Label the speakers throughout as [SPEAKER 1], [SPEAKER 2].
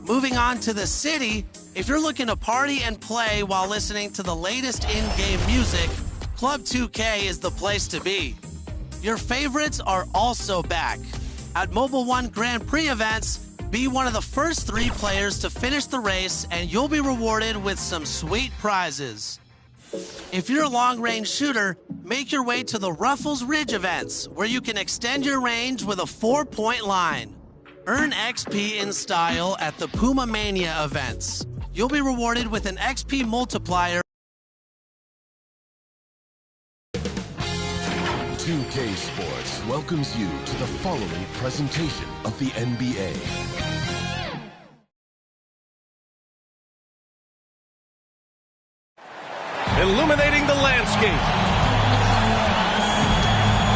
[SPEAKER 1] Moving on to the city, if you're looking to party and play while listening to the latest in-game music, Club 2K is the place to be. Your favorites are also back. At Mobile One Grand Prix events, be one of the first 3 players to finish the race and you'll be rewarded with some sweet prizes. If you're a long-range shooter, make your way to the Ruffles Ridge events, where you can extend your range with a 4-point line. Earn XP in style at the Puma Mania events. You'll be rewarded with an XP multiplier.
[SPEAKER 2] 2K Sports welcomes you to the following presentation of the NBA.
[SPEAKER 3] Illuminating the landscape.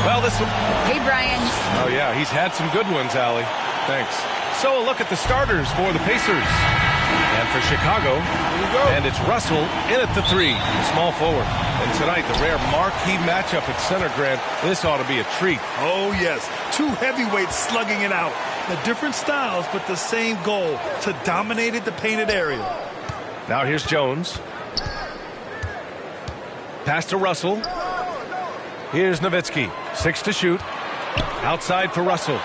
[SPEAKER 3] Well, this one...
[SPEAKER 4] Hey, Brian.
[SPEAKER 3] Oh, yeah, he's had some good ones, Allie. Thanks. So a look at the starters for the Pacers. And for Chicago, here we go. And it's Russell in at the 3, the small forward. And tonight, the rare marquee matchup at center, Grant. This ought to be a treat.
[SPEAKER 5] Oh, yes. 2 heavyweights slugging it out. The different styles, but the same goal, to dominate the painted area.
[SPEAKER 3] Now here's Jones. Pass to Russell. Here's Nowitzki. 6 to shoot. Outside for Russell.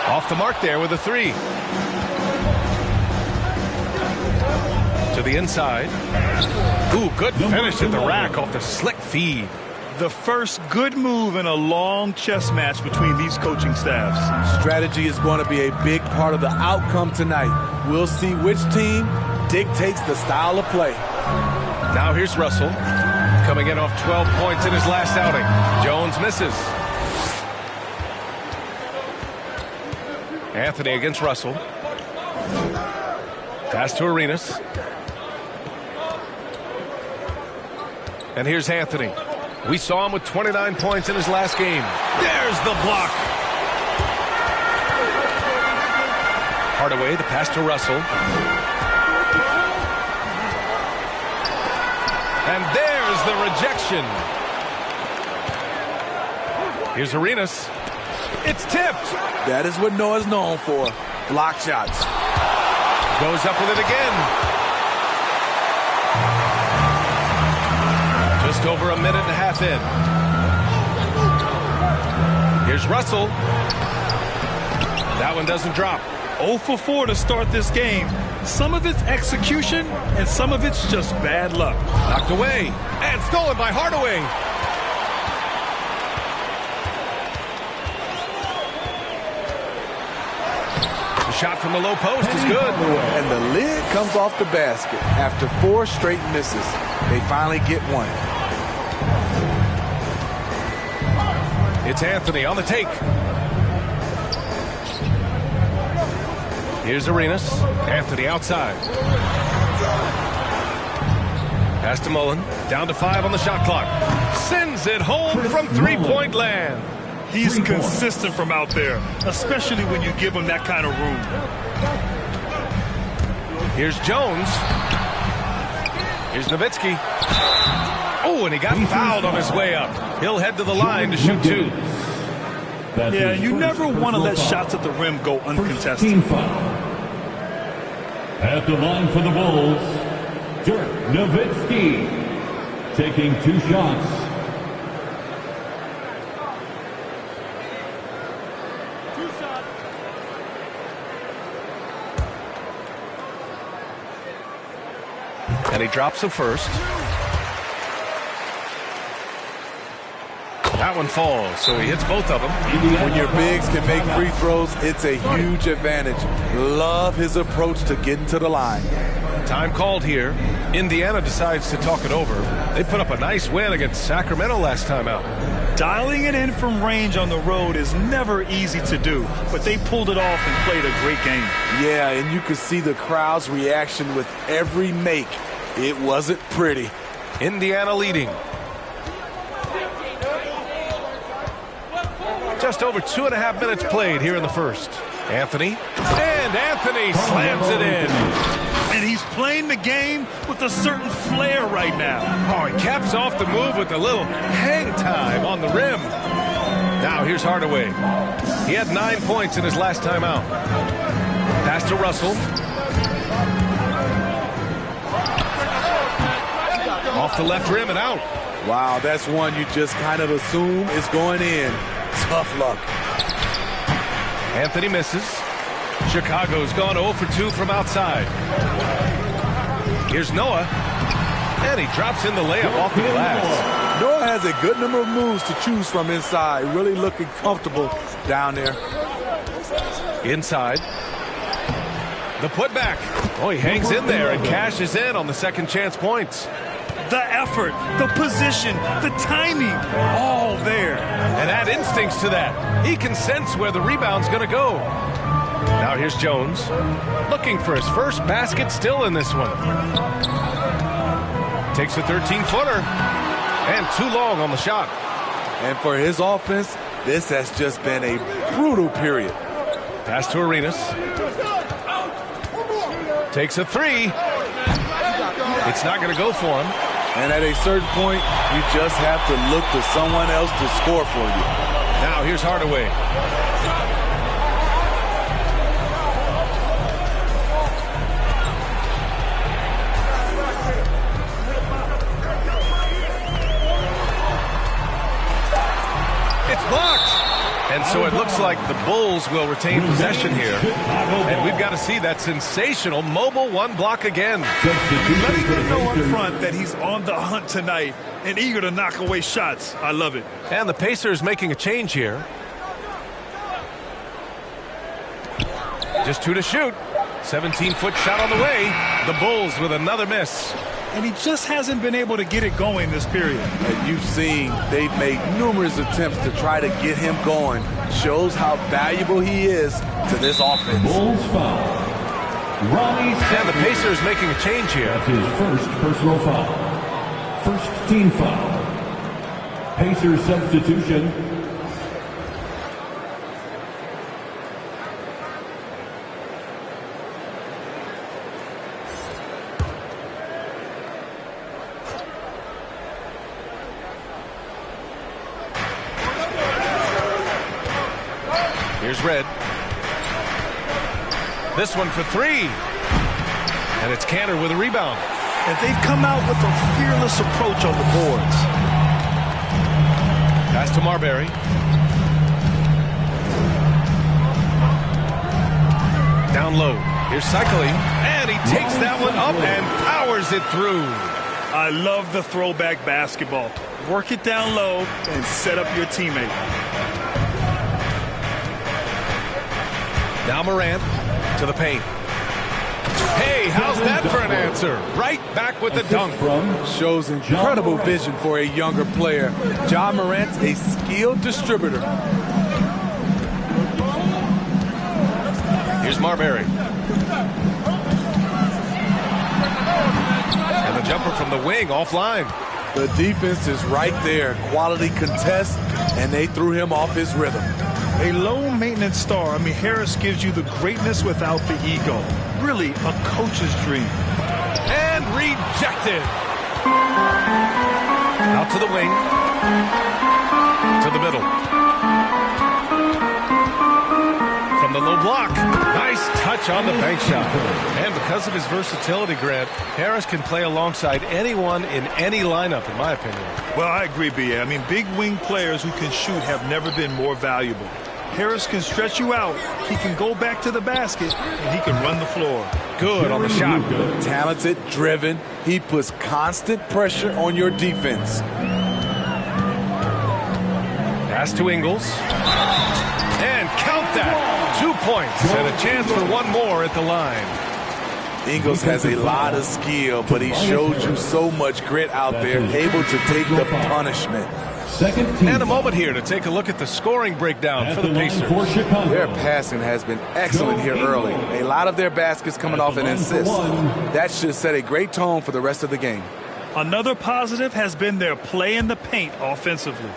[SPEAKER 3] Off the mark there with a 3. To the inside. Ooh, good finish at the rack off the slick feed.
[SPEAKER 5] The first good move in a long chess match between these coaching staffs.
[SPEAKER 6] Strategy is going to be a big part of the outcome tonight. We'll see which team dictates the style of play.
[SPEAKER 3] Now here's Russell, coming in off 12 points in his last outing. Jones misses. Anthony against Russell. Pass to Arenas. And here's Anthony. We saw him with 29 points in his last game. There's the block. Hardaway, the pass to Russell. And there's the rejection. Here's Arenas. It's tipped.
[SPEAKER 6] That is what Noah's known for. Block shots.
[SPEAKER 3] Goes up with it again. Just over a minute and a half in. Here's Russell. That one doesn't drop.
[SPEAKER 5] 0 for 4 to start this game. Some of it's execution, and some of it's just bad luck.
[SPEAKER 3] Knocked away, and stolen by Hardaway. The shot from the low post is good.
[SPEAKER 6] And the lid comes off the basket after 4 straight misses. They finally get one.
[SPEAKER 3] It's Anthony on the take. Here's Arenas. Anthony outside. Pass to Mullen. Down to 5 on the shot clock. Sends it home from 3-point land.
[SPEAKER 5] He's consistent from out there, especially when you give him that kind of room.
[SPEAKER 3] Here's Jones. Here's Nowitzki. Oh, and he got fouled on his way up. He'll head to the line to shoot 2.
[SPEAKER 5] Yeah, you never want to let shots at the rim go uncontested.
[SPEAKER 7] At the line for the Bulls, Dirk Nowitzki, taking 2 shots.
[SPEAKER 3] And he drops the first. That one falls, so he hits both of them.
[SPEAKER 6] When your bigs can make free throws, it's a huge advantage. Love his approach to getting to the line.
[SPEAKER 3] Time called here. Indiana decides to talk it over. They put up a nice win against Sacramento last time out.
[SPEAKER 5] Dialing it in from range on the road is never easy to do, but they pulled it off and played a great game.
[SPEAKER 6] Yeah, and you could see the crowd's reaction with every make. It wasn't pretty.
[SPEAKER 3] Indiana leading. Just over 2.5 minutes played here in the first. Anthony. And Anthony slams it in.
[SPEAKER 5] And he's playing the game with a certain flair right now.
[SPEAKER 3] Oh, he caps off the move with a little hang time on the rim. Now here's Hardaway. He had 9 points in his last time out. Pass to Russell. Off the left rim and out.
[SPEAKER 6] Wow, that's one you just kind of assume is going in. Tough luck.
[SPEAKER 3] Anthony misses. Chicago's gone 0 for 2 from outside. Here's Noah. And he drops in the layup off the glass.
[SPEAKER 6] Noah has a good number of moves to choose from inside. Really looking comfortable down there.
[SPEAKER 3] Inside. The putback. Oh, he hangs in there and cashes in on the second chance points.
[SPEAKER 5] The effort, the position, the timing, all there.
[SPEAKER 3] And add instincts to that. He can sense where the rebound's going to go. Now here's Jones. Looking for his first basket still in this one. Takes a 13-footer. And too long on the shot.
[SPEAKER 6] And for his offense, this has just been a brutal period.
[SPEAKER 3] Pass to Arenas. Takes a three. It's not going to go for him.
[SPEAKER 6] And at a certain point, you just have to look to someone else to score for you.
[SPEAKER 3] Now here's Hardaway. It's blocked. And so it looks like the Bulls will retain possession here. And we've got to see that sensational mobile one block again.
[SPEAKER 5] Letting them know up front that he's on the hunt tonight and eager to knock away shots. I love it.
[SPEAKER 3] And the Pacers making a change here. Just 2 to shoot. 17-foot shot on the way. The Bulls with another miss.
[SPEAKER 5] And he just hasn't been able to get it going this period.
[SPEAKER 6] And you've seen they've made numerous attempts to try to get him going. Shows how valuable he is to this offense.
[SPEAKER 7] Bulls foul. Ronnie
[SPEAKER 3] and the Pacers making a change here.
[SPEAKER 7] That's his first personal foul. First team foul. Pacers substitution.
[SPEAKER 3] Here's Red. This one for three. And it's Cantor with a rebound.
[SPEAKER 5] And they've come out with a fearless approach on the boards.
[SPEAKER 3] Pass to Marbury. Down low. Here's cycling. And he takes that one up and powers it through.
[SPEAKER 5] I love the throwback basketball. Work it down low and set up your teammate.
[SPEAKER 3] Now Morant to the paint. Hey, how's that for an answer? Right back with the dunk.
[SPEAKER 6] Shows incredible vision for a younger player. Ja Morant's a skilled distributor.
[SPEAKER 3] Here's Marbury. And the jumper from the wing offline.
[SPEAKER 6] The defense is right there. Quality contest, and they threw him off his rhythm.
[SPEAKER 5] A low-maintenance star. I mean, Harris gives you the greatness without the ego. Really a coach's dream.
[SPEAKER 3] And rejected. Out to the wing. To the middle. From the low block. Nice touch on the bank shot. And because of his versatility, Grant, Harris can play alongside anyone in any lineup, in my opinion.
[SPEAKER 5] Well, I agree, B.A. I mean, big wing players who can shoot have never been more valuable. Harris can stretch you out. He can go back to the basket, and he can run the floor.
[SPEAKER 3] Good on the shot.
[SPEAKER 6] Talented, driven. He puts constant pressure on your defense.
[SPEAKER 3] Pass to Ingles. And count that. 2 points and a chance for one more at the line.
[SPEAKER 6] Ingles has a lot of skill, but he showed you so much grit out there, able to take the punishment.
[SPEAKER 3] And a moment here to take a look at the scoring breakdown for the Pacers.
[SPEAKER 6] Their passing has been excellent here early. A lot of their baskets coming off an assist. That should set a great tone for the rest of the game.
[SPEAKER 5] Another positive has been their play in the paint offensively.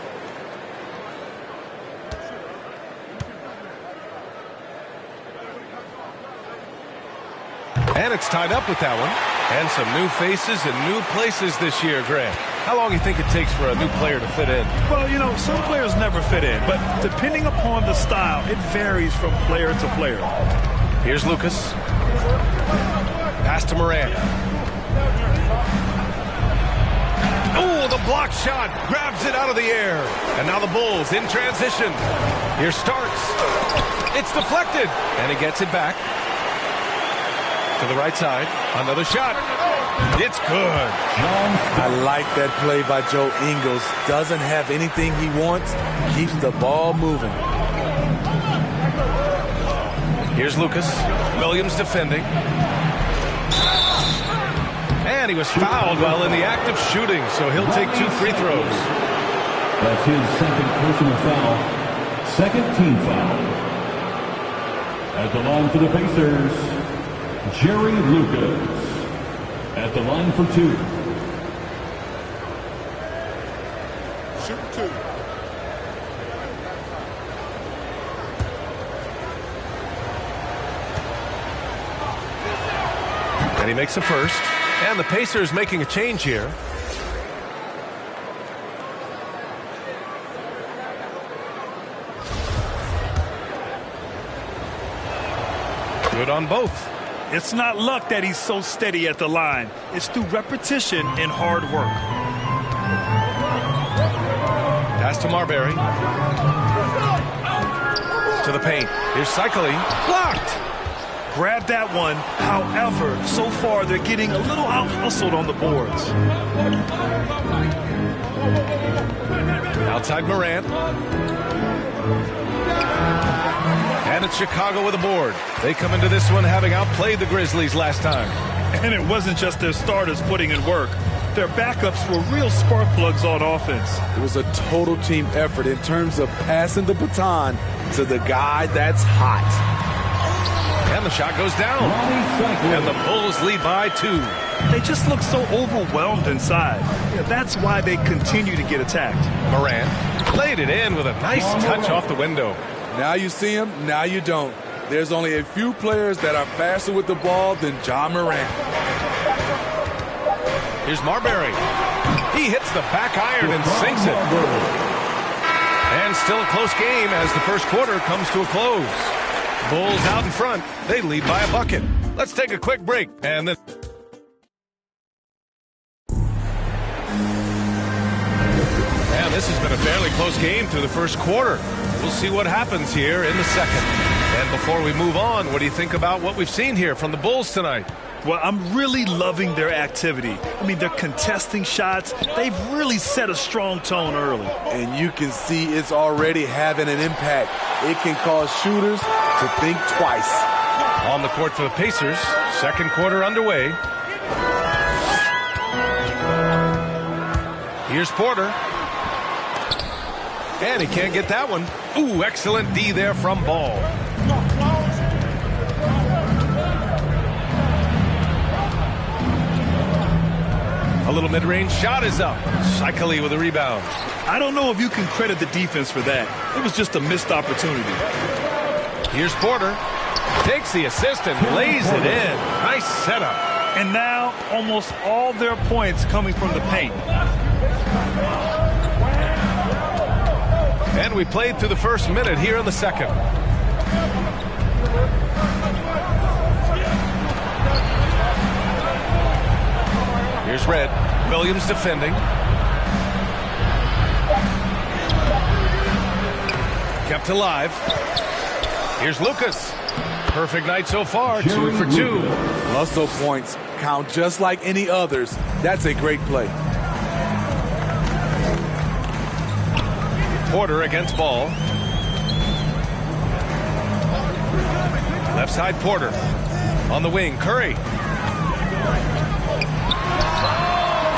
[SPEAKER 3] And it's tied up with that one. And some new faces and new places this year, Grant. How long do you think it takes for a new player to fit in?
[SPEAKER 5] Well, you know, some players never fit in, but depending upon the style, it varies from player to player.
[SPEAKER 3] Here's Lucas. Pass to Morant. Oh, the block shot. Grabs it out of the air. And now the Bulls in transition. Here Starks. It's deflected. And he gets it back. To the right side. Another shot. It's good.
[SPEAKER 6] I like that play by Joe Ingles. Doesn't have anything he wants. Keeps the ball moving.
[SPEAKER 3] Here's Lucas. Williams defending. And he was fouled while in the act of shooting, so he'll take 2 free throws.
[SPEAKER 7] That's his second personal foul. Second team foul. At the line for the Pacers, Jerry Lucas. At the line for 2.
[SPEAKER 5] Shoot 2.
[SPEAKER 3] And he makes a first. And the Pacers making a change here. Good on both.
[SPEAKER 5] It's not luck that he's so steady at the line. It's through repetition and hard work.
[SPEAKER 3] Pass to Marbury. To the paint. Here's cycling. Blocked.
[SPEAKER 5] Grab that one. However, so far they're getting a little out-hustled on the boards.
[SPEAKER 3] Outside Morant. And it's Chicago with a board. They come into this one having outplayed the Grizzlies last time.
[SPEAKER 5] And it wasn't just their starters putting in work. Their backups were real spark plugs on offense.
[SPEAKER 6] It was a total team effort in terms of passing the baton to the guy that's hot.
[SPEAKER 3] And the shot goes down. And the Bulls lead by 2.
[SPEAKER 5] They just look so overwhelmed inside. Yeah, that's why they continue to get attacked.
[SPEAKER 3] Morant laid it in with a nice touch off the window.
[SPEAKER 6] Now you see him, now you don't. There's only a few players that are faster with the ball than Ja Morant.
[SPEAKER 3] Here's Marbury. He hits the back iron and sinks it. And still a close game as the first quarter comes to a close. Bulls out in front. They lead by a bucket. Let's take a quick break. And then... And this has been a fairly close game through the first quarter. We'll see what happens here in the second. And before we move on, what do you think about what we've seen here from the Bulls tonight?
[SPEAKER 5] Well, I'm really loving their activity. I mean, they're contesting shots. They've really set a strong tone early.
[SPEAKER 6] And you can see it's already having an impact. It can cause shooters to think twice.
[SPEAKER 3] On the court for the Pacers, second quarter underway. Here's Porter. And he can't get that one. Ooh, excellent D there from Ball. A little mid-range shot is up. Shikely with a rebound.
[SPEAKER 5] I don't know if you can credit the defense for that. It was just a missed opportunity.
[SPEAKER 3] Here's Porter. Takes the assist and lays it in. Nice setup.
[SPEAKER 5] And now almost all their points coming from the paint.
[SPEAKER 3] And we played through the first minute here in the second. Here's Red. Williams defending. Kept alive. Here's Lucas. Perfect night so far. 2 for 2.
[SPEAKER 6] Muscle points count just like any others. That's a great play.
[SPEAKER 3] Porter against Ball. Left side Porter. On the wing, Curry.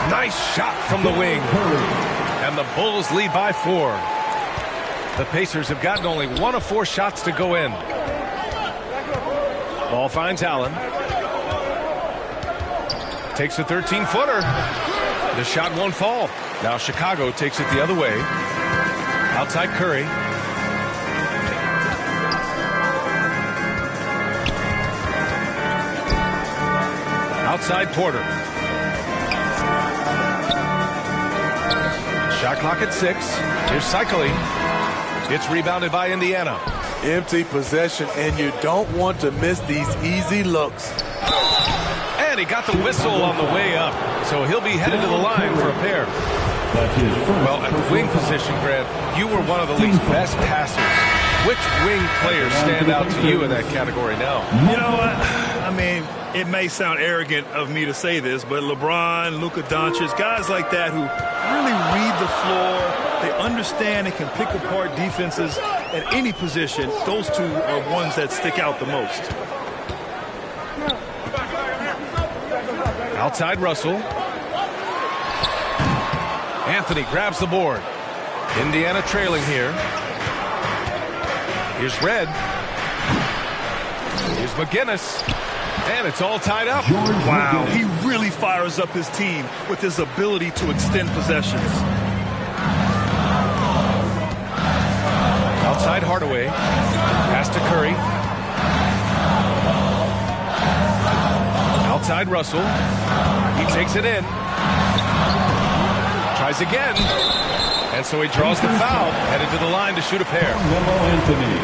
[SPEAKER 3] Nice shot from the wing. And the Bulls lead by 4. The Pacers have gotten only 1 of 4 shots to go in. Ball finds Allen. Takes a 13-footer. The shot won't fall. Now Chicago takes it the other way. Outside Curry. Outside Porter. Shot clock at 6. Here's Cycling. It's rebounded by Indiana.
[SPEAKER 6] Empty possession, and you don't want to miss these easy looks.
[SPEAKER 3] And he got the whistle on the way up, so he'll be headed to the line for a pair. Well, at the wing position, Grant, you were one of the league's best passers. Which wing players stand out to you in that category now?
[SPEAKER 5] You know what? I mean, it may sound arrogant of me to say this, but LeBron, Luka Doncic, guys like that who really read the floor, they understand and can pick apart defenses at any position. Those two are ones that stick out the most.
[SPEAKER 3] Outside Russell. Anthony grabs the board. Indiana trailing here. Here's Red. Here's McGinnis. And it's all tied up.
[SPEAKER 5] Wow, he really fires up his team with his ability to extend possessions.
[SPEAKER 3] Outside Hardaway. Pass to Curry. Outside Russell. He takes it in. Tries again. And so he draws the foul, headed to the line to shoot a pair.
[SPEAKER 7] Anthony.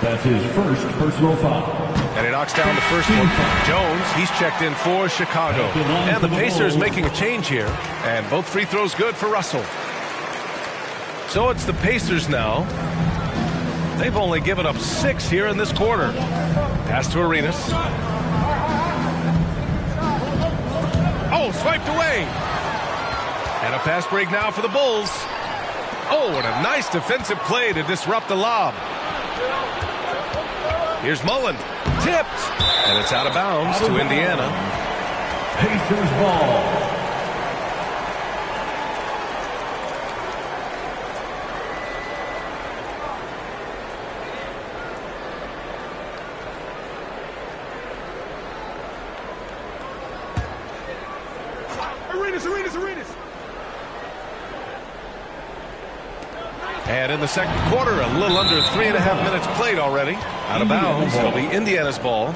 [SPEAKER 7] That's his first personal foul.
[SPEAKER 3] And he knocks down the first one. Jones, he's checked in for Chicago. And the Pacers making a change here. And both free throws good for Russell. So it's the Pacers now. They've only given up 6 here in this quarter. Pass to Arenas. Oh, swiped away. And a fast break now for the Bulls. Oh, and a nice defensive play to disrupt the lob. Here's Mullen. Tipped. And it's out of bounds to Indiana.
[SPEAKER 7] Pacers ball.
[SPEAKER 5] Arenas.
[SPEAKER 3] And in the second quarter, a little under 3.5 minutes played already. Out of bounds. It'll be Indiana's ball.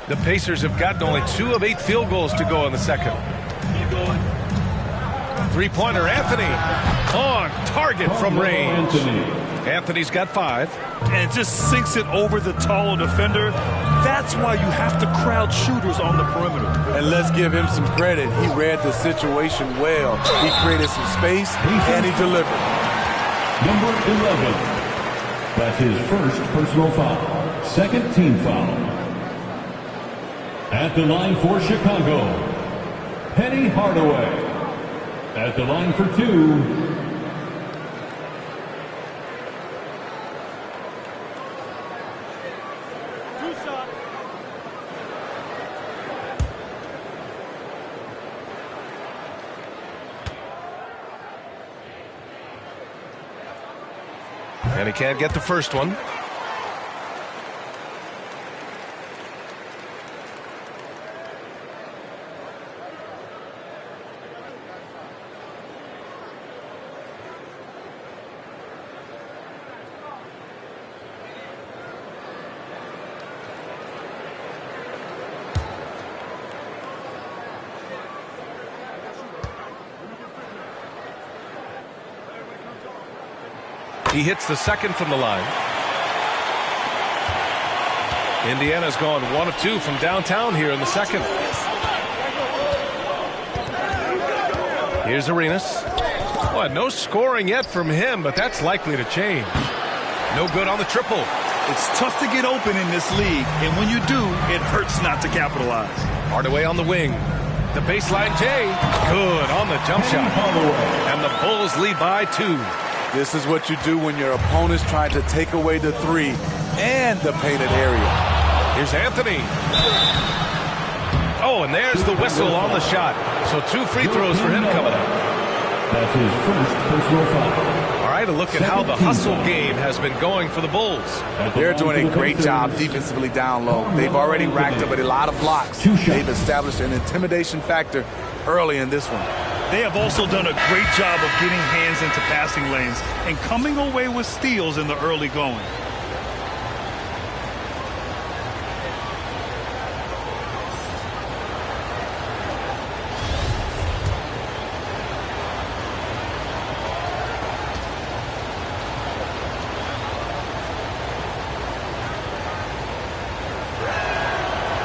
[SPEAKER 3] The Pacers have gotten only 2 of 8 field goals to go in the second. Three-pointer, Anthony. On target from range. Anthony's got 5.
[SPEAKER 5] And just sinks it over the taller defender. That's why you have to crowd shooters on the perimeter.
[SPEAKER 6] And let's give him some credit. He read the situation well. He created some space, and he delivered.
[SPEAKER 7] Number 11. That's his first personal foul. Second team foul. At the line for Chicago, Penny Hardaway. At the line for 2.
[SPEAKER 3] And he can't get the first one. He hits the second from the line. Indiana's gone 1 of 2 from downtown here in the second. Here's Arenas. Well, no scoring yet from him, but that's likely to change. No good on the triple.
[SPEAKER 5] It's tough to get open in this league, and when you do, it hurts not to capitalize.
[SPEAKER 3] Hardaway on the wing. The baseline J. Good on the jump shot. And the Bulls lead by 2.
[SPEAKER 6] This is what you do when your opponent's trying to take away the 3 and the painted area.
[SPEAKER 3] Here's Anthony. Oh, and there's the whistle on the shot. So 2 free throws for him coming up.
[SPEAKER 7] That's his first personal foul.
[SPEAKER 3] All right, a look at how the hustle game has been going for the Bulls.
[SPEAKER 6] They're doing a great job defensively down low. They've already racked up a lot of blocks. They've established an intimidation factor early in this one.
[SPEAKER 5] They have also done a great job of getting hands into passing lanes and coming away with steals in the early going.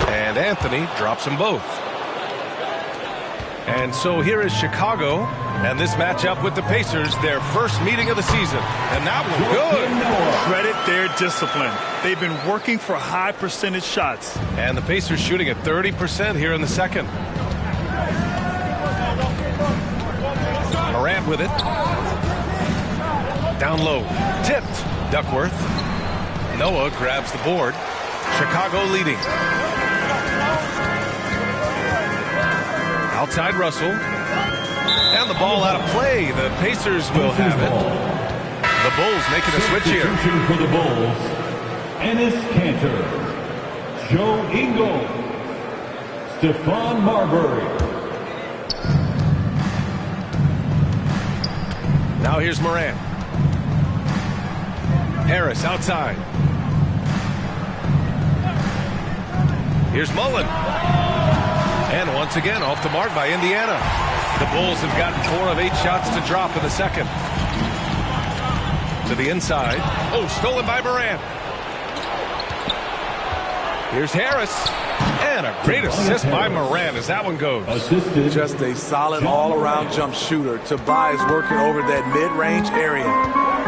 [SPEAKER 3] And Anthony drops them both. And so here is Chicago, and this matchup with the Pacers, their first meeting of the season. And that one good.
[SPEAKER 5] Credit their discipline. They've been working for high percentage shots.
[SPEAKER 3] And the Pacers shooting at 30% here in the second. Morant with it. Down low. Tipped. Duckworth. Noah grabs the board. Chicago leading. Outside Russell. And the ball out of play. The Pacers will have it. The Bulls making a switch here.
[SPEAKER 7] Substitution for the Bulls. Enes Kanter. Joe Ingles. Stephon Marbury.
[SPEAKER 3] Now here's Morant. Harris outside. Here's Mullen. And once again, off the mark by Indiana. The Bulls have gotten 4 of 8 shots to drop in the second. To the inside. Oh, stolen by Morant. Here's Harris. And a great assist by Morant as that one goes.
[SPEAKER 7] Assisted.
[SPEAKER 6] Just a solid all-around jump shooter. Tobias working over that mid-range area.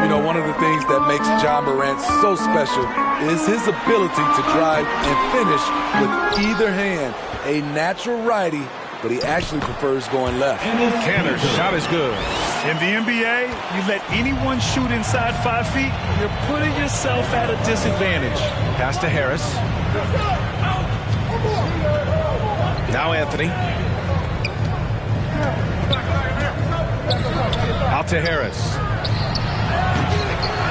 [SPEAKER 6] You know, one of the things that makes John Morant so special is his ability to drive and finish with either hand. A natural righty, but he actually prefers going left.
[SPEAKER 3] Kanter's shot is good.
[SPEAKER 5] In the NBA, you let anyone shoot inside 5 feet, you're putting yourself at a disadvantage.
[SPEAKER 3] Pass to Harris. Now Anthony. Out to Harris.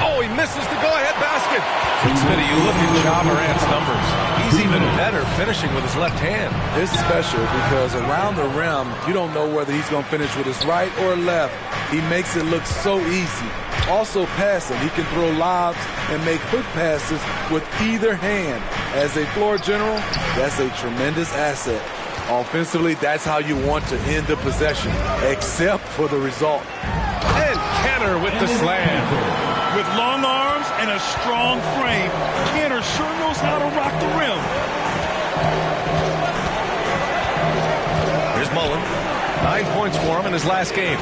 [SPEAKER 3] Oh, he misses the go-ahead basket. Smitty, you look at Ja Morant's numbers. He's even better finishing with his left hand.
[SPEAKER 6] It's special because around the rim, you don't know whether he's going to finish with his right or left. He makes it look so easy. Also passing, he can throw lobs and make hook passes with either hand. As a floor general, that's a tremendous asset. Offensively, that's how you want to end the possession, except for the result.
[SPEAKER 3] And Kanter with the slam.
[SPEAKER 5] With long arms and a strong frame, Kanter sure knows how to rock the rim.
[SPEAKER 3] Here's Mullen. 9 points for him in his last game.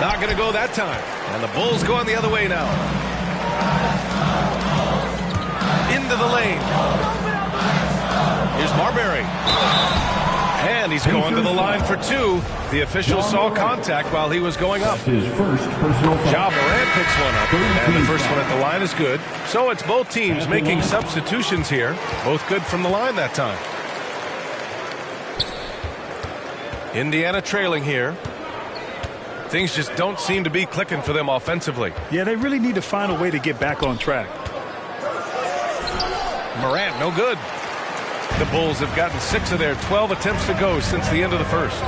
[SPEAKER 3] Not going to go that time. And the Bulls going the other way now. Into the lane. Here's Marbury. And he's going to the line for 2. The official saw contact while he was going up.
[SPEAKER 7] His first personal foul.
[SPEAKER 3] Ja Morant picks one up. And the first one at the line is good. So it's both teams making substitutions here. Both good from the line that time. Indiana trailing here. Things just don't seem to be clicking for them offensively.
[SPEAKER 5] Yeah, they really need to find a way to get back on track.
[SPEAKER 3] Morant, no good. The Bulls have gotten 6 of their 12 attempts to go since the end of the first.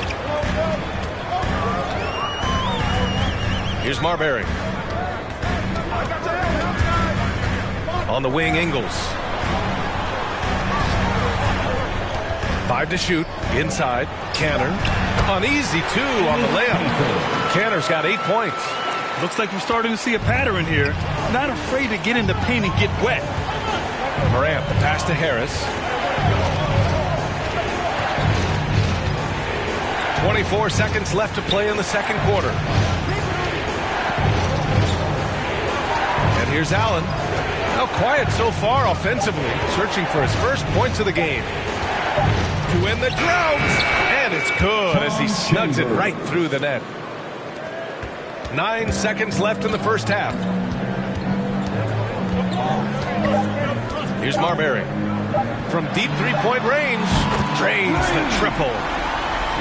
[SPEAKER 3] Here's Marbury. On the wing, Ingles. 5 to shoot. Inside. Kanter. An easy 2 on the layup. Kanter's got 8 points.
[SPEAKER 5] Looks like we're starting to see a pattern here. Not afraid to get in the paint and get wet.
[SPEAKER 3] Morant, the pass to Harris. 24 seconds left to play in the second quarter. And here's Allen. Now quiet so far offensively, searching for his first points of the game. To win the drought. And it's good as he snugs it right through the net. 9 seconds left in the first half. Here's Marbury. From deep three-point range. Drains the triple.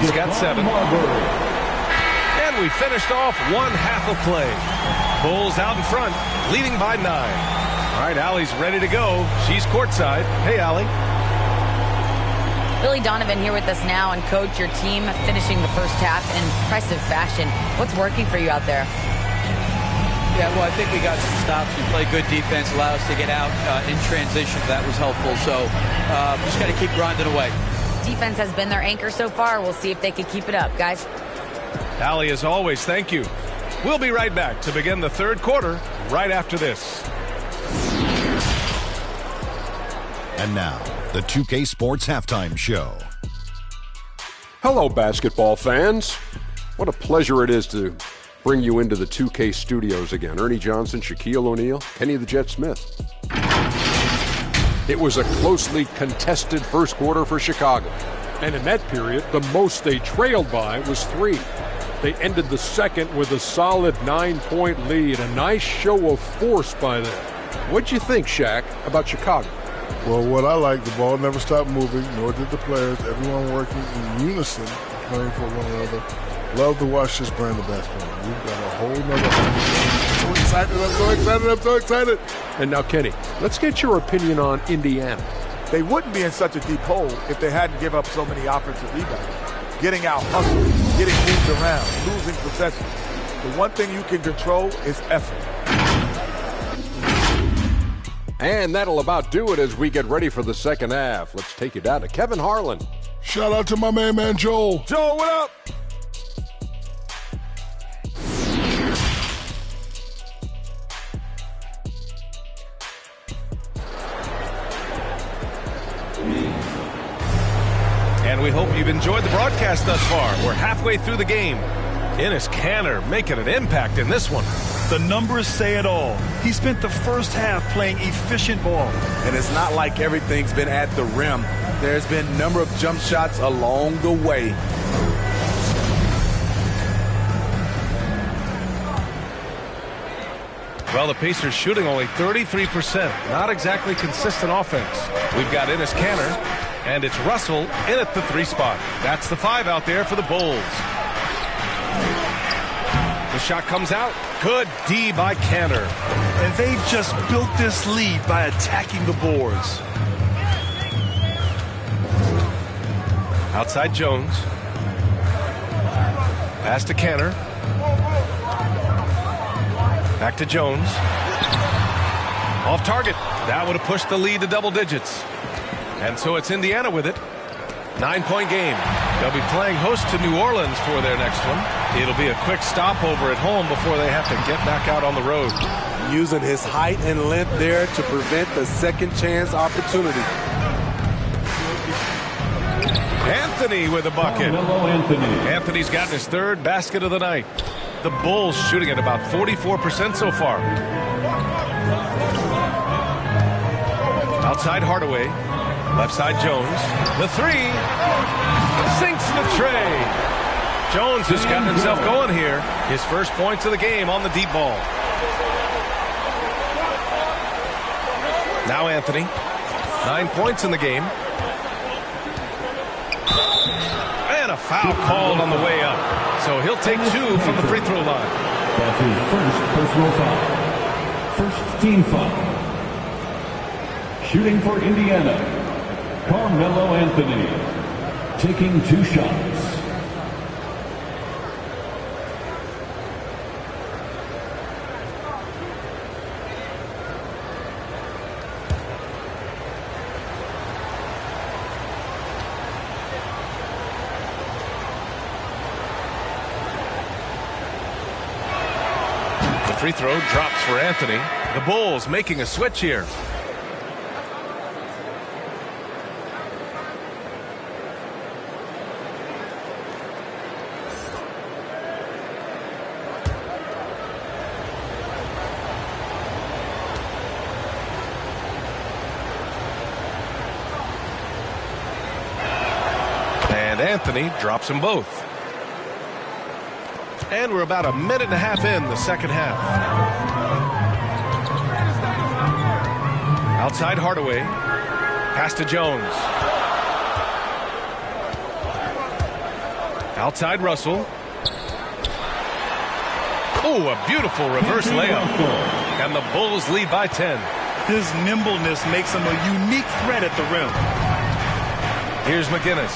[SPEAKER 3] He's got 7. And we finished off 1 half of play. Bulls out in front, leading by 9. All right, Allie's ready to go. She's courtside. Hey, Allie.
[SPEAKER 4] Billy Donovan here with us now, and Coach, your team finishing the first half in impressive fashion. What's working for you out there?
[SPEAKER 8] Yeah, well, I think we got some stops. We played good defense, allowed us to get out in transition. That was helpful. So just got to keep grinding away.
[SPEAKER 4] Defense has been their anchor so far. We'll see if they can keep it up, guys.
[SPEAKER 3] Allie, as always, thank you. We'll be right back to begin the third quarter right after this.
[SPEAKER 9] And now, the 2K Sports Halftime Show.
[SPEAKER 10] Hello, basketball fans. What a pleasure it is to bring you into the 2K studios again. Ernie Johnson, Shaquille O'Neal, Kenny the Jet Smith. It was a closely contested first quarter for Chicago.
[SPEAKER 11] And in that period, the most they trailed by was 3. They ended the second with a solid 9-point lead. A nice show of force by them.
[SPEAKER 10] What'd you think, Shaq, about Chicago?
[SPEAKER 12] Well, what I like, the ball never stopped moving, nor did the players. Everyone working in unison, playing for one another. Love to watch this brand of basketball. We've got a whole nother. I'm so excited.
[SPEAKER 10] And now, Kenny, let's get your opinion on Indiana.
[SPEAKER 13] They wouldn't be in such a deep hole if they hadn't given up so many offensive rebounds. Getting out hustled, getting moved around, losing possessions. The one thing you can control is effort.
[SPEAKER 10] And that'll about do it as we get ready for the second half. Let's take you down to Kevin Harlan.
[SPEAKER 12] Shout out to my man Joel.
[SPEAKER 13] Joel, what up?
[SPEAKER 3] And we hope you've enjoyed the broadcast thus far. We're halfway through the game. Enes Kanter making an impact in this one.
[SPEAKER 5] The numbers say it all. He spent the first half playing efficient ball.
[SPEAKER 6] And it's not like everything's been at the rim. There's been a number of jump shots along the way.
[SPEAKER 3] Well, the Pacers shooting only 33%. Not exactly consistent offense. We've got Enes Kanter, and it's Russell in at the 3 spot. That's the 5 out there for the Bulls. The shot comes out. Good D by Kanter.
[SPEAKER 5] And they've just built this lead by attacking the boards.
[SPEAKER 3] Outside Jones. Pass to Kanter. Back to Jones. Off target. That would have pushed the lead to double digits. And so it's Indiana with it. 9-point game. They'll be playing host to New Orleans for their next one. It'll be a quick stopover at home before they have to get back out on the road.
[SPEAKER 6] Using his height and length there to prevent the second chance opportunity.
[SPEAKER 3] Anthony with a bucket. Anthony's gotten his 3rd basket of the night. The Bulls shooting at about 44% so far. Outside Hardaway. Left side Jones. The 3. Sinks the tray. Jones has gotten himself going here. His first points of the game on the deep ball. Now Anthony. 9 points in the game. And a foul called on the way up. So he'll take 2 from the free throw line.
[SPEAKER 7] That's his first personal foul. First team foul. Shooting for Indiana, Carmelo Anthony, taking 2 shots.
[SPEAKER 3] The free throw drops for Anthony. The Bulls making a switch here. And Anthony drops them both. And we're about a minute and a half in the second half. Outside Hardaway. Pass to Jones. Outside Russell. Oh, a beautiful reverse layup. And the Bulls lead by 10.
[SPEAKER 5] His nimbleness makes him a unique threat at the rim.
[SPEAKER 3] Here's McGinnis.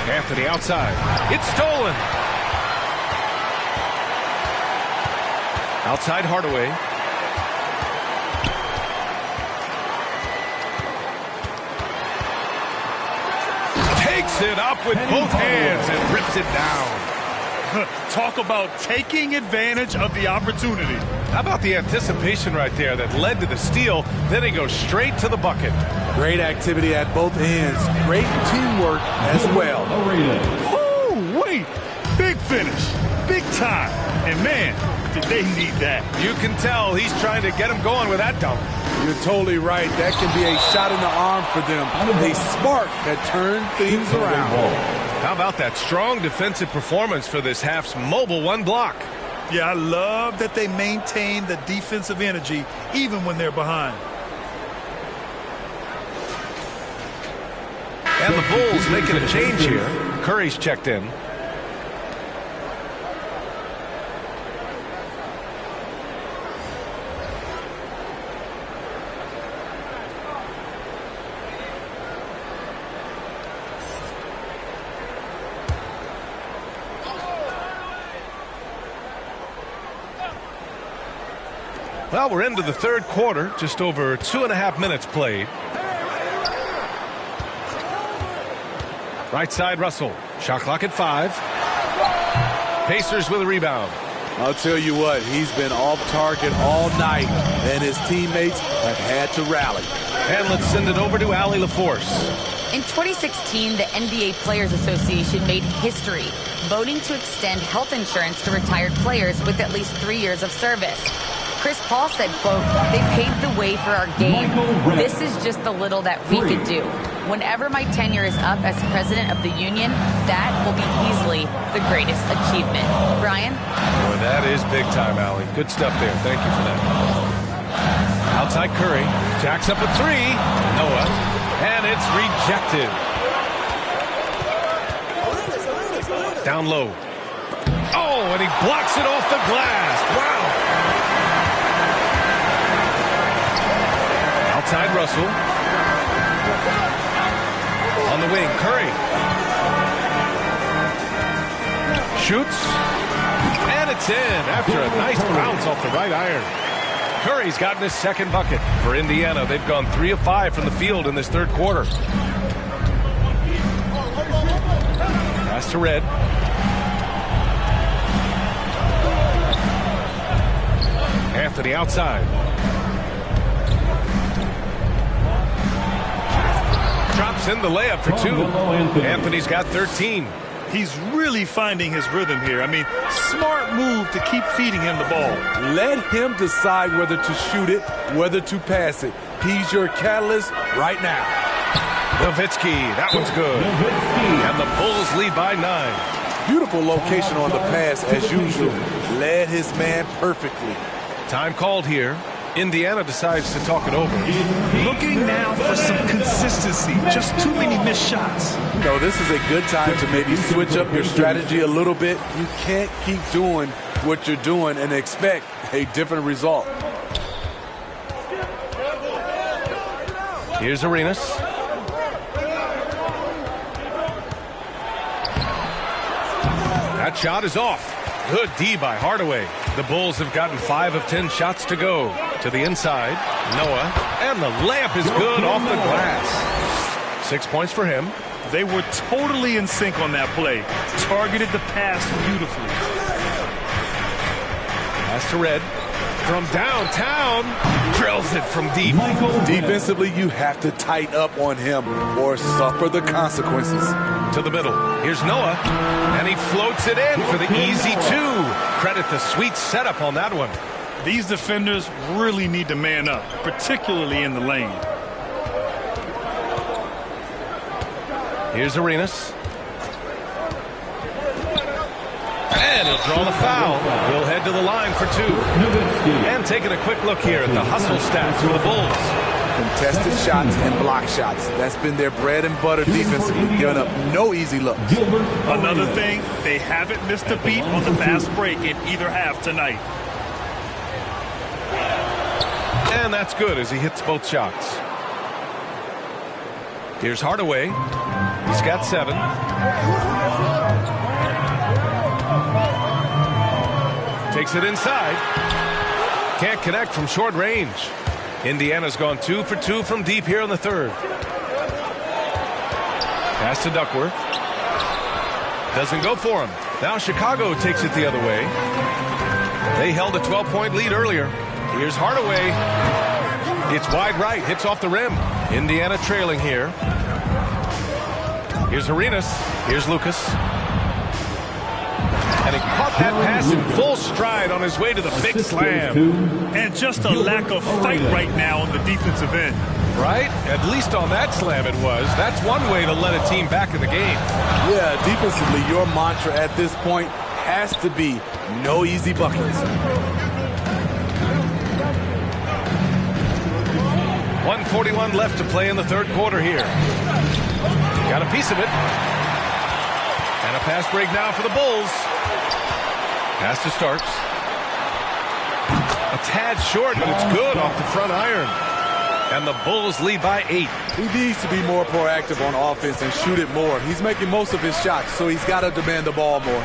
[SPEAKER 3] Anthony outside. It's stolen. Outside Hardaway. Takes it up with both hands and rips it down.
[SPEAKER 5] Talk about taking advantage of the opportunity.
[SPEAKER 3] How about the anticipation right there that led to the steal? Then he goes straight to the bucket.
[SPEAKER 6] Great activity at both ends. Great teamwork as well.
[SPEAKER 5] Oh, wait. Big finish. Big time. And, man, did they need that.
[SPEAKER 3] You can tell he's trying to get him going with that dunk.
[SPEAKER 6] You're totally right. That can be a shot in the arm for them. A spark that turned things around.
[SPEAKER 3] How about that strong defensive performance for this half's mobile one block?
[SPEAKER 5] Yeah, I love that they maintain the defensive energy even when they're behind.
[SPEAKER 3] And the Bulls making a change here. Curry's checked in. Well, we're into the third quarter, just over 2.5 minutes played. Right side, Russell. Shot clock at 5. Pacers with a rebound.
[SPEAKER 6] I'll tell you what, he's been off target all night, and his teammates have had to rally.
[SPEAKER 3] And let's send it over to Allie LaForce.
[SPEAKER 4] In 2016, the NBA Players Association made history, voting to extend health insurance to retired players with at least 3 years of service. Chris Paul said, quote, "They paved the way for our game. This is just the little that we could do. Whenever my tenure is up as president of the union, that will be easily the greatest achievement." Brian?
[SPEAKER 3] Boy, that is big time, Allie. Good stuff there. Thank you for that. Outside Curry. Jacks up a 3. Noah. And it's rejected. Down low. Oh, and he blocks it off the glass. Wow. Outside Russell. On the wing, Curry. Shoots. And it's in after a nice bounce off the right iron. Curry's gotten his second bucket. For Indiana, they've gone 3 of 5 from the field in this third quarter. Pass to Red. Anthony outside. Drops in the layup for 2. Anthony's got 13.
[SPEAKER 5] He's really finding his rhythm here. I mean, smart move to keep feeding him the ball.
[SPEAKER 6] Let him decide whether to shoot it, whether to pass it. He's your catalyst right now.
[SPEAKER 3] Nowitzki, that one's good. And the Bulls lead by 9.
[SPEAKER 6] Beautiful location on the pass as usual. Led his man perfectly.
[SPEAKER 3] Time called here. Indiana decides to talk it over.
[SPEAKER 5] Looking now for some consistency. Just too many missed shots.
[SPEAKER 6] You know, this is a good time to maybe switch up your strategy a little bit. You can't keep doing what you're doing and expect a different result.
[SPEAKER 3] Here's Arenas. That shot is off. Good D by Hardaway. The Bulls have gotten 5 of 10 shots to go. To the inside, Noah. And the layup is good off the glass. 6 points for him.
[SPEAKER 5] They were totally in sync on that play. Targeted the pass beautifully.
[SPEAKER 3] Pass to Red. From downtown. Drills it from deep.
[SPEAKER 6] Defensively, you have to tighten up on him or suffer the consequences.
[SPEAKER 3] To the middle. Here's Noah. And he floats it in for the easy 2. Credit the sweet setup on that one.
[SPEAKER 5] These defenders really need to man up, particularly in the lane.
[SPEAKER 3] Here's Arenas. And he'll draw the foul. He'll head to the line for 2. And taking a quick look here at the hustle stats for the Bulls.
[SPEAKER 6] Contested shots and block shots. That's been their bread and butter defensively, giving up no easy looks.
[SPEAKER 5] Another thing, they haven't missed a beat on the fast break in either half tonight.
[SPEAKER 3] And that's good as he hits both shots. Here's Hardaway. He's got 7. Takes it inside. Can't connect from short range. Indiana's gone 2 for 2 from deep here in the third. Pass to Duckworth. Doesn't go for him. Now Chicago takes it the other way. They held a 12-point lead earlier. Here's Hardaway. It's wide right. Hits off the rim. Indiana trailing here. Here's Arenas. Here's Lucas. And he caught that pass in full stride on his way to the big slam.
[SPEAKER 5] And just a lack of fight right now on the defensive end.
[SPEAKER 3] Right? At least on that slam it was. That's one way to let a team back in the game.
[SPEAKER 6] Yeah, defensively, your mantra at this point has to be no easy buckets.
[SPEAKER 3] 1:41 left to play in the third quarter here. Got a piece of it. And a pass break now for the Bulls. Pass to Starks. A tad short, but it's good off the front iron. And the Bulls lead by 8.
[SPEAKER 6] He needs to be more proactive on offense and shoot it more. He's making most of his shots, so he's got to demand the ball more.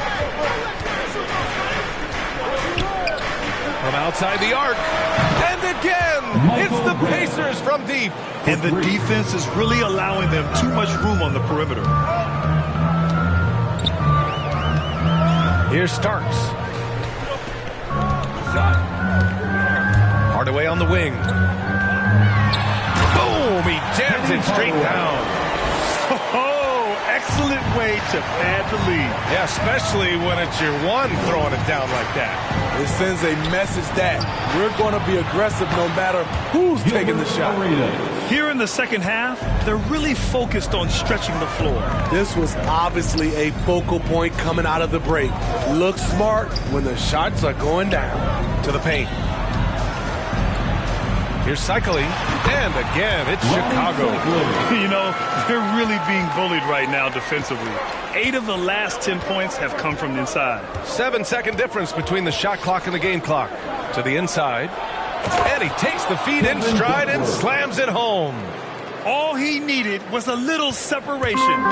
[SPEAKER 3] From outside the arc. And again, it's the Pacers from deep.
[SPEAKER 5] And the defense is really allowing them too much room on the perimeter.
[SPEAKER 3] Here's Starks. Hardaway on the wing. Boom! He jams it straight down.
[SPEAKER 5] Oh, excellent way to pad the lead.
[SPEAKER 3] Yeah, especially when it's your one throwing it down like that.
[SPEAKER 6] It sends a message that we're going to be aggressive no matter who's taking the shot.
[SPEAKER 5] Here in the second half, they're really focused on stretching the floor.
[SPEAKER 6] This was obviously a focal point coming out of the break. Look smart when the shots are going down.
[SPEAKER 3] To the paint. Here's Cycling, and again, it's Chicago.
[SPEAKER 5] You know, they're really being bullied right now defensively. 8 of the last 10 points have come from inside.
[SPEAKER 3] 7-second difference between the shot clock and the game clock. To the inside, and he takes the feed in stride and slams it home.
[SPEAKER 5] All he needed was a little separation.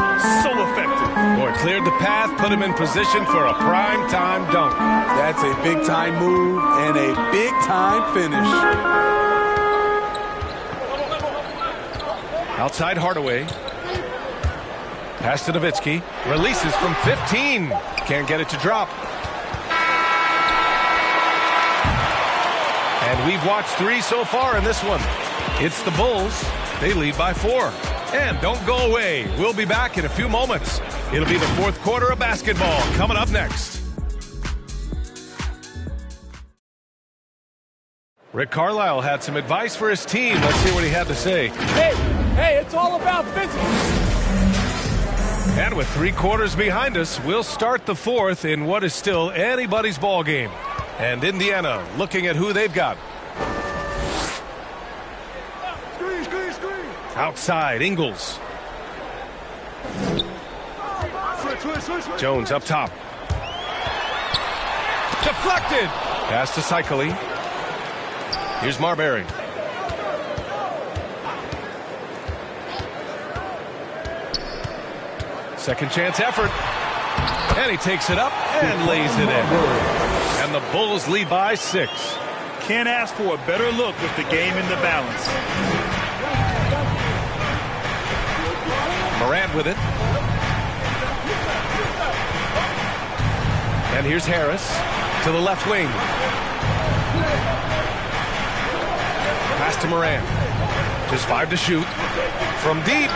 [SPEAKER 5] So effective.
[SPEAKER 3] Boy, cleared the path, put him in position for a prime-time dunk.
[SPEAKER 6] That's a big-time move and a big-time finish.
[SPEAKER 3] Outside Hardaway. Pass to Nowitzki. Releases from 15. Can't get it to drop. And we've watched 3 so far in this one. It's the Bulls. They lead by 4. And don't go away. We'll be back in a few moments. It'll be the fourth quarter of basketball coming up next. Rick Carlisle had some advice for his team. Let's hear what he had to say.
[SPEAKER 14] Hey, it's all about physics.
[SPEAKER 3] And with 3 quarters behind us, we'll start the fourth in what is still anybody's ball game. And Indiana looking at who they've got.
[SPEAKER 14] Screen.
[SPEAKER 3] Outside, Ingles.
[SPEAKER 14] Switch.
[SPEAKER 3] Jones up top. Deflected. Pass to Cycling. Here's Marbury. Second chance effort. And he takes it up and lays it in. And the Bulls lead by 6.
[SPEAKER 5] Can't ask for a better look with the game in the balance.
[SPEAKER 3] Morant with it. And here's Harris to the left wing. Pass to Morant. Just 5 to shoot. From deep.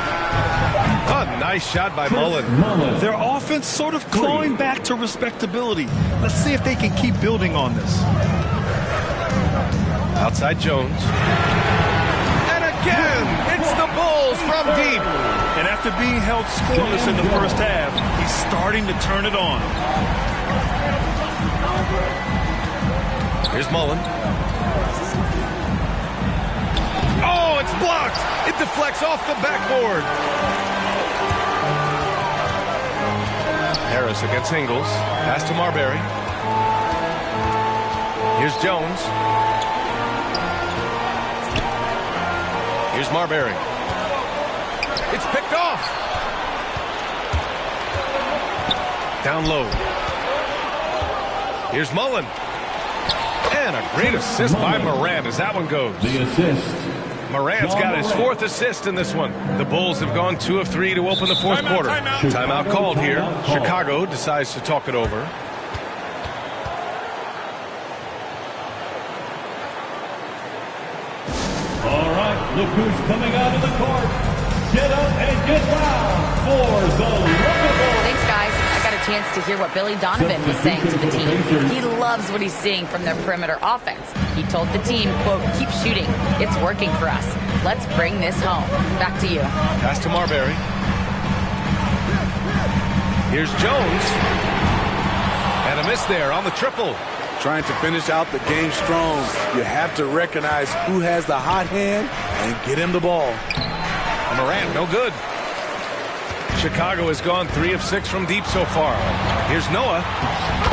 [SPEAKER 3] A nice shot by Mullen.
[SPEAKER 5] Their offense sort of clawing back to respectability. Let's see if they can keep building on this.
[SPEAKER 3] Outside Jones. And again, it's the Bulls from deep.
[SPEAKER 5] And after being held scoreless in the first half, he's starting to turn it on.
[SPEAKER 3] Here's Mullen. Oh, it's blocked. It deflects off the backboard. Harris against Ingles. Pass to Marbury. Here's Jones. Here's Marbury. It's picked Down low. Here's Mullen. And a great assist by Morant as that one goes.
[SPEAKER 7] The assist.
[SPEAKER 3] Morant's got his 4th assist in this one. The Bulls have gone 2 of 3 to open the 4th quarter. Timeout called here. Chicago decides to talk it over.
[SPEAKER 7] All right, look who's coming out of the court. Get up and get down for the Lookable.
[SPEAKER 4] Thanks, guys. I got a chance to hear what Billy Donovan was saying to the team. He loves what he's seeing from their perimeter offense. He told the team, quote, keep shooting. It's working for us. Let's bring this home. Back to you.
[SPEAKER 3] Pass to Marbury. Here's Jones. And a miss there on the triple.
[SPEAKER 6] Trying to finish out the game strong. You have to recognize who has the hot hand and get him the ball.
[SPEAKER 3] Morant, no good. Chicago has gone 3 of 6 from deep so far. Here's Noah.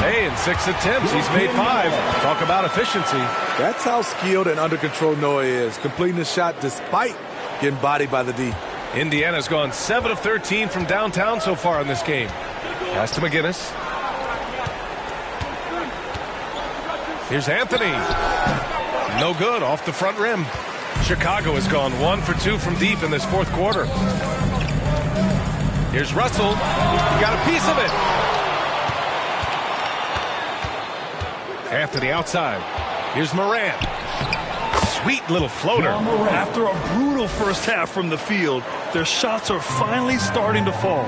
[SPEAKER 3] Hey, in 6 attempts, he's made 5. Talk about efficiency.
[SPEAKER 6] That's how skilled and under control Noah is, completing the shot despite getting bodied by the D.
[SPEAKER 3] Indiana's gone 7 of 13 from downtown so far in this game. Pass to McGinnis. Here's Anthony. No good, off the front rim. Chicago has gone 1 for 2 from deep in this 4th quarter. Here's Russell. Got a piece of it. Anthony outside. Here's Morant. Sweet little floater.
[SPEAKER 5] After a brutal first half from the field, their shots are finally starting to fall.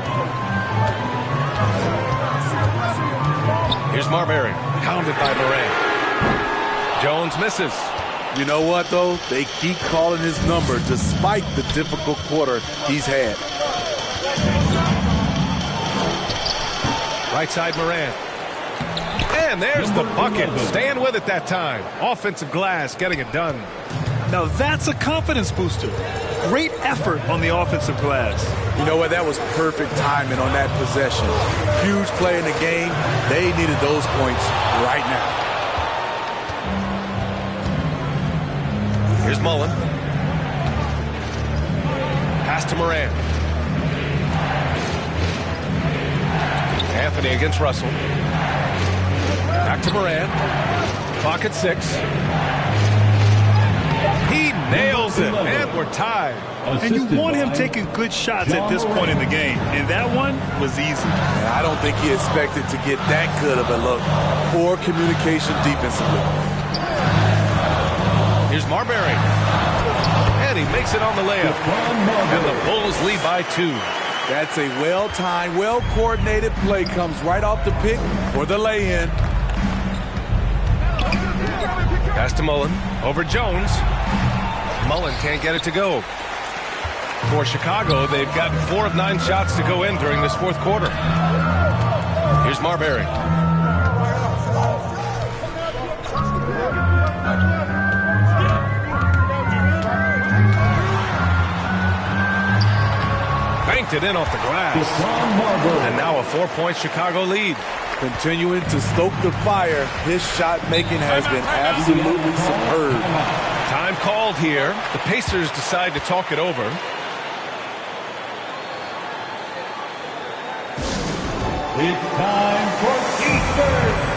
[SPEAKER 3] Here's Marbury. Pounded by Morant. Jones misses.
[SPEAKER 6] You know what, though? They keep calling his number despite the difficult quarter he's had.
[SPEAKER 3] Right side Morant. And there's the bucket. Staying with it that time. Offensive glass getting it done.
[SPEAKER 5] Now that's a confidence booster. Great effort on the offensive glass.
[SPEAKER 6] You know what? That was perfect timing on that possession. Huge play in the game. They needed those points right now.
[SPEAKER 3] Here's Mullen. Pass to Morant. Anthony against Russell. Back to Morant. Clock at 6. He nails it, and we're tied.
[SPEAKER 5] And you want him taking good shots at this point in the game, and that one was easy.
[SPEAKER 6] I don't think he expected to get that good of a look. Poor communication defensively.
[SPEAKER 3] Here's Marbury. And he makes it on the layup. And the Bulls lead by 2.
[SPEAKER 6] That's a well-timed, well-coordinated play. Comes right off the pick for the lay-in.
[SPEAKER 3] Pass to Mullen. Over Jones. Mullen can't get it to go. For Chicago, they've gotten 4 of 9 shots to go in during this 4th quarter. Here's Marbury. Banked it in off the glass. And now a 4-point Chicago lead.
[SPEAKER 6] Continuing to stoke the fire, his shot making has been absolutely superb.
[SPEAKER 3] Time called here. The Pacers decide to talk it over.
[SPEAKER 7] It's time for Eastern.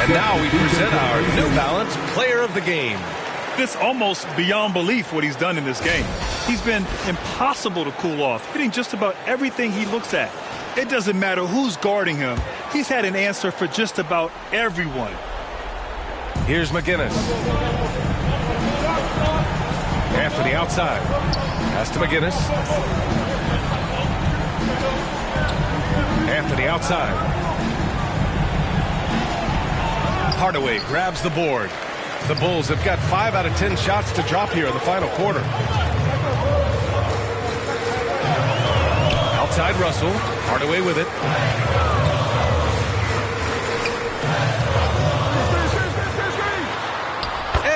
[SPEAKER 3] And now we present our New Balance Player of the Game.
[SPEAKER 5] It's almost beyond belief what he's done in this game. He's been impossible to cool off, hitting just about everything he looks at. It doesn't matter who's guarding him. He's had an answer for just about everyone.
[SPEAKER 3] Here's McGinnis. Anthony outside. Pass to McGinnis. Anthony outside. Hardaway grabs the board. The Bulls have got 5 out of 10 shots to drop here in the final quarter. Outside Russell. Hardaway with it.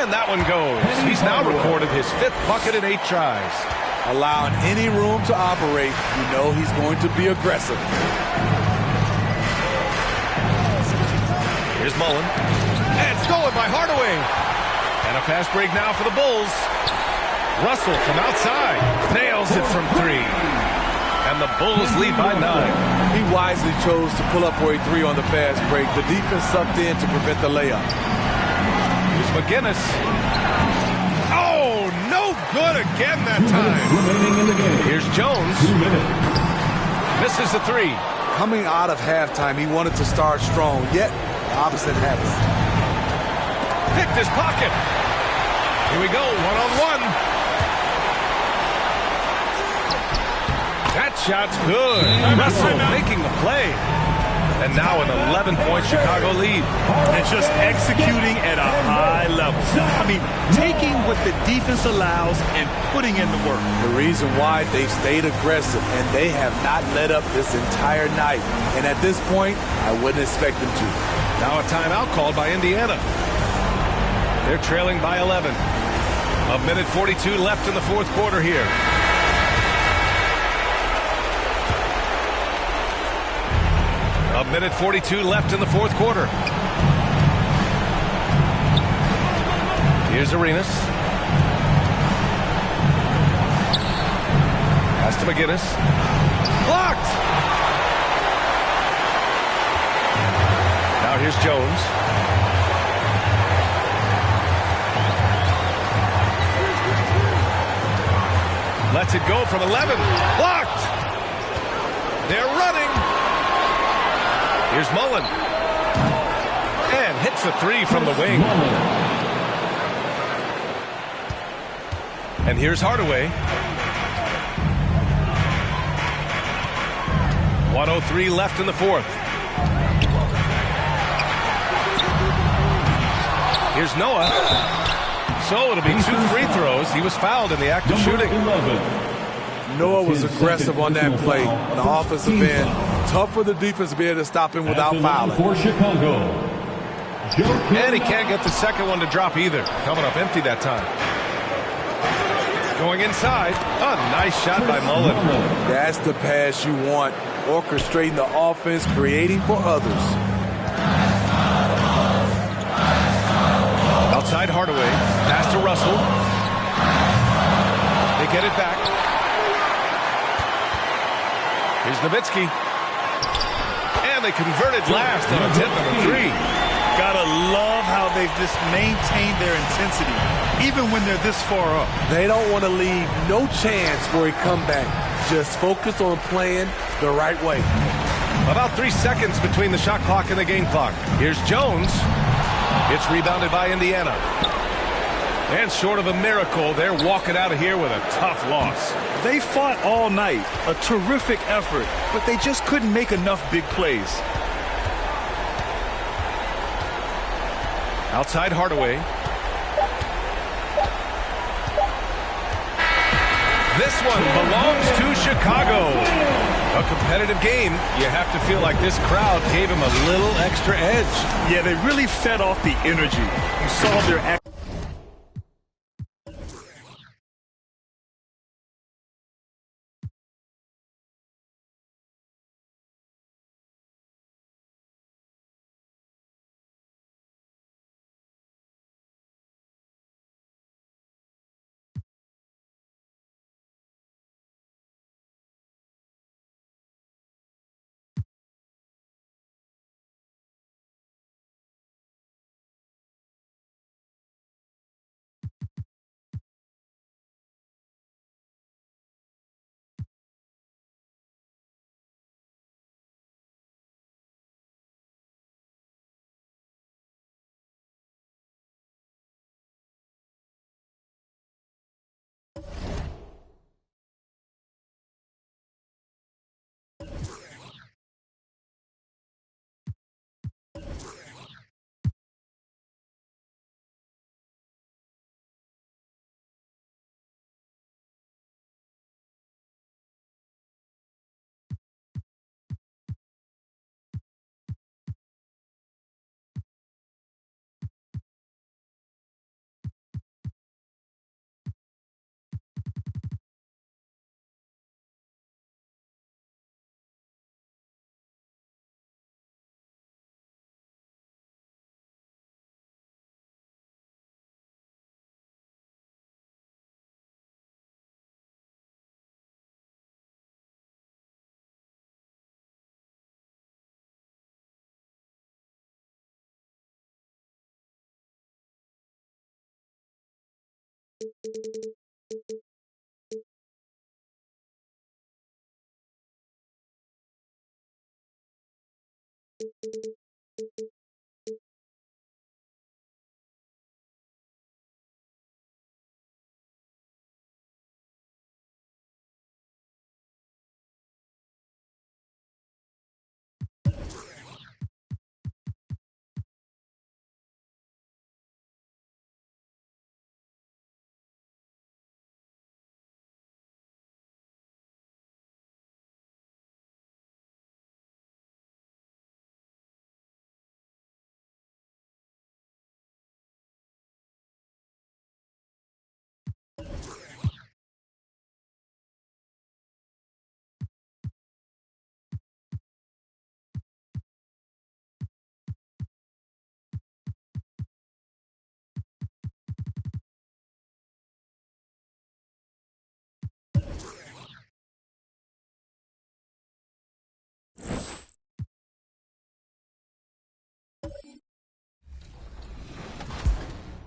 [SPEAKER 3] And that one goes. He's now recorded his 5th bucket in 8 tries.
[SPEAKER 6] allowing any room to operate. You know he's going to be aggressive.
[SPEAKER 3] Here's Mullen. And stolen by Hardaway. And a fast break now for the Bulls. Russell from outside. Nails it from 3. And the Bulls lead by 9.
[SPEAKER 6] He wisely chose to pull up for a 3 on the fast break. The defense sucked in to prevent the layup.
[SPEAKER 3] Here's McGinnis. Oh, no good again that time. Here's Jones. Misses the 3.
[SPEAKER 6] Coming out of halftime, he wanted to start strong, yet the opposite happens.
[SPEAKER 3] Picked his pocket. Here we go, one-on-one. That shot's good. Russell making the play. And now an 11-point Chicago lead.
[SPEAKER 5] And just executing at a high level. I mean, taking what the defense allows and putting in the work.
[SPEAKER 6] The reason why they've stayed aggressive, and they have not let up this entire night. And at this point, I wouldn't expect them to.
[SPEAKER 3] Now a timeout called by Indiana. They're trailing by 11. A minute 42 left in the fourth quarter here. A minute 42 left in the fourth quarter. Here's Arenas. Pass to McGinnis. Blocked! Now here's Jones. Lets it go from 11. Blocked! They're running. Here's Mullen. And hits the 3 from the wing. And here's Hardaway. 1:03 left in the fourth. Here's Noah. So it'll be 2 free throws. He was fouled in the act of shooting.
[SPEAKER 6] Noah was aggressive on that play on the offensive end. Tough for the defense to be able to stop him without fouling.
[SPEAKER 7] For Chicago.
[SPEAKER 3] And he can't get the second one to drop either. Coming up empty that time. Going inside. A nice shot by Mullen.
[SPEAKER 6] That's the pass you want. Orchestrating the offense, creating for others.
[SPEAKER 3] Outside Hardaway. Pass to Russell. They get it back. Here's Nowitzki. And they converted last on attempt number 3.
[SPEAKER 5] Gotta love how they've just maintained their intensity, even when they're this far up.
[SPEAKER 6] They don't want to leave no chance for a comeback. Just focus on playing the right way.
[SPEAKER 3] About 3 seconds between the shot clock and the game clock. Here's Jones. It's rebounded by Indiana. And short of a miracle, they're walking out of here with a tough loss.
[SPEAKER 5] They fought all night. A terrific effort, but they just couldn't make enough big plays.
[SPEAKER 3] Outside Hardaway. This one belongs to Chicago. A competitive game. You have to feel like this crowd gave him a little extra edge.
[SPEAKER 5] Yeah, they really fed off the energy. You saw their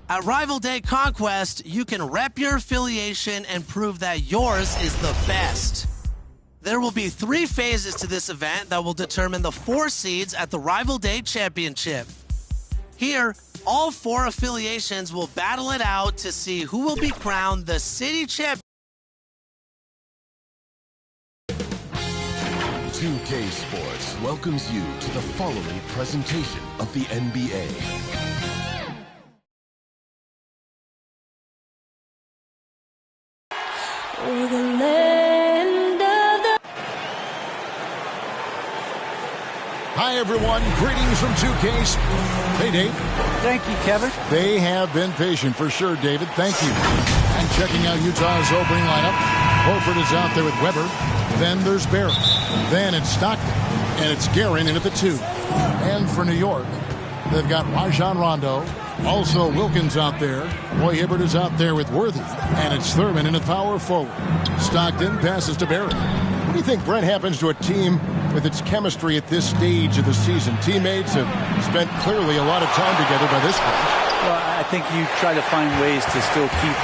[SPEAKER 1] At Rival Day Conquest, you can rep your affiliation and prove that yours is the best. There will be 3 phases to this event that will determine the 4 seeds at the Rival Day Championship. Here, all 4 affiliations will battle it out to see who will be crowned the city champion.
[SPEAKER 2] 2K Sports welcomes you to the following presentation of the NBA.
[SPEAKER 15] We're the land of the...
[SPEAKER 9] Hi, everyone. Greetings from 2K. Hey, Dave.
[SPEAKER 16] Thank you, Kevin.
[SPEAKER 9] They have been patient for sure, David. Thank you. And checking out Utah's opening lineup. Horford is out there with Weber. Then there's Barrett. Then it's Stockton. And it's Guerin in at the 2. And for New York, they've got Rajon Rondo. Also Wilkins out there. Roy Hibbert is out there with Worthy. And it's Thurman in at power forward. Stockton passes to Barrett. What do you think, Brent, happens to a team with its chemistry at this stage of the season? Teammates have spent clearly a lot of time together by this point.
[SPEAKER 8] Well, I think you try to find ways to still keep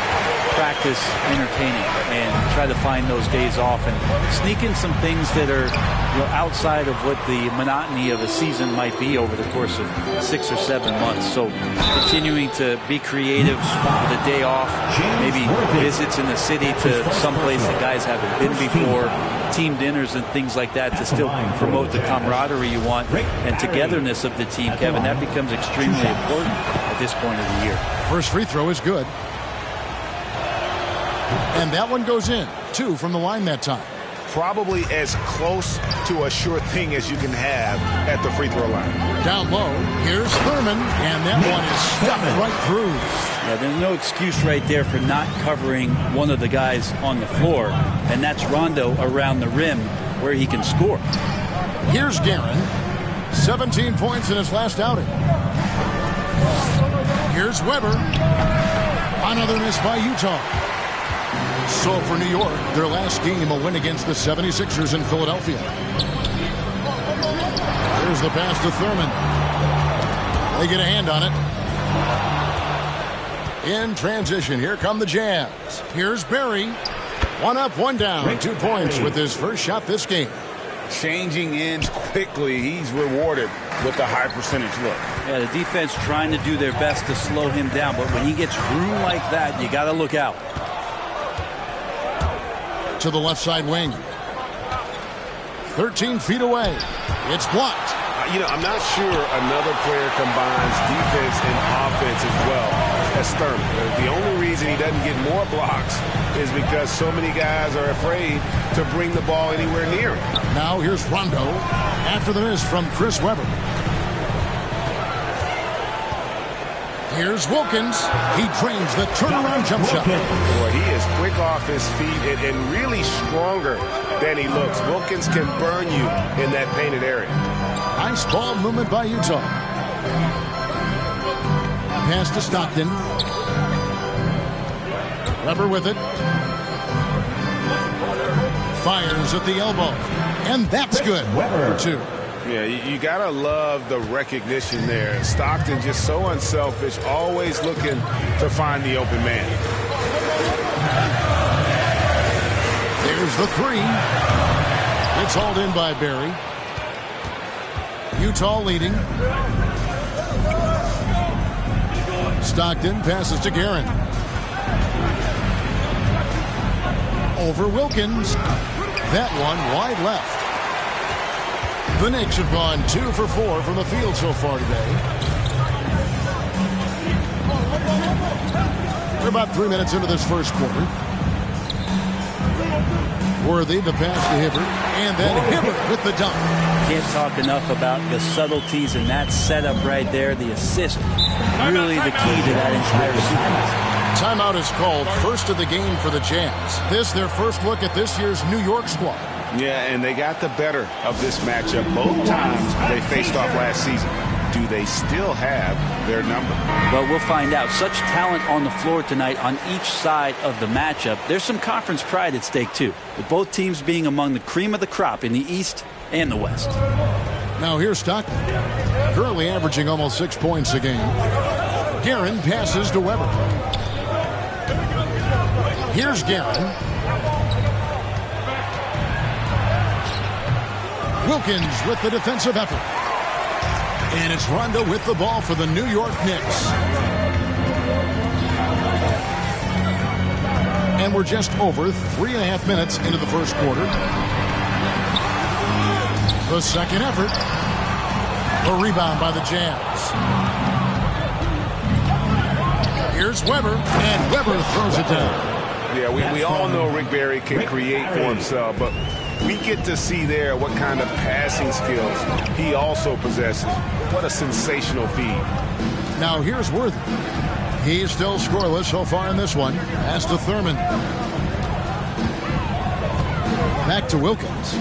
[SPEAKER 8] practice entertaining and try to find those days off and sneak in some things that are outside of what the monotony of a season might be over the course of 6 or 7 months. So continuing to be creative with a day off, maybe visits in the city to someplace that guys haven't been before, team dinners and things like that to still promote the camaraderie you want and togetherness of the team, Kevin. That becomes extremely important at this point of the year.
[SPEAKER 9] First free throw is good. And that one goes in. 2 from the line that time.
[SPEAKER 17] Probably as close to a sure thing as you can have at the free throw line.
[SPEAKER 9] Down low, here's Thurman, and that one is stuffed right through.
[SPEAKER 8] Yeah, there's no excuse right there for not covering one of the guys on the floor, and that's Rondo around the rim where he can score.
[SPEAKER 9] Here's Guerin, 17 points in his last outing. Here's Weber, another miss by Utah. So for New York, their last game, a win against the 76ers in Philadelphia. Here's the pass to Thurman. They get a hand on it. In transition, here come the Jazz. Here's Barry. 1 up, 1 down. 2 points with his first shot this game.
[SPEAKER 17] Changing ends quickly. He's rewarded with a high percentage look.
[SPEAKER 8] Yeah, the defense trying to do their best to slow him down, but when he gets room like that, you got to look out.
[SPEAKER 9] To the left side wing. 13 feet away. It's blocked.
[SPEAKER 17] I'm not sure another player combines defense and offense as well as Thurman. The only reason he doesn't get more blocks is because so many guys are afraid to bring the ball anywhere near him.
[SPEAKER 9] Now here's Rondo after the miss from Chris Webber. Here's Wilkins. He drains the turnaround jump shot.
[SPEAKER 17] Boy, he is quick off his feet and really stronger than he looks. Wilkins can burn you in that painted area.
[SPEAKER 9] Nice ball movement by Utah. Pass to Stockton. Webber with it. Fires at the elbow. And that's good. Webber. 2.
[SPEAKER 17] Yeah, you got to love the recognition there. Stockton just so unselfish, always looking to find the open man.
[SPEAKER 9] Here's the three. It's hauled in by Barry. Utah leading. Stockton passes to Guerin. Over Wilkins. That one wide left. The Knicks have gone 2 for 4 from the field so far today. We're about 3 minutes into this first quarter. Worthy, the pass to Hibbert, and then Hibbert with the dunk.
[SPEAKER 8] Can't talk enough about the subtleties in that setup right there. The assist, really the key to that entire sequence.
[SPEAKER 9] Timeout is called, first of the game for the Jazz. This their first look at this year's New York squad.
[SPEAKER 17] Yeah, and they got the better of this matchup both times they faced off last season. Do they still have their number?
[SPEAKER 8] Well, we'll find out. Such talent on the floor tonight on each side of the matchup. There's some conference pride at stake, too, with both teams being among the cream of the crop in the East and the West.
[SPEAKER 9] Now here's Stockton, currently averaging almost 6 points a game. Guerin passes to Weber. Here's Guerin. Wilkins with the defensive effort. And it's Rondo with the ball for the New York Knicks. And we're just over 3.5 minutes into the first quarter. The second effort. A rebound by the Jazz. Here's Weber, and Weber throws it down.
[SPEAKER 17] Yeah, we all know Rick Barry can create for himself, but we get to see there what kind of passing skills he also possesses. What a sensational feed.
[SPEAKER 9] Now here's Worthy. He's still scoreless so far in this one. Pass to Thurman. Back to Wilkins.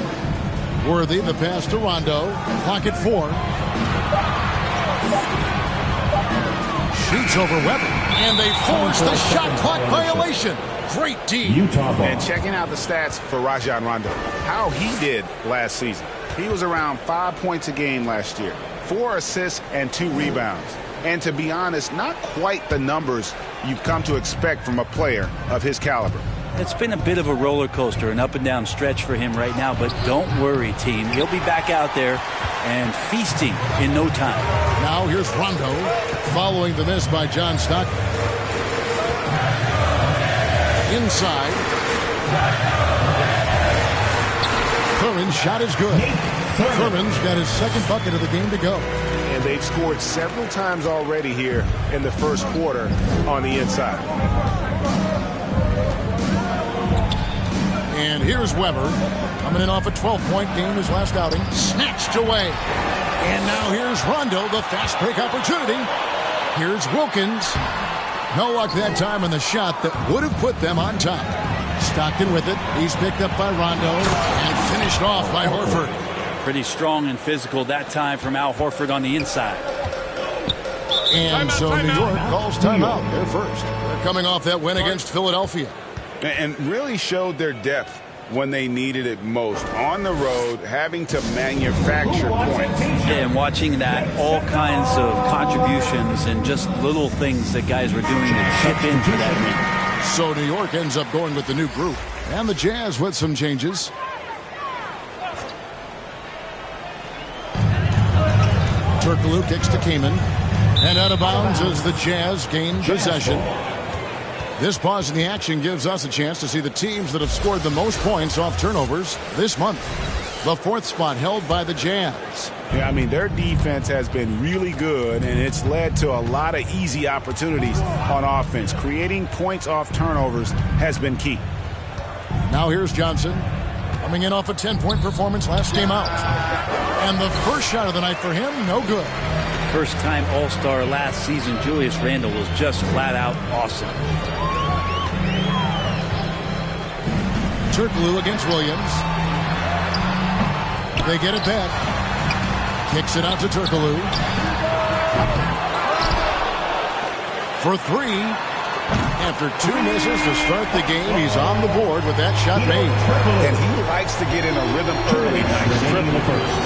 [SPEAKER 9] Worthy, the pass to Rondo. Clock at 4. Shoots over Weber. And they force the shot clock violation. Great D.
[SPEAKER 17] And checking out the stats for Rajon Rondo. How he did last season. He was around 5 points a game last year. 4 assists and 2 rebounds. And to be honest, not quite the numbers you've come to expect from a player of his caliber.
[SPEAKER 8] It's been a bit of a roller coaster, an up and down stretch for him right now, but don't worry, team. He'll be back out there and feasting in no time.
[SPEAKER 9] Now here's Rondo following the miss by John Stockton. Inside. Thurman's shot is good. Thurman's got his second bucket of the game to go.
[SPEAKER 17] And they've scored several times already here in the first quarter on the inside.
[SPEAKER 9] And here's Weber, coming in off a 12-point game his last outing. Snatched away. And now here's Rondo, the fast break opportunity. Here's Wilkins. No luck that time on the shot that would have put them on top. Stockton with it. He's picked up by Rondo and finished off by Horford.
[SPEAKER 8] Pretty strong and physical that time from Al Horford on the inside.
[SPEAKER 9] And so New York calls timeout. They're first. They're coming off that win against Philadelphia.
[SPEAKER 17] And really showed their depth when they needed it most. On the road, having to manufacture points.
[SPEAKER 8] Yeah, and watching that, all kinds of contributions and just little things that guys were doing to chip in for that win.
[SPEAKER 9] So New York ends up going with the new group. And the Jazz with some changes. Turkoglu kicks to Kaman. And out of bounds as the Jazz gain possession. This pause in the action gives us a chance to see the teams that have scored the most points off turnovers this month. The 4th spot held by the Jazz.
[SPEAKER 17] Yeah, I mean, their defense has been really good, and it's led to a lot of easy opportunities on offense. Creating points off turnovers has been key.
[SPEAKER 9] Now here's Johnson, coming in off a 10-point performance last game out. And the first shot of the night for him, no good.
[SPEAKER 8] First-time All-Star last season, Julius Randle was just flat-out awesome.
[SPEAKER 9] Turkoglu against Williams. They get it back. Kicks it out to Turkoglu. For 3. After 2 misses to start the game, he's on the board with that shot made.
[SPEAKER 17] And he likes to get in a rhythm early.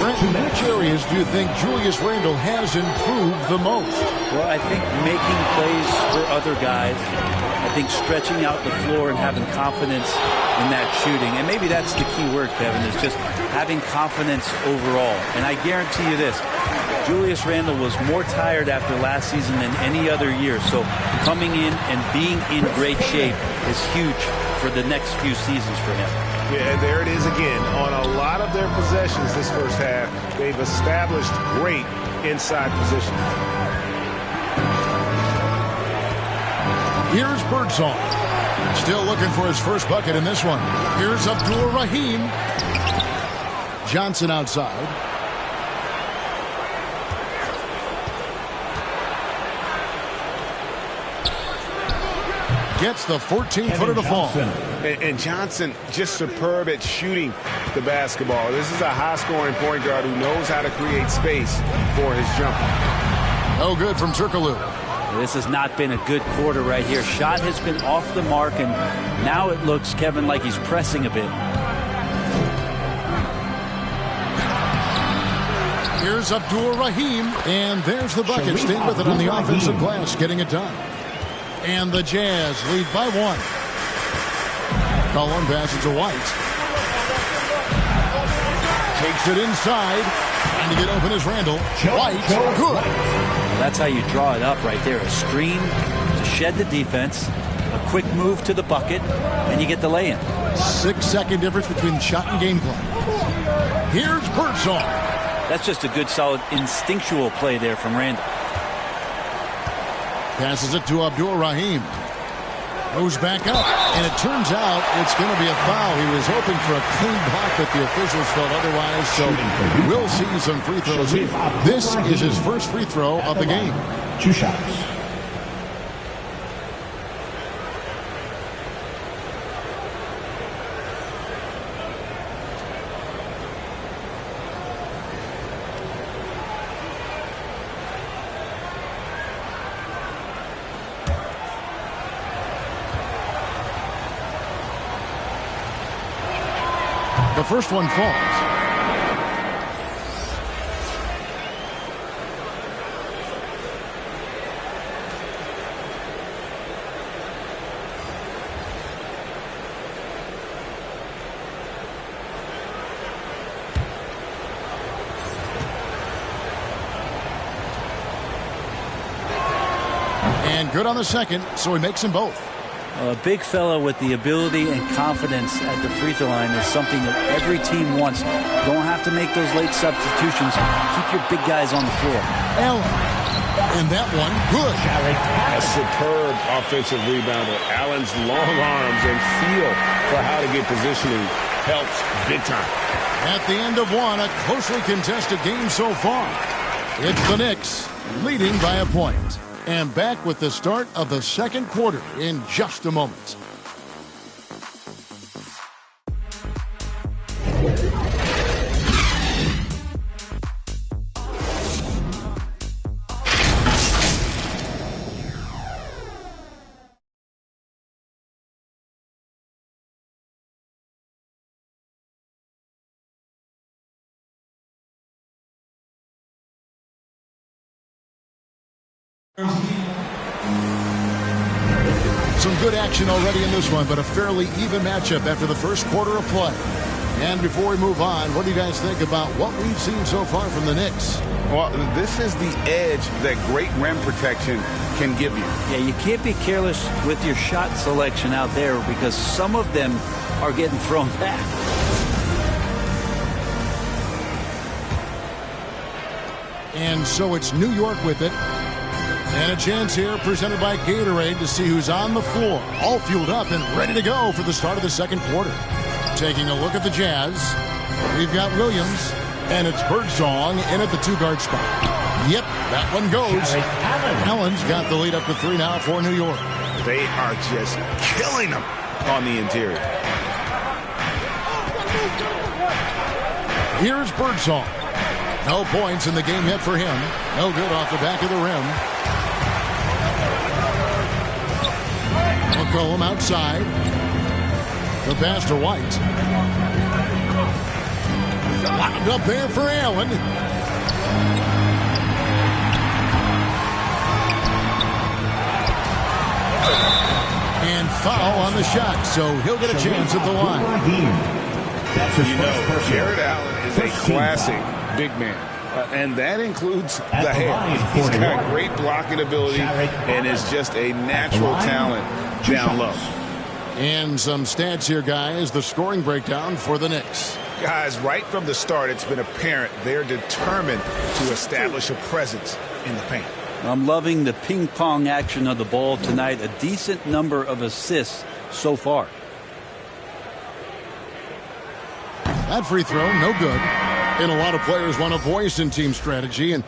[SPEAKER 9] Brent, which areas do you think Julius Randle has improved the most?
[SPEAKER 8] Well, I think making plays for other guys. I think stretching out the floor and having confidence in that shooting. And maybe that's the key word, Kevin, is just having confidence overall. And I guarantee you this, Julius Randle was more tired after last season than any other year. So coming in and being in great shape is huge for the next few seasons for him.
[SPEAKER 17] Yeah, and there it is again. On a lot of their possessions this first half, they've established great inside position.
[SPEAKER 9] Here's Birdsong. Still looking for his first bucket in this one. Here's Abdul Rahim. Johnson outside. Gets the 14-footer to fall.
[SPEAKER 17] And Johnson just superb at shooting the basketball. This is a high-scoring point guard who knows how to create space for his jumper.
[SPEAKER 9] No good from Turkoglu.
[SPEAKER 8] This has not been a good quarter right here. Shot has been off the mark, and now it looks, Kevin, like he's pressing a bit.
[SPEAKER 9] Here's Abdul Rahim, and there's the bucket. Staying with it on the offensive glass, getting it done. And the Jazz lead by 1. Cullen passes to White. Takes it inside. And to get open is Randle. White, good.
[SPEAKER 8] That's how you draw it up right there. A screen to shed the defense, a quick move to the bucket, and you get the lay-in.
[SPEAKER 9] 6-second difference between shot and game clock. Here's Birdsong.
[SPEAKER 8] That's just a good, solid, instinctual play there from Randle.
[SPEAKER 9] Passes it to Abdul Rahim. Goes back up, and it turns out it's going to be a foul. He was hoping for a clean block, but the officials felt otherwise, so we'll see some free throws. This is his first free throw of the game.
[SPEAKER 7] 2 shots.
[SPEAKER 9] The first one falls. And good on the second, so he makes them both.
[SPEAKER 8] A big fella with the ability and confidence at the free throw line is something that every team wants. Don't have to make those late substitutions. Keep your big guys on the floor.
[SPEAKER 9] Allen. And that one, good.
[SPEAKER 17] A superb offensive rebounder. Allen's long arms and feel for how to get positioning helps big time.
[SPEAKER 9] At the end of one, a closely contested game so far. It's the Knicks leading by a point. And back with the start of the second quarter in just a moment. Some good action already in this one, but a fairly even matchup after the first quarter of play. And before we move on, what do you guys think about what we've seen so far from the Knicks?
[SPEAKER 16] Well, this is the edge that great rim protection can give you.
[SPEAKER 8] Yeah, you can't be careless with your shot selection out there because some of them are getting thrown back.
[SPEAKER 9] And so it's New York with it. And a chance here presented by Gatorade to see who's on the floor. All fueled up and ready to go for the start of the second quarter. Taking a look at the Jazz, we've got Williams, and it's Birdsong in at the two-guard spot. Yep, that one goes. Allen's got the lead up to 3 now for New York.
[SPEAKER 16] They are just killing them on the interior.
[SPEAKER 9] Here's Birdsong. No points in the game yet for him. No good off the back of the rim. McCollum outside. The pass to White. Locked up there for Allen. foul on the shot, so he'll get a chance at the line.
[SPEAKER 16] Jared Allen is a classic big man. And that includes the hair. He's got great blocking ability and is just a natural talent down low.
[SPEAKER 9] And some stats here, guys. The scoring breakdown for the Knicks.
[SPEAKER 16] Guys, right from the start, it's been apparent they're determined to establish a presence in the paint.
[SPEAKER 8] I'm loving the ping-pong action of the ball tonight. A decent number of assists so far.
[SPEAKER 9] That free throw, no good. And a lot of players want a voice in team strategy. And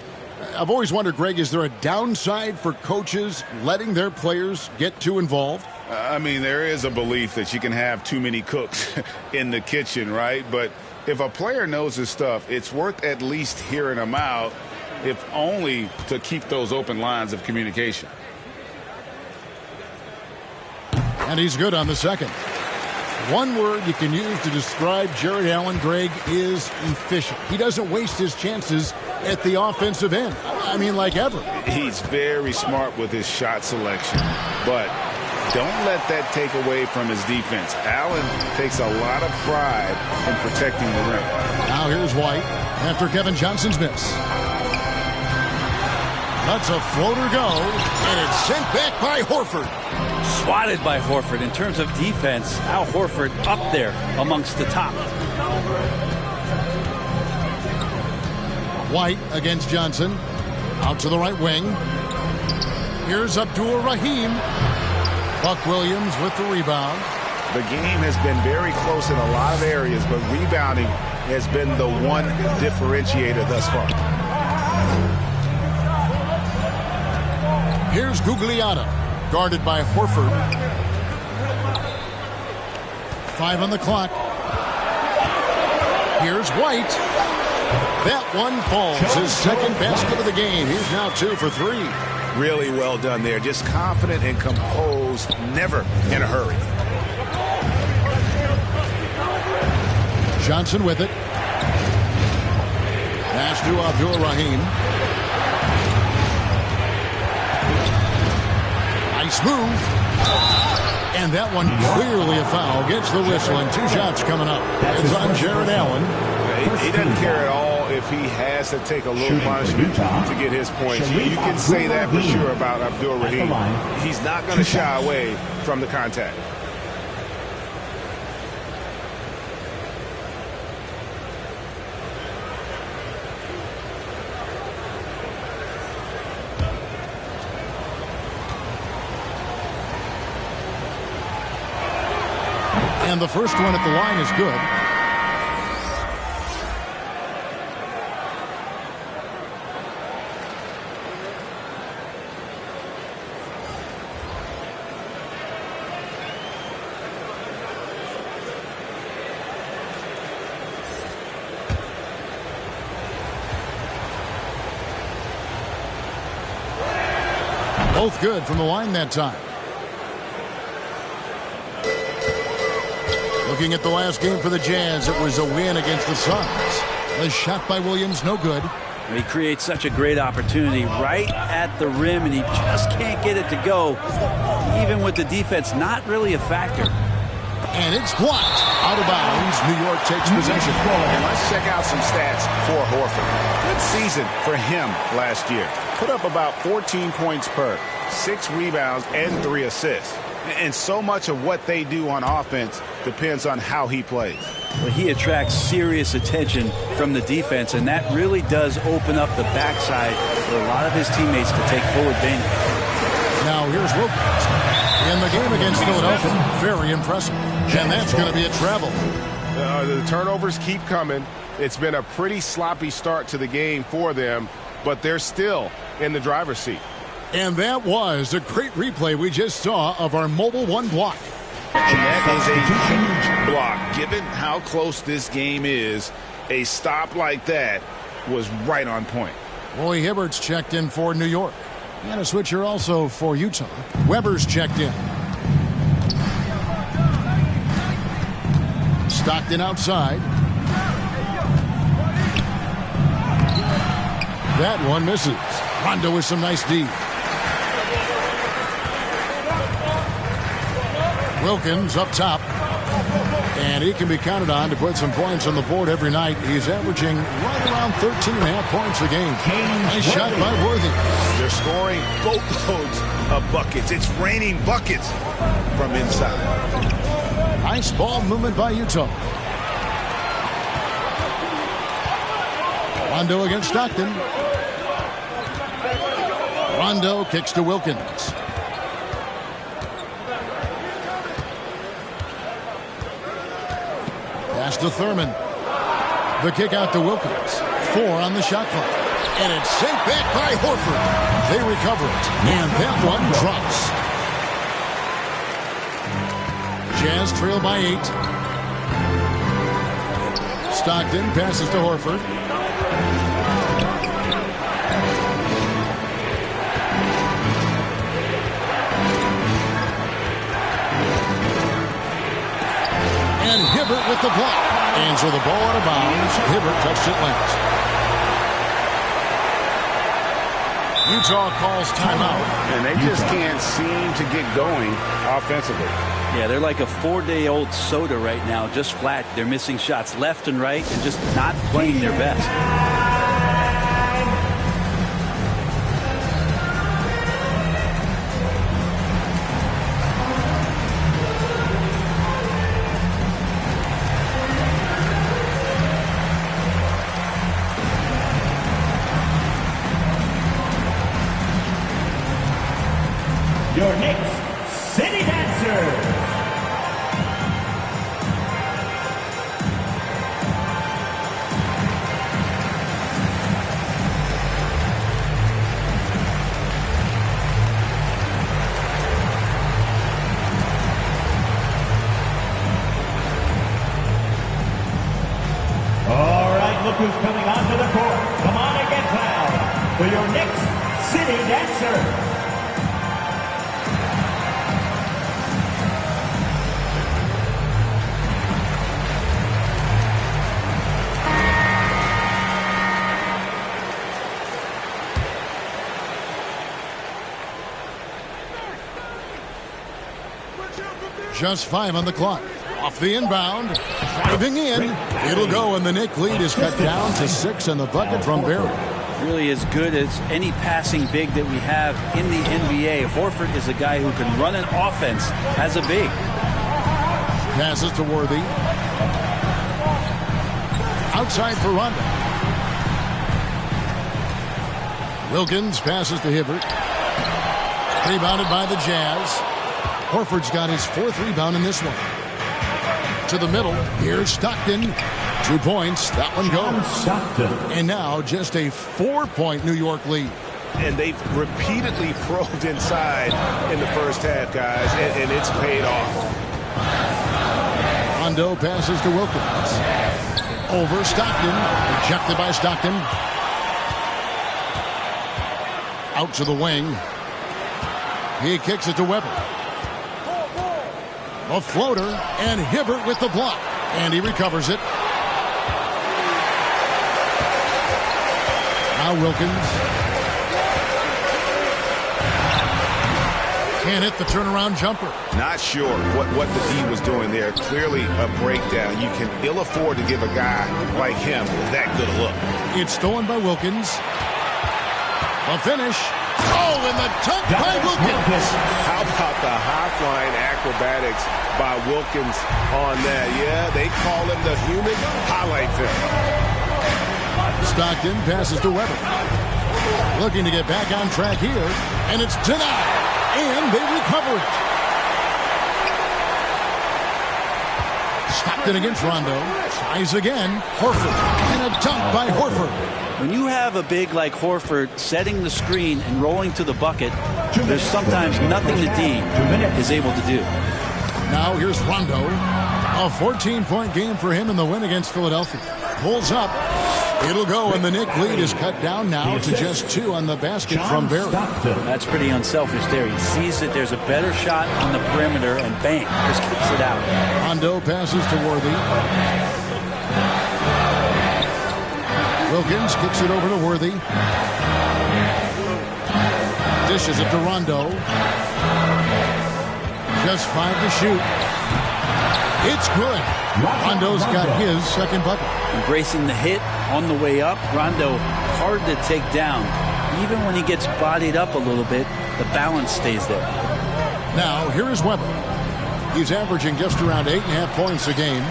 [SPEAKER 9] I've always wondered, Greg, is there a downside for coaches letting their players get too involved?
[SPEAKER 16] I mean, there is a belief that you can have too many cooks in the kitchen, right? But if a player knows his stuff, it's worth at least hearing them out, if only to keep those open lines of communication.
[SPEAKER 9] And he's good on the second. One word you can use to describe Jared Allen, Greg, is efficient. He doesn't waste his chances at the offensive end. I mean, like ever.
[SPEAKER 16] He's very smart with his shot selection, but don't let that take away from his defense. Allen takes a lot of pride in protecting the rim.
[SPEAKER 9] Now here's White after Kevin Johnson's miss. Lets a floater go, and it's sent back by Horford.
[SPEAKER 8] Swatted by Horford. In terms of defense, Al Horford up there amongst the top.
[SPEAKER 9] White against Johnson. Out to the right wing. Here's Abdul Rahim. Buck Williams with the rebound.
[SPEAKER 16] The game has been very close in a lot of areas, but rebounding has been the one differentiator thus far.
[SPEAKER 9] Here's Gugliotta, guarded by Horford. 5 on the clock. Here's White. That one falls. His second basket of the game. He's now 2 for 3.
[SPEAKER 16] Really well done there. Just confident and composed, never in a hurry.
[SPEAKER 9] Johnson with it. Pass to Abdul Rahim. Nice move. And that one clearly a foul. Gets the whistle, and 2 shots coming up. It's on Jared Allen.
[SPEAKER 16] He doesn't care at all if he has to take a little punishment to get his points. You can say that for sure about Abdul Rahim. He's not going to shy away from the contact.
[SPEAKER 9] And the first one at the line is good. Both good from the line that time. Looking at the last game for the Jazz, it was a win against the Suns. The shot by Williams, no good.
[SPEAKER 8] He creates such a great opportunity right at the rim, and he just can't get it to go. Even with the defense not really a factor.
[SPEAKER 9] And it's blocked. Out of bounds. New York takes possession.
[SPEAKER 16] And let's check out some stats for Horford. Good season for him last year. Put up about 14 points per, 6 rebounds, and 3 assists. And so much of what they do on offense depends on how he plays.
[SPEAKER 8] Well, he attracts serious attention from the defense, and that really does open up the backside for a lot of his teammates to take full advantage.
[SPEAKER 9] Now here's Wilkins. In the game against Philadelphia, very impressive. And that's going to be a travel.
[SPEAKER 3] The turnovers keep coming. It's been a pretty sloppy start to the game for them, but they're still in the driver's seat.
[SPEAKER 9] And that was a great replay we just saw of our Mobile One block.
[SPEAKER 16] And that is a huge block. Given how close this game is, a stop like that was right on point.
[SPEAKER 9] Roy Hibbert's checked in for New York. And a switcher also for Utah. Weber's checked in. Stockton outside. That one misses. Rondo with some nice D. Wilkins up top. And he can be counted on to put some points on the board every night. He's averaging right around 13.5 points a game. Nice shot by Worthy.
[SPEAKER 16] They're scoring boatloads of buckets. It's raining buckets from inside.
[SPEAKER 9] Nice ball movement by Utah. Rondo against Stockton. Rondo kicks to Wilkins. Pass to Thurman. The kick out to Wilkins. 4 on the shot clock. And it's sent back by Horford. They recover it. And that one drops. Jazz trail by 8. Stockton passes to Horford. And Hibbert with the block. And so the ball out of bounds. Hibbert touched it last. Utah calls timeout.
[SPEAKER 16] And they just can't seem to get going offensively.
[SPEAKER 8] Yeah, they're like a 4-day-old soda right now, just flat. They're missing shots left and right and just not playing their best.
[SPEAKER 18] Your Knicks City Dancers. All right, look who's coming onto the court. Come on and get fouled for your Knicks City Dancers.
[SPEAKER 9] Just 5 on the clock. Off the inbound. Driving in. It'll go, and the Knick lead is cut down to 6 on the bucket from Barry.
[SPEAKER 8] Really as good as any passing big that we have in the NBA. Horford is a guy who can run an offense as a big.
[SPEAKER 9] Passes to Worthy. Outside for Rondo. Wilkins passes to Hibbert. Rebounded by the Jazz. Horford's got his 4th rebound in this one. To the middle. Here's Stockton. 2 points. That one goes. And now just a 4-point New York lead.
[SPEAKER 16] And they've repeatedly probed inside in the first half, guys, and it's paid off.
[SPEAKER 9] Rondo passes to Wilkins. Over Stockton. Rejected by Stockton. Out to the wing. He kicks it to Weber. A floater, and Hibbert with the block. And he recovers it. Now Wilkins. Can't hit the turnaround jumper.
[SPEAKER 16] Not sure what the D was doing there. Clearly a breakdown. You can ill afford to give a guy like him that good a look.
[SPEAKER 9] It's stolen by Wilkins. A finish. Oh, and the dunk by Wilkins.
[SPEAKER 17] How about the high-flying acrobatics by Wilkins on that? Yeah, they call him the human highlight film.
[SPEAKER 9] Stockton passes to Weber. Looking to get back on track here, and it's denied. And they recover it. Stockton against Rondo. Tries again. Horford. And a dunk by Horford.
[SPEAKER 8] When you have a big like Horford setting the screen and rolling to the bucket, there's sometimes nothing the D is able to do.
[SPEAKER 9] Now here's Rondo. A 14-point game for him in the win against Philadelphia. Pulls up. It'll go, and the Knick lead is cut down now to just 2 on the basket from Barry.
[SPEAKER 8] That's pretty unselfish there. He sees that there's a better shot on the perimeter, and bang, just kicks it out.
[SPEAKER 9] Rondo passes to Worthy. Wilkins kicks it over to Worthy. Dishes it to Rondo. Just 5 to shoot. It's good. Rondo's got his second bucket.
[SPEAKER 8] Embracing the hit on the way up. Rondo hard to take down. Even when he gets bodied up a little bit, the balance stays there.
[SPEAKER 9] Now, here is Weber. He's averaging just around 8.5 points a game.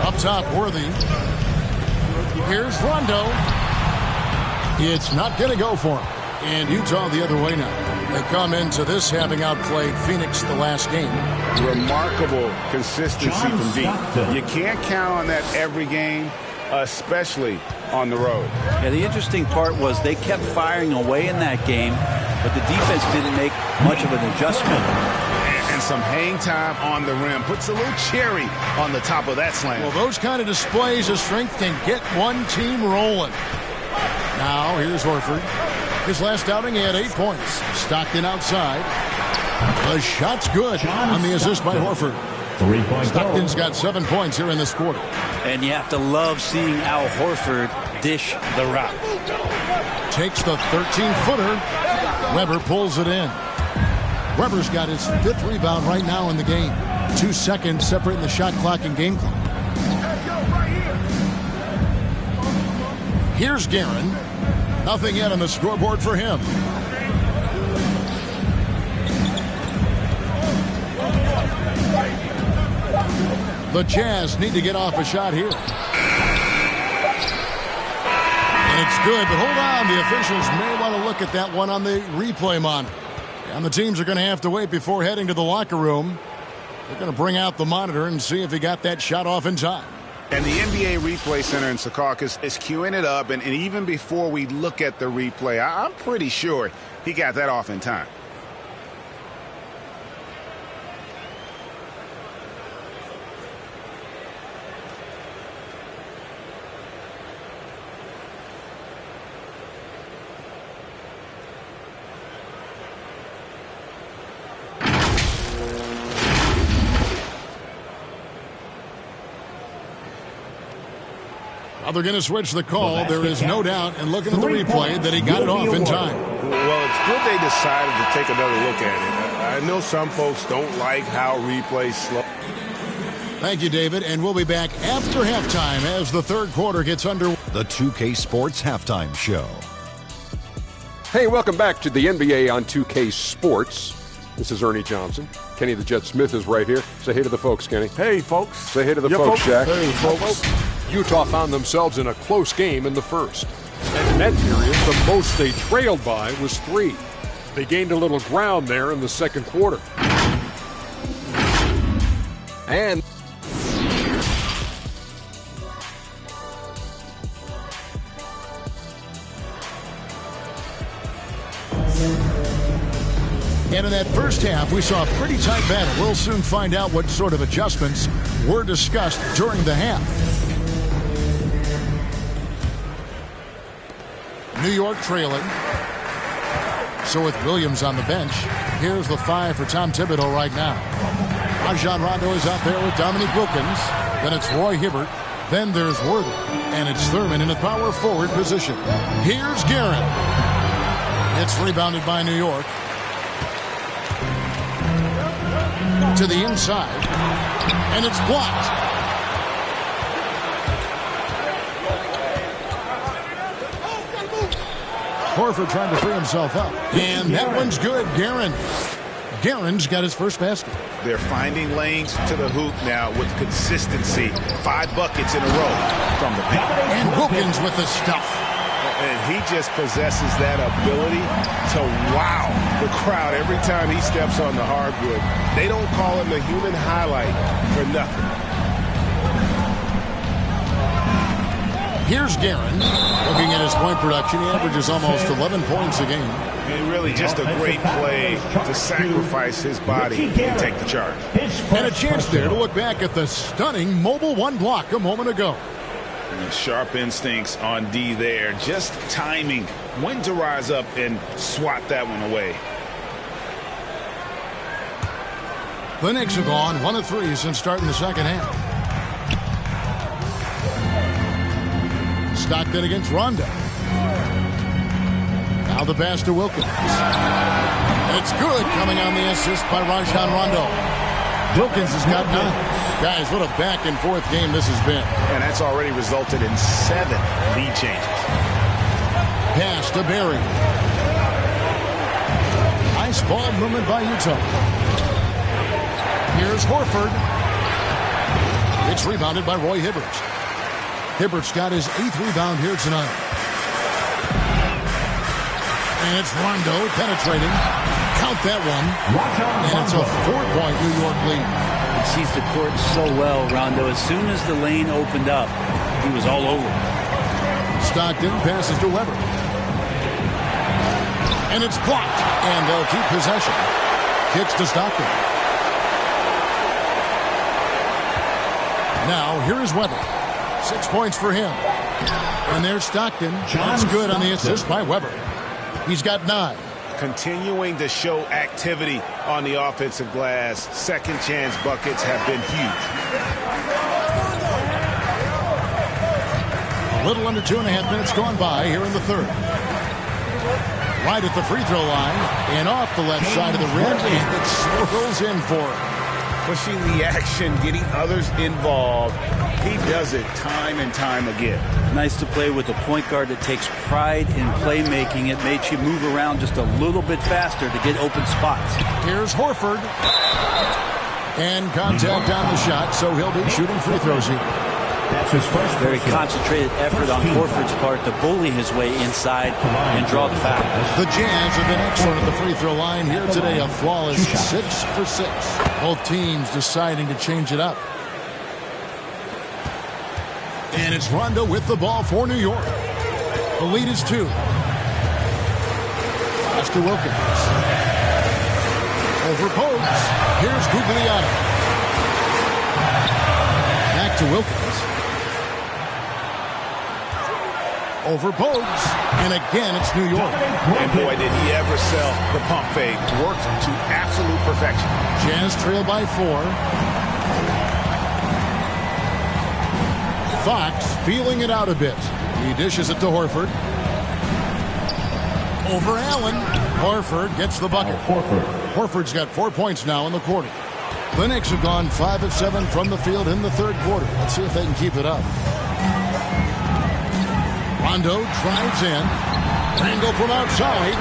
[SPEAKER 9] Up top, Worthy. Here's Rondo. It's not going to go for him. And Utah the other way now. They come into this having outplayed Phoenix the last game.
[SPEAKER 16] Remarkable consistency from deep. You can't count on that every game, especially on the road.
[SPEAKER 8] Yeah, the interesting part was they kept firing away in that game, but the defense didn't make much of an adjustment.
[SPEAKER 16] And some hang time on the rim. Puts a little cherry on the top of that slam.
[SPEAKER 9] Well, those kind of displays of strength can get one team rolling. Now, here's Horford. His last outing, he had 8 points. Stockton outside. The shot's good on the assist by Horford. Stockton's got 7 points here in this quarter.
[SPEAKER 8] And you have to love seeing Al Horford dish the rock.
[SPEAKER 9] Takes the 13-footer. Weber pulls it in. Weber's got his 5th rebound right now in the game. 2 seconds separating the shot clock and game clock. Here's Guerin. Nothing yet on the scoreboard for him. The Jazz need to get off a shot here. And it's good, but hold on. The officials may want to look at that one on the replay monitor. And the teams are going to have to wait before heading to the locker room. They're going to bring out the monitor and see if he got that shot off in time.
[SPEAKER 16] And the NBA Replay Center in Secaucus is queuing it up. And even before we look at the replay, I'm pretty sure he got that off in time.
[SPEAKER 9] Now they're going to switch the call. There is no doubt, and looking at the replay, that he got it off in time.
[SPEAKER 17] Well, it's good they decided to take another look at it. I know some folks don't like how replays slow.
[SPEAKER 9] Thank you, David, and we'll be back after halftime as the third quarter gets under.
[SPEAKER 19] The 2K Sports Halftime Show.
[SPEAKER 10] Hey, welcome back to the NBA on 2K Sports. This is Ernie Johnson. Kenny the Jet Smith is right here. Say hey to the folks, Kenny.
[SPEAKER 13] Hey, folks.
[SPEAKER 10] Say hey to the folks, Shaq.
[SPEAKER 12] Hey, folks.
[SPEAKER 11] Utah found themselves in a close game in the first. And in that period, the most they trailed by was 3. They gained a little ground there in the second quarter.
[SPEAKER 10] And
[SPEAKER 9] in that first half, we saw a pretty tight battle. We'll soon find out what sort of adjustments were discussed during the half. New York trailing. So with Williams on the bench, here's the 5 for Tom Thibodeau right now. Rajon Rondo is out there with Dominique Wilkins. Then it's Roy Hibbert. Then there's Worthy. And it's Thurman in the power forward position. Here's Guerin. It's rebounded by New York. To the inside. And it's blocked. Horford trying to free himself up. And that one's good. Guerin's got his first basket.
[SPEAKER 16] They're finding lanes to the hoop now with consistency. 5 buckets in a row from the paint.
[SPEAKER 9] And Wilkins with the stuff.
[SPEAKER 16] And he just possesses that ability to wow the crowd every time he steps on the hardwood. They don't call him the human highlight for nothing.
[SPEAKER 9] Here's Guerin. Looking at his point production, he averages almost 11 points a game.
[SPEAKER 16] And really just a great play to sacrifice his body and take the charge.
[SPEAKER 9] And a chance there to look back at the stunning mobile 1 block a moment ago.
[SPEAKER 16] And sharp instincts on D there. Just timing when to rise up and swat that one away.
[SPEAKER 9] The Knicks have gone 1 of 3 since starting the second half. Stockton against Rondo. Now the pass to Wilkins. It's good, coming on the assist by Rajon Rondo. Wilkins has got 9. Guys, what a back-and-forth game this has been.
[SPEAKER 16] And that's already resulted in 7 lead changes.
[SPEAKER 9] Pass to Barry. Nice ball movement by Utah. Here's Horford. It's rebounded by Roy Hibbert. Hibbert's got his 8th rebound here tonight. And it's Rondo penetrating. Count that one. And it's a 4-point New York lead.
[SPEAKER 8] He sees the court so well, Rondo. As soon as the lane opened up, he was all over.
[SPEAKER 9] Stockton passes to Weber. And it's blocked. And they'll keep possession. Kicks to Stockton. Now, here is Weber. 6 points for him. And there's Stockton. That's good on the assist by Weber. He's got 9.
[SPEAKER 16] Continuing to show activity on the offensive glass. Second chance buckets have been huge.
[SPEAKER 9] A little under 2.5 minutes gone by here in the third. Right at the free throw line and off the left side of the rim, and it swirls in for him.
[SPEAKER 16] Pushing the action, getting others involved. He does it time and time again.
[SPEAKER 8] Nice to play with a point guard that takes pride in playmaking. It makes you move around just a little bit faster to get open spots.
[SPEAKER 9] Here's Horford. And contact on the shot, so he'll be shooting free throws here.
[SPEAKER 8] That's his first. Very concentrated effort on Horford's part to bully his way inside and draw the foul.
[SPEAKER 9] The Jazz have been excellent at the free throw line here today. A flawless 6 for 6. Both teams deciding to change it up. And it's Rondo with the ball for New York. The lead is 2. Pass to Wilkins. Over Pogues. Here's Gugliotta. Back to Wilkins. Over Pogues. And again, it's New York.
[SPEAKER 16] And boy, did he ever sell the pump fake. Worked to absolute perfection.
[SPEAKER 9] Jazz trail by 4. Fox feeling it out a bit. He dishes it to Horford. Over Allen. Horford gets the bucket. Horford's got 4 points now in the quarter. The Knicks have gone 5 of 7 from the field in the third quarter. Let's see if they can keep it up. Rondo drives in. Angle from outside.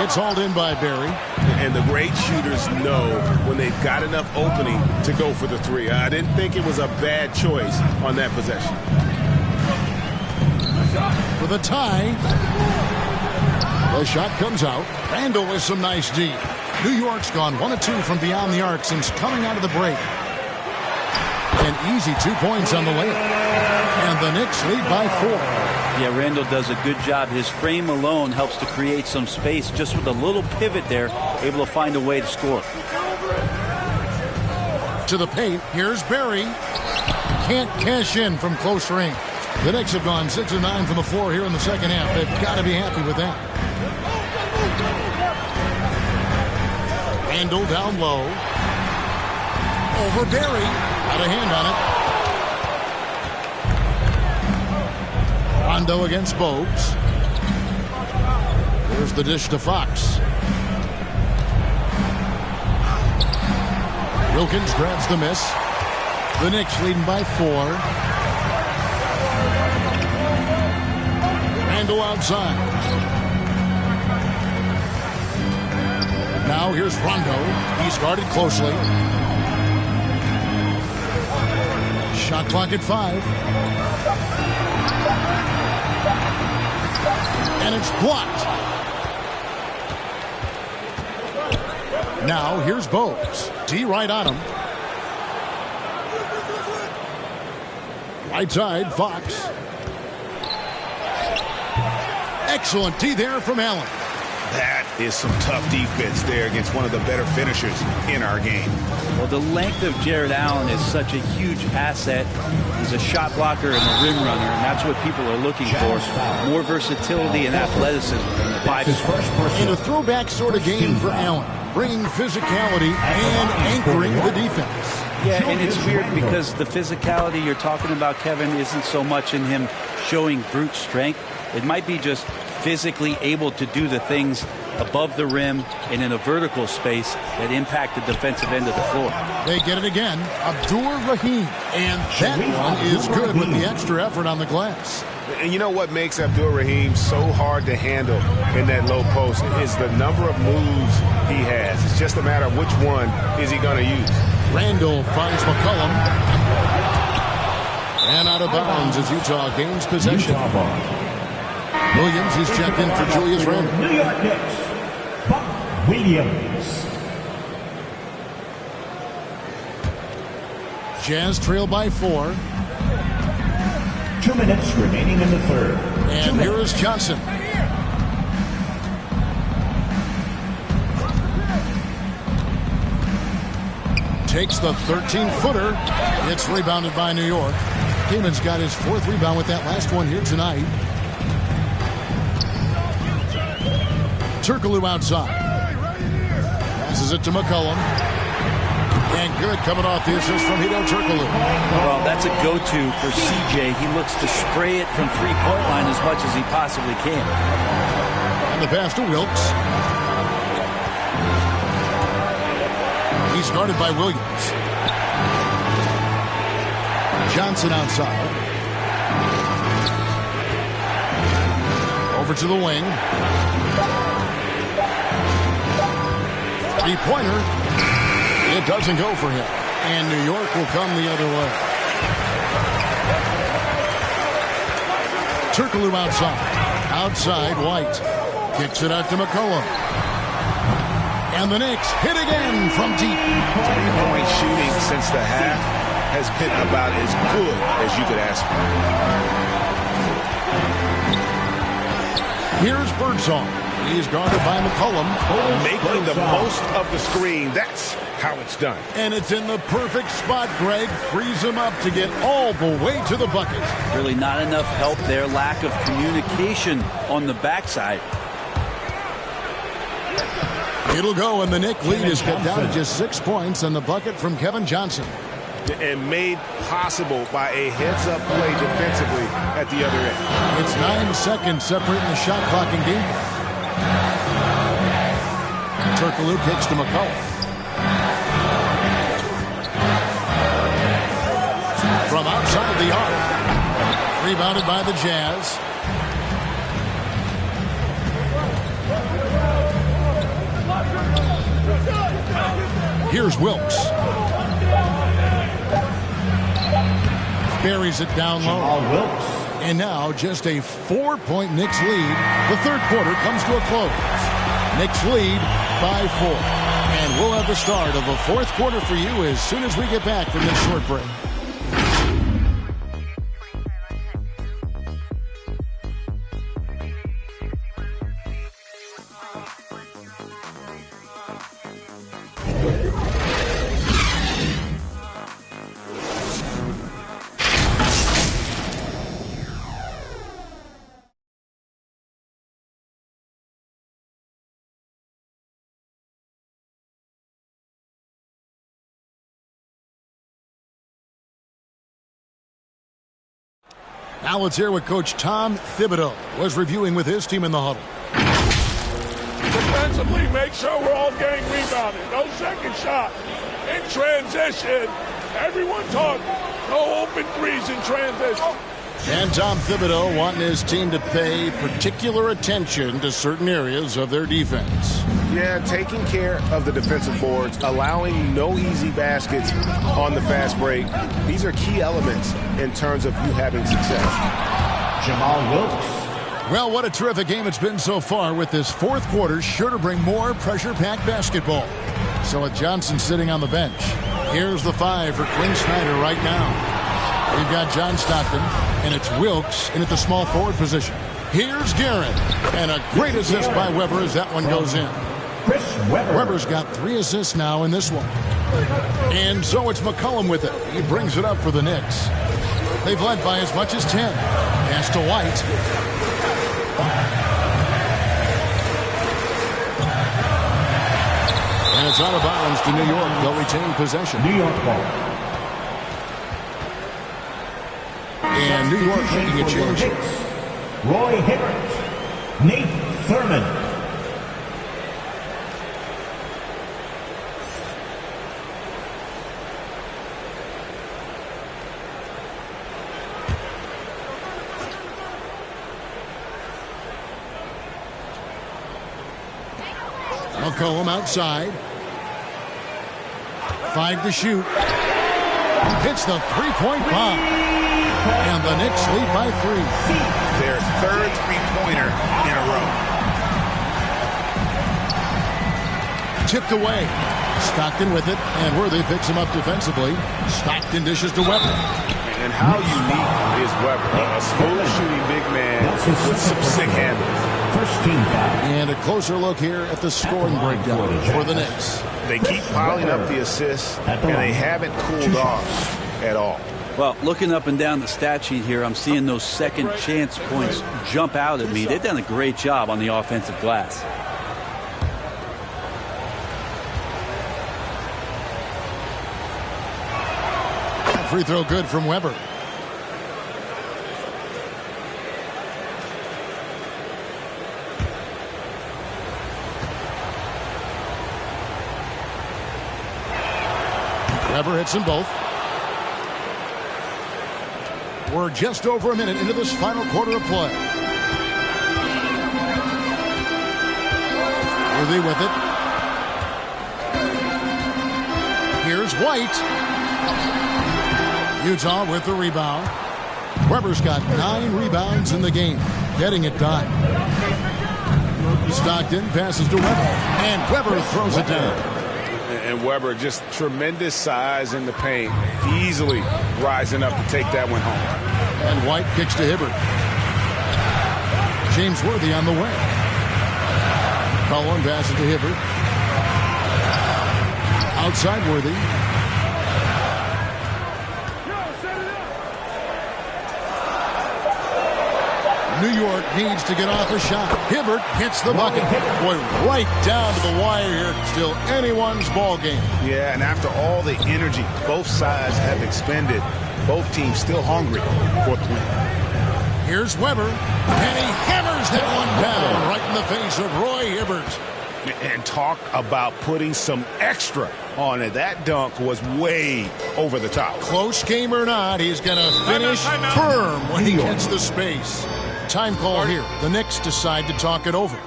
[SPEAKER 9] It's hauled in by Barry.
[SPEAKER 16] And the great shooters know when they've got enough opening to go for the 3. I didn't think it was a bad choice on that possession.
[SPEAKER 9] For the tie. The shot comes out. Randall with some nice D. New York's gone 1 of 2 from beyond the arc since coming out of the break. An easy 2 points on the layup. And the Knicks lead by 4.
[SPEAKER 8] Yeah, Randall does a good job. His frame alone helps to create some space. Just with a little pivot there, able to find a way to score.
[SPEAKER 9] To the paint, here's Barry. Can't cash in from close range. The Knicks have gone 6 of 9 from the floor here in the second half. They've got to be happy with that. Randall down low. Over Barry. Got a hand on it. Rondo against Bogues. Here's the dish to Fox. Wilkins grabs the miss. The Knicks leading by 4. Randall outside. Now here's Rondo. He's guarded closely. Shot clock at 5. And it's blocked. Now here's Bogues. D right on him. Right side, Fox. Excellent D there from Allen.
[SPEAKER 16] That is some tough defense there against one of the better finishers in our game.
[SPEAKER 8] Well, the length of Jared Allen is such a huge asset. He's a shot blocker and a rim runner, and that's what people are looking for. More versatility and athleticism from the 5 spot.
[SPEAKER 9] In a throwback sort of game for Allen, bringing physicality and anchoring the defense.
[SPEAKER 8] Yeah, and it's weird because the physicality you're talking about, Kevin, isn't so much in him showing brute strength. It might be just physically able to do the things above the rim and in a vertical space that impact the defensive end of the floor.
[SPEAKER 9] They get it again. Abdur-Rahim. And that one is good with the extra effort on the glass.
[SPEAKER 17] And you know what makes Abdur-Rahim so hard to handle in that low post is the number of moves he has. It's just a matter of which one is he going to use.
[SPEAKER 9] Randall finds McCollum. And out of bounds as Utah gains possession. Williams, he's checked in for Julius Randle.
[SPEAKER 18] New York Knicks, Buck Williams.
[SPEAKER 9] Jazz trail by 4.
[SPEAKER 18] 2 minutes remaining in the third.
[SPEAKER 9] And here is Johnson. Takes the 13-footer. It's rebounded by New York. Kamen's got his 4th rebound with that last one here tonight. Turkoglu outside. Passes it to McCollum. And good coming off the assist from Hedo Turkoglu.
[SPEAKER 8] Well, that's a go-to for CJ. He looks to spray it from three-point line as much as he possibly can.
[SPEAKER 9] And the pass to Wilkes. He's guarded by Williams. Johnson outside. Over to the wing. Three-pointer. It doesn't go for him. And New York will come the other way. Turkoglu outside. Outside, White. Kicks it out to McCollum. And the Knicks hit again from deep.
[SPEAKER 17] Three-point shooting since the half has been about as good as you could ask for.
[SPEAKER 9] Here's Birdsong. He's guarded by McCollum.
[SPEAKER 17] Making the most of the screen. That's how it's done.
[SPEAKER 9] And it's in the perfect spot, Greg. Frees him up to get all the way to the bucket.
[SPEAKER 8] Really not enough help there. Lack of communication on the backside.
[SPEAKER 9] It'll go, and the Knick lead is cut down to just 6 points, and the bucket from Kevin Johnson.
[SPEAKER 17] And made possible by a heads-up play defensively at the other end.
[SPEAKER 9] It's 9 seconds separating the shot clock and game. Turkoglu kicks to McCollum. From outside the arc. Rebounded by the Jazz. Here's Wilkes. Buries it down low. And now just a 4-point Knicks lead. The third quarter comes to a close. Knicks lead by 4. And we'll have the start of the fourth quarter for you as soon as we get back from this short break. Now let's hear what Coach Tom Thibodeau was reviewing with his team in the huddle.
[SPEAKER 14] Defensively, make sure we're all getting rebounded. No second shot. In transition, everyone talk. No open threes in transition.
[SPEAKER 9] And Tom Thibodeau wanting his team to pay particular attention to certain areas of their defense.
[SPEAKER 17] Yeah, taking care of the defensive boards, allowing no easy baskets on the fast break. These are key elements in terms of you having success.
[SPEAKER 18] Jamal Wilkes.
[SPEAKER 9] Well, what a terrific game it's been so far, with this fourth quarter sure to bring more pressure-packed basketball. So with Johnson sitting on the bench, here's the 5 for Quinn Snyder right now. We've got John Stockton, and it's Wilkes in at the small forward position. Here's Garrett, and a great assist by Weber as that one goes in. Weber's got 3 assists now in this one. And so it's McCollum with it. He brings it up for the Knicks. They've led by as much as 10. Pass to White. And it's out of bounds to New York. They'll retain possession.
[SPEAKER 18] New York ball.
[SPEAKER 9] And New York making a change.
[SPEAKER 18] Roy Hibbert, Nate Thurman.
[SPEAKER 9] McCollum outside. 5 to shoot. Hits the three-point bomb. And the Knicks lead by 3.
[SPEAKER 16] Their third three-pointer in a row.
[SPEAKER 9] Tipped away. Stockton with it, and Worthy picks him up defensively. Stockton dishes to Weber.
[SPEAKER 17] And how unique is Weber? A smooth shooting big man with some sick handles.
[SPEAKER 18] First team foul.
[SPEAKER 9] And a closer look here at the scoring breakdown for the Knicks.
[SPEAKER 16] They keep piling up the assists, and they haven't cooled off at all.
[SPEAKER 8] Well, looking up and down the stat sheet here, I'm seeing those second chance points jump out at me. They've done a great job on the offensive glass.
[SPEAKER 9] Free throw good from Weber. Weber hits them both. We're just over a minute into this final quarter of play. Worthy with it. Here's White. Utah with the rebound. Weber's got 9 rebounds in the game, getting it done. Stockton passes to Weber, and Weber throws it down.
[SPEAKER 17] And Weber, just tremendous size in the paint, easily rising up to take that one home.
[SPEAKER 9] And White kicks to Hibbert. James Worthy on the way. Cullen passes to Hibbert. Outside Worthy. New York needs to get off a shot. Hibbert hits the bucket. Boy, right down to the wire here. Still anyone's ball game.
[SPEAKER 16] Yeah, and after all the energy both sides have expended, both teams still hungry for the win.
[SPEAKER 9] Here's Weber, and he hammers that one down right in the face of Roy Hibbert.
[SPEAKER 16] And talk about putting some extra on it. That dunk was way over the top.
[SPEAKER 9] Close game or not, he's going to finish firm when he gets the space. Time call here. The Knicks decide to talk it over.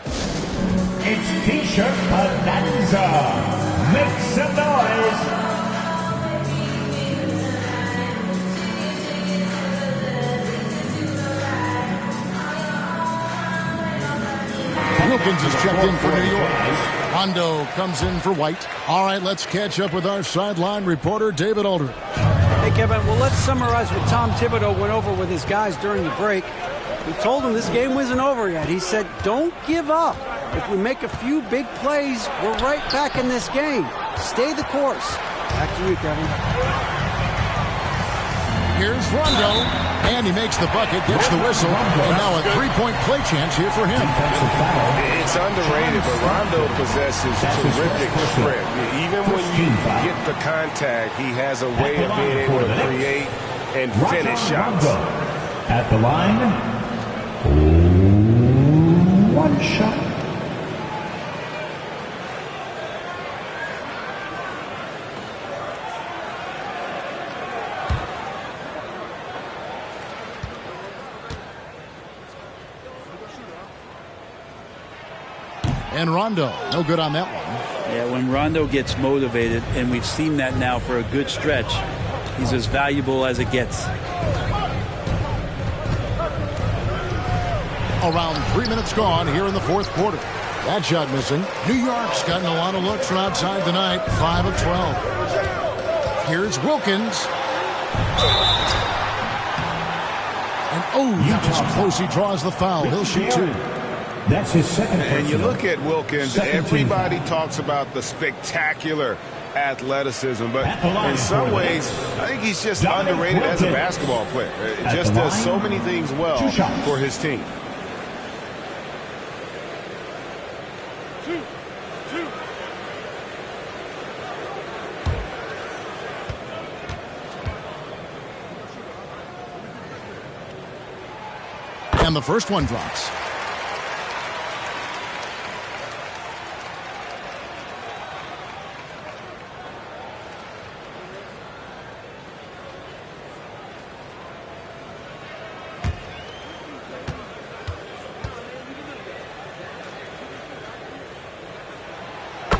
[SPEAKER 18] It's T-shirt bonanza. Make some noise.
[SPEAKER 9] Wilkins has checked in for New York. Rondo comes in for White. All right, let's catch up with our sideline reporter, David Aldridge.
[SPEAKER 20] Hey, Kevin, well, let's summarize what Tom Thibodeau went over with his guys during the break. He told them this game wasn't over yet. He said, don't give up. If we make a few big plays, we're right back in this game. Stay the course. Back to you, Kevin.
[SPEAKER 9] Here's Rondo, and he makes the bucket, gets the whistle, and now a three-point play chance here for him.
[SPEAKER 17] It's underrated, but Rondo possesses terrific strength. Even when you get the contact, he has a way of being able to create and finish shots.
[SPEAKER 18] At the line, one shot.
[SPEAKER 9] And Rondo, no good on that one.
[SPEAKER 8] Yeah, when Rondo gets motivated, and we've seen that now for a good stretch, he's as valuable as it gets.
[SPEAKER 9] Around 3 minutes gone here in the fourth quarter. That shot missing. New York's gotten a lot of looks from outside tonight, 5 of 12. Here's Wilkins. And that was close. He draws the foul. He'll shoot 2.
[SPEAKER 18] That's his second.
[SPEAKER 17] And you look at Wilkins, everybody talks about the spectacular athleticism, but in some ways, I think he's just underrated as a basketball player. Just does so many things well for his team.
[SPEAKER 9] And the first one drops.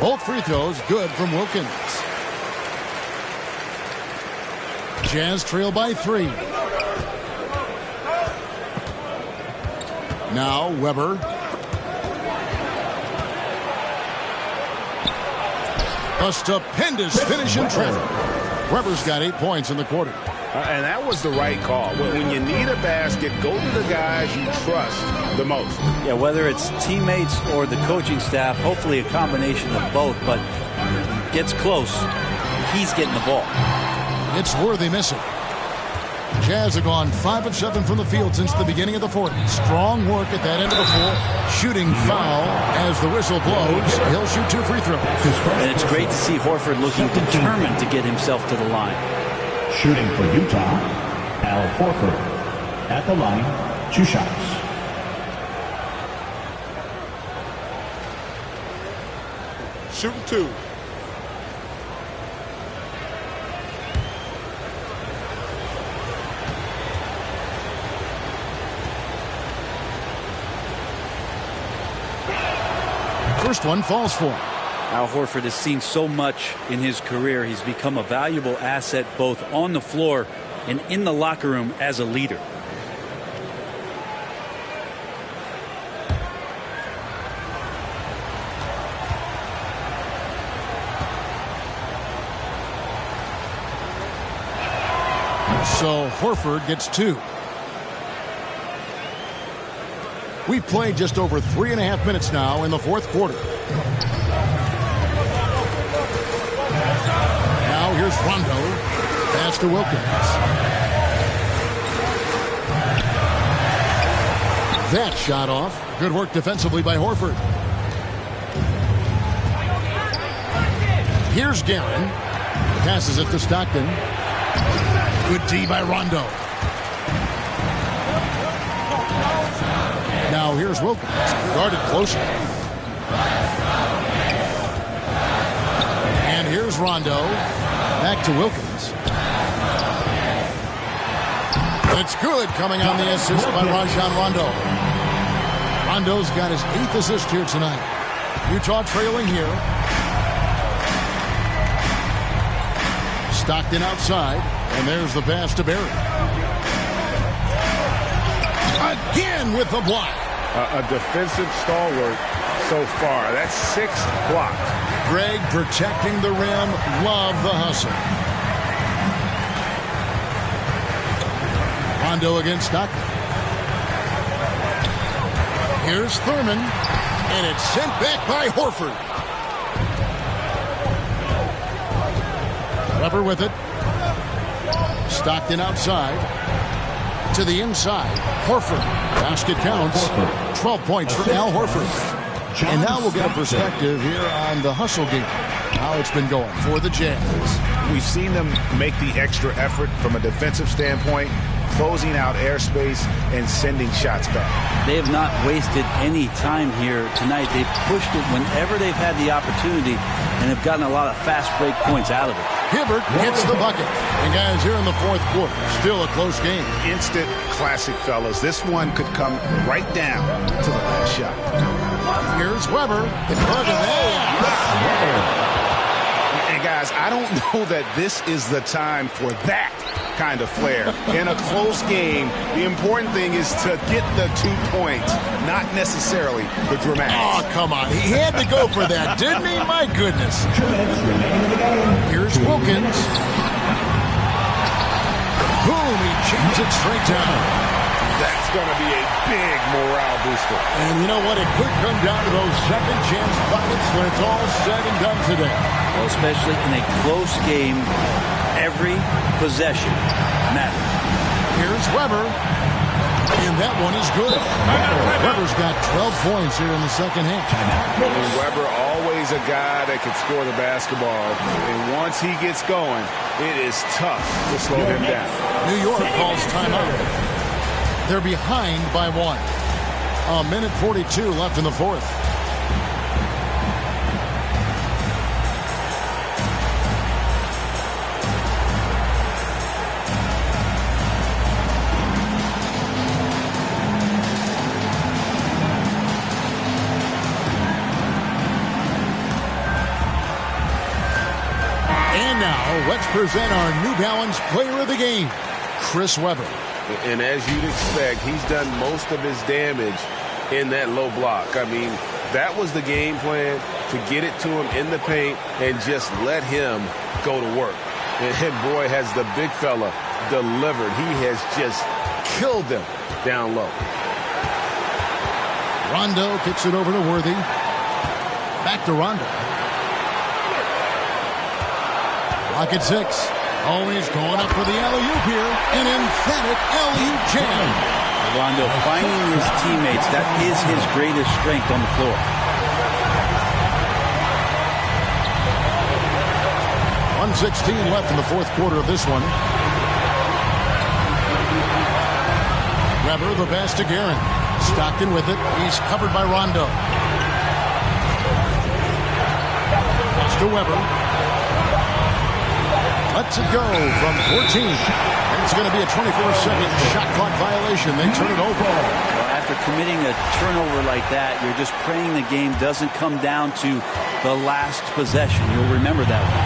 [SPEAKER 9] Both free throws good from Wilkins. Jazz trail by 3. Now Weber. A stupendous finish in traffic. Weber's got 8 points in the quarter.
[SPEAKER 16] And that was the right call. When you need a basket, go to the guys you trust the most.
[SPEAKER 8] Yeah, whether it's teammates or the coaching staff, hopefully a combination of both, but gets close, he's getting the ball.
[SPEAKER 9] It's Worthy missing. Jazz have gone 5 of 7 from the field since the beginning of the fourth. Strong work at that end of the floor. Shooting foul as the whistle blows. He'll shoot 2 free throws.
[SPEAKER 8] And it's great to see Horford looking determined to get himself to the line.
[SPEAKER 7] Shooting for Utah, Al Horford. At the line, 2 shots.
[SPEAKER 13] Shooting 2.
[SPEAKER 9] First one falls for him.
[SPEAKER 8] Al Horford has seen so much in his career. He's become a valuable asset both on the floor and in the locker room as a leader.
[SPEAKER 9] So Horford gets 2. We've played just over 3.5 minutes now in the fourth quarter. Now here's Rondo. Pass to Wilkins. That shot off. Good work defensively by Horford. Here's Guerin. Passes it to Stockton. Good D by Rondo. Now here's Wilkins. Guarded closely. And here's Rondo. Back to Wilkins. It's good coming on the assist by Rajon Rondo. Rondo's got his 8th assist here tonight. Utah trailing here. Stockton outside. And there's the pass to Barry. Again with the block.
[SPEAKER 16] A defensive stalwart so far. That's 6 blocks.
[SPEAKER 9] Greg protecting the rim. Love the hustle. Rondo against Stockton. Here's Thurman. And it's sent back by Horford. Weber with it. Stockton outside. To the inside. Horford. Basket counts. 12 points for Al Horford. And now we'll get a perspective here on the hustle game. How it's been going for the Jazz.
[SPEAKER 16] We've seen them make the extra effort from a defensive standpoint, closing out airspace and sending shots back.
[SPEAKER 8] They have not wasted any time here tonight. They've pushed it whenever they've had the opportunity and have gotten a lot of fast break points out of it.
[SPEAKER 9] Hibbert hits the bucket. And guys, here in the fourth quarter, still a close game.
[SPEAKER 16] Instant classic, fellas. This one could come right down to the last shot.
[SPEAKER 9] Here's Weber. Look at that.
[SPEAKER 16] And guys, I don't know that this is the time for that kind of flair. In a close game, the important thing is to get the 2 points, not necessarily the dramatics.
[SPEAKER 9] Oh, come on. He had to go for that, didn't he? My goodness. Here's Wilkins. Boom, he jams it straight down.
[SPEAKER 16] That's going to be a big morale booster.
[SPEAKER 9] And you know what? It could come down to those second chance buckets when it's all said and done today.
[SPEAKER 8] Well, especially in a close game, every possession matters.
[SPEAKER 9] Here's Weber. And that one is good. Weber's got 12 points here in the second half.
[SPEAKER 16] And Weber, always a guy that can score the basketball. And once he gets going, it is tough to slow him down.
[SPEAKER 9] New York calls timeout. They're behind by 1. A minute 42 left in the fourth. And now, let's present our New Balance Player of the Game, Chris Webber.
[SPEAKER 17] And as you'd expect, he's done most of his damage in that low block. I mean, that was the game plan, to get it to him in the paint and just let him go to work. And boy, has the big fella delivered. He has just killed them down low.
[SPEAKER 9] Rondo kicks it over to Worthy. Back to Rondo. Lock at 6. Oh, he's going up for the alley-oop here. An emphatic alley-oop jam.
[SPEAKER 8] Rondo finding his teammates. That is his greatest strength on the floor.
[SPEAKER 9] 1:16 left in the fourth quarter of this one. Webber, the pass to Guerin. Stockton with it. He's covered by Rondo. Pass to Webber. Lets it go from 14. And it's going to be a 24-second shot clock violation. They turn it over.
[SPEAKER 8] After committing a turnover like that, you're just praying the game doesn't come down to the last possession. You'll remember that one.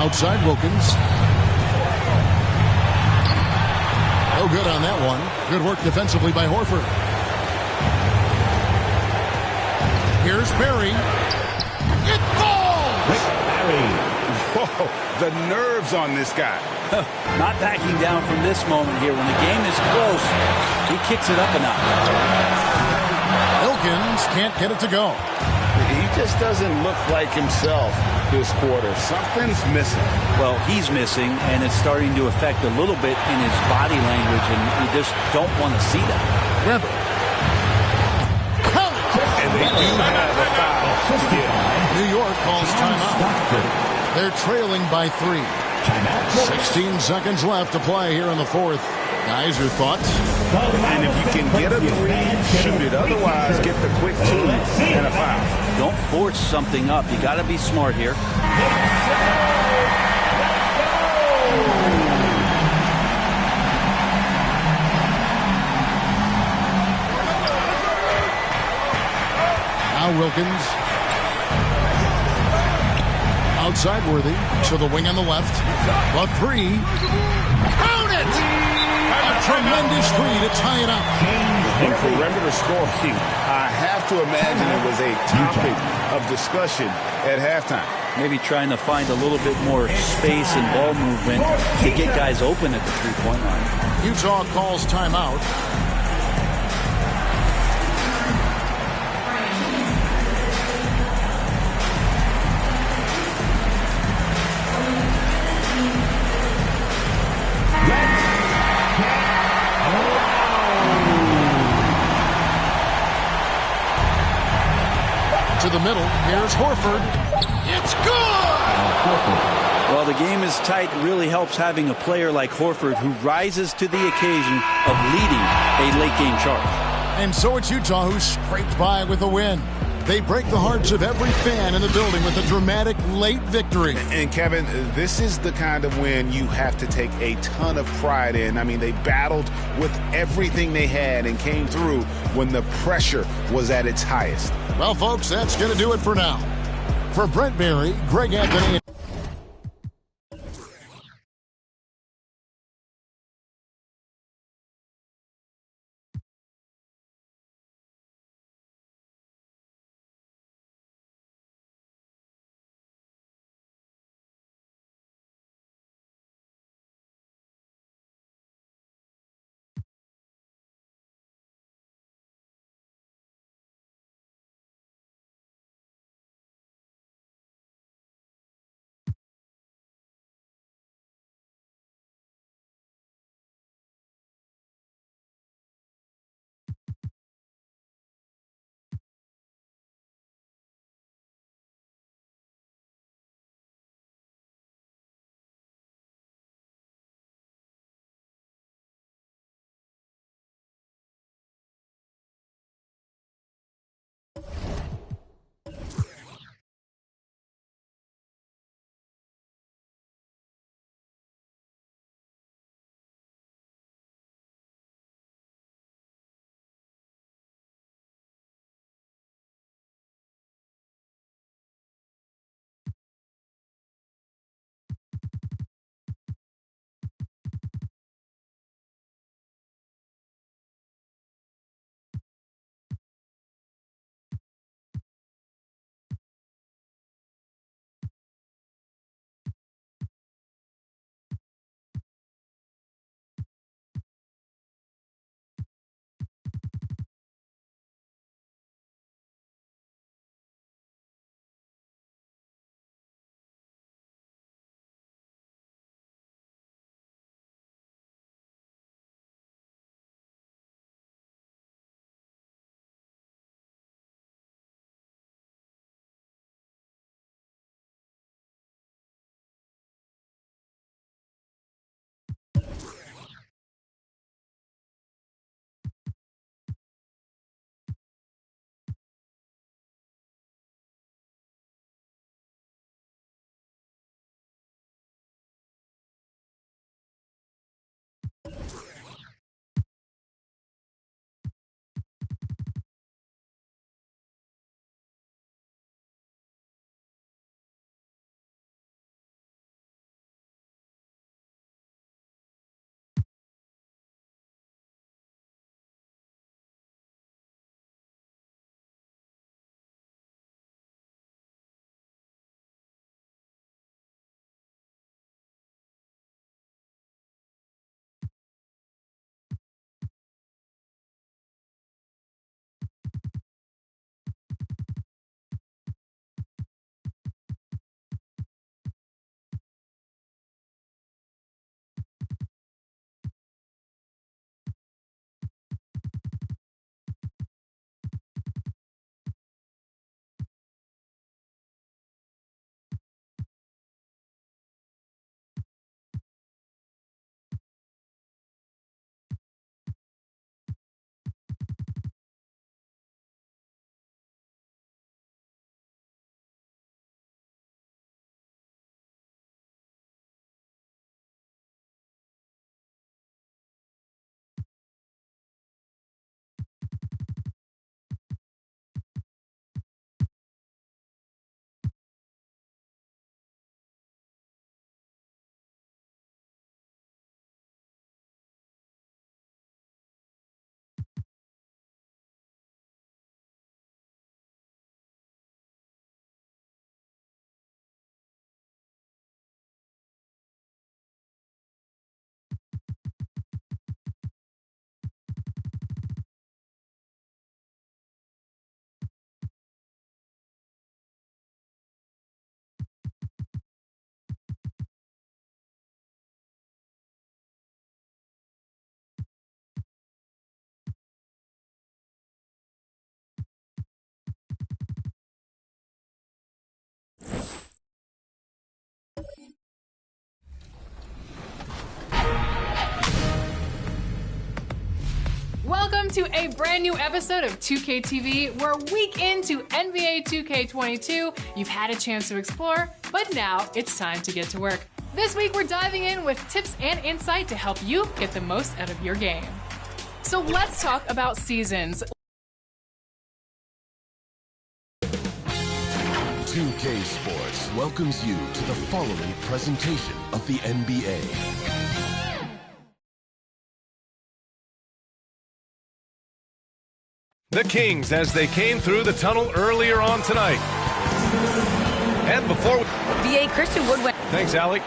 [SPEAKER 9] Outside Wilkins. No good on that one. Good work defensively by Horford. Here's Barry. It falls!
[SPEAKER 16] Whoa, the nerves on this guy.
[SPEAKER 8] Not backing down from this moment here. When the game is close, he kicks it up a notch.
[SPEAKER 9] Wilkins can't get it to go.
[SPEAKER 16] He just doesn't look like himself this quarter. Something's missing.
[SPEAKER 8] Well, he's missing, and it's starting to affect a little bit in his body language, and you just don't want to see that.
[SPEAKER 9] Webber.
[SPEAKER 16] And they do have a foul.
[SPEAKER 9] New York calls timeout. They're trailing by 3. 16 seconds left to play here in the fourth. Guys, your thoughts?
[SPEAKER 16] And if you can get a 3, shoot it. Otherwise, get the quick 2 and a foul.
[SPEAKER 8] Don't force something up. You got to be smart here.
[SPEAKER 9] Now Wilkins. Outside Worthy. To the wing on the left. The 3. Count it! A tremendous 3 to tie it up.
[SPEAKER 16] In perimeter scoring, I have to imagine it was a topic of discussion at halftime.
[SPEAKER 8] Maybe trying to find a little bit more space and ball movement to get guys open at the three-point line.
[SPEAKER 9] Utah calls timeout. To the middle. Here's Horford. It's good!
[SPEAKER 8] Well, the game is tight. It really helps having a player like Horford who rises to the occasion of leading a late-game charge.
[SPEAKER 9] And so it's Utah who scraped by with a win. They break the hearts of every fan in the building with a dramatic late victory.
[SPEAKER 16] And Kevin, this is the kind of win you have to take a ton of pride in. I mean, they battled with everything they had and came through when the pressure was at its highest.
[SPEAKER 9] Well, folks, that's going to do it for now. For Brent Berry, Greg Anthony.
[SPEAKER 21] Welcome to a brand new episode of 2K TV, where week into NBA 2K22, you've had a chance to explore, but now it's time to get to work. This week, we're diving in with tips and insight to help you get the most out of your game. So let's talk about seasons.
[SPEAKER 2] 2K Sports welcomes you to the following presentation of the NBA.
[SPEAKER 3] The Kings as they came through the tunnel earlier on tonight. And before...
[SPEAKER 4] VA Christian Wood went...
[SPEAKER 3] Thanks, Alec.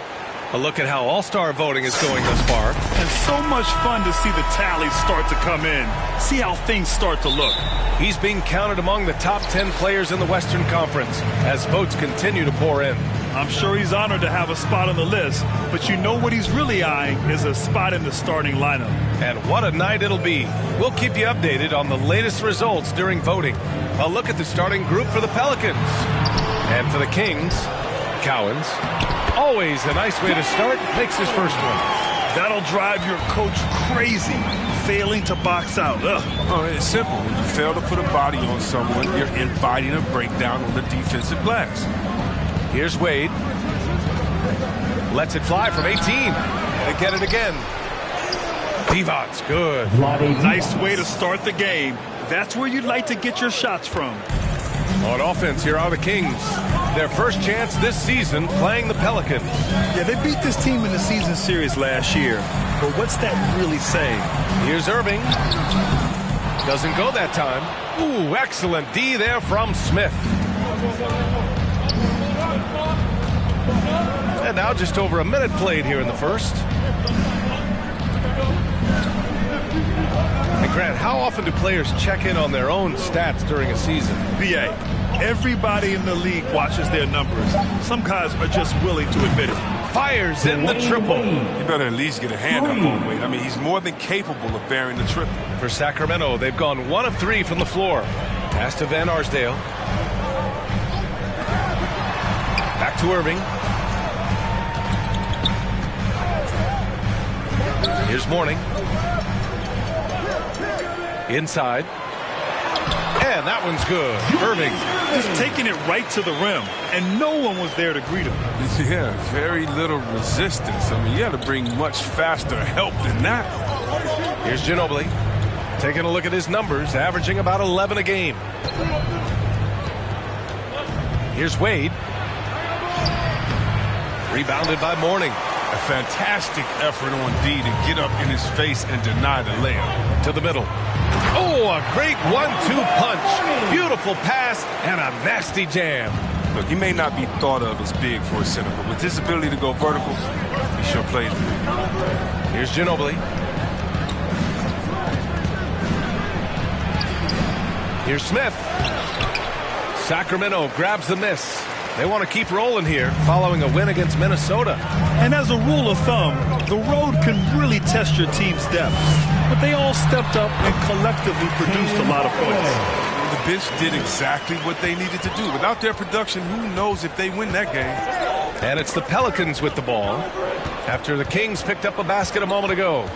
[SPEAKER 3] A look at how All-Star voting is going thus far.
[SPEAKER 5] And so much fun to see the tallies start to come in. See how things start to look.
[SPEAKER 3] He's being counted among the top 10 players in the Western Conference as votes continue to pour in.
[SPEAKER 5] I'm sure he's honored to have a spot on the list, but you know what he's really eyeing is a spot in the starting lineup.
[SPEAKER 3] And what a night it'll be. We'll keep you updated on the latest results during voting. A look at the starting group for the Pelicans. And for the Kings, Cowens. Always a nice way to start. Makes his first one.
[SPEAKER 5] That'll drive your coach crazy, failing to box out. Ugh.
[SPEAKER 17] Oh, it's simple. When you fail to put a body on someone, you're inviting a breakdown on the defensive glass.
[SPEAKER 3] Here's Wade. Lets it fly from 18. And get it again. Divac, good.
[SPEAKER 5] Nice way to start the game. That's where you'd like to get your shots from.
[SPEAKER 3] On offense, here are the Kings. Their first chance this season playing the Pelicans.
[SPEAKER 5] Yeah, they beat this team in the season series last year. But what's that really saying?
[SPEAKER 3] Here's Irving. Doesn't go that time. Ooh, excellent D there from Smith. And now just over a minute played here in the first. And Grant, how often do players check in on their own stats during a season?
[SPEAKER 5] BA, everybody in the league watches their numbers. Some guys are just willing to admit it.
[SPEAKER 3] Fires in the triple.
[SPEAKER 17] You better at least get a hand up on Wade. I mean, he's more than capable of bearing the triple.
[SPEAKER 3] For Sacramento, they've gone 1 of 3 from the floor. Pass to Van Arsdale. Back to Irving. Here's Mourning. Inside. And that one's good. Irving.
[SPEAKER 5] Just taking it right to the rim, and no one was there to greet him.
[SPEAKER 17] Yeah, very little resistance. I mean, you had to bring much faster help than that.
[SPEAKER 3] Here's Ginobili. Taking a look at his numbers, averaging about 11 a game. Here's Wade. Rebounded by Mourning.
[SPEAKER 17] A fantastic effort on D to get up in his face and deny the layup.
[SPEAKER 3] To the middle. Oh, a great 1-2 punch. Beautiful pass and a nasty jam.
[SPEAKER 17] Look, he may not be thought of as big for a center, but with his ability to go vertical, he sure plays with it.
[SPEAKER 3] Here's Ginobili. Here's Smith. Sacramento grabs the miss. They want to keep rolling here following a win against Minnesota.
[SPEAKER 5] And as a rule of thumb, the road can really test your team's depth. But they all stepped up and collectively produced a lot of points.
[SPEAKER 17] The bench did exactly what they needed to do. Without their production, who knows if they win that game.
[SPEAKER 3] And it's the Pelicans with the ball after the Kings picked up a basket a moment ago.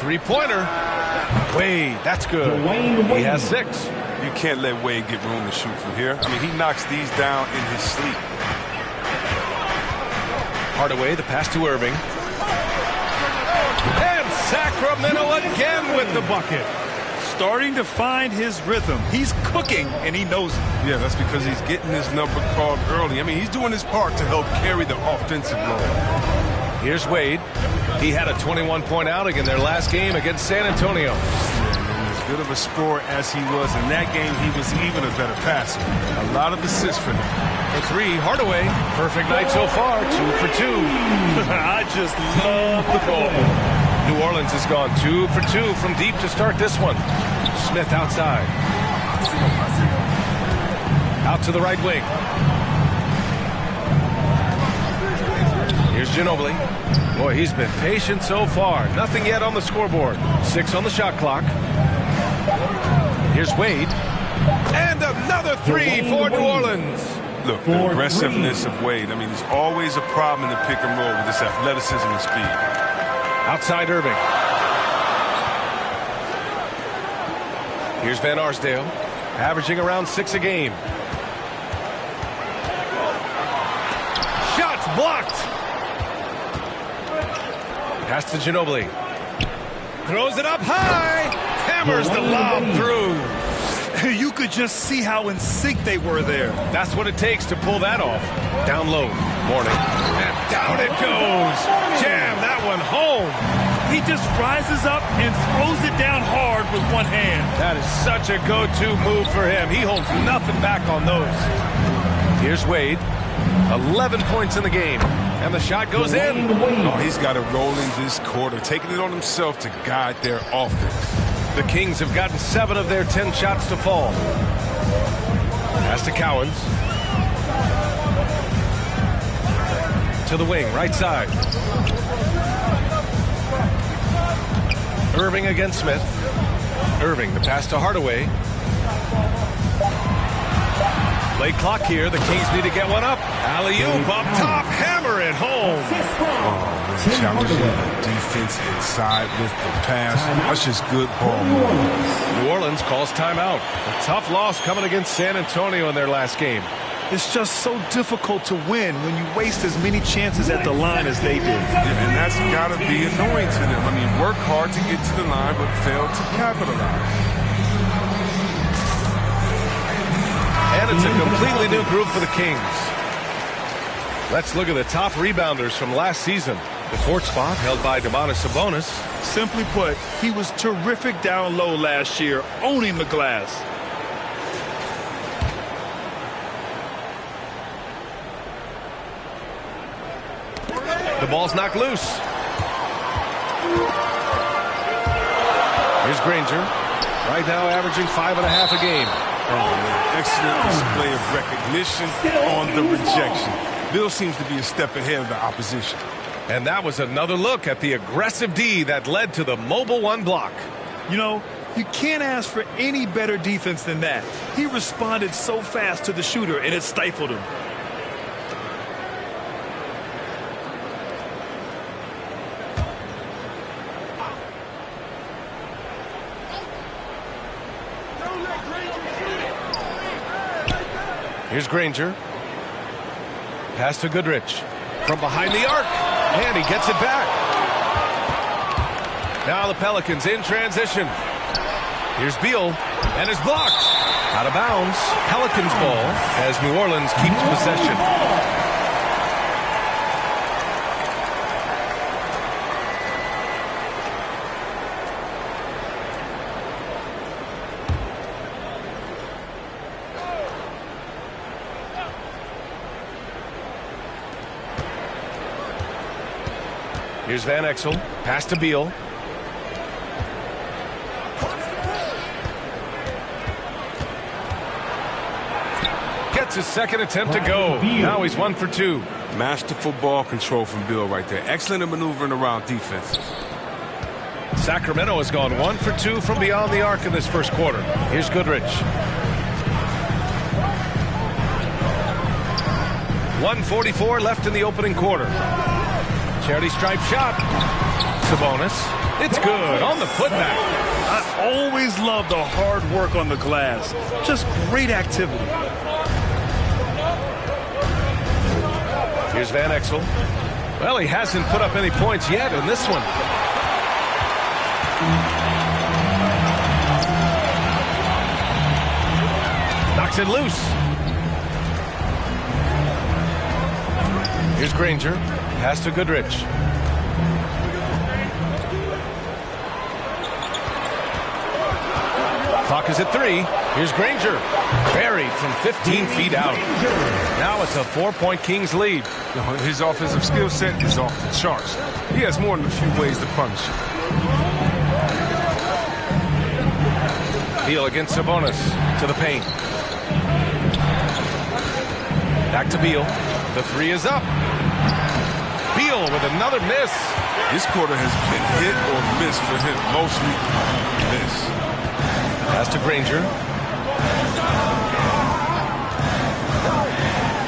[SPEAKER 3] Three-pointer. Wade, that's good. He has 6.
[SPEAKER 17] You can't let Wade get room to shoot from here. I mean, he knocks these down in his sleep.
[SPEAKER 3] Hardaway, the pass to Irving. And Sacramento again with the bucket.
[SPEAKER 5] Starting to find his rhythm. He's cooking, and he knows it.
[SPEAKER 17] Yeah, that's because he's getting his number called early. I mean, he's doing his part to help carry the offensive load.
[SPEAKER 3] Here's Wade. He had a 21-point outing in their last game against San Antonio.
[SPEAKER 17] Good of a scorer as he was in that game, he was even a better passer. A lot of assists for him.
[SPEAKER 3] For 3, Hardaway. Perfect night so far, 2 for 2.
[SPEAKER 5] I just love the ball.
[SPEAKER 3] New Orleans has gone 2 for 2 from deep to start this one. Smith outside. Out to the right wing. Here's Ginobili. Boy, he's been patient so far. Nothing yet on the scoreboard. 6 on the shot clock. Here's Wade. And another 3 for New Orleans.
[SPEAKER 17] Look, the aggressiveness of Wade. I mean, there's always a problem in the pick and roll with his athleticism and speed.
[SPEAKER 3] Outside Irving. Here's Van Arsdale, averaging around 6 a game. Shots blocked. Pass to Ginobili. Throws it up high. Hammers the lob through.
[SPEAKER 5] You could just see how in sync they were there.
[SPEAKER 3] That's what it takes to pull that off. Down low. Mourning. And down it goes. Jam that one home.
[SPEAKER 5] He just rises up and throws it down hard with one hand.
[SPEAKER 3] That is such a go-to move for him. He holds nothing back on those. Here's Wade. 11 points in the game. And the shot goes in.
[SPEAKER 17] Oh, he's got it rolling this quarter, taking it on himself to guide their offense.
[SPEAKER 3] The Kings have gotten 7 of their 10 shots to fall. Pass to Cowens. To the wing, right side. Irving against Smith. Irving, the pass to Hardaway. Late clock here. The Kings need to get one up. Alley-oop up top. Hammer it home.
[SPEAKER 17] Oh, challenging the defense inside with the pass. That's just good ball movement.
[SPEAKER 3] New Orleans calls timeout. A tough loss coming against San Antonio in their last game.
[SPEAKER 5] It's just so difficult to win when you waste as many chances at the line as they did.
[SPEAKER 17] Yeah, and that's got to be annoying to them. I mean, work hard to get to the line, but fail to capitalize.
[SPEAKER 3] And it's a completely new group for the Kings. Let's look at the top rebounders from last season. The 4th spot held by Domantas Sabonis.
[SPEAKER 5] Simply put, he was terrific down low last year, owning the glass.
[SPEAKER 3] The ball's knocked loose. Here's Granger. Right now averaging 5.5 a game.
[SPEAKER 17] Oh, man. Excellent display of recognition on the rejection. Bill seems to be a step ahead of the opposition.
[SPEAKER 3] And that was another look at the aggressive D that led to the mobile 1 block.
[SPEAKER 5] You know, you can't ask for any better defense than that. He responded so fast to the shooter, and it stifled him.
[SPEAKER 3] Here's Granger. Pass to Goodrich. From behind the arc. And he gets it back. Now the Pelicans in transition. Here's Beal. And it's blocked. Out of bounds. Pelicans ball as New Orleans keeps possession. Here's Van Exel. Pass to Beal. Gets his second attempt to go. Now he's 1 for 2.
[SPEAKER 17] Masterful ball control from Beal right there. Excellent at maneuvering around defense.
[SPEAKER 3] Sacramento has gone 1 for 2 from beyond the arc in this first quarter. Here's Goodrich. 1:44 left in the opening quarter. Charity stripe shot. Sabonis. It's good on the putback.
[SPEAKER 5] I always love the hard work on the glass. Just great activity.
[SPEAKER 3] Here's Van Exel. Well, he hasn't put up any points yet in this one. Knocks it loose. Here's Granger. Pass to Goodrich. Clock is at 3. Here's Granger. Buried from 15 feet out. Now it's a 4-point Kings lead.
[SPEAKER 17] His offensive skill set is off the charts. He has more than a few ways to punish.
[SPEAKER 3] Beal against Sabonis. To the paint. Back to Beal. The 3 is up. Beal with another miss.
[SPEAKER 17] This quarter has been hit or miss for him. Mostly miss.
[SPEAKER 3] Pass to Granger.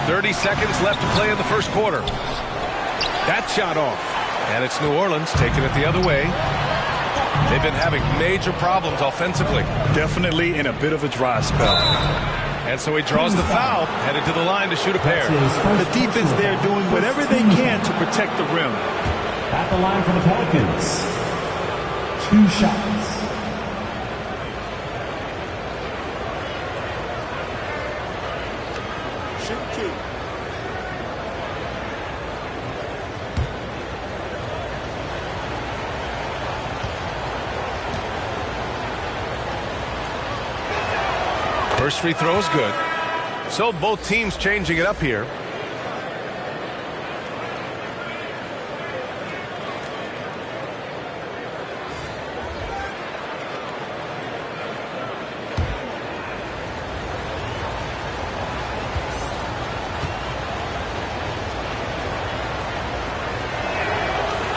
[SPEAKER 3] 30 seconds left to play in the first quarter. That shot off. And it's New Orleans taking it the other way. They've been having major problems offensively.
[SPEAKER 5] Definitely in a bit of a dry spell.
[SPEAKER 3] And so he draws the foul, headed to the line to shoot a pair.
[SPEAKER 5] The defense there doing whatever they can to protect the rim.
[SPEAKER 18] At the line for the Pelicans. 2 shots.
[SPEAKER 14] Shoot 2.
[SPEAKER 3] First free throw is good. So both teams changing it up here.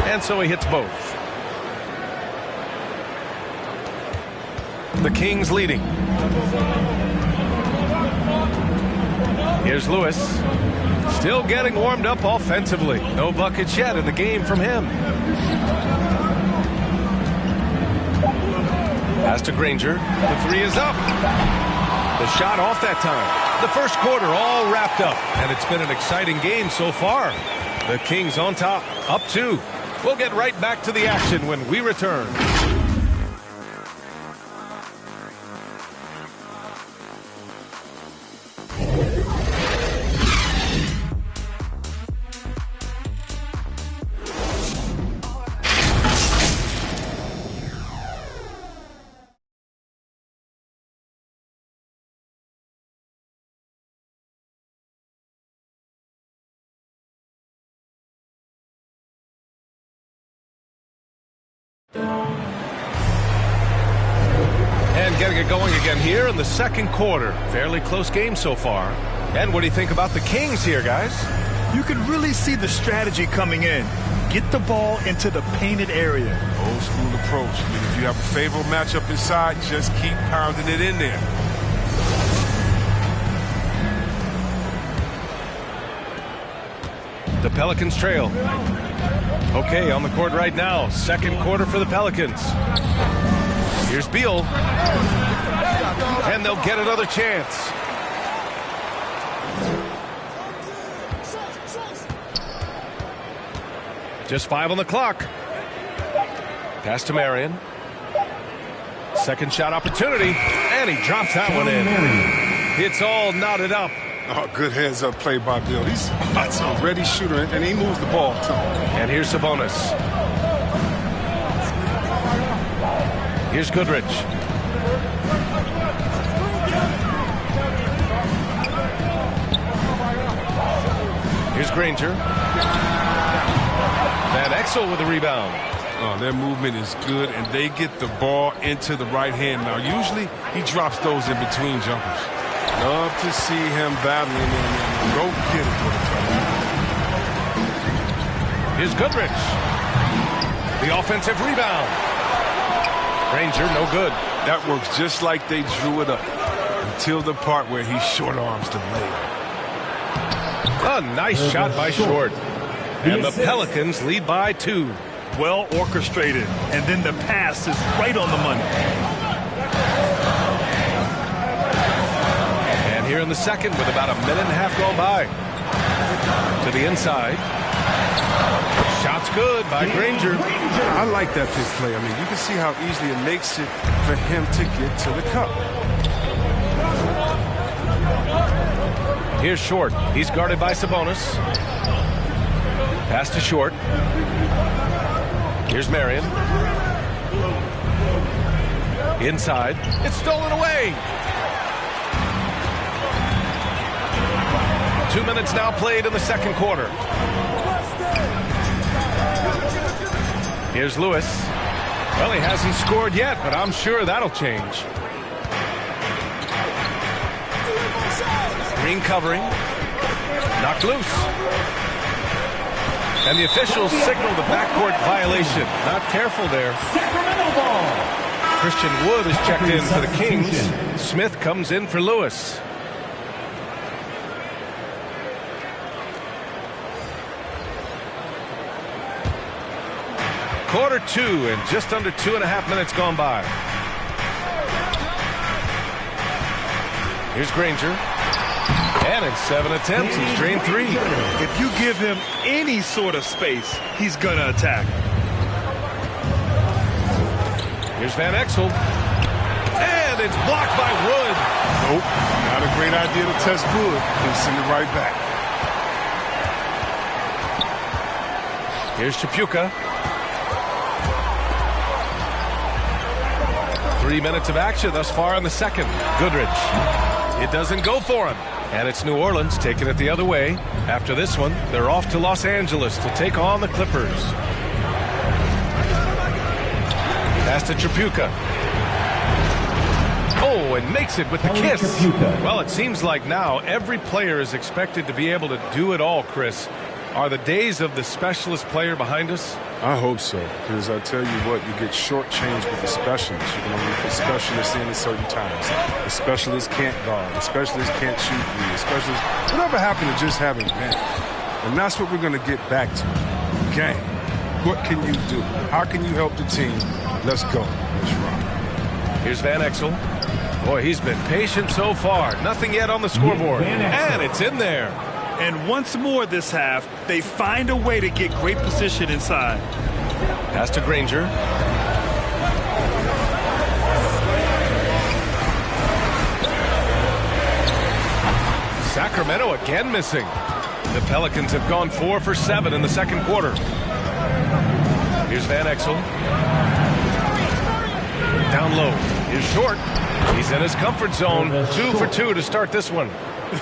[SPEAKER 3] And so he hits both. The Kings leading. Here's Lewis. Still getting warmed up offensively. No buckets yet in the game from him. Pass to Granger. The three is up. The shot off that time. The first quarter all wrapped up. And it's been an exciting game so far. The Kings on top. Up 2. We'll get right back to the action when we return. And getting it going again here in the second quarter. Fairly close game so far. And what do you think about the Kings here, guys?
[SPEAKER 5] You can really see the strategy coming in. Get the ball into the painted area.
[SPEAKER 17] Old school approach. I mean, if you have a favorable matchup inside, just keep pounding it in there.
[SPEAKER 3] The Pelicans trail. Okay, on the court right now. Second quarter for the Pelicans. Here's Beal. And they'll get another chance. Just 5 on the clock. Pass to Marion. Second shot opportunity. And he drops that one in. It's all knotted up.
[SPEAKER 17] Oh, good heads-up play by Bill. He's a ready shooter, and he moves the ball, too.
[SPEAKER 3] And here's Sabonis. Here's Goodrich. Here's Granger. Van Exel with the rebound.
[SPEAKER 17] Oh, their movement is good, and they get the ball into the right hand. Now, usually he drops those in between jumpers. Love to see him battling and go get it.
[SPEAKER 3] Here's Goodrich. The offensive rebound. Granger, no good.
[SPEAKER 17] That works just like they drew it up until the part where he short arms the layup.
[SPEAKER 3] A nice shot by Short. And the Pelicans lead by 2.
[SPEAKER 5] Well orchestrated. And then the pass is right on the money.
[SPEAKER 3] And here in the second with about a minute and a half gone by. To the inside. Shot's good by Granger.
[SPEAKER 17] I like that pick play. I mean, you can see how easily it makes it for him to get to the cup.
[SPEAKER 3] Here's Short. He's guarded by Sabonis. Pass to Short. Here's Marion. Inside. It's stolen away. 2 minutes now played in the second quarter. Here's Lewis. Well, he hasn't scored yet, but I'm sure that'll change. Green covering. Knocked loose. And the officials signal the backcourt violation. Not careful there.
[SPEAKER 18] Sacramento ball.
[SPEAKER 3] Christian Wood is checked in for the Kings. Smith comes in for Lewis. Quarter 2 and just under 2.5 minutes gone by. Here's Granger. And in 7 attempts, he's drained 3.
[SPEAKER 5] If you give him any sort of space, he's going to attack.
[SPEAKER 3] Here's Van Exel. And it's blocked by Wood.
[SPEAKER 12] Nope, not a great idea to test Wood. He'll send it right back.
[SPEAKER 3] Here's Chapuka. 3 minutes of action thus far in the second. Goodrich. It doesn't go for him. And it's New Orleans taking it the other way. After this one, they're off to Los Angeles to take on the Clippers. Pass to Chapuka. Oh, and makes it with the kiss. Well, it seems like now every player is expected to be able to do it all, Chris. Are the days of the specialist player behind us?
[SPEAKER 12] I hope so, because I tell you what, you get shortchanged with the specialists. You can only put specialists in at certain times. The specialists can't guard. The specialists can't shoot three. The specialists, whatever happened to just having game? And that's what we're going to get back to. Game. What can you do? How can you help the team? Let's go. Let's rock.
[SPEAKER 3] Here's Van Exel. Boy, he's been patient so far. Nothing yet on the scoreboard. And it's in there.
[SPEAKER 5] And once more this half, they find a way to get great position inside.
[SPEAKER 3] Pass to Granger. Sacramento again missing. The Pelicans have gone 4 for 7 in the second quarter. Here's Van Exel. Down low. Here's Short. He's in his comfort zone. 2 for 2 to start this one.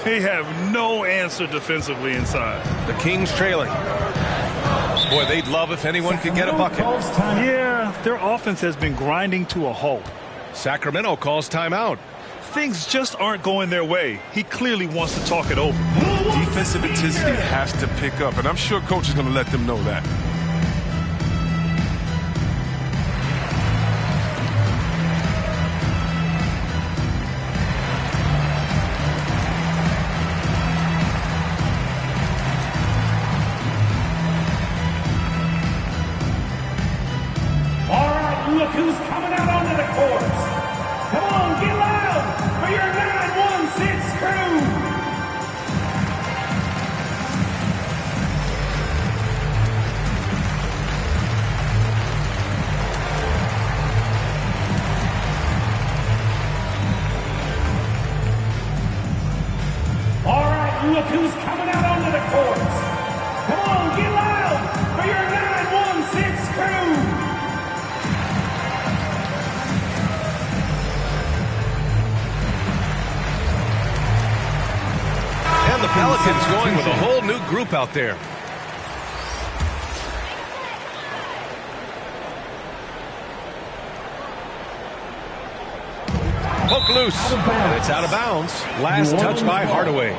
[SPEAKER 5] They have no answer defensively inside.
[SPEAKER 3] The Kings trailing. Boy, they'd love if anyone could get a bucket.
[SPEAKER 5] Yeah, their offense has been grinding to a halt.
[SPEAKER 3] Sacramento calls timeout.
[SPEAKER 5] Things just aren't going their way. He clearly wants to talk it over.
[SPEAKER 12] Defensive intensity has to pick up, and I'm sure coach is going to let them know that.
[SPEAKER 18] Look who's coming out onto the court. Come on, get loud for your 916 crew. All right, look who's coming out onto the court. Come on, get loud for your 916 crew.
[SPEAKER 3] And the Pelicans going with a whole new group out there. Poke loose, and it's out of bounds. Last touch by Hardaway.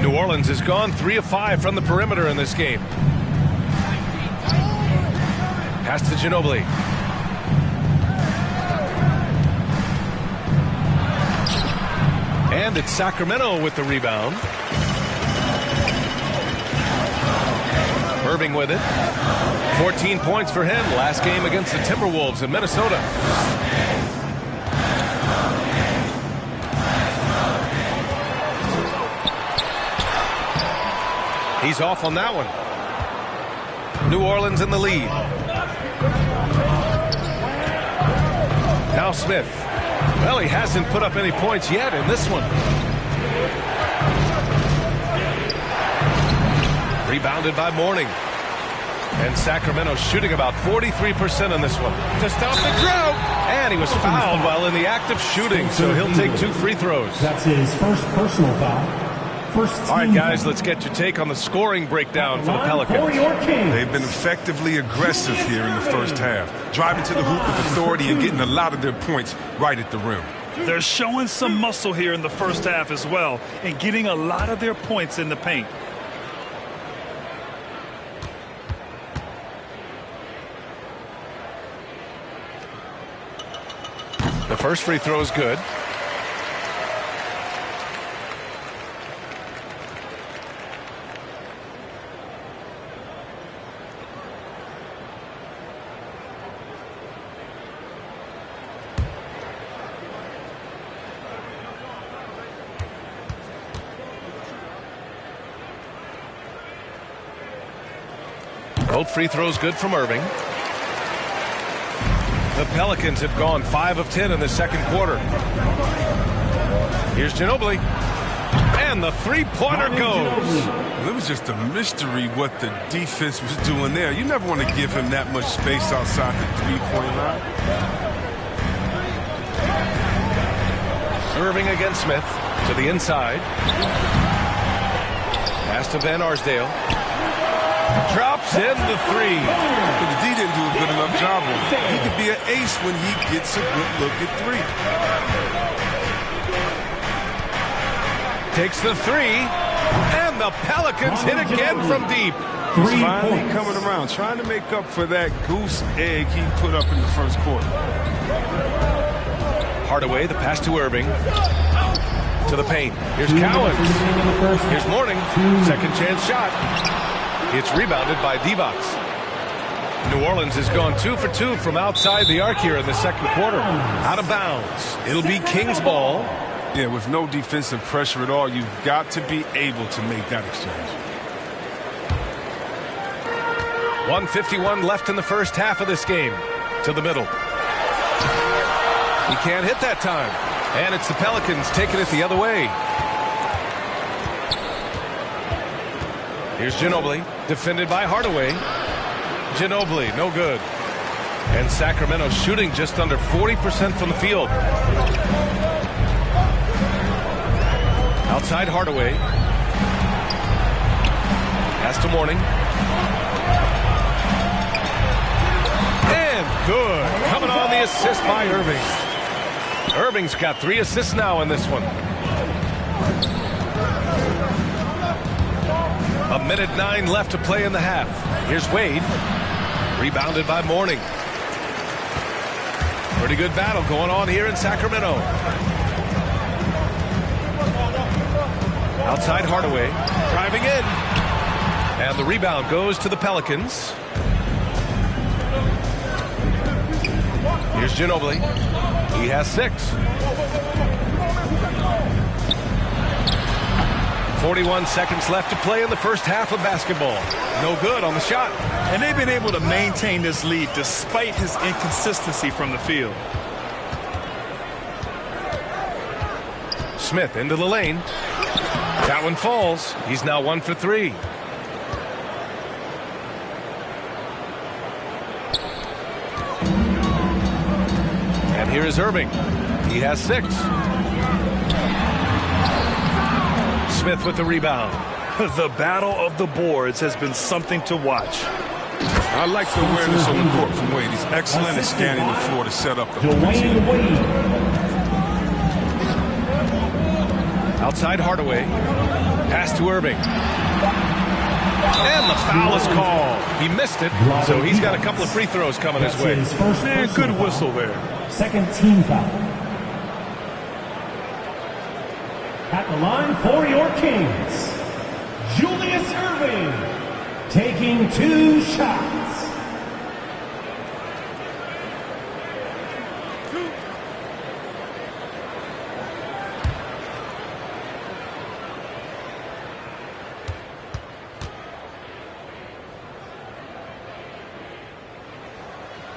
[SPEAKER 3] New Orleans has gone 3 of 5 from the perimeter in this game. Pass to Ginobili. And it's Sacramento with the rebound. Irving with it. 14 points for him last game against the Timberwolves in Minnesota. He's off on that one. New Orleans in the lead. Now Smith. Well, he hasn't put up any points yet in this one. Rebounded by Mourning. And Sacramento shooting about 43% in this one. To stop the drought. And he was fouled while in the act of shooting, so he'll take 2 free throws.
[SPEAKER 18] That's his first personal foul.
[SPEAKER 3] All right, guys, let's get your take on the scoring breakdown for the Pelicans.
[SPEAKER 12] They've been effectively aggressive here in the first half, driving to the hoop with authority and getting a lot of their points right at the rim.
[SPEAKER 5] They're showing some muscle here in the first half as well and getting a lot of their points in the paint.
[SPEAKER 3] The first free throw is good. Both free throws good from Irving. The Pelicans have gone 5 of 10 in the second quarter. Here's Ginobili. And the three-pointer goes.
[SPEAKER 12] It was just a mystery what the defense was doing there. You never want to give him that much space outside the three-point line.
[SPEAKER 3] Irving against Smith to the inside. Pass to Van Arsdale. Drops in the three.
[SPEAKER 12] But the D didn't do a good enough job on it. He could be an ace when he gets a good look at three.
[SPEAKER 3] Takes the three. And the Pelicans hit again from deep.
[SPEAKER 12] He's finally coming around, trying to make up for that goose egg he put up in the first quarter.
[SPEAKER 3] Hardaway, the pass to Irving. To the paint. Here's Cowens. Here's Mourning. Second chance shot. It's rebounded by Divac. New Orleans has gone 2 for 2 from outside the arc here in the second quarter. Out of bounds. It'll be Kings ball.
[SPEAKER 12] Yeah, with no defensive pressure at all, you've got to be able to make that exchange.
[SPEAKER 3] 1:51 left in the first half of this game. To the middle. He can't hit that time. And it's the Pelicans taking it the other way. Here's Ginobili, defended by Hardaway. Ginobili, no good. And Sacramento shooting just under 40% from the field. Outside Hardaway. Pass to Mourning. And good. Coming on the assist by Irving. Irving's got 3 assists now in this one. 1:09 left to play in the half. Here's Wade. Rebounded by Mourning. Pretty good battle going on here in Sacramento. Outside Hardaway. Driving in. And the rebound goes to the Pelicans. Here's Ginobili. He has 6. 41 seconds left to play in the first half of basketball. No good on the shot.
[SPEAKER 5] And they've been able to maintain this lead despite his inconsistency from the field.
[SPEAKER 3] Smith into the lane. That one falls. He's now 1 for 3. And here is Irving. He has 6. Smith with the rebound.
[SPEAKER 5] The battle of the boards has been something to watch.
[SPEAKER 12] I like the awareness on the court from Wade. He's excellent at scanning the floor to set up the offense.
[SPEAKER 3] Outside Hardaway. Pass to Irving. And the foul is called. He missed it, so he's got a couple of free throws coming his way.
[SPEAKER 5] Man, good whistle there.
[SPEAKER 18] Second team foul. At the line for your Kings, Julius Irving, taking 2 shots.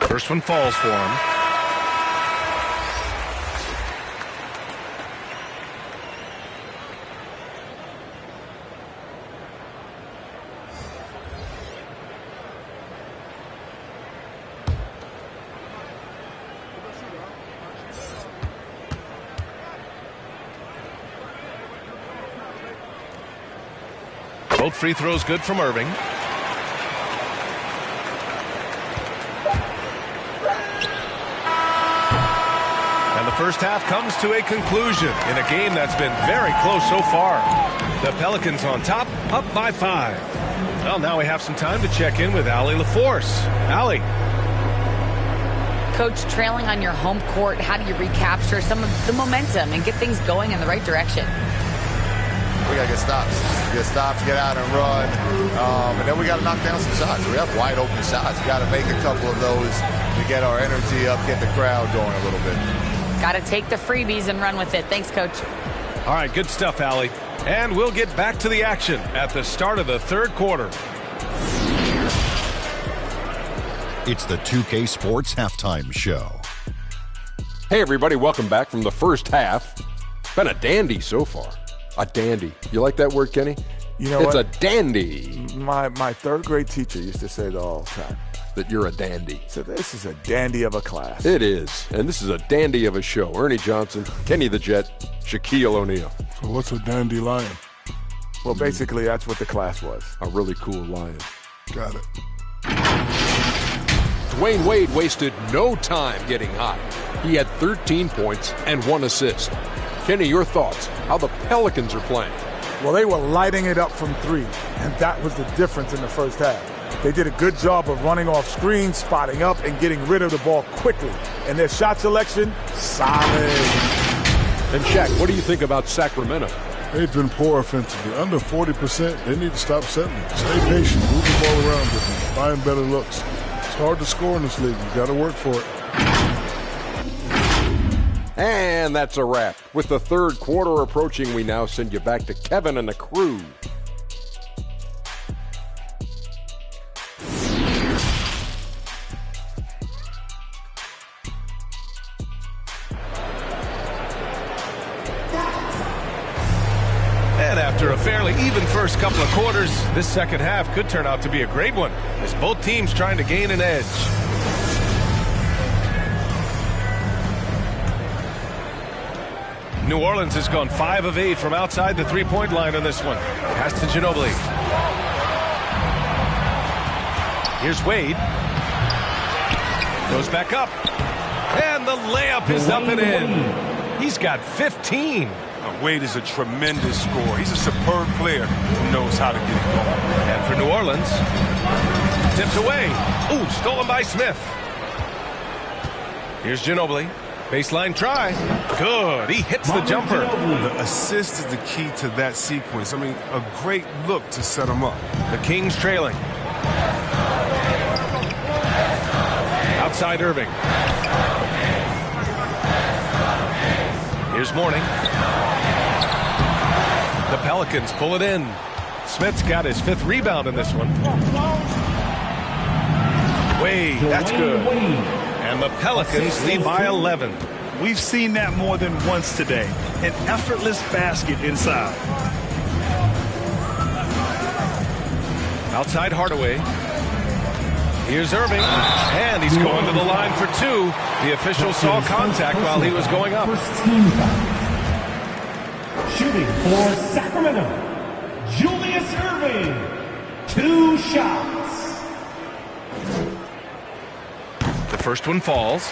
[SPEAKER 3] First one falls for him. Both free throws good from Irving. And the first half comes to a conclusion in a game that's been very close so far. The Pelicans on top, up by 5. Well, now we have some time to check in with Allie LaForce. Allie.
[SPEAKER 4] Coach, trailing on your home court, how do you recapture some of the momentum and get things going in the right direction?
[SPEAKER 6] We got to get stops. Get stops, get out and run. And then we got to knock down some shots. We have wide open shots. We got to make a couple of those to get our energy up, get the crowd going a little bit.
[SPEAKER 4] Got to take the freebies and run with it. Thanks, Coach.
[SPEAKER 3] All right, good stuff, Allie. And we'll get back to the action at the start of the third quarter.
[SPEAKER 19] It's the 2K Sports Halftime Show.
[SPEAKER 10] Hey, everybody, welcome back from the first half. Been a dandy so far. A dandy. You like that word, Kenny?
[SPEAKER 13] You know
[SPEAKER 10] it's
[SPEAKER 13] what?
[SPEAKER 10] a dandy.
[SPEAKER 13] My third grade teacher used to say it all the time.
[SPEAKER 10] That you're a dandy.
[SPEAKER 13] So this is a dandy of a class.
[SPEAKER 10] It is. And this is a dandy of a show. Ernie Johnson, Kenny the Jet, Shaquille O'Neal.
[SPEAKER 14] So what's a dandelion?
[SPEAKER 13] Well, basically, that's what the class was.
[SPEAKER 10] A really cool lion.
[SPEAKER 14] Got it.
[SPEAKER 10] Dwayne Wade wasted no time getting hot. He had 13 points and 1 assist. Kenny, your thoughts? How the Pelicans are playing?
[SPEAKER 13] Well, they were lighting it up from three, and that was the difference in the first half. They did a good job of running off screens, spotting up, and getting rid of the ball quickly. And their shot selection, solid.
[SPEAKER 10] And Shaq, what do you think about Sacramento?
[SPEAKER 14] They've been poor offensively. Under 40%, they need to stop settling. Stay patient, move the ball around different, find better looks. It's hard to score in this league. You got to work for it.
[SPEAKER 10] And that's a wrap. With the third quarter approaching, we now send you back to Kevin and the crew.
[SPEAKER 3] And after a fairly even first couple of quarters, this second half could turn out to be a great one, as both teams trying to gain an edge. New Orleans has gone 5 of 8 from outside the three-point line on this one. Pass to Ginobili. Here's Wade. Goes back up. And the layup is up and in. He's got 15.
[SPEAKER 12] Wade is a tremendous scorer. He's a superb player who knows how to get it going.
[SPEAKER 3] And for New Orleans, tipped away. Ooh, stolen by Smith. Here's Ginobili. Baseline try. Good. He hits the jumper.
[SPEAKER 12] The assist is the key to that sequence. I mean, a great look to set him up.
[SPEAKER 3] The Kings trailing. Outside Irving. Here's Mourning. The Pelicans pull it in. Smith's got his 5th rebound in this one. Wade, that's good. And the Pelicans lead by 11.
[SPEAKER 5] We've seen that more than once today. An effortless basket inside.
[SPEAKER 3] Outside Hardaway. Here's Irving. And he's going to the line for 2. The official saw contact while he was going up.
[SPEAKER 18] First team foul. Shooting for Sacramento, Julius Irving. 2 shots.
[SPEAKER 3] The first one falls.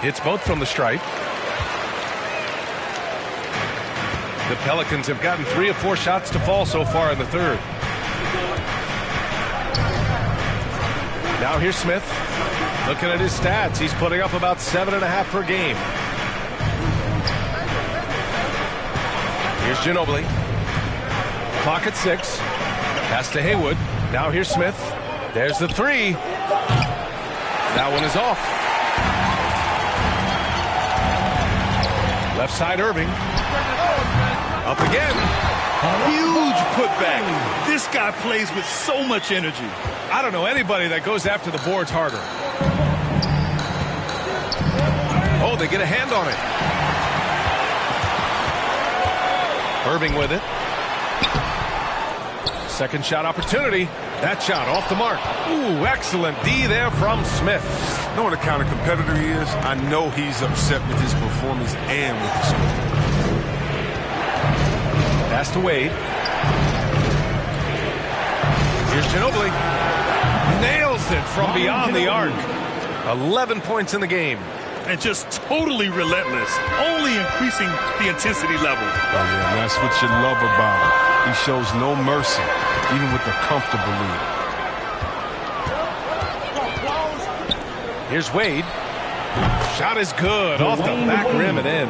[SPEAKER 3] Hits both from the stripe. The Pelicans have gotten 3 of 4 shots to fall so far in the third. Now here's Smith. Looking at his stats, he's putting up about 7.5 per game. Here's Ginobili. Clock at 6. Pass to Haywood. Now here's Smith. There's the 3. That one is off. Left side Irving. Up again.
[SPEAKER 5] Huge putback. This guy plays with so much energy.
[SPEAKER 3] I don't know anybody that goes after the boards harder. Oh, they get a hand on it. Irving with it. Second shot opportunity. That shot off the mark. Ooh, excellent D there from Smith.
[SPEAKER 12] Knowing the kind of competitor he is, I know he's upset with his performance and with the score.
[SPEAKER 3] Pass to Wade. Here's Ginobili. Nails it from beyond the arc. 11 points in the game.
[SPEAKER 5] And just totally relentless, only increasing the intensity level.
[SPEAKER 12] Oh, yeah, and that's what you love about him. He shows no mercy, even with a comfortable lead.
[SPEAKER 3] Here's Wade. Shot is good. Off the back rim and in.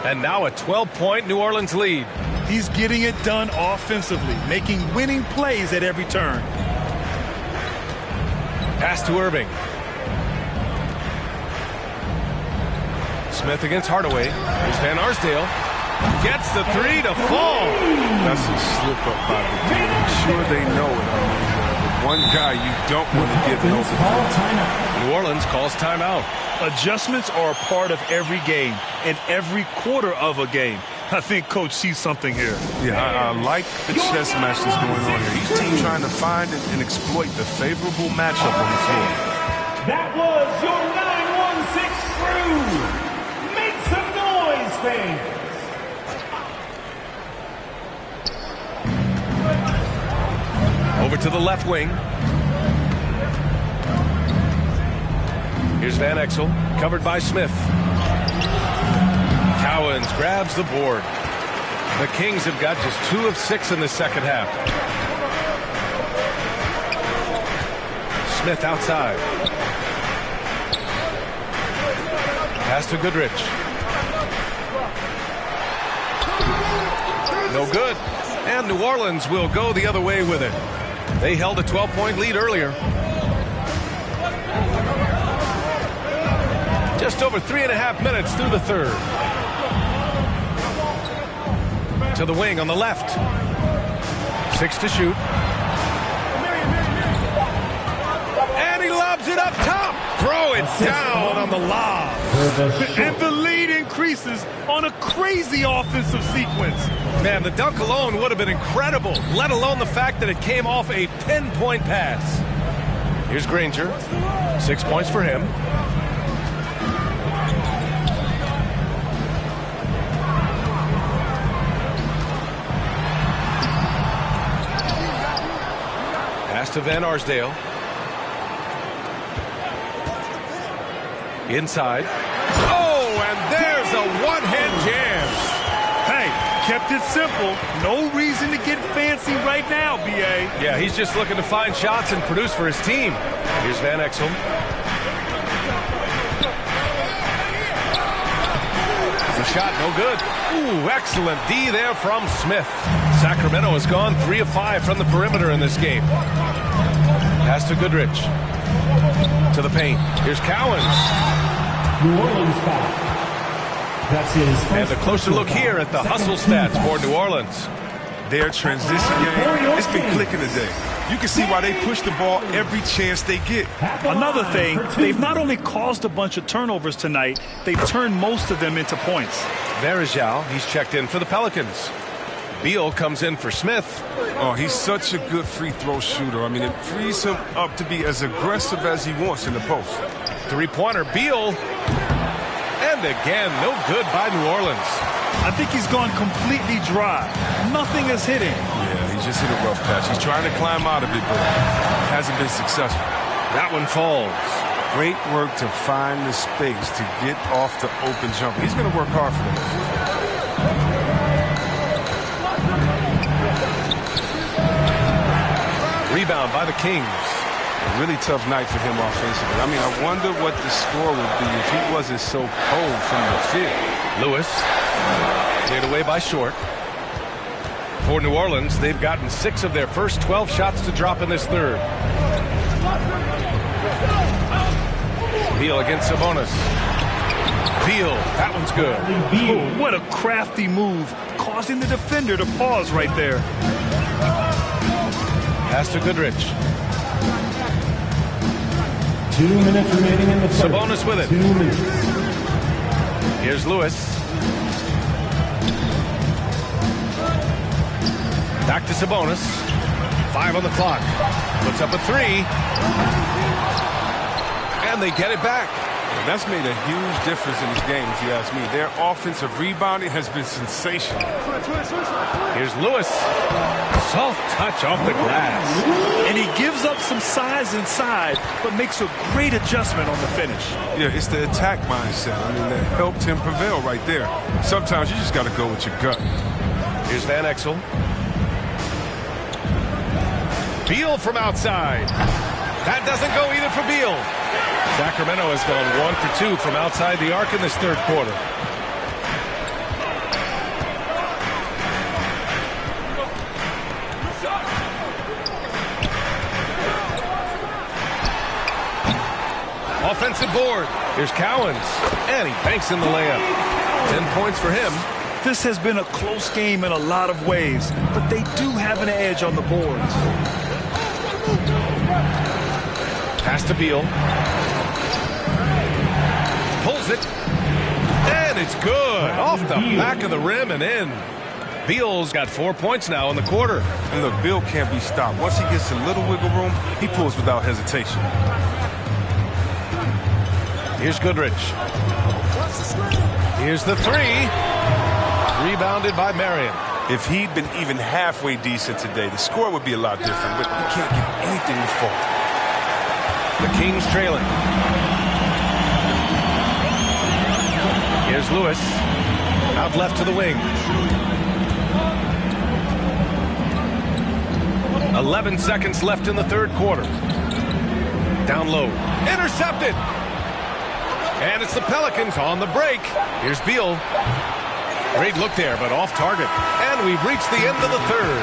[SPEAKER 3] And now a 12-point New Orleans lead.
[SPEAKER 5] He's getting it done offensively, making winning plays at every turn.
[SPEAKER 3] Pass to Irving. Smith against Hardaway. Here's Van Arsdale. Gets the three to fall.
[SPEAKER 12] That's a slip up by the team. I'm sure they know it. The one guy you don't want to give an open
[SPEAKER 3] New Orleans calls timeout.
[SPEAKER 5] Adjustments are a part of every game and every quarter of a game. I think Coach sees something here.
[SPEAKER 12] Yeah, I like the chess match that's going on here. Each team trying to find and exploit the favorable matchup on the floor.
[SPEAKER 18] That was your 916 crew. Make some noise, fans.
[SPEAKER 3] Over to the left wing. Here's Van Exel, covered by Smith. Cowens grabs the board. The Kings have got just 2 of 6 in the second half. Smith outside. Pass to Goodrich. No good. And New Orleans will go the other way with it. They held a 12-point lead earlier. Just over 3.5 minutes through the third. To the wing on the left. 6 to shoot. And he lobs it up top. Throw it down on the lob.
[SPEAKER 5] And the lead increases on a crazy offensive sequence.
[SPEAKER 3] Man, the dunk alone would have been incredible, let alone the fact that it came off a pinpoint pass. Here's Granger. 6 points for him. Pass to Van Arsdale. Inside. Oh, and there's a one-hand jam.
[SPEAKER 5] Hey, kept it simple. No reason to get fancy right now, B.A.
[SPEAKER 3] Yeah, he's just looking to find shots and produce for his team. Here's Van Exel. The shot, no good. Ooh, excellent D there from Smith. Sacramento has gone 3 of 5 from the perimeter in this game. Pass to Goodrich. To the paint. Here's Cowens.
[SPEAKER 18] New Orleans foul. That's his first.
[SPEAKER 3] And a closer look here at the hustle stats for New Orleans.
[SPEAKER 12] Their transition game, it's been clicking today. You can see why they push the ball every chance they get.
[SPEAKER 5] Another thing, they've not only caused a bunch of turnovers tonight, they've turned most of them into points.
[SPEAKER 3] Varejao, he's checked in for the Pelicans. Beal comes in for Smith.
[SPEAKER 12] Oh, he's such a good free throw shooter. I mean, it frees him up to be as aggressive as he wants in the post.
[SPEAKER 3] Three-pointer, Beal. And again, no good by New Orleans.
[SPEAKER 5] I think he's gone completely dry. Nothing is hitting.
[SPEAKER 12] Yeah, he just hit a rough patch. He's trying to climb out of it, but hasn't been successful.
[SPEAKER 3] That one falls.
[SPEAKER 12] Great work to find the space to get off the open jumper. He's going to work hard for this.
[SPEAKER 3] Rebound by the Kings.
[SPEAKER 12] A really tough night for him offensively. I mean, I wonder what the score would be if he wasn't so cold from the field.
[SPEAKER 3] Lewis, cleared away by Short. For New Orleans, they've gotten 6 of their first 12 shots to drop in this third. Beal against Sabonis. Beal, that one's good.
[SPEAKER 5] Oh, what a crafty move, causing the defender to pause right there.
[SPEAKER 3] Pass to Goodrich.
[SPEAKER 18] 2 minutes remaining in the third.
[SPEAKER 3] Sabonis with it.
[SPEAKER 18] 2 minutes.
[SPEAKER 3] Here's Lewis. Back to Sabonis. 5 on the clock. Puts up a 3. And they get it back.
[SPEAKER 12] That's made a huge difference in this game, if you ask me. Their offensive rebounding has been sensational.
[SPEAKER 3] Here's Lewis. Soft touch off the glass.
[SPEAKER 5] And he gives up some size inside, but makes a great adjustment on the finish.
[SPEAKER 12] Yeah, it's the attack mindset. I mean, that helped him prevail right there. Sometimes you just got to go with your gut.
[SPEAKER 3] Here's Van Exel. Beal from outside. That doesn't go either for Beal. Sacramento has gone 1 for 2 from outside the arc in this third quarter. Offensive board. Here's Cowens. And he banks in the layup. 10 points for him.
[SPEAKER 5] This has been a close game in a lot of ways, but they do have an edge on the boards.
[SPEAKER 3] Pass to Beal. Pulls it. And it's good. Off the back of the rim and in. Beal's got 4 points now in the quarter.
[SPEAKER 12] And look, Beal can't be stopped. Once he gets a little wiggle room, he pulls without hesitation.
[SPEAKER 3] Here's Goodrich. Here's the three. Rebounded by Marion.
[SPEAKER 12] If he'd been even halfway decent today, the score would be a lot different, but you can't get anything to fall.
[SPEAKER 3] The Kings trailing. Here's Lewis. Out left to the wing. 11 seconds left in the third quarter. Down low. Intercepted. And it's the Pelicans on the break. Here's Beal. Great look there, but off target. And we've reached the end of the third.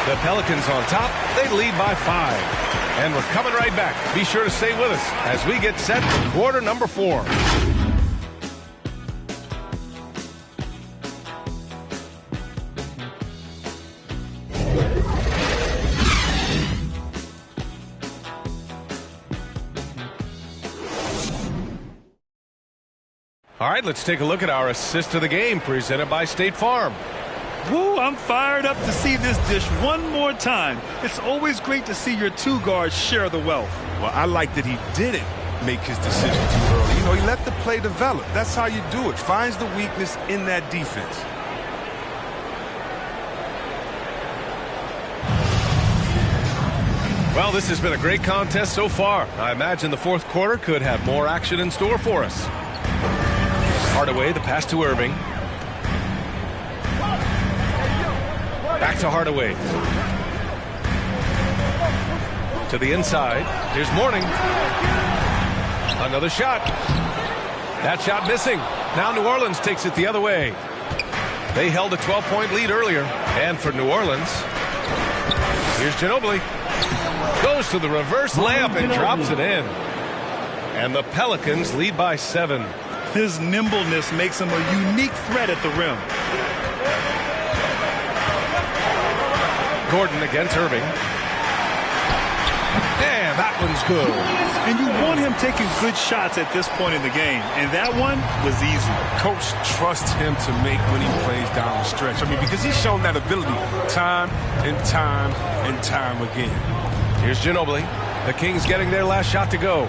[SPEAKER 3] The Pelicans on top. They lead by 5. And we're coming right back. Be sure to stay with us as we get set for quarter number 4. All right, let's take a look at our assist of the game presented by State Farm.
[SPEAKER 5] Woo, I'm fired up to see this dish one more time. It's always great to see your two guards share the wealth.
[SPEAKER 12] Well, I like that he didn't make his decision too early. You know, he let the play develop. That's how you do it. Finds the weakness in that defense.
[SPEAKER 3] Well, this has been a great contest so far. I imagine the fourth quarter could have more action in store for us. Hardaway, the pass to Irving. Back to Hardaway. To the inside. Here's Mourning. Another shot. That shot missing. Now New Orleans takes it the other way. They held a 12-point lead earlier. And for New Orleans, here's Ginobili. Goes to the reverse layup and drops it in. And the Pelicans lead by 7.
[SPEAKER 5] His nimbleness makes him a unique threat at the rim.
[SPEAKER 3] Gordon against Irving. And that one's good.
[SPEAKER 5] And you want him taking good shots at this point in the game. And that one was easy.
[SPEAKER 12] Coach trusts him to make winning plays down the stretch. I mean, because he's shown that ability time and time and time again.
[SPEAKER 3] Here's Ginobili. The Kings getting their last shot to go.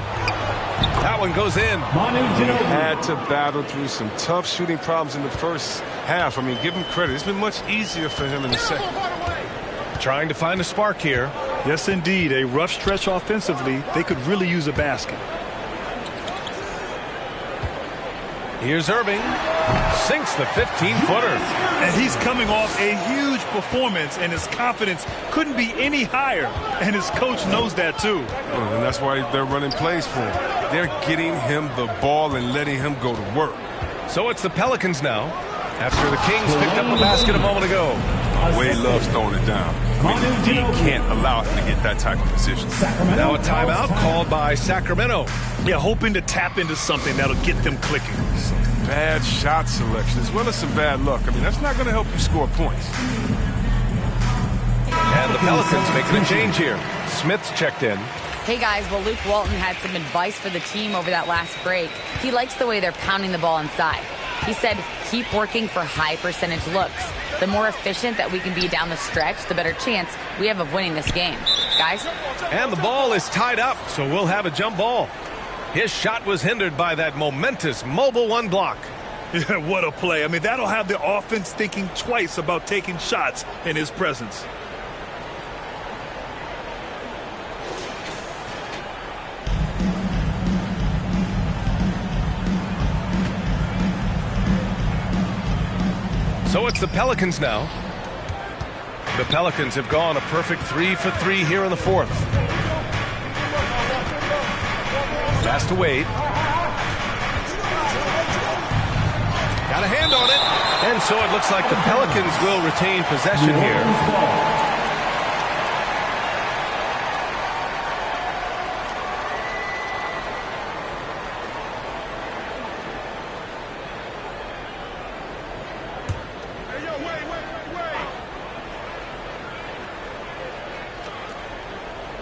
[SPEAKER 3] That one goes in.
[SPEAKER 12] He had to battle through some tough shooting problems in the first half. I mean, give him credit. It's been much easier for him in the second.
[SPEAKER 3] Trying to find a spark here.
[SPEAKER 5] Yes, indeed. A rough stretch offensively. They could really use a basket.
[SPEAKER 3] Here's Irving. Sinks the 15-footer.
[SPEAKER 5] And he's coming off a huge performance, and his confidence couldn't be any higher. And his coach knows that, too.
[SPEAKER 12] And that's why they're running plays for him. They're getting him the ball and letting him go to work.
[SPEAKER 3] So it's the Pelicans now, after the Kings picked up a basket a moment ago.
[SPEAKER 12] Wade loves throwing it down. I mean, the D can't allow him to get that type of position.
[SPEAKER 3] Now a timeout called by Sacramento.
[SPEAKER 5] Yeah, hoping to tap into something that'll get them clicking.
[SPEAKER 12] Some bad shot selection as well as some bad luck. I mean, that's not going to help you score points.
[SPEAKER 3] And the Pelicans making a change here. Smith's checked in.
[SPEAKER 4] Hey guys, well, Luke Walton had some advice for the team over that last break. He likes the way they're pounding the ball inside. He said, keep working for high percentage looks. The more efficient that we can be down the stretch, the better chance we have of winning this game. Guys?
[SPEAKER 3] And the ball is tied up, so we'll have a jump ball. His shot was hindered by that momentous mobile one block.
[SPEAKER 5] Yeah, what a play. I mean, that'll have the offense thinking twice about taking shots in his presence.
[SPEAKER 3] So it's the Pelicans now. The Pelicans have gone a perfect 3 for 3 here in the fourth. Pass to Wade. Got a hand on it. And so it looks like the Pelicans will retain possession here.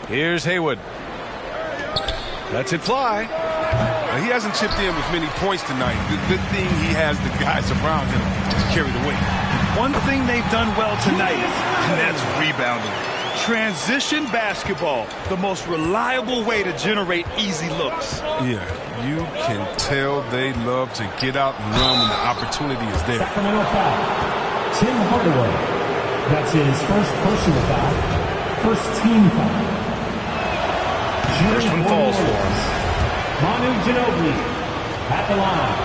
[SPEAKER 3] Here's Haywood. Lets it fly.
[SPEAKER 12] He hasn't chipped in with many points tonight. Good thing he has the guys around him to carry the weight.
[SPEAKER 5] One thing they've done well tonight, and that's rebounding. Transition basketball, the most reliable way to generate easy looks.
[SPEAKER 12] Yeah, you can tell they love to get out and run when the opportunity is there.
[SPEAKER 18] Sacramento foul. Tim Hardaway. That's his first personal foul. First team foul.
[SPEAKER 3] First one falls for him.
[SPEAKER 18] Manu Ginobili at the line.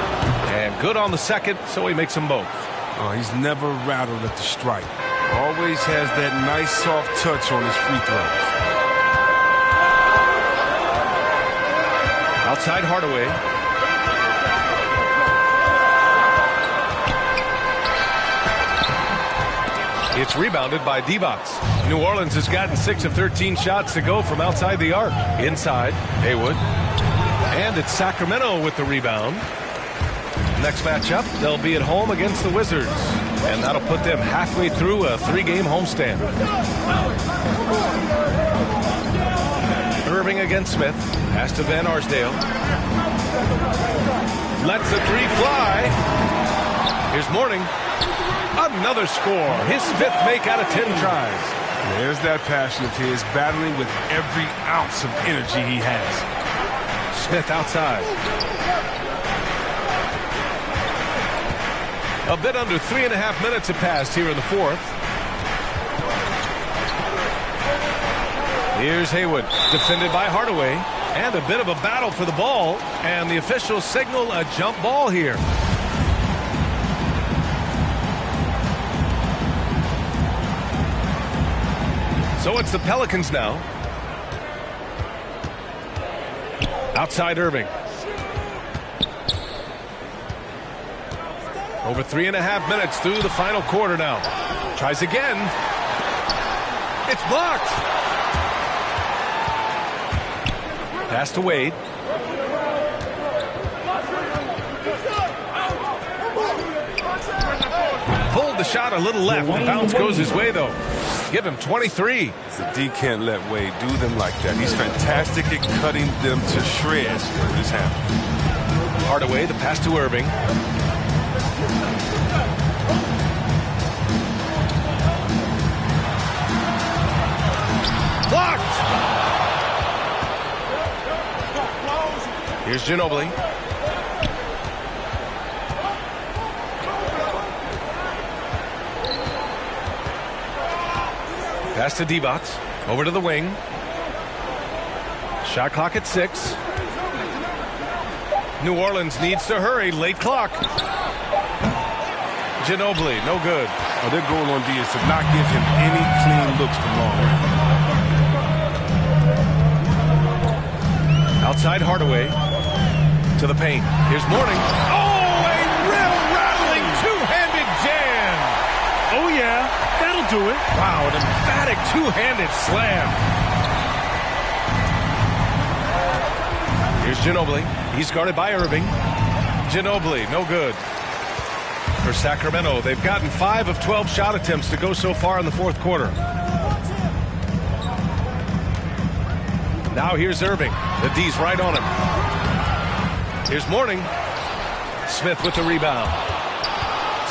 [SPEAKER 3] And good on the second, so he makes them both.
[SPEAKER 12] Oh, he's never rattled at the strike. Always has that nice soft touch on his free throws.
[SPEAKER 3] Outside Hardaway. It's rebounded by Divac. New Orleans has gotten 6 of 13 shots to go from outside the arc. Inside, Haywood. And it's Sacramento with the rebound. Next matchup, they'll be at home against the Wizards. And that'll put them halfway through a 3-game homestand. Irving against Smith. Pass to Van Arsdale. Lets the three fly. Here's Mourning. Another score. His 5th make out of 10 tries.
[SPEAKER 12] There's that passion of his, battling with every ounce of energy he has.
[SPEAKER 3] Smith outside. A bit under 3.5 minutes have passed here in the 4th. Here's Haywood, defended by Hardaway. And a bit of a battle for the ball. And the officials signal a jump ball here. So it's the Pelicans now. Outside Irving. Over 3.5 minutes through the final quarter now. Tries again. It's blocked. Pass to Wade. Pulled the shot a little left. The bounce goes his way, though. Give him 23.
[SPEAKER 12] The D can't let Wade do them like that. He's fantastic at cutting them to shreds when this happens.
[SPEAKER 3] Hardaway, the pass to Irving. Blocked! Here's Ginobili. Pass to Divac. Over to the wing. Shot clock at 6. New Orleans needs to hurry. Late clock. Ginobili, no good.
[SPEAKER 12] Oh, their goal on D is to not give him any clean looks from long range.
[SPEAKER 3] Outside Hardaway. To the paint. Here's Mourning. Oh, a rim-rattling two-handed jam.
[SPEAKER 5] Oh, yeah. That'll do it.
[SPEAKER 3] Wow, an emphatic two-handed slam. Here's Ginobili. He's guarded by Irving. Ginobili, no good. For Sacramento, they've gotten 5 of 12 shot attempts to go so far in the 4th quarter. Now here's Irving. The D's right on him. Here's Mourning. Smith with the rebound.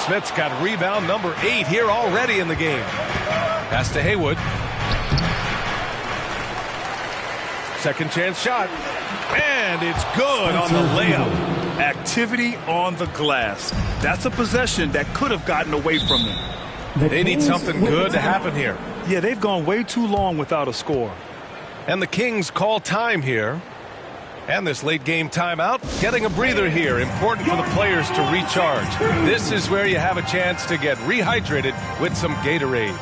[SPEAKER 3] Smith's got rebound number 8 here already in the game. Pass to Haywood. Second chance shot. And it's good on the layup.
[SPEAKER 5] Activity on the glass. That's a possession that could have gotten away from them.
[SPEAKER 3] They need something good to happen here.
[SPEAKER 5] Yeah, they've gone way too long without a score.
[SPEAKER 3] And the Kings call time here. And this late game timeout, getting a breather here. Important for the players to recharge. This is where you have a chance to get rehydrated with some Gatorade.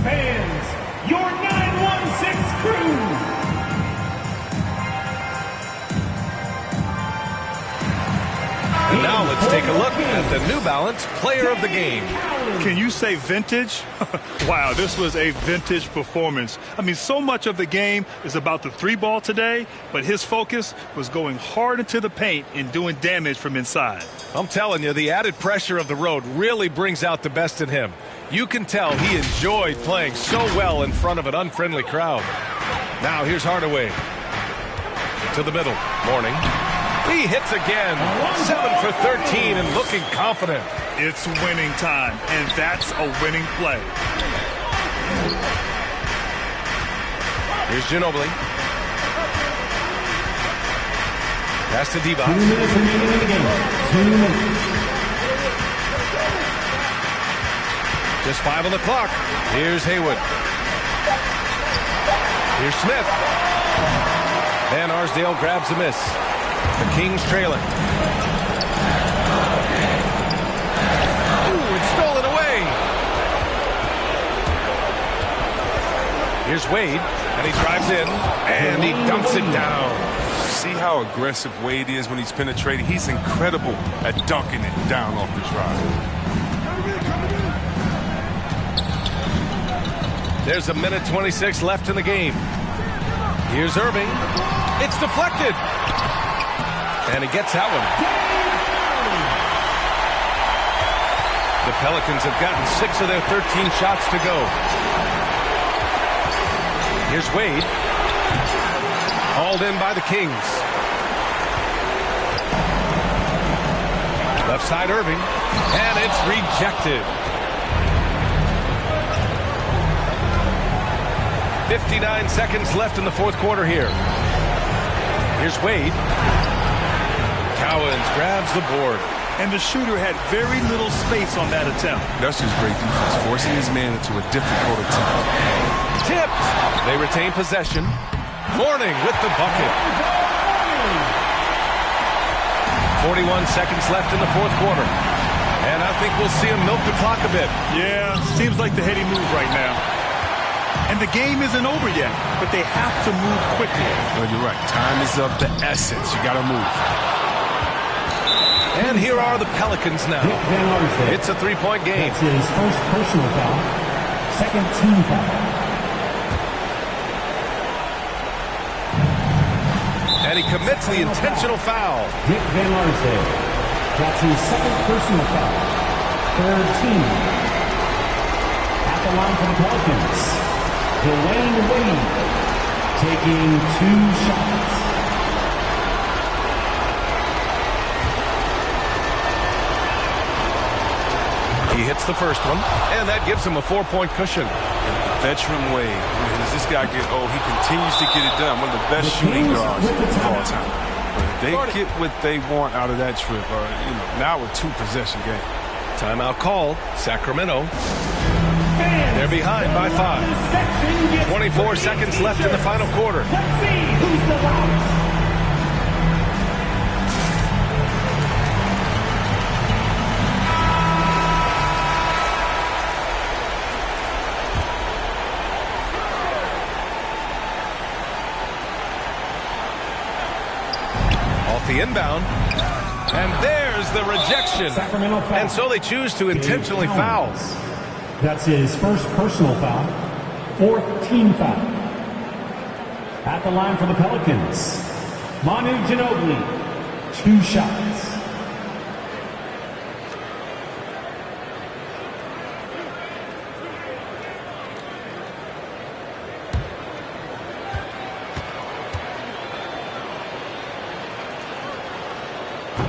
[SPEAKER 18] Fans, your 916 crew.
[SPEAKER 3] And now let's Let's take a look at the New Balance Player of the Game.
[SPEAKER 5] Can you say vintage? Wow, this was a vintage performance. I mean, so much of the game is about the three ball today, but his focus was going hard into the paint and doing damage from inside.
[SPEAKER 3] I'm telling you, the added pressure of the road really brings out the best in him. You can tell he enjoyed playing so well in front of an unfriendly crowd. Now here's Hardaway. To the middle. Morning. He hits again. 7 for 13 and looking confident.
[SPEAKER 5] It's winning time, and that's a winning play.
[SPEAKER 3] Here's Ginobili. Pass to Divac.
[SPEAKER 18] 2 minutes remaining in the game. 2 minutes.
[SPEAKER 3] Just 5 on the clock. Here's Haywood. Here's Smith. Van Arsdale grabs a miss. The Kings trailing. Ooh, it's stolen away. Here's Wade, and he drives in, and he dumps it down.
[SPEAKER 12] See how aggressive Wade is when he's penetrating? He's incredible at dunking it down off the drive.
[SPEAKER 3] There's a minute 26 left in the game. Here's Irving. It's deflected. And he gets that one. The Pelicans have gotten 6 of their 13 shots to go. Here's Wade. Hauled in by the Kings. Left side Irving. And it's rejected. 59 seconds left in the fourth quarter here. Here's Wade. Cowens grabs the board.
[SPEAKER 5] And the shooter had very little space on that attempt.
[SPEAKER 12] That's just great defense, forcing his man into a difficult attempt.
[SPEAKER 3] Tipped. They retain possession. Mourning with the bucket. 41 seconds left in the fourth quarter. And I think we'll see him milk the clock a bit.
[SPEAKER 5] Yeah, seems like the heady move right now. And the game isn't over yet, but they have to move quickly.
[SPEAKER 12] Well, you're right. Time is of the essence. You got to move.
[SPEAKER 3] And here are the Pelicans now. It's a three-point game.
[SPEAKER 18] That's his first personal foul. Second team foul.
[SPEAKER 3] And he commits the intentional foul.
[SPEAKER 18] Dick Van Arsdale. That's his second personal foul. Third team. At the line for the Pelicans. Dwayne Wade taking 2 shots.
[SPEAKER 3] He hits the first one, and that gives him a 4-point cushion.
[SPEAKER 12] Veteran Wade. As this guy gets old, he continues to get it done. One of the best shooting guards of all time. But if they get what they want out of that trip, now a 2-possession game.
[SPEAKER 3] Timeout call, Sacramento. They're behind by 5. 24 seconds left in the final quarter.
[SPEAKER 18] Let's see who's the loudest.
[SPEAKER 3] Off the inbound. And there's the rejection. And so they choose to intentionally foul.
[SPEAKER 18] That's his first personal foul. Fourth team foul. At the line for the Pelicans, Manu Ginobili, 2 shots.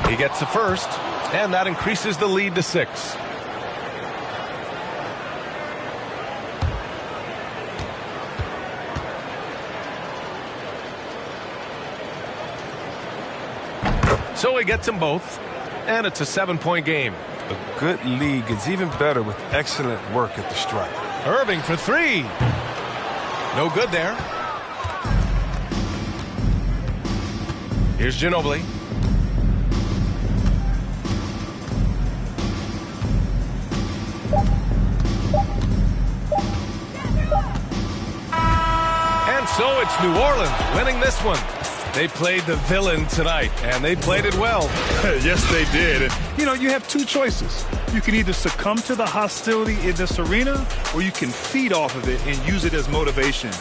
[SPEAKER 3] He gets the first, and that increases the lead to 6. So he gets them both, and it's a 7-point game.
[SPEAKER 12] A good league is even better with excellent work at the stripe.
[SPEAKER 3] Irving for 3. No good there. Here's Ginobili. And so it's It's New Orleans winning this one. They played the villain tonight, and they played it well.
[SPEAKER 5] Yes, they did. And, you have two choices. You can either succumb to the hostility in this arena, or you can feed off of it and use it as motivation.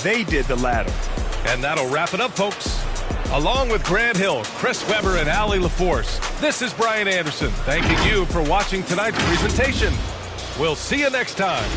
[SPEAKER 5] They did the latter.
[SPEAKER 3] And that'll wrap it up, folks. Along with Grant Hill, Chris Webber, and Allie LaForce, this is Brian Anderson thanking you for watching tonight's presentation. We'll see you next time.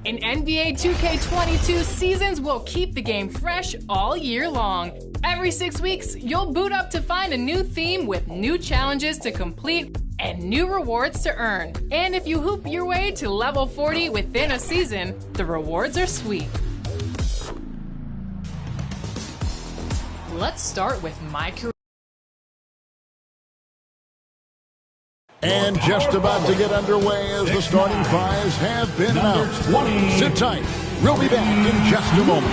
[SPEAKER 21] In NBA 2K22, seasons will keep the game fresh all year long. Every 6 weeks, you'll boot up to find a new theme with new challenges to complete and new rewards to earn. And if you hoop your way to level 40 within a season, the rewards are sweet. Let's start with my career.
[SPEAKER 9] And just about to get underway as the starting fives have been announced. Sit tight. We'll be back in just a moment.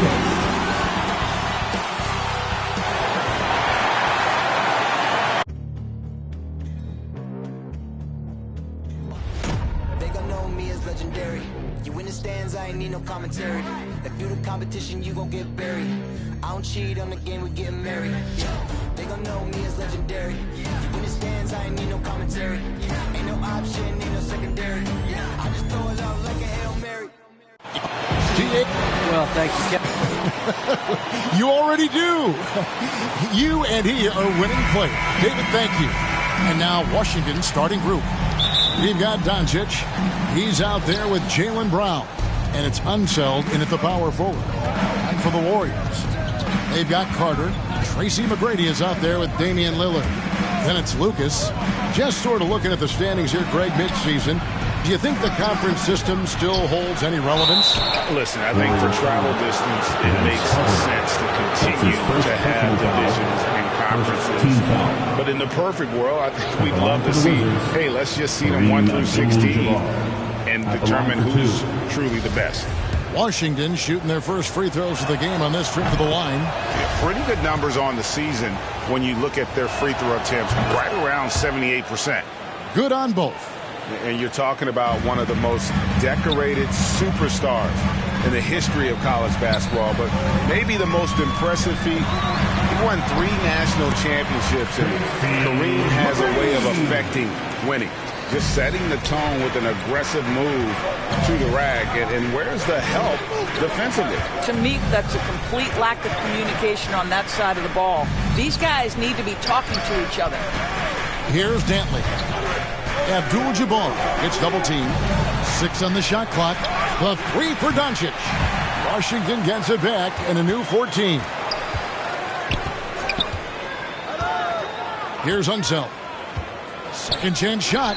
[SPEAKER 1] They gon' know me as legendary. You in the stands, I ain't need no commentary. If you the competition, you gon' get buried. I don't cheat on the game, we getting married. They gon' know me as legendary. You in the stands, I ain't need no commentary. Ain't no option, ain't no secondary. I just throw it out like a Hail Mary.
[SPEAKER 20] Well, thank you, Kevin.
[SPEAKER 9] You already do. You and he are winning players. David, thank you. And now Washington's starting group. We've got Doncic. He's out there with Jaylen Brown. And it's Unseld in at the power forward. And for the Warriors, they've got Carter. Tracy McGrady is out there with Damian Lillard. Then it's Lucas. Just sort of looking at the standings here, Greg, midseason. Do you think the conference system still holds any relevance?
[SPEAKER 16] Listen, I think for travel distance, it makes sense to continue to have divisions and conferences. But in the perfect world, I think we'd love to see, hey, let's just see them 1 through 16 and determine who's truly the best.
[SPEAKER 9] Washington shooting their first free throws of the game on this trip to the line.
[SPEAKER 16] Yeah, pretty good numbers on the season when you look at their free throw attempts, right around 78%.
[SPEAKER 9] Good on both.
[SPEAKER 16] And you're talking about one of the most decorated superstars in the history of college basketball, but maybe the most impressive feat. He won 3 national championships, and Kareem has a way of affecting winning. Just setting the tone with an aggressive move to the rack. And where's the help defensively?
[SPEAKER 22] To me, that's a complete lack of communication on that side of the ball. These guys need to be talking to each other.
[SPEAKER 9] Here's Dantley. Abdul-Jabbar gets double teamed. 6 on the shot clock. The 3 for Doncic. Washington gets it back and a new 14. Here's Unseld. Second chance shot.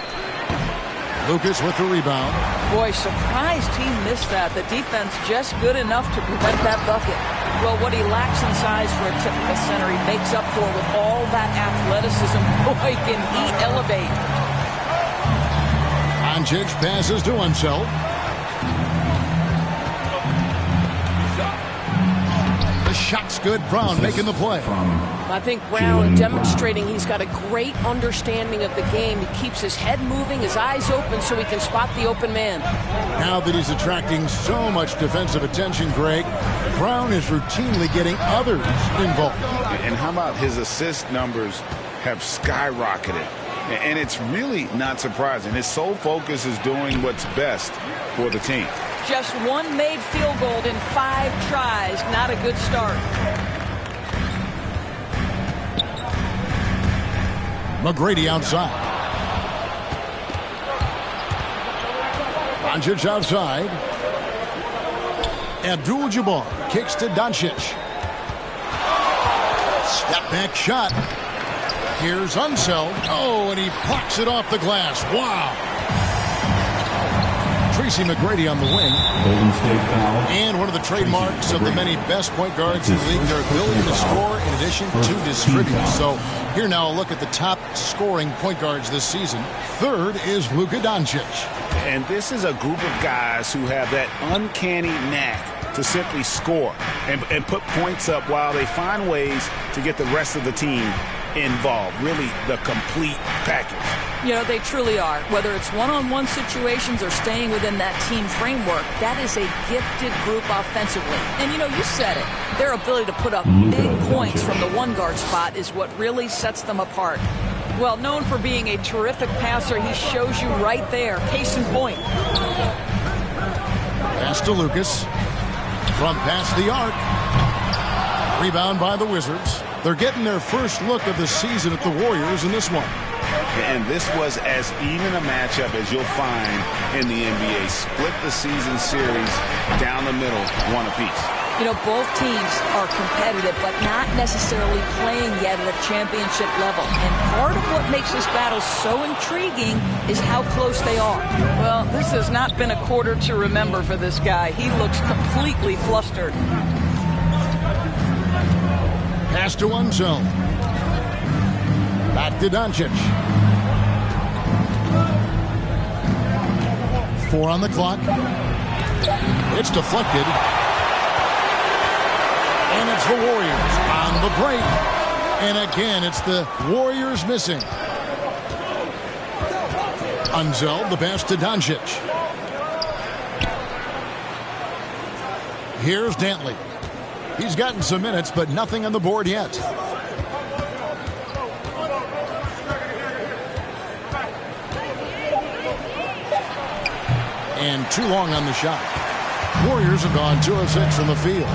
[SPEAKER 9] Lucas with the rebound.
[SPEAKER 22] Boy, surprised he missed that. The defense just good enough to prevent that bucket. Well, what he lacks in size for a typical center, he makes up for with all that athleticism. Boy, can he elevate.
[SPEAKER 9] Doncic passes to Unseld. The shot's good. Brown making the play.
[SPEAKER 23] I think Brown demonstrating he's got a great understanding of the game. He keeps his head moving, his eyes open so he can spot the open man.
[SPEAKER 9] Now that he's attracting so much defensive attention, Greg, Brown is routinely getting others involved.
[SPEAKER 16] And how about his assist numbers have skyrocketed? And it's really not surprising. His sole focus is doing what's best for the team.
[SPEAKER 22] Just 1 made field goal in 5 tries. Not a good start.
[SPEAKER 9] McGrady outside. Doncic outside. Abdul-Jabbar kicks to Doncic. Step back shot. Here's Unseld. Oh, and he blocks it off the glass. Wow. Tracy McGrady on the wing.
[SPEAKER 7] Golden State foul.
[SPEAKER 9] And one of the trademarks of the many best point guards in the league, their ability to score in addition to distribute. So here now a look at the top scoring point guards this season. Third is Luka Doncic.
[SPEAKER 16] And this is a group of guys who have that uncanny knack to simply score and put points up while they find ways to get the rest of the team involved. Really the complete package.
[SPEAKER 22] You know, they truly are. Whether it's one-on-one situations or staying within that team framework, that is a gifted group offensively. And, you know, you said it. Their ability to put up big points from the one-guard spot is what really sets them apart. Well, known for being a terrific passer, he shows you right there. Case in point.
[SPEAKER 9] Pass to Lucas. From past the arc. Rebound by the Wizards. They're getting their first look of the season at the Warriors in this one.
[SPEAKER 16] And this was as even a matchup as you'll find in the NBA. Split the season series down the middle, one apiece.
[SPEAKER 22] You know, both teams are competitive, but not necessarily playing yet at a championship level. And part of what makes this battle so intriguing is how close they are.
[SPEAKER 8] Well, this has not been a quarter to remember for this guy. He looks completely flustered.
[SPEAKER 9] Pass to Unzel. Back to Doncic. 4 on the clock. It's deflected. And it's the Warriors on the break. And again, it's the Warriors missing. Unzel, the pass to Doncic. Here's Dantley. He's gotten some minutes, but nothing on the board yet. And too long on the shot. Warriors have gone 2 of 6 from the field.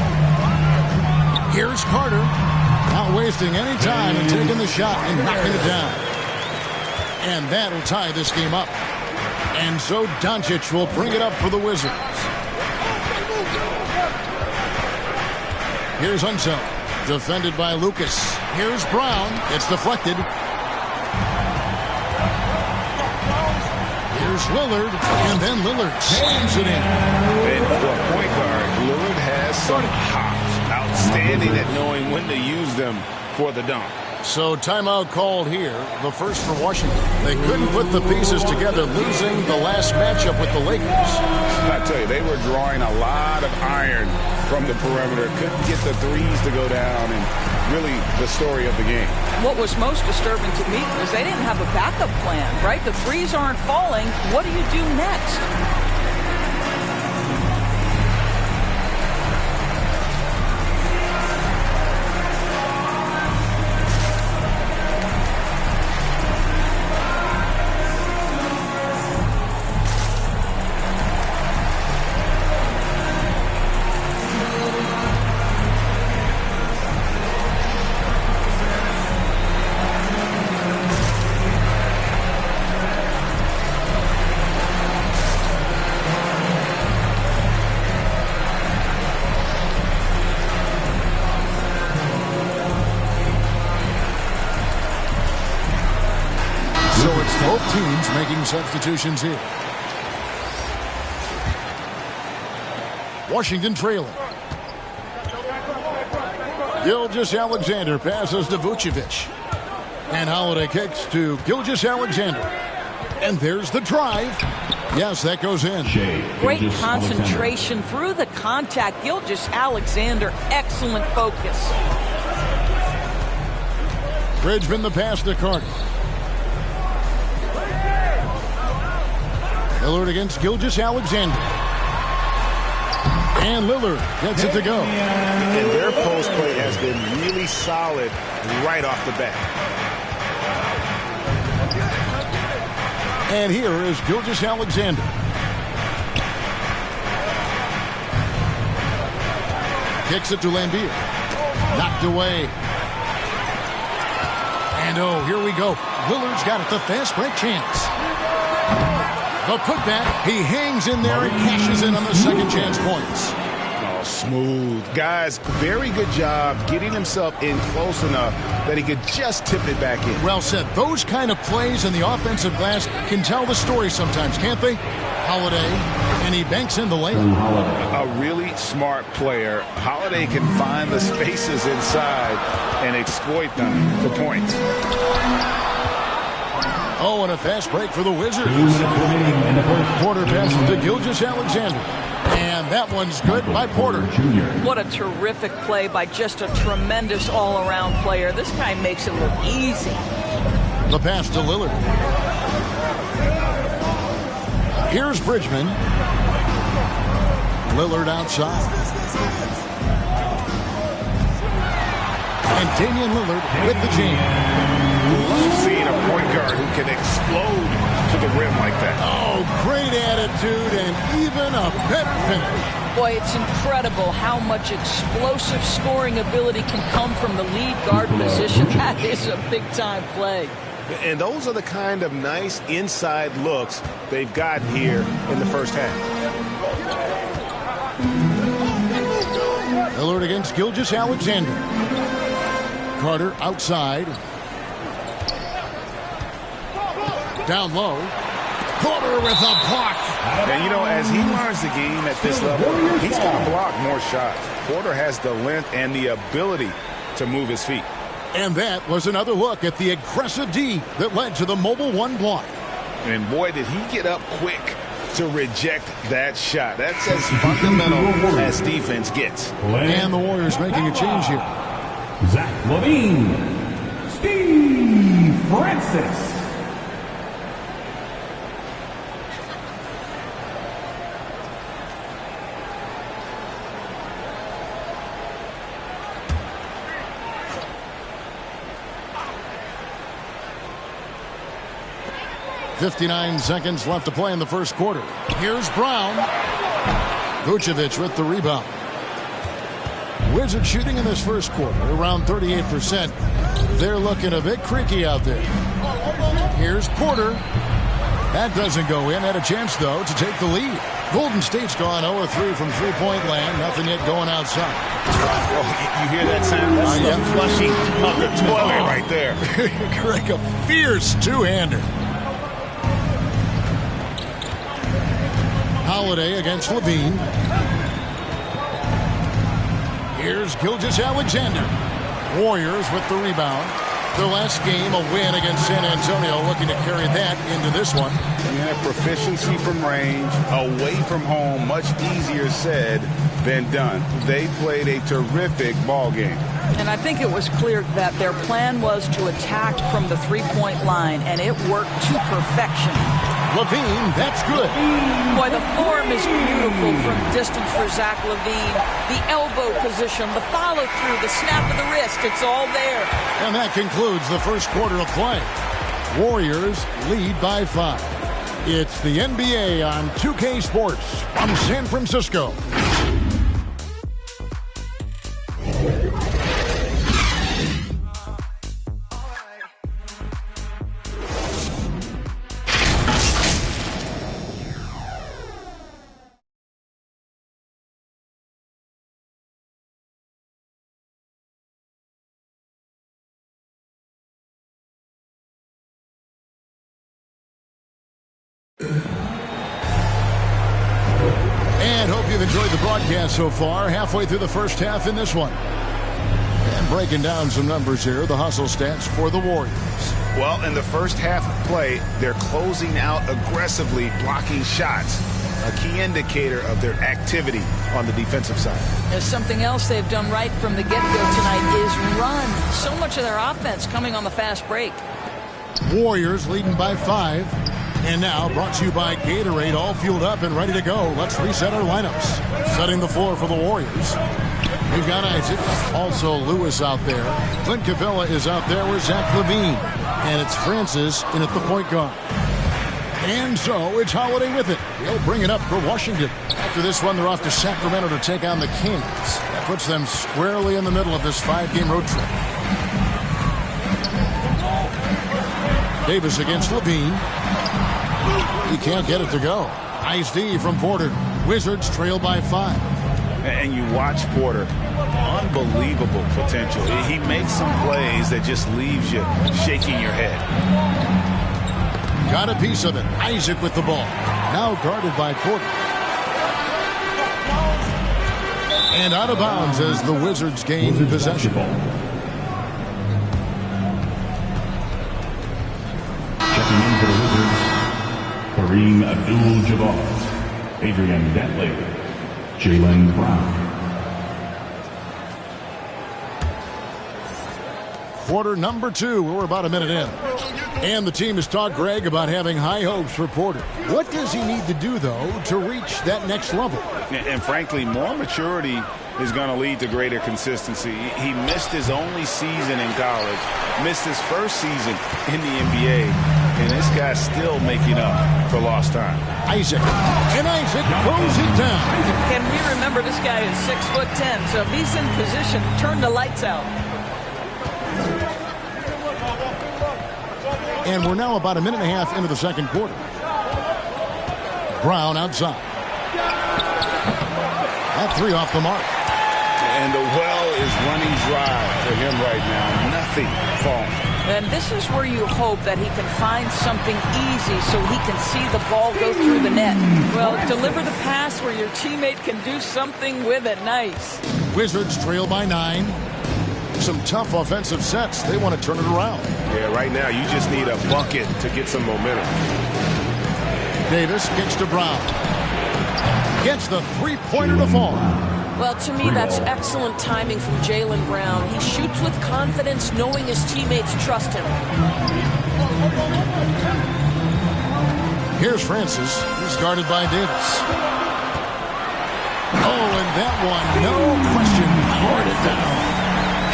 [SPEAKER 9] Here's Carter. Not wasting any time and taking the shot and knocking it down. And that'll tie this game up. And so Doncic will bring it up for the Wizards. Here's Unzel. Defended by Lucas. Here's Brown. It's deflected. Here's Lillard. And then Lillard slams it in.
[SPEAKER 16] And for a point guard, Lillard has some hops. Outstanding at knowing when to use them for the dunk.
[SPEAKER 9] So timeout called here, the first for Washington. They couldn't put the pieces together, losing the last matchup with the Lakers.
[SPEAKER 16] I tell you, they were drawing a lot of iron from the perimeter. Couldn't get the threes to go down, and really the story of the game.
[SPEAKER 8] What was most disturbing to me is they didn't have a backup plan, right? The threes aren't falling. What do you do next?
[SPEAKER 9] Both teams making substitutions here. Washington trailing. Gilgeous-Alexander passes to Vucevic. And Holiday kicks to Gilgeous-Alexander. And there's the drive. Yes, that goes in.
[SPEAKER 22] Great concentration through the contact. Gilgeous-Alexander, excellent focus.
[SPEAKER 9] Bridgman the pass to Carter. Lillard against Gilgeous-Alexander. And Lillard gets it to go.
[SPEAKER 16] And their post play has been really solid right off the bat.
[SPEAKER 9] And here is Gilgeous-Alexander. Kicks it to Lambeer. Knocked away. And oh, here we go. Lillard's got it. The fast break chance. The putback, he hangs in there and cashes in on the second chance points.
[SPEAKER 16] Oh, smooth. Guys, very good job getting himself in close enough that he could just tip it back in.
[SPEAKER 9] Well said. Those kind of plays in the offensive glass can tell the story sometimes, can't they? Holiday, and he banks in the layup.
[SPEAKER 16] A really smart player. Holiday can find the spaces inside and exploit them for points.
[SPEAKER 9] Oh, and a fast break for the Wizards. Porter passes to Gilgeous-Alexander. And that one's good by Porter.
[SPEAKER 8] What a terrific play by just a tremendous all-around player. This guy makes it look easy.
[SPEAKER 9] The pass to Lillard. Here's Bridgman. Lillard outside. And Damian Lillard with the jam.
[SPEAKER 16] Love seeing a point guard who can explode to the rim like that.
[SPEAKER 9] Oh, great attitude and even a better finish.
[SPEAKER 22] Boy, it's incredible how much explosive scoring ability can come from the lead guard position. That is a big-time play.
[SPEAKER 16] And those are the kind of nice inside looks they've gotten here in the first half.
[SPEAKER 9] Alert against Gilgeous-Alexander. Carter outside. Down low. Porter with a block.
[SPEAKER 16] And, you know, as he learns the game at this level, he's going to block more shots. Porter has the length and the ability to move his feet.
[SPEAKER 9] And that was another look at the aggressive D that led to the mobile one block.
[SPEAKER 16] And, boy, did he get up quick to reject that shot. That's as fundamental as defense gets.
[SPEAKER 9] And the Warriors making a change here.
[SPEAKER 7] Zach LaVine. Steve Francis.
[SPEAKER 9] .59 seconds left to play in the first quarter. Here's Brown. Vucevic with the rebound. Wizards shooting in this first quarter around 38%. They're looking a bit creaky out there. Here's Porter. That doesn't go in. Had a chance, though, to take the lead. Golden State's gone 0-3 from three-point land. Nothing yet going outside.
[SPEAKER 16] Oh, you hear that sound? That's the flushing of the toilet right there.
[SPEAKER 9] Like a fierce two-hander. Holiday against LaVine. Here's Gilgeous-Alexander. Warriors with the rebound. Their last game, a win against San Antonio, looking to carry that into this one.
[SPEAKER 16] Yeah, proficiency from range, away from home, much easier said than done. They played a terrific ball game.
[SPEAKER 8] And I think it was clear that their plan was to attack from the three-point line, and it worked to perfection.
[SPEAKER 9] LaVine, that's good.
[SPEAKER 8] Boy, the form is beautiful from distance for Zach LaVine. The elbow position, the follow-through, the snap of the wrist, it's all there.
[SPEAKER 9] And that concludes the first quarter of play. Warriors lead by 5. It's the NBA on 2K Sports from San Francisco. And hope you've enjoyed the broadcast so far. Halfway through the first half in this one. And breaking down some numbers here, the hustle stats for the Warriors.
[SPEAKER 16] Well, in the first half of play, they're closing out aggressively, blocking shots. A key indicator of their activity on the defensive side.
[SPEAKER 8] There's something else they've done right from the get-go tonight is run. So much of their offense coming on the fast break.
[SPEAKER 9] Warriors leading by 5. And now brought to you by Gatorade, all fueled up and ready to go. Let's reset our lineups. Setting the floor for the Warriors. We've got Isaac, also Lewis out there. Clint Capella is out there with Zach LaVine. And it's Francis in at the point guard. And so it's Holiday with it. He'll bring it up for Washington. After this one, they're off to Sacramento to take on the Kings. That puts them squarely in the middle of this 5-game road trip. Davis against LaVine. He can't get it to go. Nice D from Porter. Wizards trail by 5.
[SPEAKER 16] And you watch Porter. Unbelievable potential. He makes some plays that just leaves you shaking your head.
[SPEAKER 9] Got a piece of it. Isaac with the ball. Now guarded by Porter. And out of bounds as the Wizards gain possession.
[SPEAKER 7] Checking in for the Wizards, Kareem Abdul-Jabbar, Adrian Dantley, Jaylen Brown.
[SPEAKER 9] Quarter number 2. We're about a minute in. And the team has talked, Greg, about having high hopes for Porter. What does he need to do, though, to reach that next level?
[SPEAKER 16] And frankly, more maturity is going to lead to greater consistency. He missed his only season in college, missed his first season in the NBA, and this guy's still making up for lost time.
[SPEAKER 9] Isaac. And Isaac throws it down.
[SPEAKER 8] Can we remember this guy is 6'10", so if he's in position, turn the lights out.
[SPEAKER 9] And we're now about a minute and a half into the second quarter. Brown outside. That three off the mark.
[SPEAKER 16] And the well is running dry for him right now. Nothing falling.
[SPEAKER 8] And this is where you hope that he can find something easy so he can see the ball go through the net. Well, deliver the pass where your teammate can do something with it. Nice.
[SPEAKER 9] Wizards trail by 9. Some tough offensive sets. They want to turn it around.
[SPEAKER 17] Yeah, right now you just need a bucket to get some momentum.
[SPEAKER 9] Davis gets to Brown. Gets the three-pointer to fall.
[SPEAKER 23] Well, to me, that's excellent timing from Jaylen Brown. He shoots with confidence, knowing his teammates trust him.
[SPEAKER 9] Here's Francis. He's guarded by Davis. Oh, and that one, no question, poured it down.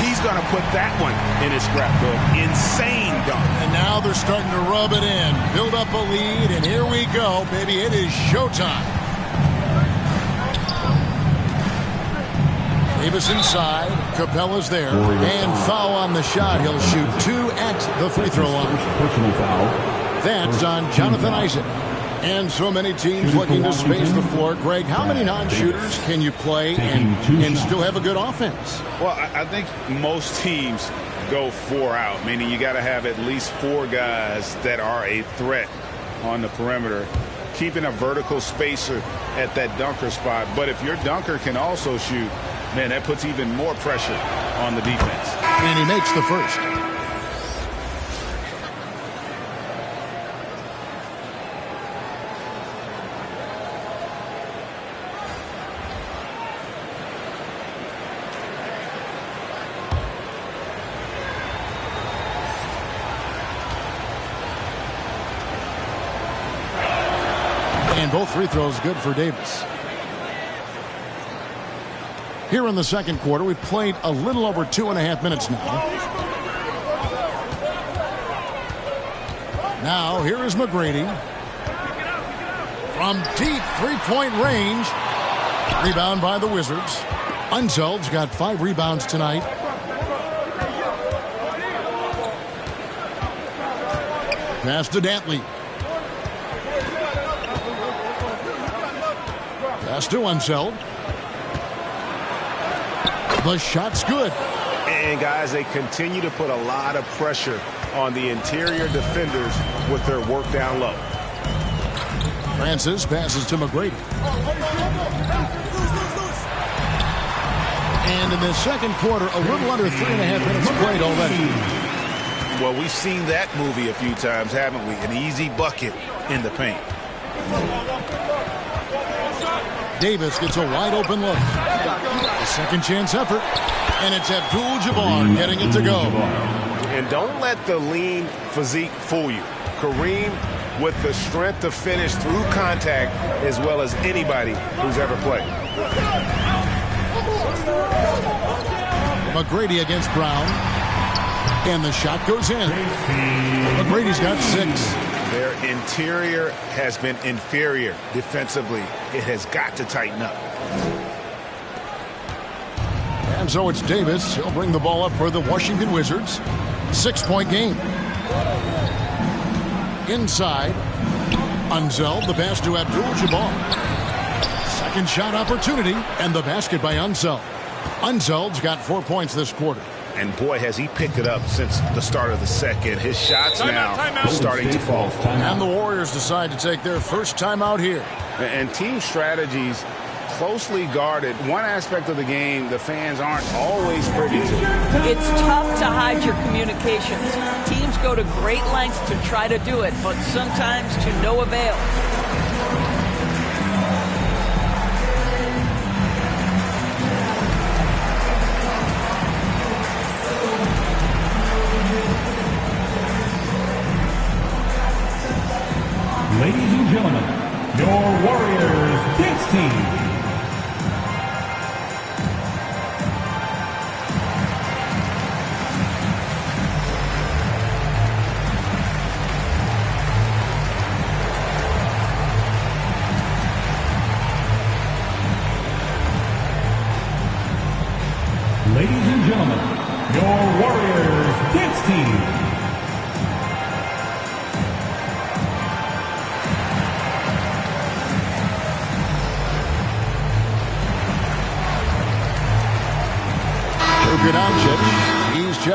[SPEAKER 16] He's going to put that one in his scrapbook. Insane dunk.
[SPEAKER 9] And now they're starting to rub it in. Build up a lead, and here we go, baby. It is showtime. Davis inside. Capella's there. And foul on the shot. He'll shoot 2 at the free throw line.
[SPEAKER 7] Personal foul.
[SPEAKER 9] That's on Jonathan Isaac. And so many teams looking to space the floor. Greg, how many non-shooters can you play and still have a good offense?
[SPEAKER 16] Well, I think most teams go 4 out, meaning you got to have at least 4 guys that are a threat on the perimeter, keeping a vertical spacer at that dunker spot. But if your dunker can also shoot, man, that puts even more pressure on the defense.
[SPEAKER 9] And he makes the first. And both free throws good for Davis. Here in the second quarter, we've played a little over 2.5 minutes now. Now, here is McGrady. From deep three-point range. Rebound by the Wizards. Unzeld's got 5 rebounds tonight. Pass to Dantley. Pass to Unzeld. The shot's good.
[SPEAKER 17] And, guys, they continue to put a lot of pressure on the interior defenders with their work down low.
[SPEAKER 9] Francis passes to McGrady. And in the second quarter, a little under 3.5 minutes played already.
[SPEAKER 16] Well, we've seen that movie a few times, haven't we? An easy bucket in the paint.
[SPEAKER 9] Davis gets a wide-open look. A second chance effort. And it's Abdul-Jabbar getting it to go.
[SPEAKER 17] And don't let the lean physique fool you. Kareem with the strength to finish through contact as well as anybody who's ever played.
[SPEAKER 9] McGrady against Brown. And the shot goes in. McGrady's got 6.
[SPEAKER 16] Their interior has been inferior defensively. It has got to tighten up.
[SPEAKER 9] And so it's Davis. He'll bring the ball up for the Washington Wizards. 6-point game. Inside. Unzeld, the pass to Abdul-Jabbar. Second shot opportunity, and the basket by Unzeld. Unzeld's got 4 points this quarter.
[SPEAKER 16] And boy, has he picked it up since the start of the second. His shots now are starting to fall.
[SPEAKER 9] And the Warriors decide to take their first timeout here.
[SPEAKER 16] And team strategies closely guarded. One aspect of the game the fans aren't always privy to.
[SPEAKER 8] It's tough to hide your communications. Teams go to great lengths to try to do it, but sometimes to no avail.
[SPEAKER 7] Ladies and gentlemen, your Warriors dance team. Ladies and gentlemen, your Warriors dance team.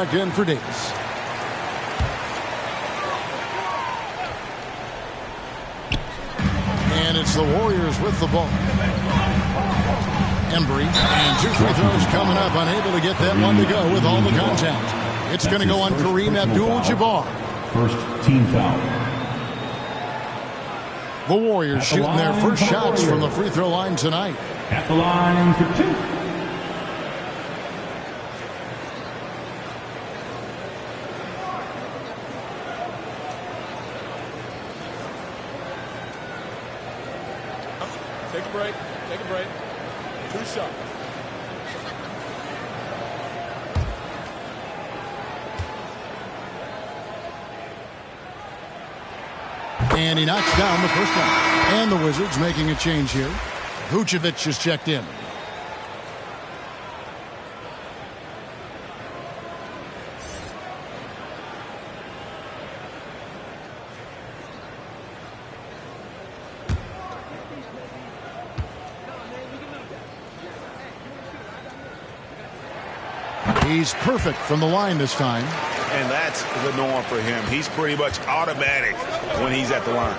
[SPEAKER 9] back in for Davis. And it's the Warriors with the ball. Embry, and 2 free throws coming up, unable to get that one to go with all the contact. It's going to go on Kareem Abdul-Jabbar.
[SPEAKER 7] First team foul.
[SPEAKER 9] The Warriors shooting their first shots from the free throw line tonight.
[SPEAKER 7] At the line for 2.
[SPEAKER 13] Take a break. Take a break. 2 shots.
[SPEAKER 9] And he knocks down the first one. And the Wizards making a change here. Vucevic is checked in. He's perfect from the line this time.
[SPEAKER 16] And that's the norm for him. He's pretty much automatic when he's at the line.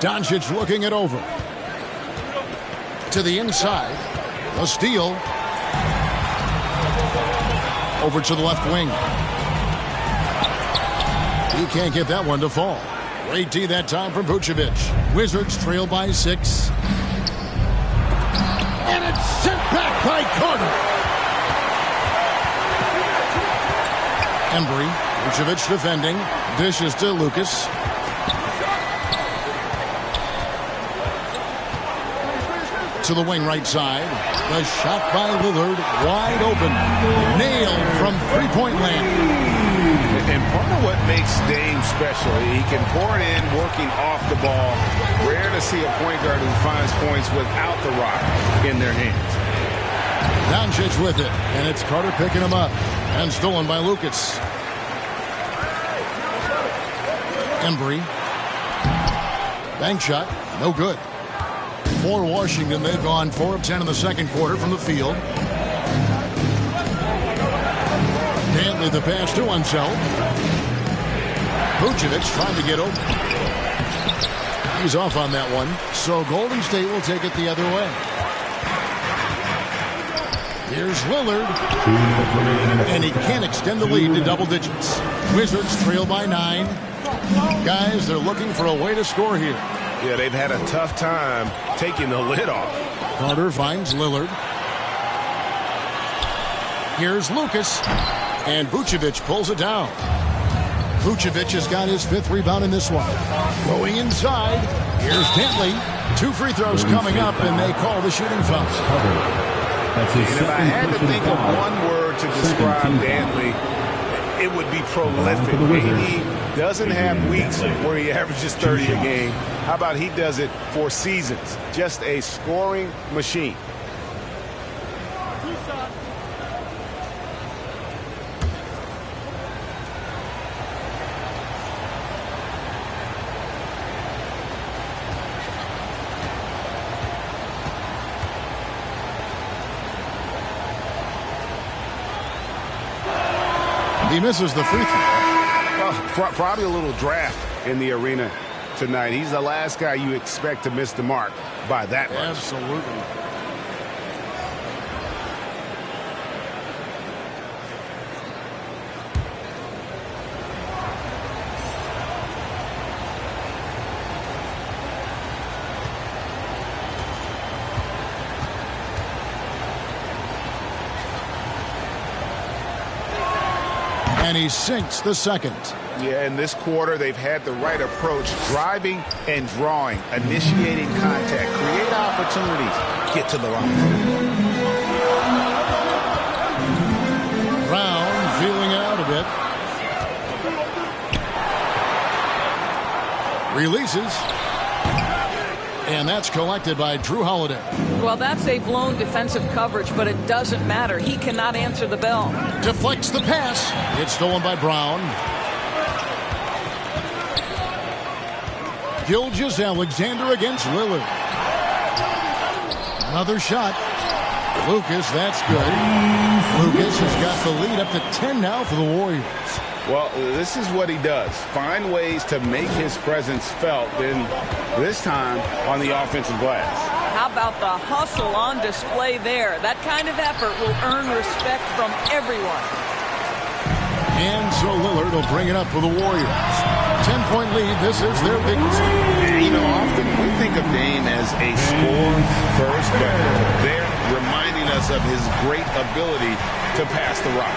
[SPEAKER 9] Doncic looking it over. To the inside. A steal. Over to the left wing. He can't get that one to fall. Great D that time from Vucevic. Wizards trail by 6. And it's sent back by Carter. Embry. Vucevic defending. Dishes to Lucas. To the wing right side. The shot by Lillard. Wide open. Nailed from three-point land.
[SPEAKER 16] And part of what makes Dame special, he can pour it in working off the ball. Rare to see a point guard who finds points without the rock in their hands.
[SPEAKER 9] Doncic with it. And it's Carter picking him up. And stolen by Lucas. Embry. Bank shot. No good. For Washington, they've gone 4 of 10 in the second quarter from the field. Dantley the pass to Unseld. Vucevic trying to get open. He's off on that one. So Golden State will take it the other way. Here's Lillard. And he can't extend the lead to double digits. Wizards trail by 9. Guys, they're looking for a way to score here.
[SPEAKER 16] Yeah, they've had a tough time taking the lid off.
[SPEAKER 9] Carter finds Lillard. Here's Lucas. And Vucevic pulls it down. Vucevic has got his 5th rebound in this one. Going inside. Here's Dantley. 2 free throws coming up, and they call the shooting foul.
[SPEAKER 16] And if I had to think of one word to describe Dantley, it would be prolific. He doesn't have weeks where he averages 30 a game. How about he does it for seasons? Just a scoring machine.
[SPEAKER 9] He misses the free throw.
[SPEAKER 16] Well, probably a little draft in the arena tonight. He's the last guy you expect to miss the mark by that much.
[SPEAKER 9] Absolutely. And he sinks the second.
[SPEAKER 16] Yeah, in this quarter, they've had the right approach, driving and drawing, initiating contact, create opportunities, get to the line.
[SPEAKER 9] Brown feeling it out a bit. Releases. And that's collected by Drew Holiday.
[SPEAKER 8] Well, that's a blown defensive coverage, but it doesn't matter. He cannot answer the bell.
[SPEAKER 9] Deflects the pass. It's stolen by Brown. Gilgeous-Alexander against Lillard. Another shot. Lucas, that's good. Lucas has got the lead up to 10 now for the Warriors.
[SPEAKER 16] Well, this is what he does. Find ways to make his presence felt, and this time on the offensive glass.
[SPEAKER 8] How about the hustle on display there? That kind of effort will earn respect from everyone.
[SPEAKER 9] And so Lillard will bring it up for the Warriors. 10-point lead. This is their biggest.
[SPEAKER 16] You know, often we think of Dame as a score first, but they're reminding us of his great ability to pass the rock.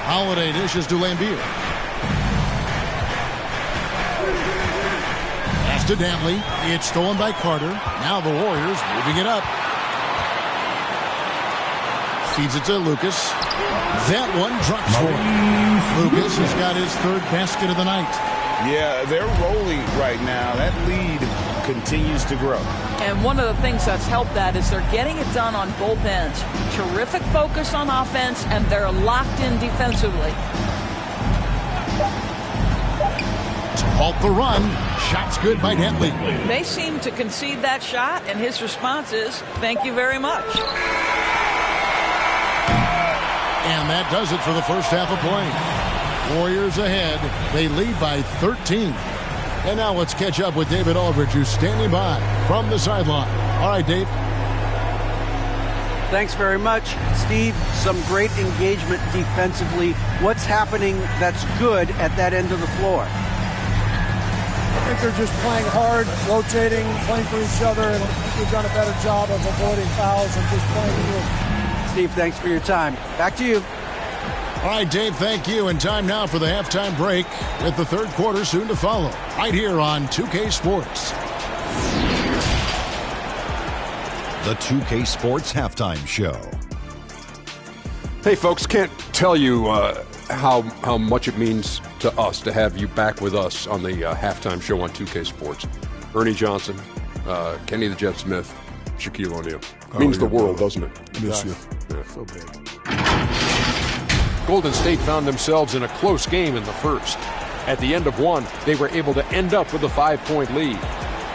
[SPEAKER 9] Holiday dishes to Lambeer. Pass to Dantley. It's stolen by Carter. Now the Warriors moving it up. Feeds it to Lucas. That one drops for him. Lucas has got his third basket of the night.
[SPEAKER 16] Yeah, they're rolling right now. That lead continues to grow.
[SPEAKER 8] And one of the things that's helped that is they're getting it done on both ends. Terrific focus on offense, and they're locked in defensively.
[SPEAKER 9] To halt the run, shot's good by Dantley.
[SPEAKER 8] They seem to concede that shot, and his response is, thank you very much.
[SPEAKER 9] And that does it for the first half of play. Warriors ahead. They lead by 13. And now let's catch up with David Aldridge, who's standing by from the sideline. All right, Dave.
[SPEAKER 20] Thanks very much, Steve. Some great engagement defensively. What's happening that's good at that end of the floor?
[SPEAKER 2] I think they're just playing hard, rotating, playing for each other, and I think we've done a better job of avoiding fouls and just playing through.
[SPEAKER 20] Steve, thanks for your time. Back to you.
[SPEAKER 9] All right, Dave, thank you. And time now for the halftime break with the third quarter soon to follow. Right here on 2K Sports.
[SPEAKER 19] The 2K Sports Halftime Show.
[SPEAKER 10] Hey, folks, can't tell you how much it means to us to have you back with us on the halftime show on 2K Sports. Ernie Johnson, Kenny the Jet Smith, Shaquille O'Neal. Means the world, doesn't it?
[SPEAKER 14] Miss you.
[SPEAKER 10] Yeah.
[SPEAKER 2] So big.
[SPEAKER 10] Golden State found themselves in a close game in the first. At the end of one, they were able to end up with a 5-point lead.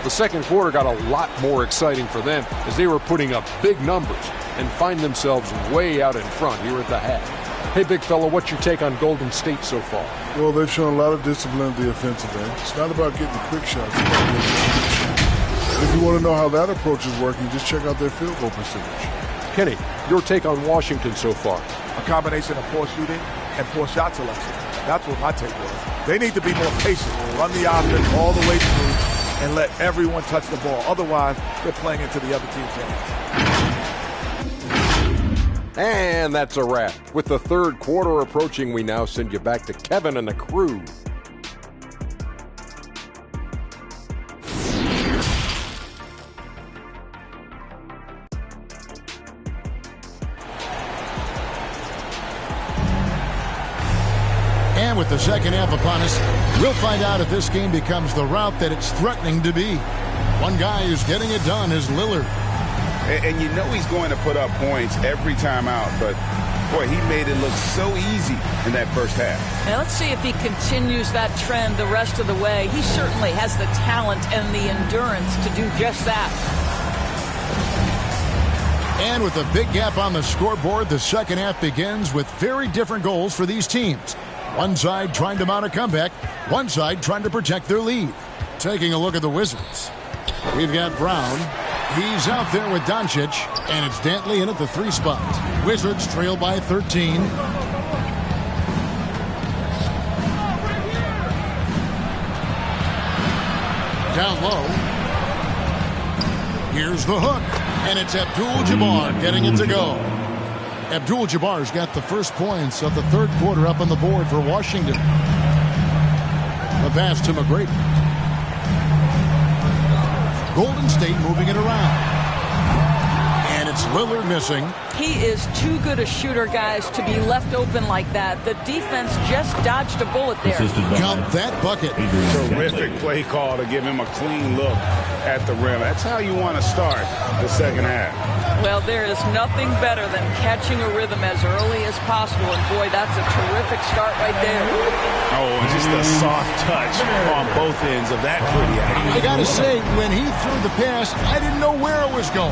[SPEAKER 10] The second quarter got a lot more exciting for them as they were putting up big numbers and find themselves way out in front here at the half. Hey, big fella, what's your take on Golden State so far?
[SPEAKER 14] Well, they've shown a lot of discipline at the offensive end. It's not about getting the quick shots. It's about getting the quick shots. If you want to know how that approach is working, just check out their field goal percentage.
[SPEAKER 10] Kenny, your take on Washington so far?
[SPEAKER 13] A combination of poor shooting and poor shot selection. That's what my take was. They need to be more patient, run the offense all the way through, and let everyone touch the ball. Otherwise, they're playing into the other team's hands.
[SPEAKER 10] And that's a wrap. With the third quarter approaching, we now send you back to Kevin and the crew.
[SPEAKER 9] And with the second half upon us, we'll find out if this game becomes the route that it's threatening to be. One guy who's getting it done is Lillard.
[SPEAKER 16] And you know he's going to put up points every time out, but boy, he made it look so easy in that first half.
[SPEAKER 8] Now let's see if he continues that trend the rest of the way. He certainly has the talent and the endurance to do just that.
[SPEAKER 9] And with a big gap on the scoreboard, the second half begins with very different goals for these teams. One side trying to mount a comeback, one side trying to protect their lead. Taking a look at the Wizards. We've got Brown. He's out there with Doncic, and it's Dantley in at the 3 spot. Wizards trail by 13. Down low. Here's the hook, and it's Abdul-Jabbar getting it to go. Abdul-Jabbar's got the first points of the third quarter up on the board for Washington. The pass to McGrady. Golden State moving it around. And it's Lillard missing.
[SPEAKER 8] He is too good a shooter, guys, to be left open like that. The defense just dodged a bullet there.
[SPEAKER 9] Count that bucket.
[SPEAKER 16] Terrific play call to give him a clean look at the rim. That's how you want to start the second half.
[SPEAKER 8] Well, there is nothing better than catching a rhythm as early as possible. And, boy, that's a terrific start right there.
[SPEAKER 16] Oh, and just a soft touch on both ends of that pretty alley.
[SPEAKER 9] I got to say, when he threw the pass, I didn't know where it was going.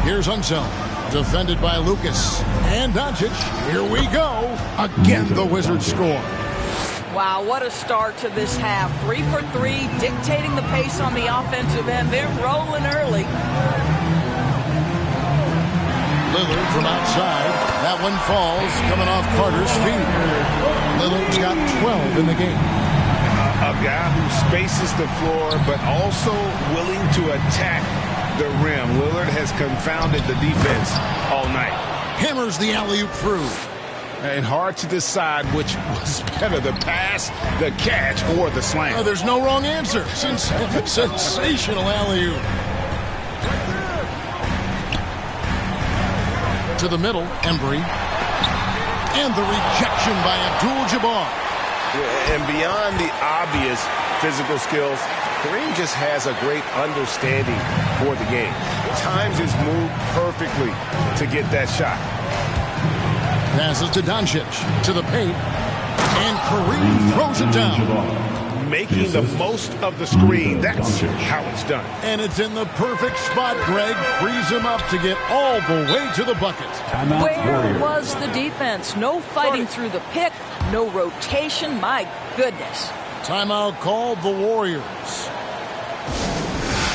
[SPEAKER 9] Here's Unseld, defended by Lucas. And Doncic, here we go. Again, the Wizards score.
[SPEAKER 8] Wow, what a start to this half. 3 for 3, dictating the pace on the offensive end. They're rolling early.
[SPEAKER 9] Lillard from outside. That one falls, coming off Carter's feet. Lillard's got 12 in the game.
[SPEAKER 16] A guy who spaces the floor, but also willing to attack the rim. Lillard has confounded the defense all night.
[SPEAKER 9] Hammers the alley-oop through.
[SPEAKER 16] And hard to decide which was better, the pass, the catch, or the slam.
[SPEAKER 9] Oh, there's no wrong answer. Sensational alley-oop. To the middle, Embry. And the rejection by Abdul-Jabbar.
[SPEAKER 17] And beyond the obvious physical skills, Kareem just has a great understanding for the game. Times his move perfectly to get that shot.
[SPEAKER 9] Passes to Doncic, to the paint, and Kareem throws it down.
[SPEAKER 16] Making the most of the screen, that's how it's done.
[SPEAKER 9] And it's in the perfect spot. Greg frees him up to get all the way to the bucket.
[SPEAKER 8] Where was the defense? No fighting through the pick, no rotation. My goodness.
[SPEAKER 9] Timeout called the Warriors.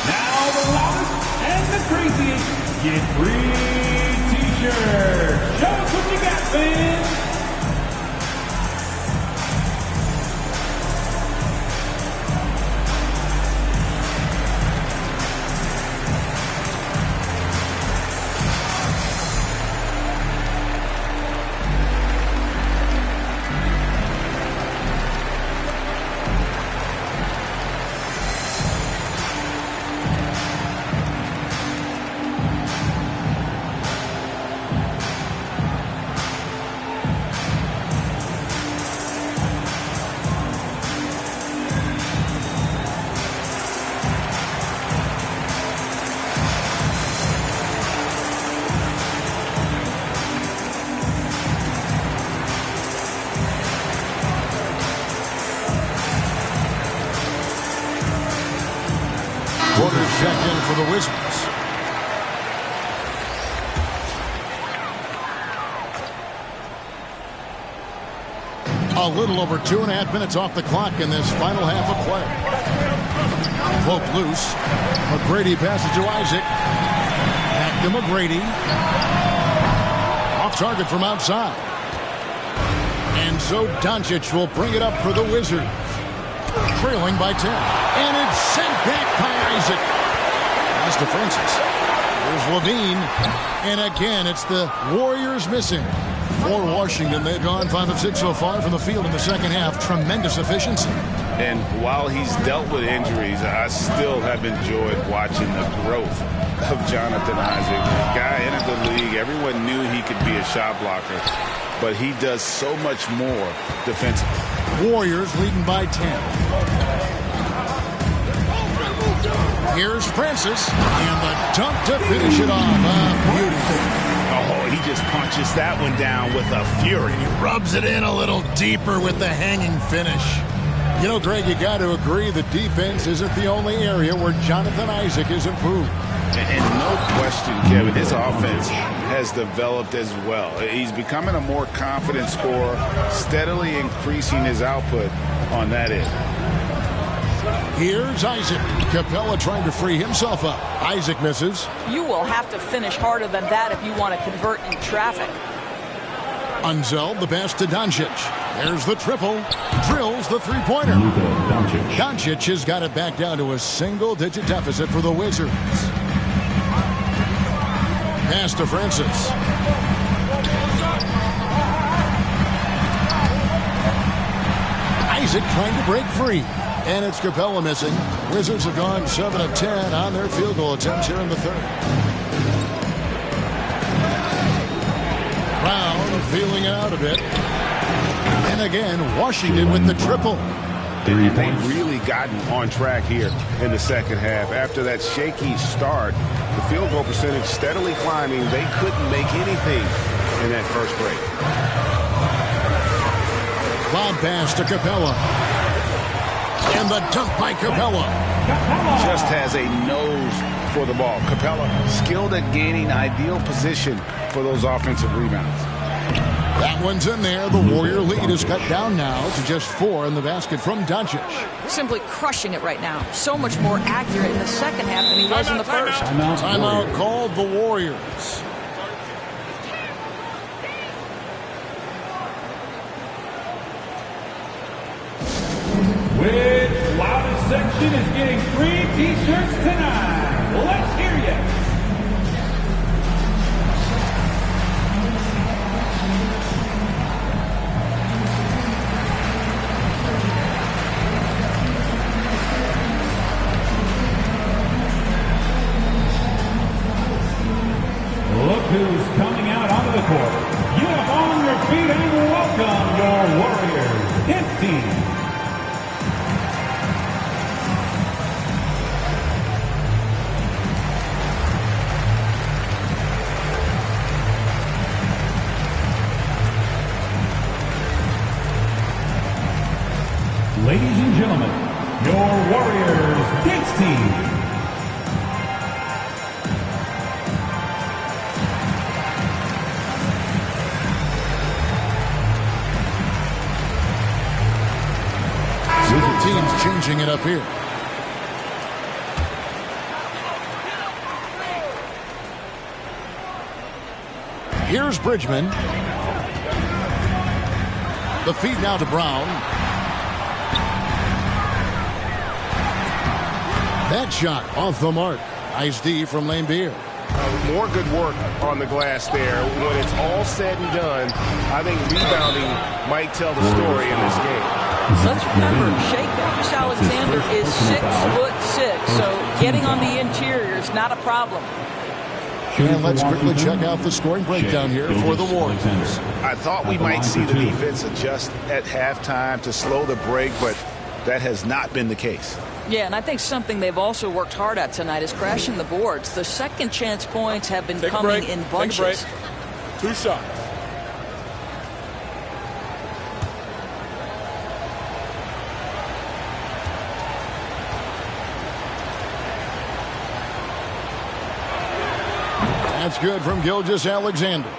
[SPEAKER 18] Now the loudest and the craziest get free t-shirts. Show us what you got, fans.
[SPEAKER 9] Check in for the Wizards. A little over 2.5 minutes off the clock in this final half of play. Poke loose. McGrady passes to Isaac. Back to McGrady. Off target from outside. And so Doncic will bring it up for the Wizards. Trailing by 10. And it's sent back by Isaac. Pass to Francis. Here's Levine. And again, it's the Warriors missing. For Washington, they've gone 5 of 6 so far from the field in the second half. Tremendous efficiency.
[SPEAKER 16] And while he's dealt with injuries, I still have enjoyed watching the growth of Jonathan Isaac. The guy entered the league. Everyone knew he could be a shot blocker, but he does so much more defensively.
[SPEAKER 9] Warriors leading by 10. Here's Francis, and the dunk to finish it off. Beautiful.
[SPEAKER 16] Oh, he just punches that one down with a fury.
[SPEAKER 9] He rubs it in a little deeper with the hanging finish. You know, Greg, you got to agree the defense isn't the only area where Jonathan Isaac is improved.
[SPEAKER 16] And no question, Kevin, his offense has developed as well. He's becoming a more confident scorer, steadily increasing his output on that end.
[SPEAKER 9] Here's Isaac. Capella trying to free himself up. Isaac misses.
[SPEAKER 8] You will have to finish harder than that if you want to convert in traffic.
[SPEAKER 9] Unseld the pass to Doncic. There's the triple. Drills the three-pointer. Doncic has got it back down to a single-digit deficit for the Wizards. Pass to Francis. Isaac trying to break free. And it's Capella missing. Wizards have gone 7 of 10 on their field goal attempts here in the third. Brown feeling it out a bit. And again, Washington with the triple.
[SPEAKER 16] They've really gotten on track here in the second half. After that shaky start, the field goal percentage steadily climbing. They couldn't make anything in that first break.
[SPEAKER 9] Lob pass to Capella. And the dunk by Capella.
[SPEAKER 16] Just has a nose for the ball. Capella skilled at gaining ideal position for those offensive rebounds.
[SPEAKER 9] That one's in there. The Warrior lead is cut down now to just 4 in the basket from Doncic.
[SPEAKER 8] Simply crushing it right now. So much more accurate in the second half than he was in the first.
[SPEAKER 9] Timeout called the Warriors.
[SPEAKER 6] Which loudest section is getting free t-shirts tonight? Let's hear you. Look who's coming out onto the court. Get up on your feet and welcome your Warriors hit team. Ladies and gentlemen, your Warriors Kids team.
[SPEAKER 9] Teams changing it up here. Here's Bridgman. The feed now to Brown. That shot off the mark. Nice D from Lane Beer.
[SPEAKER 17] More good work on the glass there. When it's all said and done, I think rebounding might tell the story in this game.
[SPEAKER 8] Let's remember, Shai Gilgeous-Alexander is 6'6", so getting on the interior is not a problem.
[SPEAKER 9] And let's quickly check out the scoring breakdown here for the Warriors.
[SPEAKER 16] I thought we might see the defense adjust at halftime to slow the break, but that has not been the case.
[SPEAKER 8] Yeah, and I think something they've also worked hard at tonight is crashing the boards. The second chance points have been coming in bunches.
[SPEAKER 13] 2 shots.
[SPEAKER 9] That's good from Gilgeous-Alexander.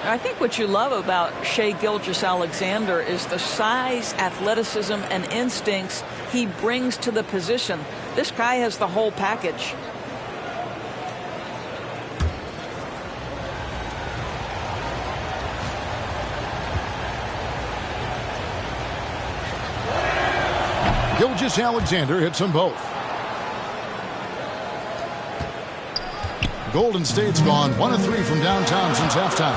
[SPEAKER 8] I think what you love about Shai Gilgeous-Alexander is the size, athleticism, and instincts he brings to the position. This guy has the whole package.
[SPEAKER 9] Gilgeous-Alexander hits them both. Golden State's gone 1 of 3 from downtown since halftime.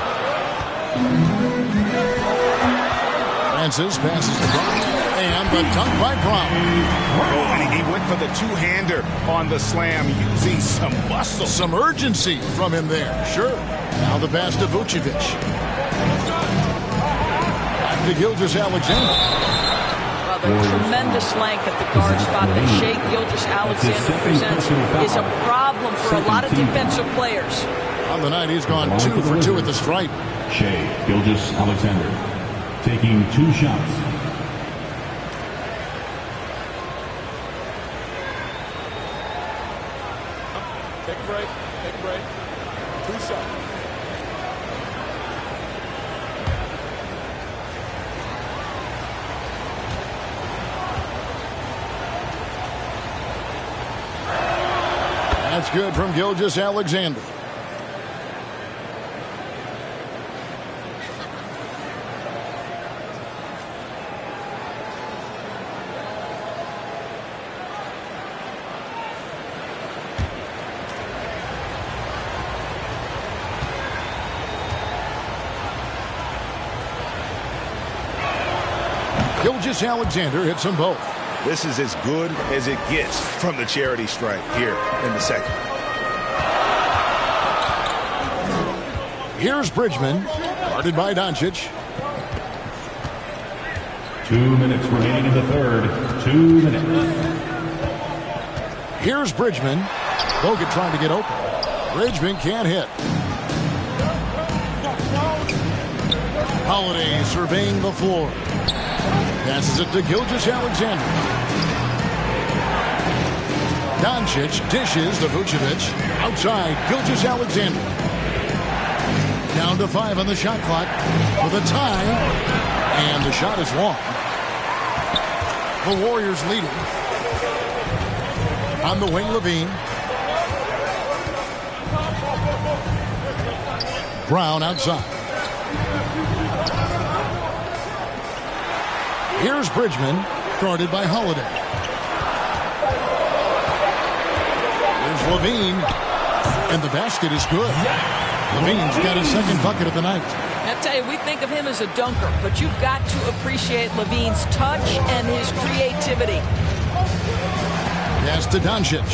[SPEAKER 9] Francis passes to Brown, and the dunk by Brown.
[SPEAKER 16] Oh, and he went for the two-hander on the slam, using some muscle.
[SPEAKER 9] Some urgency from him there, sure. Now the pass to Vucevic. Back to Gilgeous-Alexander.
[SPEAKER 8] The tremendous length at the guard spot that Shai Gilgeous-Alexander presents is a problem for a lot of defensive players.
[SPEAKER 9] On the night, he's gone 2 for 2 at the stripe.
[SPEAKER 6] Shai Gilgeous-Alexander taking 2 shots.
[SPEAKER 13] Take a break. Take a break. 2 shots.
[SPEAKER 9] That's good from Gilgeous-Alexander. Gilgeous-Alexander hits them both.
[SPEAKER 16] This is as good as it gets from the charity stripe here in the second.
[SPEAKER 9] Here's Bridgman, guarded by Doncic.
[SPEAKER 6] 2 minutes remaining in the third. 2 minutes.
[SPEAKER 9] Here's Bridgman. Bogut trying to get open. Bridgman can't hit. Holiday surveying the floor. Passes it to Gilgeous-Alexander. Doncic dishes to Vucevic. Outside, Gilgeous-Alexander. Down to 5 on the shot clock for the tie. And the shot is long. The Warriors leading. On the wing, Levine. Brown outside. Here's Bridgman, guarded by Holiday. Here's Levine, and the basket is good. Levine's got his second bucket of the night.
[SPEAKER 8] I tell you, we think of him as a dunker, but you've got to appreciate Levine's touch and his creativity.
[SPEAKER 9] Pass to Doncic.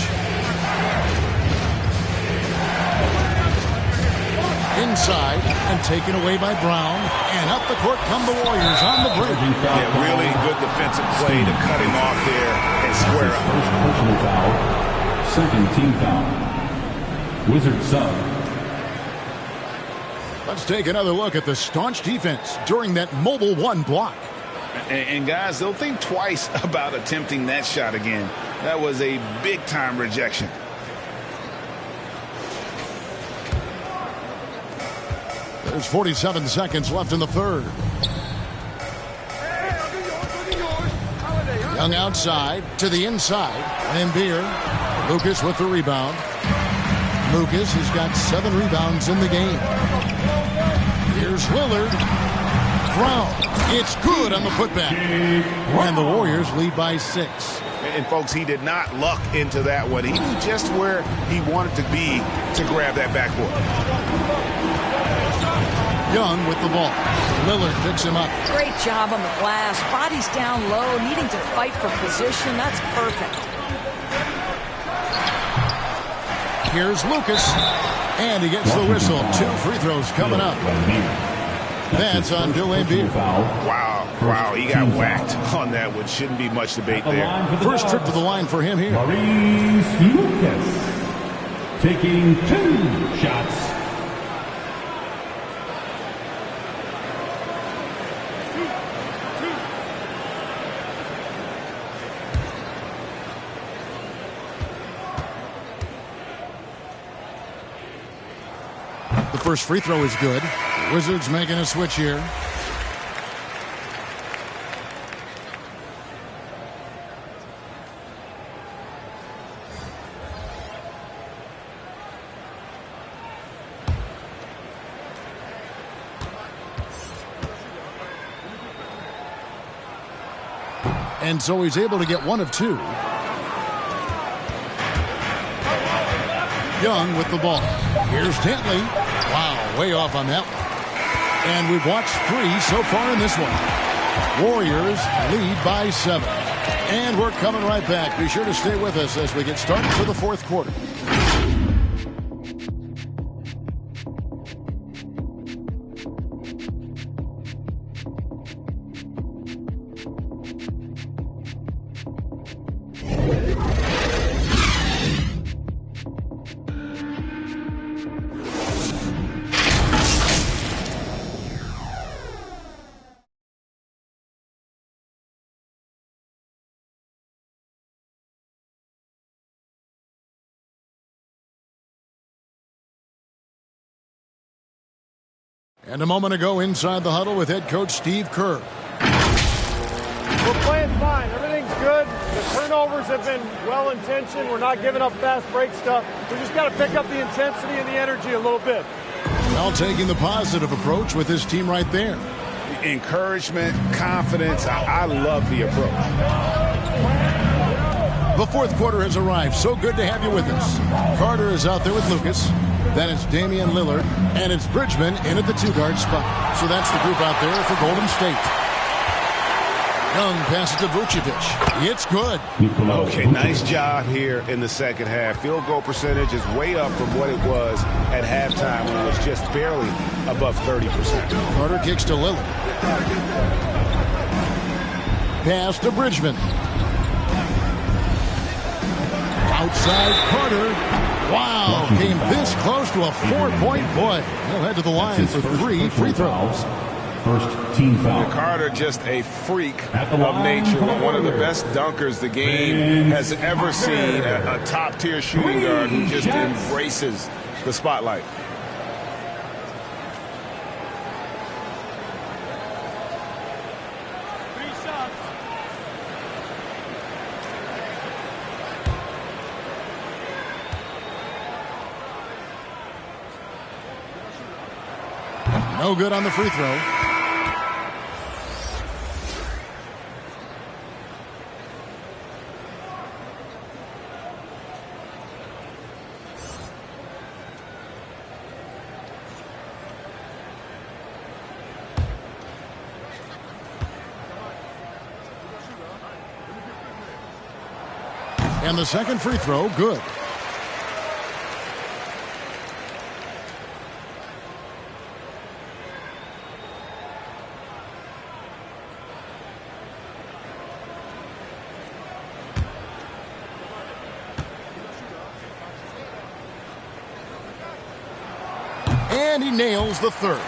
[SPEAKER 9] Inside and taken away by Brown. And up the court come the Warriors on the break.
[SPEAKER 16] Yeah, really good defensive play to cut him off there and square up.
[SPEAKER 7] First personal foul. Second team foul. Wizards sub.
[SPEAKER 9] Let's take another look at the staunch defense during that mobile 1 block.
[SPEAKER 16] And guys, they'll think twice about attempting that shot again. That was a big-time rejection.
[SPEAKER 9] There's 47 seconds left in the third. Young outside to the inside. Lambeer. Lucas with the rebound. Lucas has got 7 rebounds in the game. Here's Lillard. Brown. It's good on the putback. And the Warriors lead by 6.
[SPEAKER 16] And folks, he did not luck into that one. He knew just where he wanted to be to grab that backboard.
[SPEAKER 9] Young with the ball. Lillard picks him up.
[SPEAKER 8] Great job on the glass. Body's down low, needing to fight for position. That's perfect.
[SPEAKER 9] Here's Lucas. And he gets the whistle. 2 free throws coming up. That's on Bill Lambeer.
[SPEAKER 16] Wow, he got whacked on that one. Shouldn't be much debate there.
[SPEAKER 9] First trip to the line for him here.
[SPEAKER 6] Maurice Lucas taking 2 shots.
[SPEAKER 9] The first free throw is good. Wizards making a switch here. And so he's able to get 1 of 2. Young with the ball. Here's Dantley. Wow, way off on that one. And we've watched 3 so far in this one. Warriors lead by 7. And we're coming right back. Be sure to stay with us as we get started for the 4th quarter. And a moment ago inside the huddle with head coach Steve Kerr.
[SPEAKER 2] We're playing fine. Everything's good. The turnovers have been well-intentioned. We're not giving up fast break stuff. We just got to pick up the intensity and the energy a little bit.
[SPEAKER 9] Well, taking the positive approach with this team right there.
[SPEAKER 16] Encouragement, confidence. I love the approach.
[SPEAKER 9] The 4th quarter has arrived. So good to have you with us. Carter is out there with Lucas. Then it's Damian Lillard, and it's Bridgman in at the 2-guard spot. So that's the group out there for Golden State. Young passes to Vucevic. It's good.
[SPEAKER 16] Okay, nice job here in the second half. Field goal percentage is way up from what it was at halftime when it was just barely above 30%.
[SPEAKER 9] Carter kicks to Lillard. Pass to Bridgman. Outside Carter. Wow, came this close to a 4-point play. He'll head to the line for 3 free throws.
[SPEAKER 7] First team foul.
[SPEAKER 16] Carter just a freak
[SPEAKER 7] At the
[SPEAKER 16] of
[SPEAKER 7] line
[SPEAKER 16] nature.
[SPEAKER 7] for the
[SPEAKER 16] One of the
[SPEAKER 7] Warriors.
[SPEAKER 16] best dunkers the game has ever seen. A top-tier shooting guard who just embraces the spotlight.
[SPEAKER 9] No good on the free throw. And the second free throw, good. And he nails the third.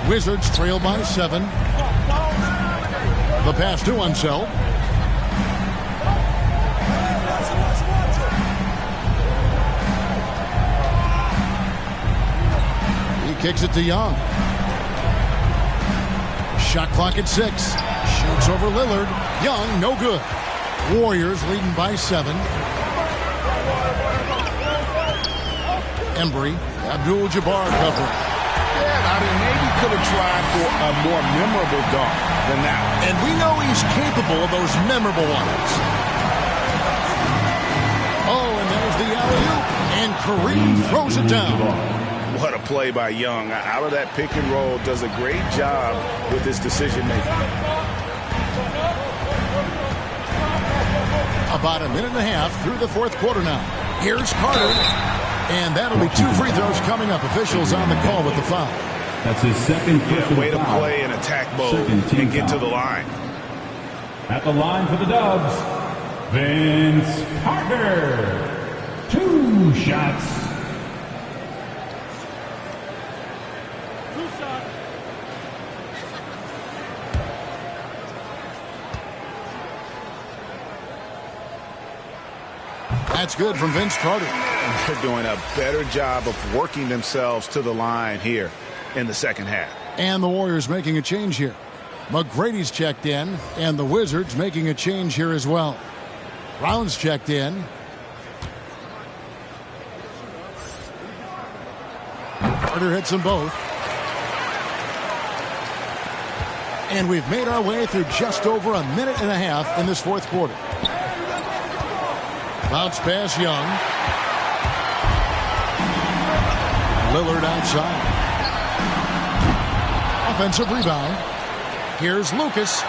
[SPEAKER 9] Wizards trail by 7. The pass to Unseld. He kicks it to Young. Shot clock at 6. Shoots over Lillard. Young, no good. Warriors leading by 7. Embry, Abdul-Jabbar covering.
[SPEAKER 16] Yeah, I mean, maybe could have tried for a more memorable dunk than that.
[SPEAKER 9] And we know he's capable of those memorable ones. Oh, and there's the alley-oop. And Kareem throws it down.
[SPEAKER 16] What a play by Young. Out of that pick and roll, does a great job with his decision-making.
[SPEAKER 9] About a minute and a half through the fourth quarter now. Here's Carter. And that'll be 2 free throws coming up. Officials on the call with the foul.
[SPEAKER 7] That's his second personal
[SPEAKER 16] Way to
[SPEAKER 7] foul.
[SPEAKER 16] play in attack mode and get to the line.
[SPEAKER 7] At the line for the Dubs, Vince Carter. 2 shots.
[SPEAKER 9] That's good from Vince Carter.
[SPEAKER 16] And they're doing a better job of working themselves to the line here in the second half.
[SPEAKER 9] And the Warriors making a change here. McGrady's checked in, and the Wizards making a change here as well. Brown's checked in. Carter hits them both. And we've made our way through just over a minute and a half in this fourth quarter. Bounce pass, Young. Lillard outside. Offensive rebound. Here's Lucas.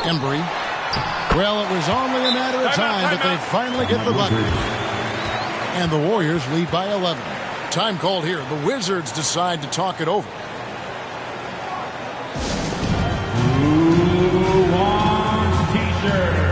[SPEAKER 9] Embry. Well, it was only a matter of time, but they finally get the bucket. And the Warriors lead by 11. Time called here. The Wizards decide to talk it over.
[SPEAKER 7] Who wants t-shirt?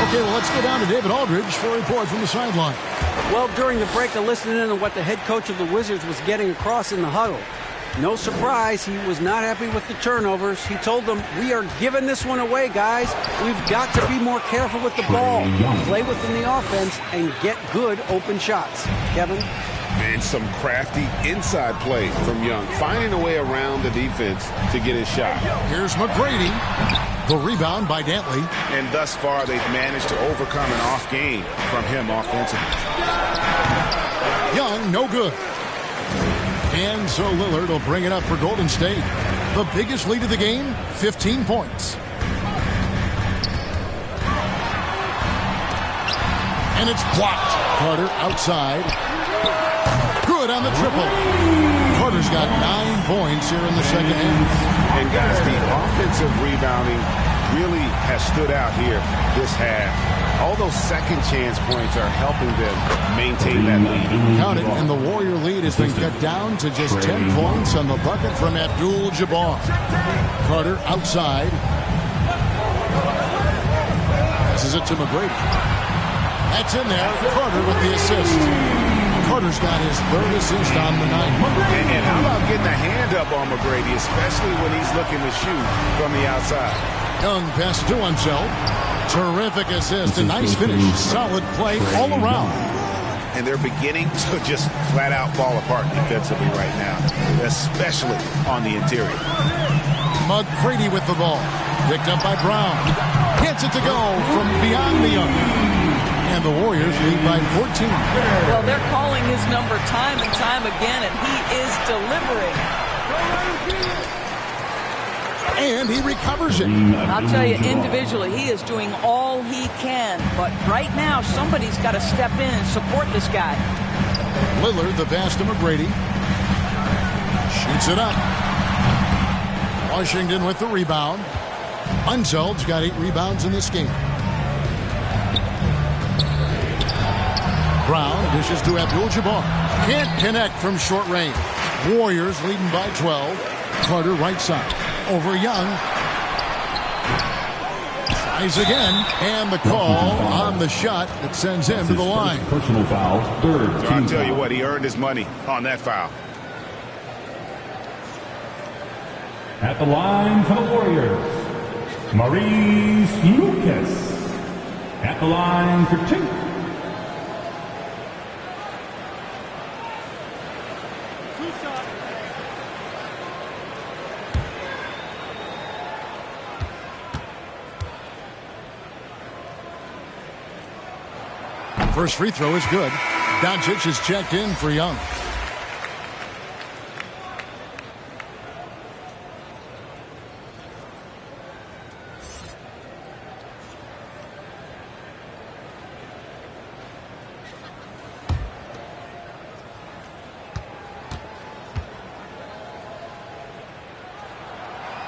[SPEAKER 9] Okay, well, let's go down to David Aldridge for a report from the sideline.
[SPEAKER 20] Well, during the break, I listened in on what the head coach of the Wizards was getting across in the huddle. No surprise, he was not happy with the turnovers. He told them, we are giving this one away, guys. We've got to be more careful with the ball, play within the offense, and get good open shots. Kevin?
[SPEAKER 17] And some crafty inside play from Young, finding a way around the defense to get his shot.
[SPEAKER 9] Here's McGrady. The rebound by Dantley.
[SPEAKER 16] And thus far, they've managed to overcome an off game from him offensively.
[SPEAKER 9] Young, no good. And so Lillard will bring it up for Golden State. The biggest lead of the game, 15 points. And it's blocked. Carter outside. Good on the triple. Carter's got 9 points here in the second half.
[SPEAKER 16] And guys, the offensive rebounding really has stood out here this half. All those second chance points are helping them maintain that lead.
[SPEAKER 9] Count it, and the Warrior lead has been cut down to just 10 points on the bucket from Abdul-Jabbar. Carter outside. Passes it to McGrady. That's in there. Carter with the assist. Carter's got his third assist on the night.
[SPEAKER 16] And how about getting a hand up on McGrady, especially when he's looking to shoot from the outside.
[SPEAKER 9] Young pass to himself. Terrific assist. A nice finish. Solid play all around.
[SPEAKER 16] And they're beginning to just flat out fall apart defensively right now, especially on the interior.
[SPEAKER 9] McGrady with the ball. Picked up by Brown. Gets it to go from beyond the Young. And the Warriors lead by 14.
[SPEAKER 8] Well, they're calling his number time and time again, and he is delivering.
[SPEAKER 9] And he recovers it.
[SPEAKER 8] I'll tell you, individually, he is doing all he can. But right now, somebody's got to step in and support this guy.
[SPEAKER 9] Lillard, the pass to McGrady. Shoots it up. Washington with the rebound. Unseld's got 8 rebounds in this game. Brown dishes to Abdul-Jabbar. Can't connect from short range. Warriors leading by 12. Carter right side. Over Young. Tries again. And the call on the shot that sends him to the line.
[SPEAKER 7] Personal foul. Third.
[SPEAKER 16] So I'll tell you what, he earned his money on that foul.
[SPEAKER 6] At the line for the Warriors, Maurice Lucas. At the line for 2.
[SPEAKER 9] First free throw is good. Doncic is checked in for Young.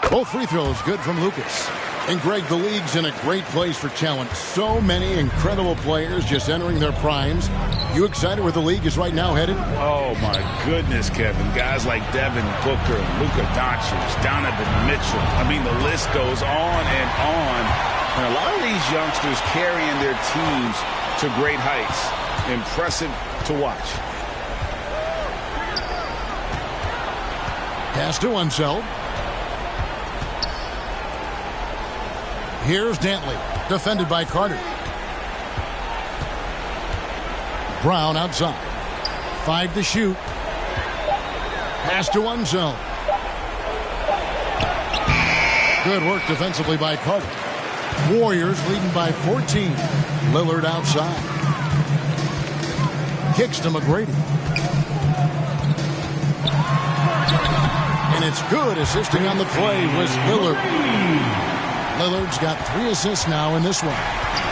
[SPEAKER 9] Both free throws good from Lucas. And Greg, the league's in a great place for talent. So many incredible players just entering their primes. You excited where the league is right now headed?
[SPEAKER 16] Oh, my goodness, Kevin. Guys like Devin Booker, Luka Doncic, Donovan Mitchell. I mean, the list goes on and on. And a lot of these youngsters carrying their teams to great heights. Impressive to watch.
[SPEAKER 9] Pass to Unseld. Here's Dantley, defended by Carter. Brown outside. 5 to shoot. Pass to Unseld. Good work defensively by Carter. Warriors leading by 14. Lillard outside. Kicks to McGrady. And it's good. Assisting on the play was Lillard. Lillard's got 3 assists now in this one.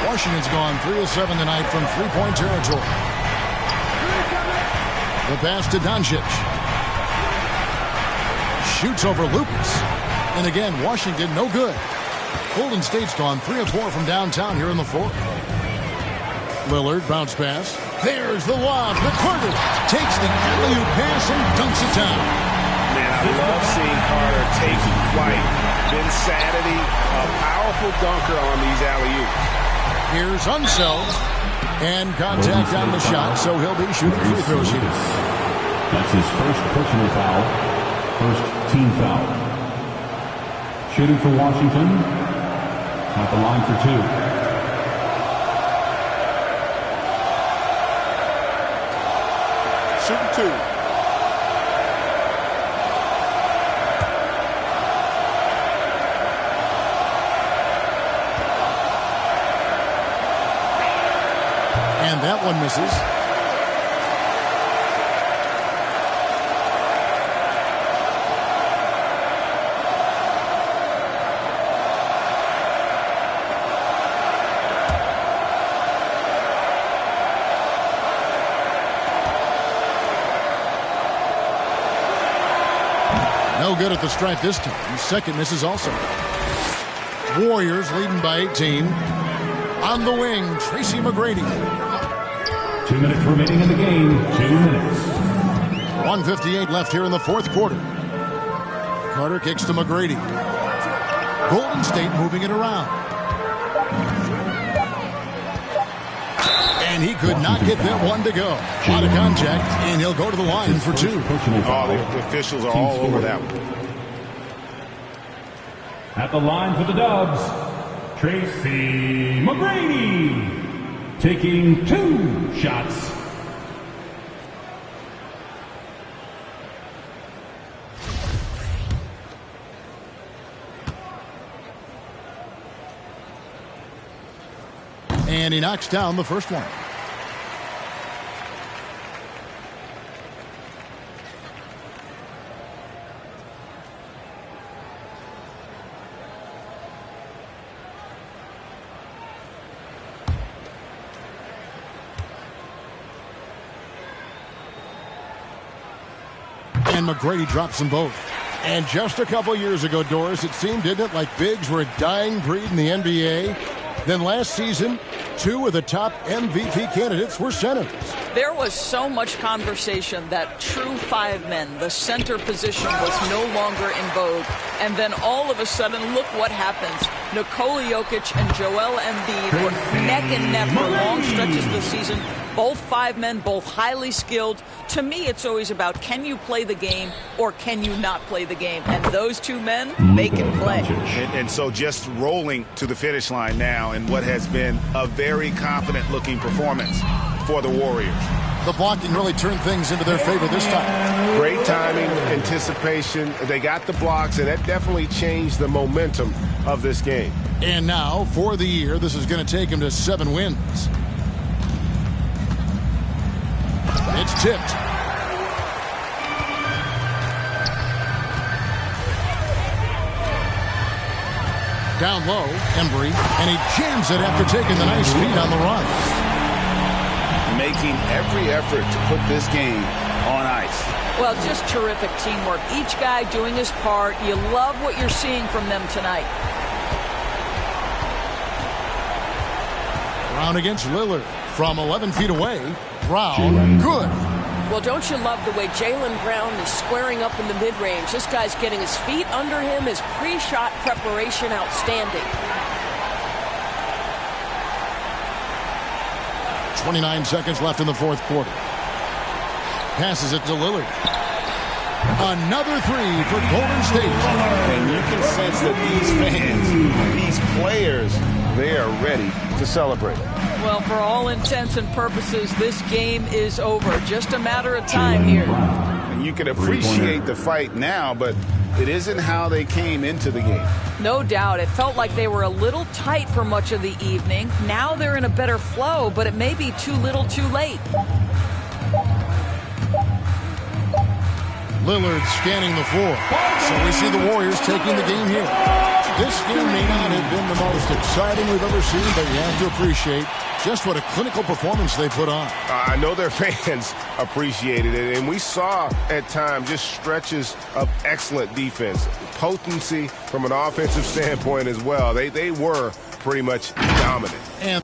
[SPEAKER 9] Washington's gone 3 of 7 tonight from three-point territory. The pass to Doncic. Shoots over Lucas. And again, Washington no good. Golden State's gone 3 of 4 from downtown here in the fourth. Lillard bounce pass. There's the lob. McCarter takes the alley-oop pass and dunks it down.
[SPEAKER 16] Man, I love seeing Carter take flight. Insanity, a powerful dunker on these alley-oops.
[SPEAKER 9] Here's Unseld. And contact on the shot, so he'll be shooting free throws here.
[SPEAKER 7] That's his first personal foul. First team foul. Shooting for Washington. At the line for 2.
[SPEAKER 17] shooting 2.
[SPEAKER 9] And that one misses. No good at the stripe this time. Second misses also. Warriors leading by 18. On the wing, Tracy McGrady.
[SPEAKER 6] 2 minutes remaining in the game. 2 minutes.
[SPEAKER 9] 1:58 left here in the fourth quarter. Carter kicks to McGrady. Golden State moving it around. And he could not get that one to go. Out of contact, and he'll go to the line for 2.
[SPEAKER 16] Oh, the officials are all over that one.
[SPEAKER 6] At the line for the Dubs, Tracy McGrady taking 2 shots.
[SPEAKER 9] And he knocks down the first one. And McGrady drops them both. And just a couple years ago, Doris, it seemed, didn't it, like bigs were a dying breed in the NBA? Then last season, 2 of the top MVP candidates were centers.
[SPEAKER 8] There was so much conversation that true 5 men, the center position, was no longer in vogue. And then all of a sudden, look what happens. Nikola Jokic and Joel Embiid were neck and neck for long stretches of the season. Both 5 men, both highly skilled. To me, it's always about, can you play the game or can you not play the game? And those 2 men, they can play.
[SPEAKER 16] And so just rolling to the finish line now in what has been a very confident-looking performance for the Warriors.
[SPEAKER 9] The blocking really turned things into their favor this time.
[SPEAKER 17] Great timing, anticipation. They got the blocks, and that definitely changed the momentum of this game.
[SPEAKER 9] And now, for the year, this is going to take him to 7 wins. It's tipped. Down low, Embry, and he jams it after taking the nice feed on the run.
[SPEAKER 16] Making every effort to put this game on ice.
[SPEAKER 8] Well, just terrific teamwork. Each guy doing his part. You love what you're seeing from them tonight.
[SPEAKER 9] Brown against Lillard. From 11 feet away, Brown, good.
[SPEAKER 23] Well, don't you love the way Jaylen Brown is squaring up in the mid-range? This guy's getting his feet under him, his pre-shot preparation outstanding.
[SPEAKER 9] 29 seconds left in the fourth quarter. Passes it to Lillard. Another 3 for Golden State.
[SPEAKER 17] And you can sense that these fans, these players, they are ready to celebrate.
[SPEAKER 8] Well, for all intents and purposes, this game is over. Just a matter of time here.
[SPEAKER 16] And you can appreciate the fight now, but it isn't how they came into the game.
[SPEAKER 8] No doubt. It felt like they were a little tight for much of the evening. Now they're in a better flow, but it may be too little too late.
[SPEAKER 9] Lillard scanning the floor. So we see the Warriors taking the game here. This game may not have been the most exciting we've ever seen, but you have to appreciate just what a clinical performance they put on.
[SPEAKER 17] I know their fans appreciated it, and we saw at times just stretches of excellent defense, potency from an offensive standpoint as well. They were pretty much dominant.
[SPEAKER 9] And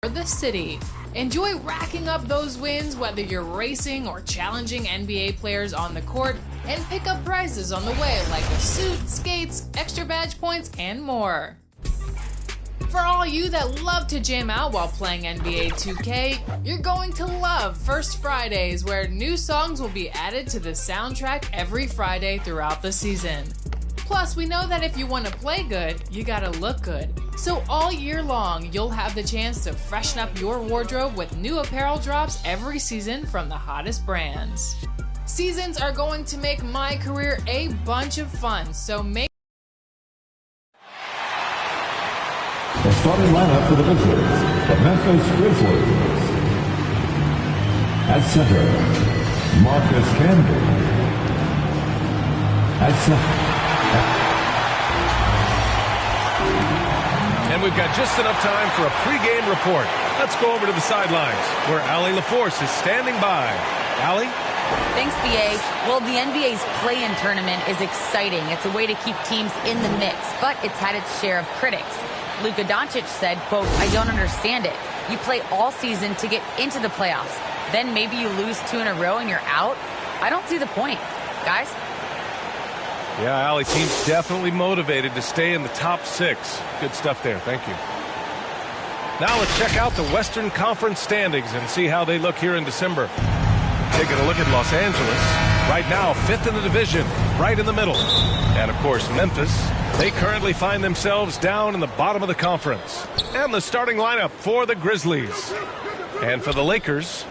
[SPEAKER 21] The city. Enjoy racking up those wins whether you're racing or challenging NBA players on the court, and pick up prizes on the way like a suit, skates, extra badge points, and more. For all you that love to jam out while playing NBA 2K, you're going to love First Fridays, where new songs will be added to the soundtrack every Friday throughout the season. Plus, we know that if you want to play good, you gotta look good. So all year long, you'll have the chance to freshen up your wardrobe with new apparel drops every season from the hottest brands. Seasons are going to make my career a bunch of fun, so make
[SPEAKER 6] The starting lineup for the visitors, the Memphis Grizzlies. At center, Marcus Camby. At center.
[SPEAKER 3] And we've got just enough time for a pregame report. Let's go over to the sidelines, where Allie LaForce is standing by. Allie?
[SPEAKER 4] Thanks, BA. Well, the NBA's play-in tournament is exciting. It's a way to keep teams in the mix, but it's had its share of critics. Luka Doncic said, quote, "I don't understand it. You play all season to get into the playoffs. Then maybe you lose 2 in a row and you're out? I don't see the point. Guys?"
[SPEAKER 3] Yeah, Allie, team's definitely motivated to stay in the top 6. Good stuff there. Thank you. Now let's check out the Western Conference standings and see how they look here in December. Taking a look at Los Angeles. Right now, 5th in the division, right in the middle. And, of course, Memphis. They currently find themselves down in the bottom of the conference. And the starting lineup for the Grizzlies. And for the Lakers.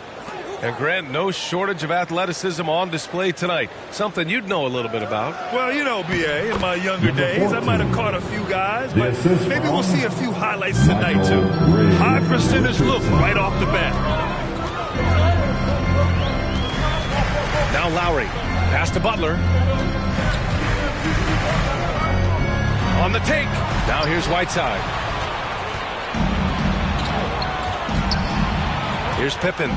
[SPEAKER 3] And, Grant, no shortage of athleticism on display tonight. Something you'd know a little bit about.
[SPEAKER 5] Well, you know, B.A., in my younger days, I might have caught a few guys, but maybe we'll see a few highlights tonight, too. High percentage look right off the bat.
[SPEAKER 3] Now Lowry. Pass to Butler. On the take. Now here's Whiteside. Here's Pippen.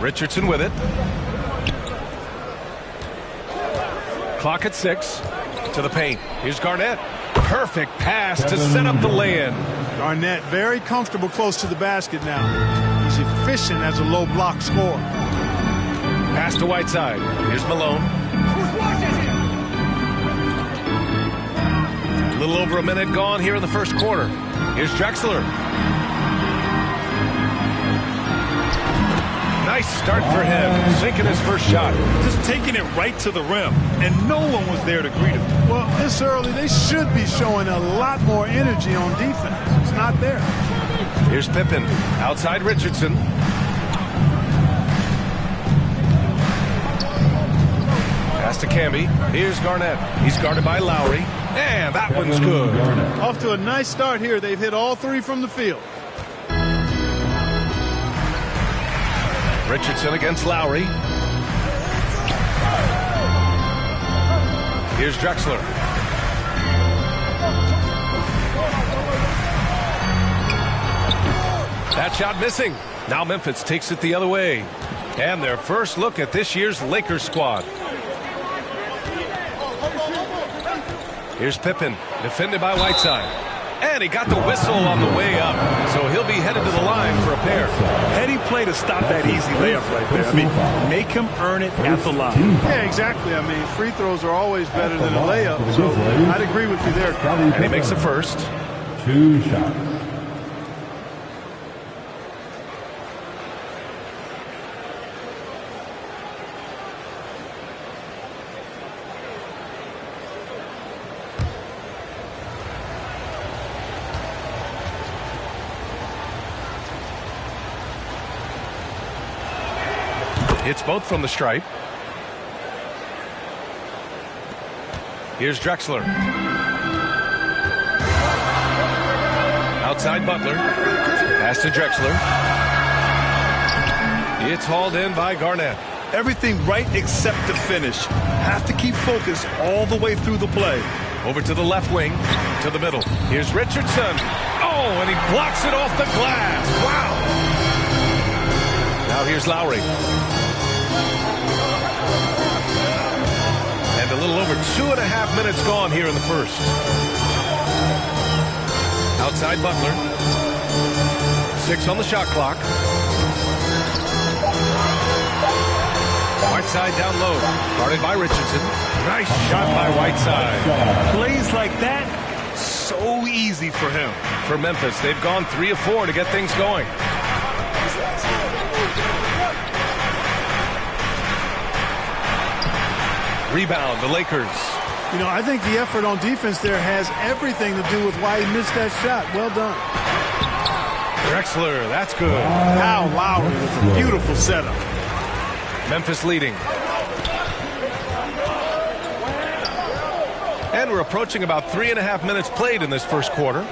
[SPEAKER 3] Richardson with it. Clock at 6. To the paint. Here's Garnett. Perfect pass to set up the lay-in.
[SPEAKER 11] Garnett very comfortable close to the basket now. He's efficient as a low block scorer.
[SPEAKER 3] Pass to Whiteside. Here's Malone. A little over a minute gone here in the first quarter. Here's Drexler. Nice start for him. Sinking his first shot.
[SPEAKER 5] Just taking it right to the rim, and no one was there to greet him.
[SPEAKER 11] Well, this early, they should be showing a lot more energy on defense. It's not there.
[SPEAKER 3] Here's Pippen. Outside Richardson. Pass to Camby. Here's Garnett. He's guarded by Lowry. And that one's good.
[SPEAKER 11] Off to a nice start here. They've hit all 3 from the field.
[SPEAKER 3] Richardson against Lowry. Here's Drexler. That shot missing. Now Memphis takes it the other way. And their first look at this year's Lakers squad. Here's Pippen, defended by Whiteside. And he got the whistle on the way up. So he'll be headed to the line for a pair.
[SPEAKER 5] Heady play to stop that easy layup right there. I mean, make him earn it at the line.
[SPEAKER 11] Yeah, exactly. I mean, free throws are always better than a layup. So I'd agree with you there.
[SPEAKER 3] And he makes the first.
[SPEAKER 6] 2 shots.
[SPEAKER 3] Hits both from the stripe. Here's Drexler. Outside Butler. Pass to Drexler. It's hauled in by Garnett.
[SPEAKER 5] Everything right except the finish. Have to keep focus all the way through the play.
[SPEAKER 3] Over to the left wing, to the middle. Here's Richardson. Oh, and he blocks it off the glass. Wow. Now here's Lowry. And a little over 2.5 minutes gone here in the first. Outside Butler. 6 on the shot clock. Whiteside down low. Guarded by Richardson. Nice shot by Whiteside.
[SPEAKER 5] Plays like that, so easy for him.
[SPEAKER 3] For Memphis, they've gone 3 of 4 to get things going. Rebound, the Lakers.
[SPEAKER 11] You know, I think the effort on defense there has everything to do with why he missed that shot. Well done.
[SPEAKER 3] Drexler, that's good.
[SPEAKER 11] Kyle Lowry with a beautiful setup.
[SPEAKER 3] Memphis leading. And we're approaching about 3.5 minutes played in this first quarter.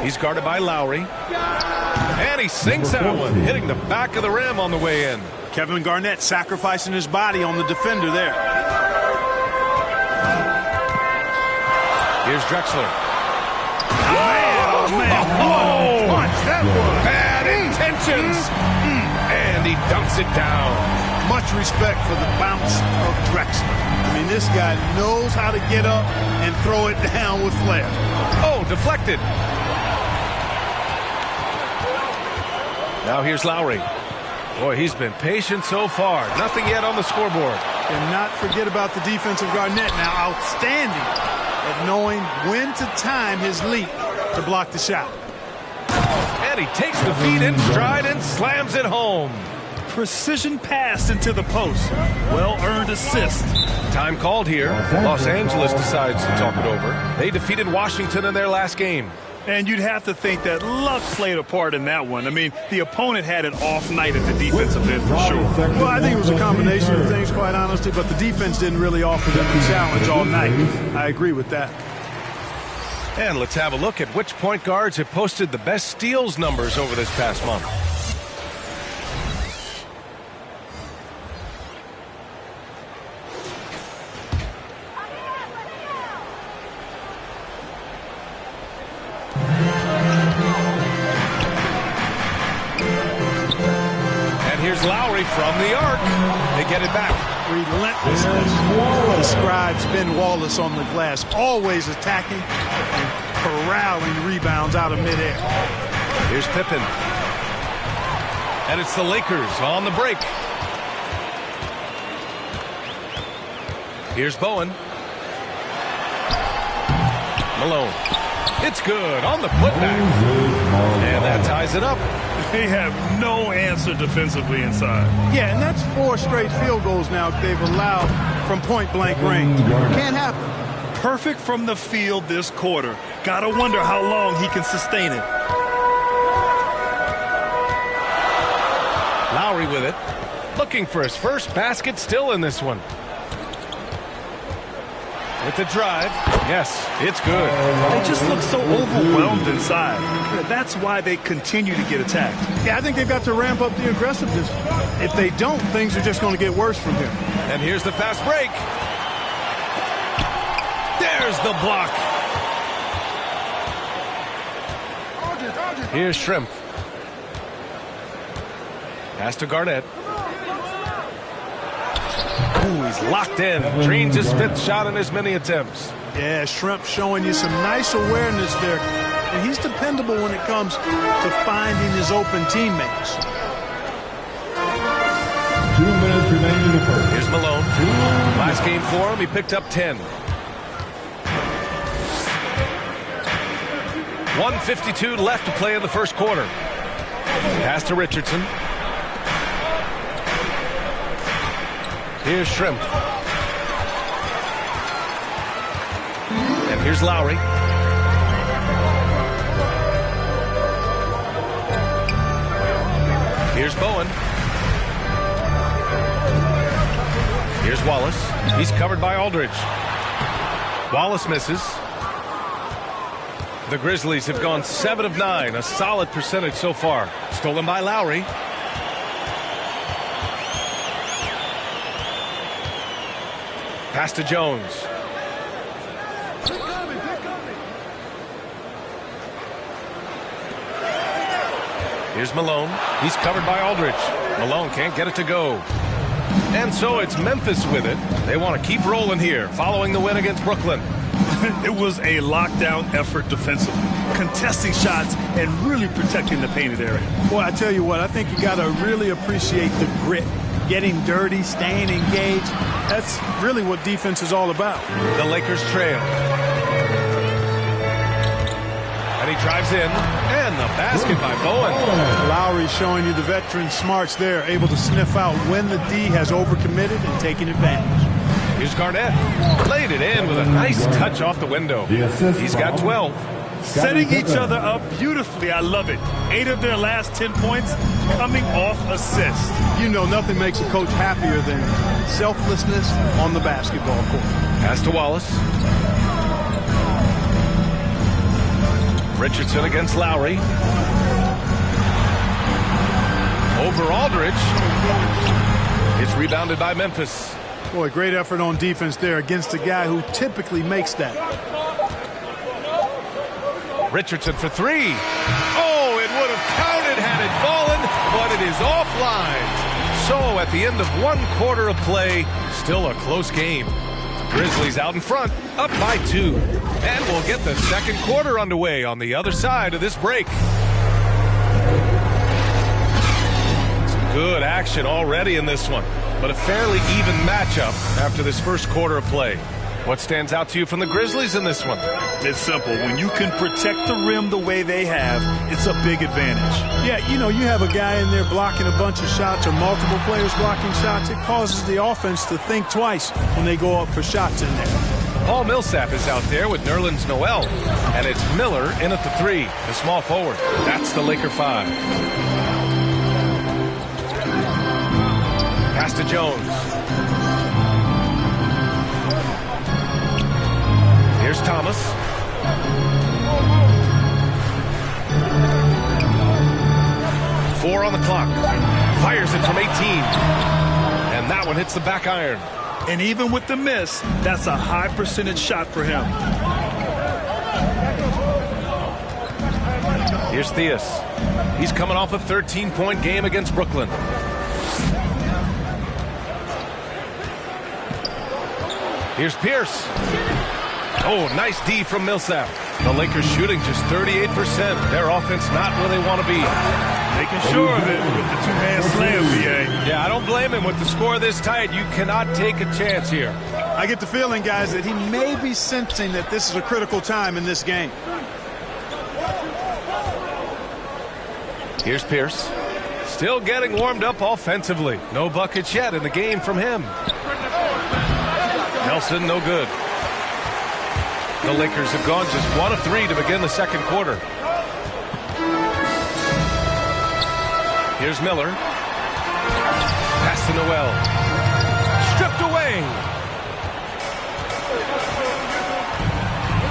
[SPEAKER 3] He's guarded by Lowry. And he sinks that one, hitting the back of the rim on the way in.
[SPEAKER 11] Kevin Garnett sacrificing his body on the defender there.
[SPEAKER 3] Here's Drexler.
[SPEAKER 5] Oh, man. What a punch that was.
[SPEAKER 3] Bad intentions. And he dunks it down.
[SPEAKER 11] Much respect for the bounce of Drexler. I mean, this guy knows how to get up and throw it down with flair.
[SPEAKER 3] Oh, deflected. Now here's Lowry. Boy, he's been patient so far. Nothing yet on the scoreboard.
[SPEAKER 11] And not forget about the defensive Garnett now, outstanding at knowing when to time his leap to block the shot.
[SPEAKER 3] And he takes the feed in stride and slams it home.
[SPEAKER 5] Precision pass into the post. Well-earned assist.
[SPEAKER 3] Time called here. Los Angeles decides to talk it over. They defeated Washington in their last game.
[SPEAKER 5] And you'd have to think that luck played a part in that one. I mean, the opponent had an off night at the defensive end for sure.
[SPEAKER 11] Well, I think it was a combination of things, quite honestly, but the defense didn't really offer them the challenge all night. I agree with that.
[SPEAKER 3] And let's have a look at which point guards have posted the best steals numbers over this past month. Here's Lowry from the arc. They get it back.
[SPEAKER 11] Relentlessness describes Ben Wallace on the glass. Always attacking and corralling rebounds out of midair.
[SPEAKER 3] Here's Pippen. And it's the Lakers on the break. Here's Bowen. Malone. It's good on the putback. And that ties it up.
[SPEAKER 5] They have no answer defensively inside.
[SPEAKER 11] Yeah, and that's 4 straight field goals now they've allowed from point-blank range. Can't happen.
[SPEAKER 5] Perfect from the field this quarter. Gotta wonder how long he can sustain it.
[SPEAKER 3] Lowry with it. Looking for his first basket still in this one. With the drive. Yes, it's good.
[SPEAKER 5] They just look so overwhelmed inside. That's why they continue to get attacked.
[SPEAKER 11] Yeah, I think they've got to ramp up the aggressiveness. If they don't, things are just going to get worse from here.
[SPEAKER 3] And here's the fast break. There's the block. Here's Shrimp. Pass to Garnett. Ooh, he's locked in. Dreams his 5th shot in as many attempts.
[SPEAKER 11] Yeah, Shrimp showing you some nice awareness there. And he's dependable when it comes to finding his open teammates.
[SPEAKER 6] 2 minutes remaining in the first.
[SPEAKER 3] Here's Malone. Last game for him, he picked up 10. 1:52 left to play in the first quarter. Pass to Richardson. Here's Shrimp. And here's Lowry. Here's Bowen. Here's Wallace. He's covered by Aldridge. Wallace misses. The Grizzlies have gone 7 of 9, a solid percentage so far. Stolen by Lowry. Pass to Jones. Here's Malone. He's covered by Aldridge. Malone can't get it to go. And so it's Memphis with it. They want to keep rolling here, following the win against Brooklyn.
[SPEAKER 5] It was a lockdown effort defensively, contesting shots and really protecting the painted area.
[SPEAKER 11] Boy, I tell you what, I think you got to really appreciate the grit. Getting dirty, staying engaged. That's really what defense is all about.
[SPEAKER 3] The Lakers trail. And he drives in. And the basket by Bowen.
[SPEAKER 11] Lowry showing you the veteran smarts there, able to sniff out when the D has overcommitted and taking advantage.
[SPEAKER 3] Here's Garnett. Laid it in with a nice touch off the window. He's got 12.
[SPEAKER 5] Setting each other up beautifully. I love it. 8 of their last 10 points coming off assists.
[SPEAKER 11] You know nothing makes a coach happier than selflessness on the basketball court.
[SPEAKER 3] Pass to Wallace. Richardson against Lowry. Over Aldridge. It's rebounded by Memphis.
[SPEAKER 11] Boy, great effort on defense there against a guy who typically makes that.
[SPEAKER 3] Richardson for 3. Oh, it would have counted had it fallen, but it is offline. So at the end of 1 quarter of play, still a close game. Grizzlies out in front, up by 2. And we'll get the second quarter underway on the other side of this break. Some good action already in this one. but a fairly even matchup after this first quarter of play. What stands out to you from the Grizzlies in this one?
[SPEAKER 5] It's simple. When you can protect the rim the way they have, it's a big advantage.
[SPEAKER 11] Yeah, you know, you have a guy in there blocking a bunch of shots or multiple players blocking shots. It causes the offense to think twice when they go up for shots in there.
[SPEAKER 3] Paul Millsap is out there with Nerlens Noel, and it's Miller in at the 3, the small forward. That's the Laker 5. Pass to Jones. Here's Thomas. Four on the clock. Fires it from 18. And that one hits the back iron.
[SPEAKER 5] And even with the miss, that's a high percentage shot for him.
[SPEAKER 3] Here's Theus. He's coming off a 13-point game against Brooklyn. Here's Pierce. Oh, nice D from Millsap. The Lakers shooting just 38%. Their offense not where they want to be.
[SPEAKER 5] Making sure of it with the two-man slam, BA.
[SPEAKER 3] Yeah, I don't blame him with the score this tight. You cannot take a chance here.
[SPEAKER 11] I get the feeling, guys, that he may be sensing that this is a critical time in this game.
[SPEAKER 3] Here's Pierce. Still getting warmed up offensively. No buckets yet in the game from him. Nelson, no good. The Lakers have gone just 1 of 3 to begin the second quarter. Here's Miller. Pass to Noel. Stripped away.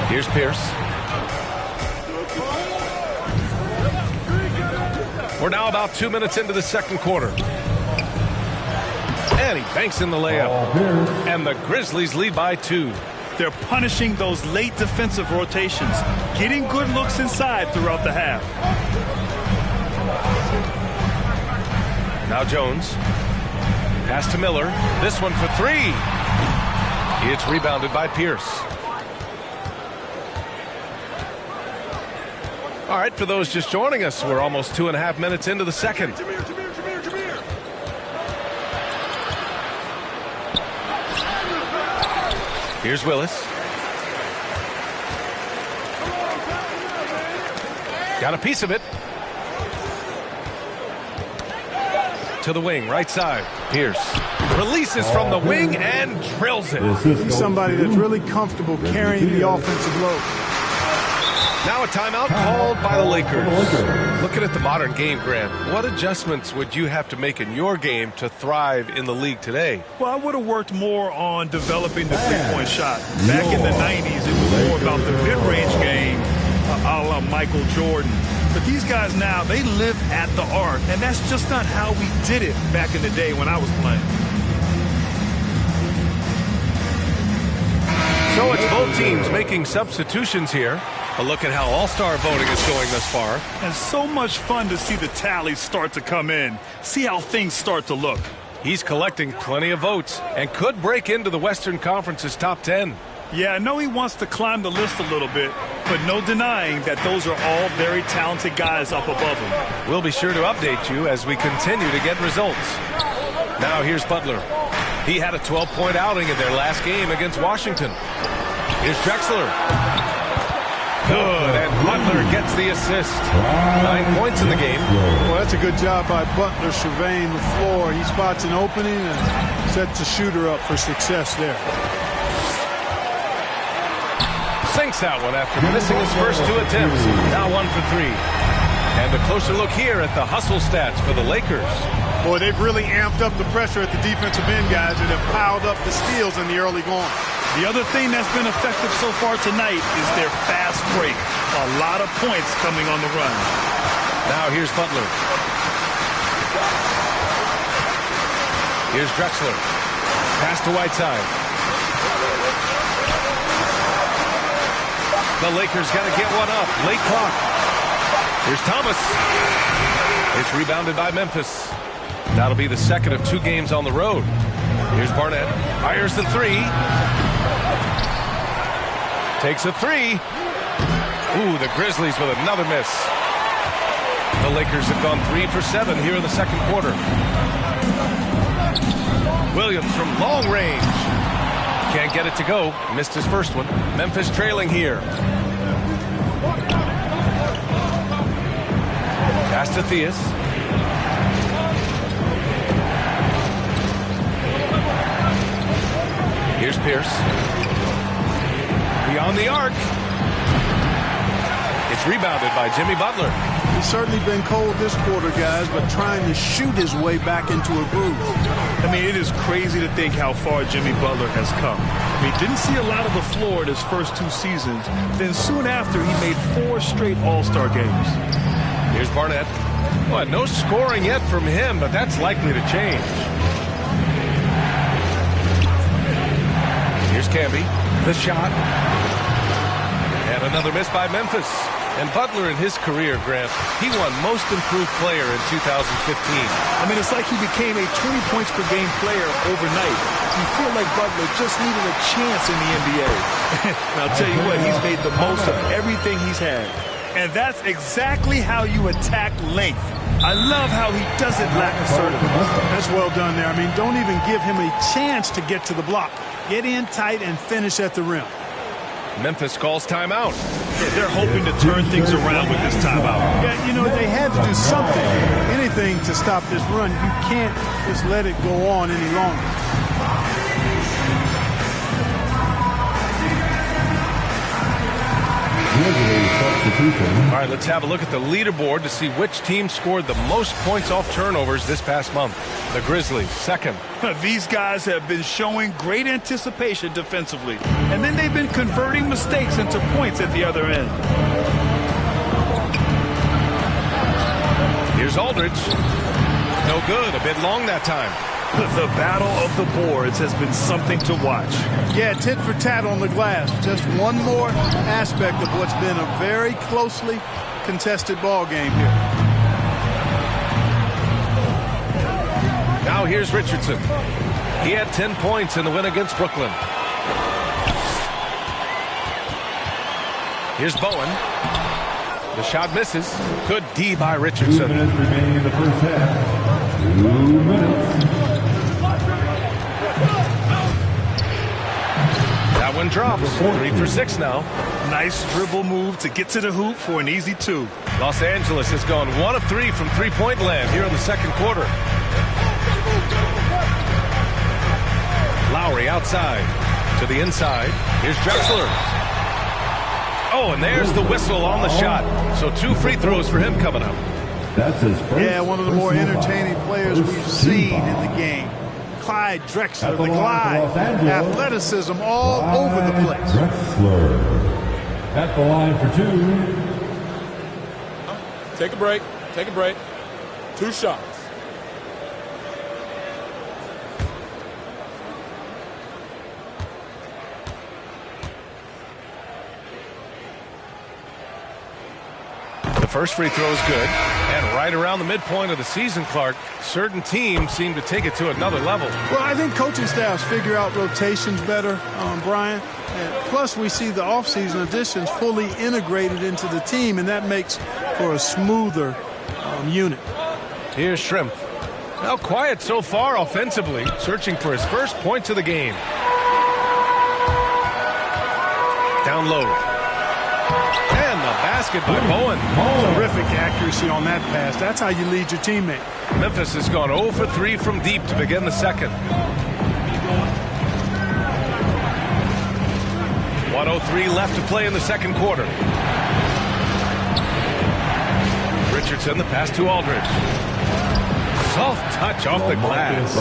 [SPEAKER 3] Here's Pierce. We're now about 2 minutes into the second quarter. And he banks in the layup. And the Grizzlies lead by 2.
[SPEAKER 5] They're punishing those late defensive rotations, getting good looks inside throughout the half.
[SPEAKER 3] Now Jones. Pass to Miller. This one for 3. It's rebounded by Pierce. All right, for those just joining us, we're almost 2.5 minutes into the second. Here's Willis. Got a piece of it. To the wing, right side. Pierce releases from the wing and drills it.
[SPEAKER 11] He's somebody that's really comfortable carrying the offensive load.
[SPEAKER 3] Now a timeout called by the Lakers. Looking at the modern game, Grant, what adjustments would you have to make in your game to thrive in the league today?
[SPEAKER 5] Well, I would have worked more on developing the three-point shot. Back in the 90s, it was more about the mid-range game, a la Michael Jordan. But these guys now, they live at the arc, and that's just not how we did it back in the day when I was playing.
[SPEAKER 3] So it's both teams making substitutions here. A look at how all-star voting is going thus far.
[SPEAKER 5] And so much fun to see the tallies start to come in. See how things start to look.
[SPEAKER 3] He's collecting plenty of votes and could break into the Western Conference's top 10.
[SPEAKER 5] Yeah, I know he wants to climb the list a little bit, but no denying that those are all very talented guys up above him.
[SPEAKER 3] We'll be sure to update you as we continue to get results. Now here's Butler. He had a 12-point outing in their last game against Washington. Here's Drexler. Good, and Butler gets the assist. 9 points in the game.
[SPEAKER 11] Well, that's a good job by Butler surveying the floor. He spots an opening and sets the shooter up for success there.
[SPEAKER 3] Sinks that one after missing his first 2 attempts. Now 1 for 3. And a closer look here at the hustle stats for the Lakers.
[SPEAKER 11] Boy, they've really amped up the pressure at the defensive end, guys, and have piled up the steals in the early going.
[SPEAKER 5] The other thing that's been effective so far tonight is their fast break. A lot of points coming on the run.
[SPEAKER 3] Now here's Butler. Here's Drexler. Pass to Whiteside. The Lakers got to get one up. Late clock. Here's Thomas. It's rebounded by Memphis. That'll be the second of 2 games on the road. Here's Barnett. Fires the 3. Takes a 3. Ooh, the Grizzlies with another miss. The Lakers have gone 3 for 7 here in the second quarter. Williams from long range. Can't get it to go. Missed his first one. Memphis trailing here. Pass to Theus. Here's Pierce. Beyond the arc. It's rebounded by Jimmy Butler.
[SPEAKER 11] He's certainly been cold this quarter, guys, but trying to shoot his way back into a groove.
[SPEAKER 5] I mean, it is crazy to think how far Jimmy Butler has come. I mean, didn't see a lot of the floor in his first 2 seasons. Then soon after, he made 4 straight All-Star games.
[SPEAKER 3] Here's Barnett. Well, no scoring yet from him, but that's likely to change. Here's Camby. The shot. And another miss by Memphis. And Butler in his career, Grant, he won Most Improved Player in 2015.
[SPEAKER 5] I mean, it's like he became a 20 points per game player overnight. You feel like Butler just needed a chance in the NBA. And I'll tell you what, he's made the most of everything he's had. And that's exactly how you attack length. I love how he doesn't lack assertiveness.
[SPEAKER 11] That's well done there. I mean, don't even give him a chance to get to the block. Get in tight and finish at the rim.
[SPEAKER 3] Memphis calls timeout.
[SPEAKER 5] Yeah, they're hoping to turn things around with this timeout.
[SPEAKER 11] Yeah, you know, they had to do something, anything to stop this run. You can't just let it go on any longer.
[SPEAKER 3] All right, let's have a look at the leaderboard to see which team scored the most points off turnovers this past month. The Grizzlies, second.
[SPEAKER 5] These guys have been showing great anticipation defensively, and then they've been converting mistakes into points at the other end.
[SPEAKER 3] Here's Aldridge. No good, a bit long that time.
[SPEAKER 5] The battle of the boards has been something to watch.
[SPEAKER 11] Yeah, tit for tat on the glass. Just one more aspect of what's been a very closely contested ball game here.
[SPEAKER 3] Now here's Richardson. He had 10 points in the win against Brooklyn. Here's Bowen. The shot misses. Good D by Richardson.
[SPEAKER 6] 2 minutes remaining in the first half. 2 minutes.
[SPEAKER 3] That one drops. 3 for 6 now.
[SPEAKER 5] Nice dribble move to get to the hoop for an easy 2.
[SPEAKER 3] Los Angeles has gone 1 of 3 from three-point land here in the second quarter. Lowry outside to the inside. Here's Drexler. Oh, and there's the whistle on the shot. So 2 free throws for him coming up.
[SPEAKER 6] That's his first.
[SPEAKER 11] Yeah, one of the more entertaining players we've seen in the game. Clyde Drexler, the glide, athleticism all over the place.
[SPEAKER 6] Drexler at the line for 2.
[SPEAKER 1] Take a break. Take a break. 2 shots.
[SPEAKER 3] The first free throw is good. And right around the midpoint of the season, Clark, certain teams seem to take it to another level.
[SPEAKER 11] Well, I think coaching staffs figure out rotations better, Brian. And plus, we see the offseason additions fully integrated into the team, and that makes for a smoother unit.
[SPEAKER 3] Here's Shrimp. Now quiet so far offensively, searching for his first points of the game. Down low. And the basket by Bowen.
[SPEAKER 11] Terrific accuracy on that pass. That's how you lead your teammate.
[SPEAKER 3] Memphis has gone 0 for 3 from deep to begin the second. 1:03 left to play in the second quarter. Richardson, the pass to Aldridge. Soft touch off the glass.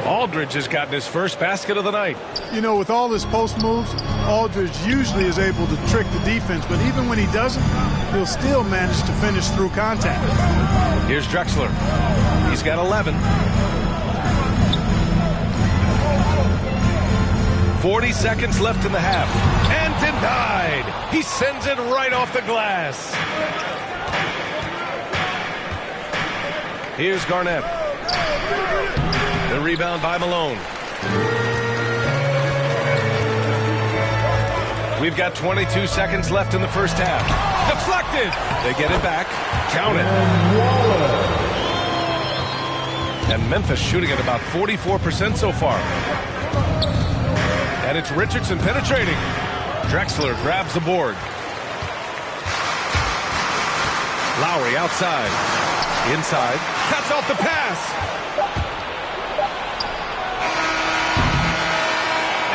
[SPEAKER 3] Aldridge has gotten his first basket of the night.
[SPEAKER 11] You know, with all his post moves, Aldridge usually is able to trick the defense, but even when he doesn't, he'll still manage to finish through contact.
[SPEAKER 3] Here's Drexler. He's got 11. 40 seconds left in the half. And denied. He sends it right off the glass. Here's Garnett. The rebound by Malone. We've got 22 seconds left in the first half. Deflected. They get it back. Count it. And Memphis shooting at about 44% so far. And it's Richardson penetrating. Drexler grabs the board. Lowry outside. Inside. Cuts off the pass.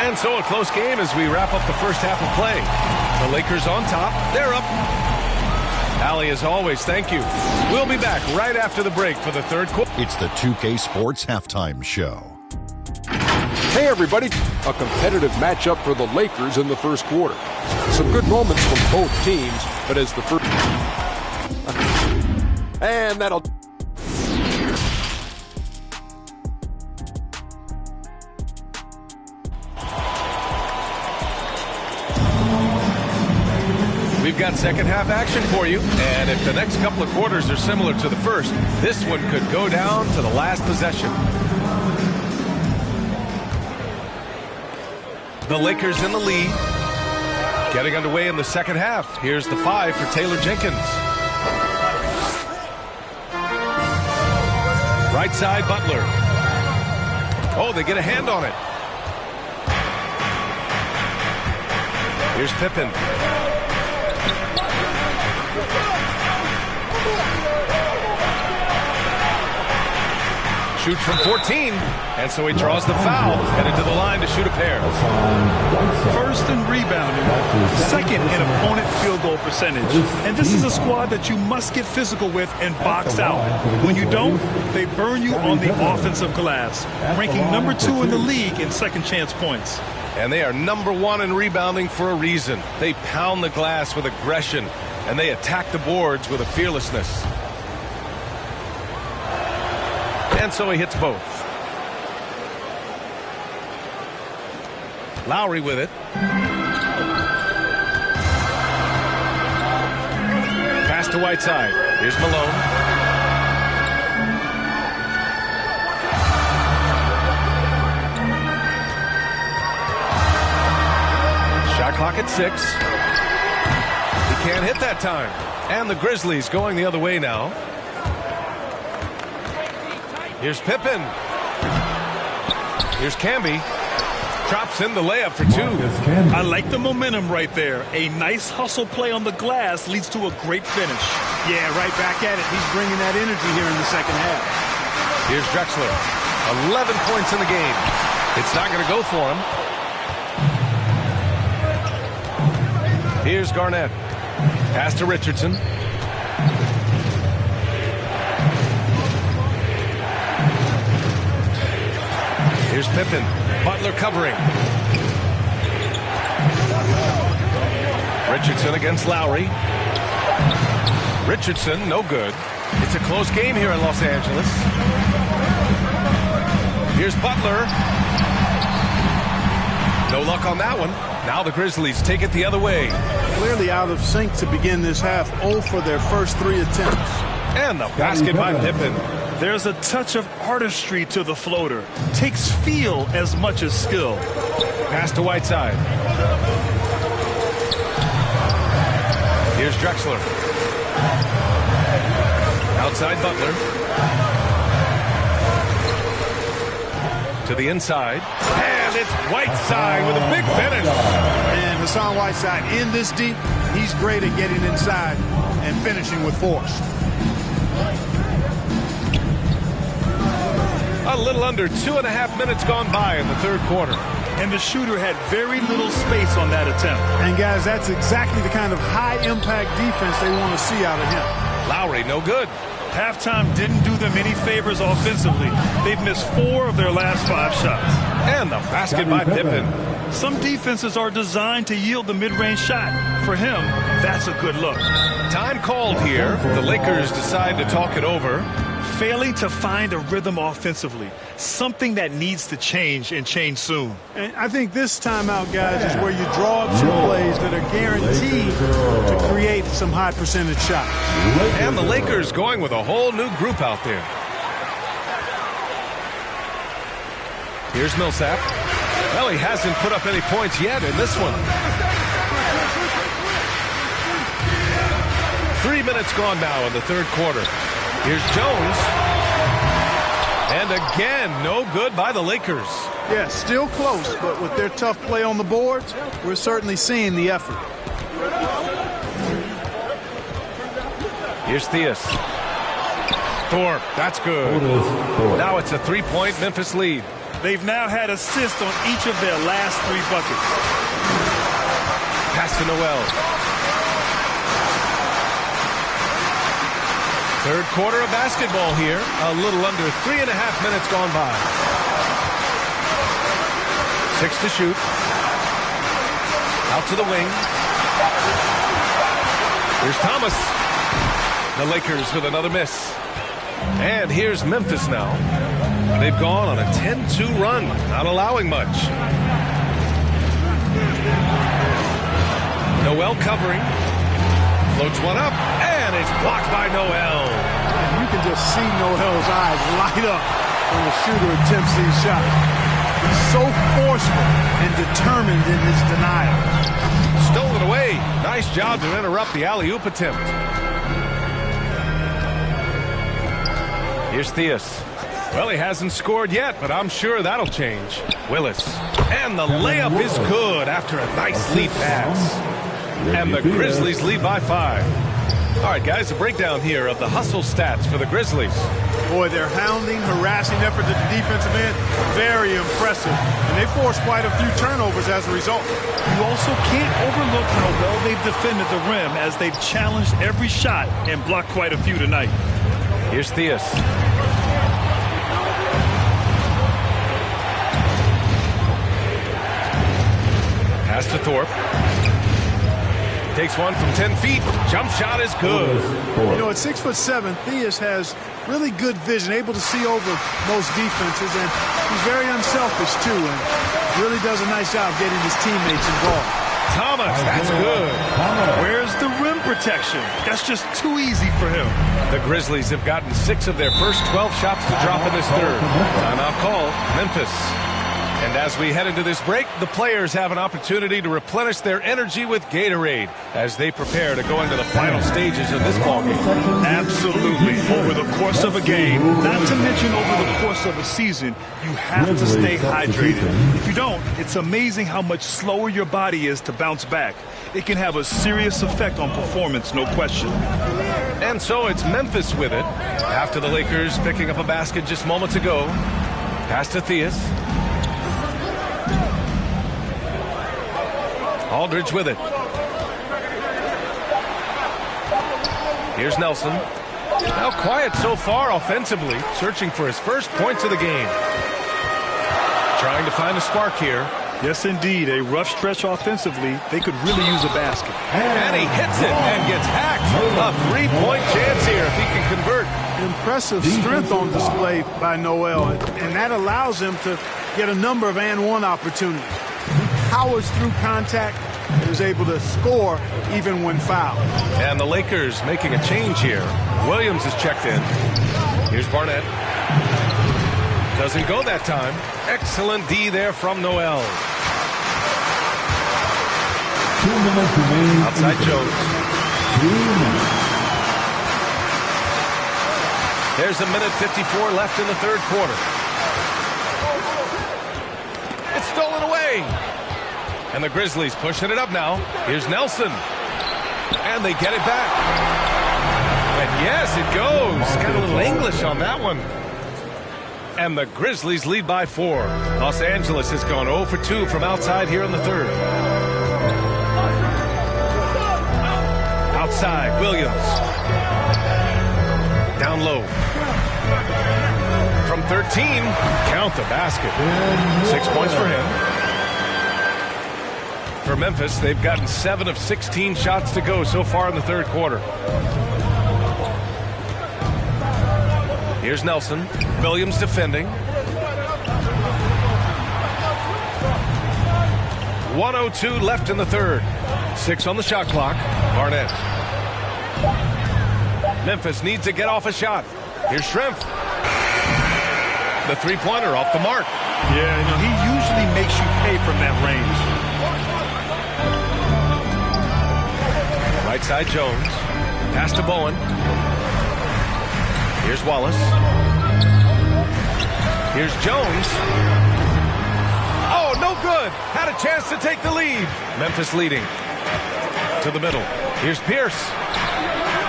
[SPEAKER 3] And so a close game as we wrap up the first half of play. The Lakers on top. They're up. Allie, as always, thank you. We'll be back right after the break for the third quarter.
[SPEAKER 19] It's the 2K Sports Halftime Show.
[SPEAKER 10] Hey, everybody. A competitive matchup for the Lakers in the first quarter. Some good moments from both teams, but as the first... And that'll...
[SPEAKER 3] We've got second half action for you, and if the next couple of quarters are similar to the first, this one could go down to the last possession. The Lakers in the lead. Getting underway in the second half. Here's the 5 for Taylor Jenkins. Right side, Butler. Oh, they get a hand on it. Here's Pippen. Shoots from 14, and so he draws the foul, headed to the line to shoot a pair.
[SPEAKER 5] First in rebounding, second in opponent field goal percentage. And this is a squad that you must get physical with and box out. When you don't, they burn you on the offensive glass, ranking number 2 in the league in second chance points.
[SPEAKER 3] And they are number 1 in rebounding for a reason. They pound the glass with aggression, and they attack the boards with a fearlessness. And so he hits both. Lowry with it. Pass to Whiteside. Here's Malone. Shot clock at 6. He can't hit that time. And the Grizzlies going the other way now. Here's Pippen. Here's Camby. Drops in the layup for 2.
[SPEAKER 5] I like the momentum right there. A nice hustle play on the glass leads to a great finish.
[SPEAKER 20] Yeah, right back at it. He's bringing that energy here in the second half.
[SPEAKER 3] Here's Drexler. 11 points in the game. It's not going to go for him. Here's Garnett. Pass to Richardson. Here's Pippen. Butler covering. Richardson against Lowry. Richardson, no good. It's a close game here in Los Angeles. Here's Butler. No luck on that one. Now the Grizzlies take it the other way.
[SPEAKER 11] Clearly out of sync to begin this half. 0 for their first 3 attempts.
[SPEAKER 3] And the basket by Pippen.
[SPEAKER 5] There's a touch of artistry to the floater. Takes feel as much as skill.
[SPEAKER 3] Pass to Whiteside. Here's Drexler. Outside Butler. To the inside. And it's Whiteside with a big finish.
[SPEAKER 11] And Hassan Whiteside in this deep, he's great at getting inside and finishing with force.
[SPEAKER 3] A little under 2.5 minutes gone by in the third quarter.
[SPEAKER 5] And the shooter had very little space on that attempt.
[SPEAKER 11] And guys, that's exactly the kind of high-impact defense they want to see out of him.
[SPEAKER 3] Lowry, no good.
[SPEAKER 5] Halftime didn't do them any favors offensively. They've missed 4 of their last 5 shots.
[SPEAKER 3] And the basket by Pippen.
[SPEAKER 5] Some defenses are designed to yield the mid-range shot. For him, that's a good look.
[SPEAKER 3] Time called here. The Lakers decide to talk it over.
[SPEAKER 5] Failing to find a rhythm offensively. Something that needs to change and change soon.
[SPEAKER 11] And I think this timeout, guys, is where you draw up some plays that are guaranteed to create some high percentage shots.
[SPEAKER 3] And the Lakers going with a whole new group out there. Here's Millsap. Well, he hasn't put up any points yet in this one. 3 minutes gone now in the third quarter. Here's Jones. And again, no good by the Lakers.
[SPEAKER 11] Yeah, still close, but with their tough play on the boards, we're certainly seeing the effort.
[SPEAKER 3] Here's Theus. Thorpe, that's good. Now it's a three-point Memphis lead.
[SPEAKER 5] They've now had assists on each of their last 3 buckets.
[SPEAKER 3] Pass to Noel. Third quarter of basketball here. A little under 3.5 minutes gone by. 6 to shoot. Out to the wing. Here's Thomas. The Lakers with another miss. And here's Memphis now. They've gone on a 10-2 run, not allowing much. Noel covering. Floats one up, and it's blocked by Noel.
[SPEAKER 11] And you can just see Noel's eyes light up when the shooter attempts these shots. He's so forceful and determined in his denial.
[SPEAKER 3] Stolen away. Nice job to interrupt the alley-oop attempt. Here's Theus. Well, he hasn't scored yet, but I'm sure that'll change. Willis. And the layup is good after a nice lead pass. And the Grizzlies lead by 5. All right, guys, a breakdown here of the hustle stats for the Grizzlies.
[SPEAKER 11] Boy, their hounding, harassing effort at the defensive end, very impressive. And they forced quite a few turnovers as a result.
[SPEAKER 5] You also can't overlook how well they've defended the rim as they've challenged every shot and blocked quite a few tonight.
[SPEAKER 3] Here's Theus. Pass to Thorpe. Takes one from 10 feet. Jump shot is good.
[SPEAKER 11] You know, at 6'7", Theus has really good vision, able to see over most defenses, and he's very unselfish too, and really does a nice job getting his teammates involved.
[SPEAKER 3] Thomas, that's good.
[SPEAKER 5] Where's the rim protection? That's just too easy for him.
[SPEAKER 3] The Grizzlies have gotten 6 of their first 12 shots to drop in this third. Timeout call, Memphis. And as we head into this break, the players have an opportunity to replenish their energy with Gatorade as they prepare to go into the final stages of this ballgame.
[SPEAKER 5] Absolutely. Over the course of a game, not to mention over the course of a season, you have to stay hydrated. If you don't, it's amazing how much slower your body is to bounce back. It can have a serious effect on performance, no question.
[SPEAKER 3] And so it's Memphis with it. After the Lakers picking up a basket just moments ago. Pass to Theus. Aldridge with it. Here's Nelson. Now quiet so far offensively, searching for his first points of the game. Trying to find a spark here.
[SPEAKER 5] Yes, indeed. A rough stretch offensively. They could really use a basket.
[SPEAKER 3] And he hits it and gets hacked. A 3-point chance here if he can convert.
[SPEAKER 11] Impressive strength on display by Noel, and that allows him to get a number of and-one opportunities. He powers through contact and is able to score even when fouled.
[SPEAKER 3] And the Lakers making a change here. Williams is checked in. Here's Barnett. Doesn't go that time. Excellent D there from Noel.
[SPEAKER 6] 2 minutes remaining.
[SPEAKER 3] Outside Jones.
[SPEAKER 6] 2 minutes.
[SPEAKER 3] There's a minute 54 left in the third quarter. It's stolen away. And the Grizzlies pushing it up now. Here's Nelson. And they get it back. And yes, it goes. Got a little English on that one. And the Grizzlies lead by 4. Los Angeles has gone 0 for 2 from outside here in the third. Outside, Williams. Down low. From 13, count the basket. 6 points for him. For Memphis, they've gotten 7 of 16 shots to go so far in the third quarter. Here's Nelson. Williams defending. 1:02 left in the third. 6 on the shot clock. Barnett. Memphis needs to get off a shot. Here's Shrimp. The three-pointer off the mark.
[SPEAKER 5] Yeah, he usually makes you pay from that range.
[SPEAKER 3] Right side Jones. Pass to Bowen. Here's Wallace. Here's Jones. Oh, no good. Had a chance to take the lead. Memphis leading. To the middle. Here's Pierce.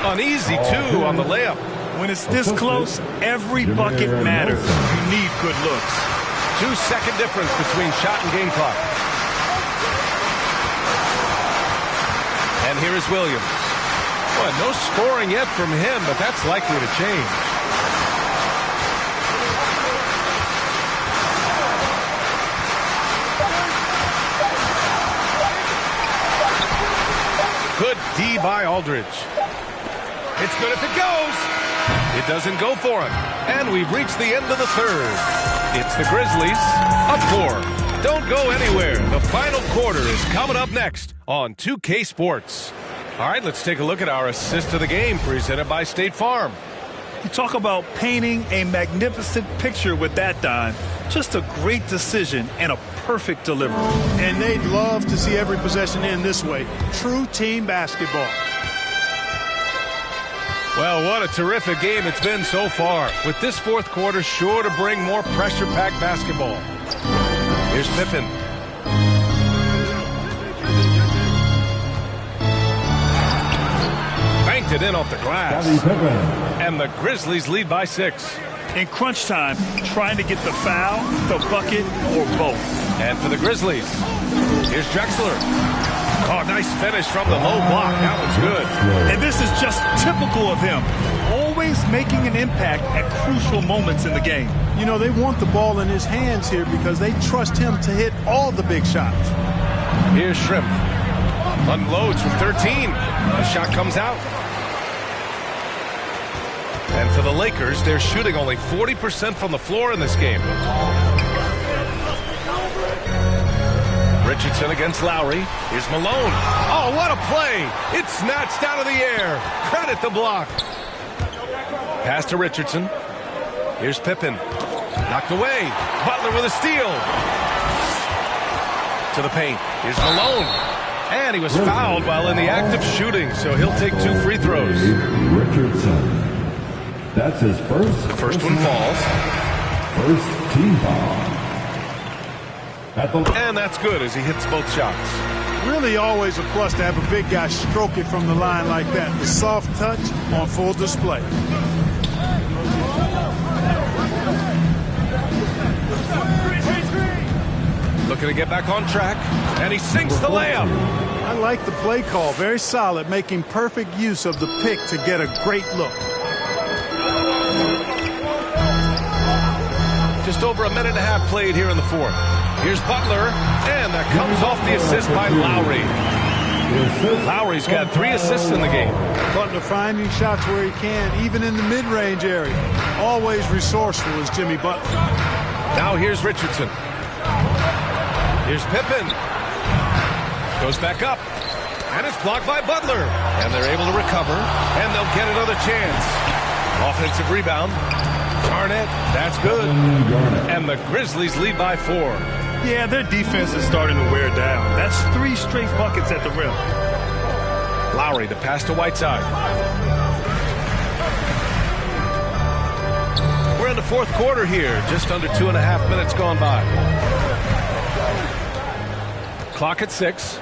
[SPEAKER 3] An easy two on the layup.
[SPEAKER 5] When it's this close, every bucket matters. You need good looks.
[SPEAKER 3] 2-second difference between shot and game clock. And here is Williams. Well, no scoring yet from him, but that's likely to change. Good D by Aldridge. It's good if it goes. It doesn't go for him. And we've reached the end of the third. It's the Grizzlies up 4. Don't go anywhere. The final quarter is coming up next on 2K Sports. All right, let's take a look at our assist of the game presented by State Farm.
[SPEAKER 5] You talk about painting a magnificent picture with that, Don. Just a great decision and a perfect delivery.
[SPEAKER 11] And they'd love to see every possession end this way. True team basketball.
[SPEAKER 3] Well, what a terrific game it's been so far. With this fourth quarter sure to bring more pressure-packed basketball. Here's Pippen. Banked it in off the glass. And the Grizzlies lead by 6.
[SPEAKER 5] In crunch time, trying to get the foul, the bucket, or both.
[SPEAKER 3] And for the Grizzlies, here's Drexler. Oh, nice finish from the low block. That one's good.
[SPEAKER 5] And this is just typical of him. Always making an impact at crucial moments in the game.
[SPEAKER 11] You know, they want the ball in his hands here because they trust him to hit all the big shots.
[SPEAKER 3] Here's Shrimp. Unloads from 13. The shot comes out. And for the Lakers, they're shooting only 40% from the floor in this game. Richardson against Lowry. Here's Malone. Oh, what a play. It's snatched out of the air. Credit the block. Pass to Richardson. Here's Pippen. Knocked away. Butler with a steal. To the paint. Here's Malone. And he was fouled while in the act of shooting, so he'll take 2 free throws.
[SPEAKER 7] Richardson. That's his first.
[SPEAKER 3] The first one falls.
[SPEAKER 7] First team foul.
[SPEAKER 3] And that's good as he hits both shots.
[SPEAKER 11] Really always a plus to have a big guy stroke it from the line like that. The soft touch on full display.
[SPEAKER 3] Looking to get back on track, and he sinks the layup.
[SPEAKER 11] I like the play call. Very solid, making perfect use of the pick to get a great look.
[SPEAKER 3] Just over a minute and a half played here in the fourth. Here's Butler, and that comes off the assist by Lowry. Lowry's got 3 assists in the game.
[SPEAKER 11] Butler finding shots where he can, even in the mid-range area. Always resourceful is Jimmy Butler.
[SPEAKER 3] Now here's Richardson. Here's Pippen. Goes back up. And it's blocked by Butler. And they're able to recover, and they'll get another chance. Offensive rebound. Garnett, that's good. And the Grizzlies lead by 4.
[SPEAKER 5] Yeah, their defense is starting to wear down. That's 3 straight buckets at the rim.
[SPEAKER 3] Lowry, the pass to Whiteside. We're in the fourth quarter here. Just under 2.5 minutes gone by. Clock at 6.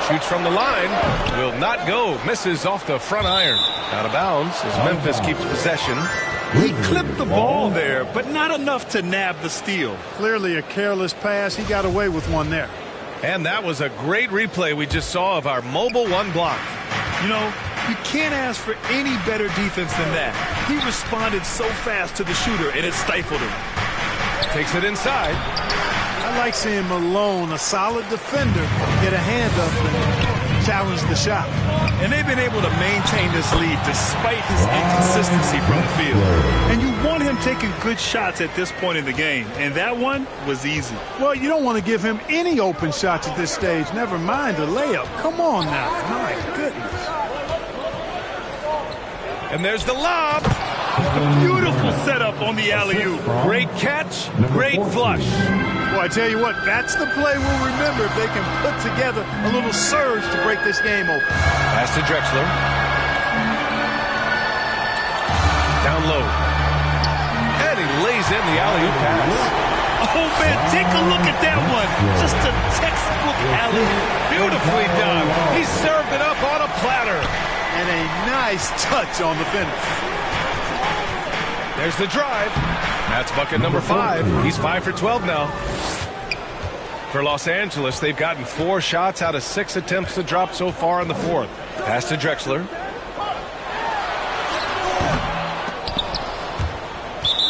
[SPEAKER 3] Shoots from the line. Will not go. Misses off the front iron. Out of bounds as Memphis keeps possession.
[SPEAKER 5] He clipped the ball there, but not enough to nab the steal.
[SPEAKER 11] Clearly a careless pass. He got away with one there.
[SPEAKER 3] And that was a great replay we just saw of our mobile one block.
[SPEAKER 5] You know, you can't ask for any better defense than that. He responded so fast to the shooter, and it stifled him.
[SPEAKER 3] Takes it inside.
[SPEAKER 11] I like seeing Malone, a solid defender, get a hand up and challenge the shot.
[SPEAKER 5] And they've been able to maintain this lead despite his inconsistency from the field. And you want him taking good shots at this point in the game. And that one was easy.
[SPEAKER 11] Well, you don't want to give him any open shots at this stage. Never mind a layup. Come on now. My goodness.
[SPEAKER 3] And there's the lob.
[SPEAKER 5] A beautiful setup on the alley-oop.
[SPEAKER 3] Great catch, great flush.
[SPEAKER 11] Well, I tell you what, that's the play we'll remember if they can put together a little surge to break this game open.
[SPEAKER 3] Pass to Drexler. Down low. lays in the alley-oop pass.
[SPEAKER 5] Oh, man, take a look at that one. Just a textbook alley-oop.
[SPEAKER 3] Beautifully done. He served it up on a platter.
[SPEAKER 12] And a nice touch on the finish.
[SPEAKER 3] There's the drive. That's bucket number 5. He's 5 for 12 now. For Los Angeles, they've gotten 4 shots out of 6 attempts to drop so far in the fourth. Pass to Drexler.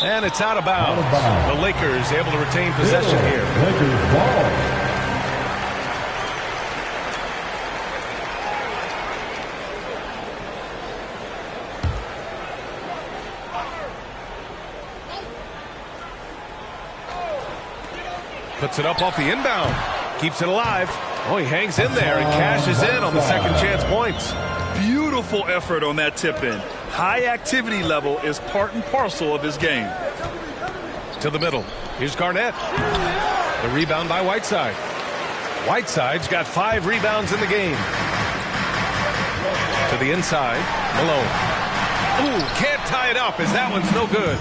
[SPEAKER 3] And it's out of bounds. The Lakers able to retain possession here.
[SPEAKER 6] Lakers ball.
[SPEAKER 3] Puts it up off the inbound. Keeps it alive. Oh, he hangs in there and cashes in on the second chance points.
[SPEAKER 5] Beautiful effort on that tip-in. High activity level is part and parcel of his game.
[SPEAKER 3] To the middle. Here's Garnett. The rebound by Whiteside. Whiteside's got 5 rebounds in the game. To the inside. Malone. Ooh, can't tie it up as that one's no good.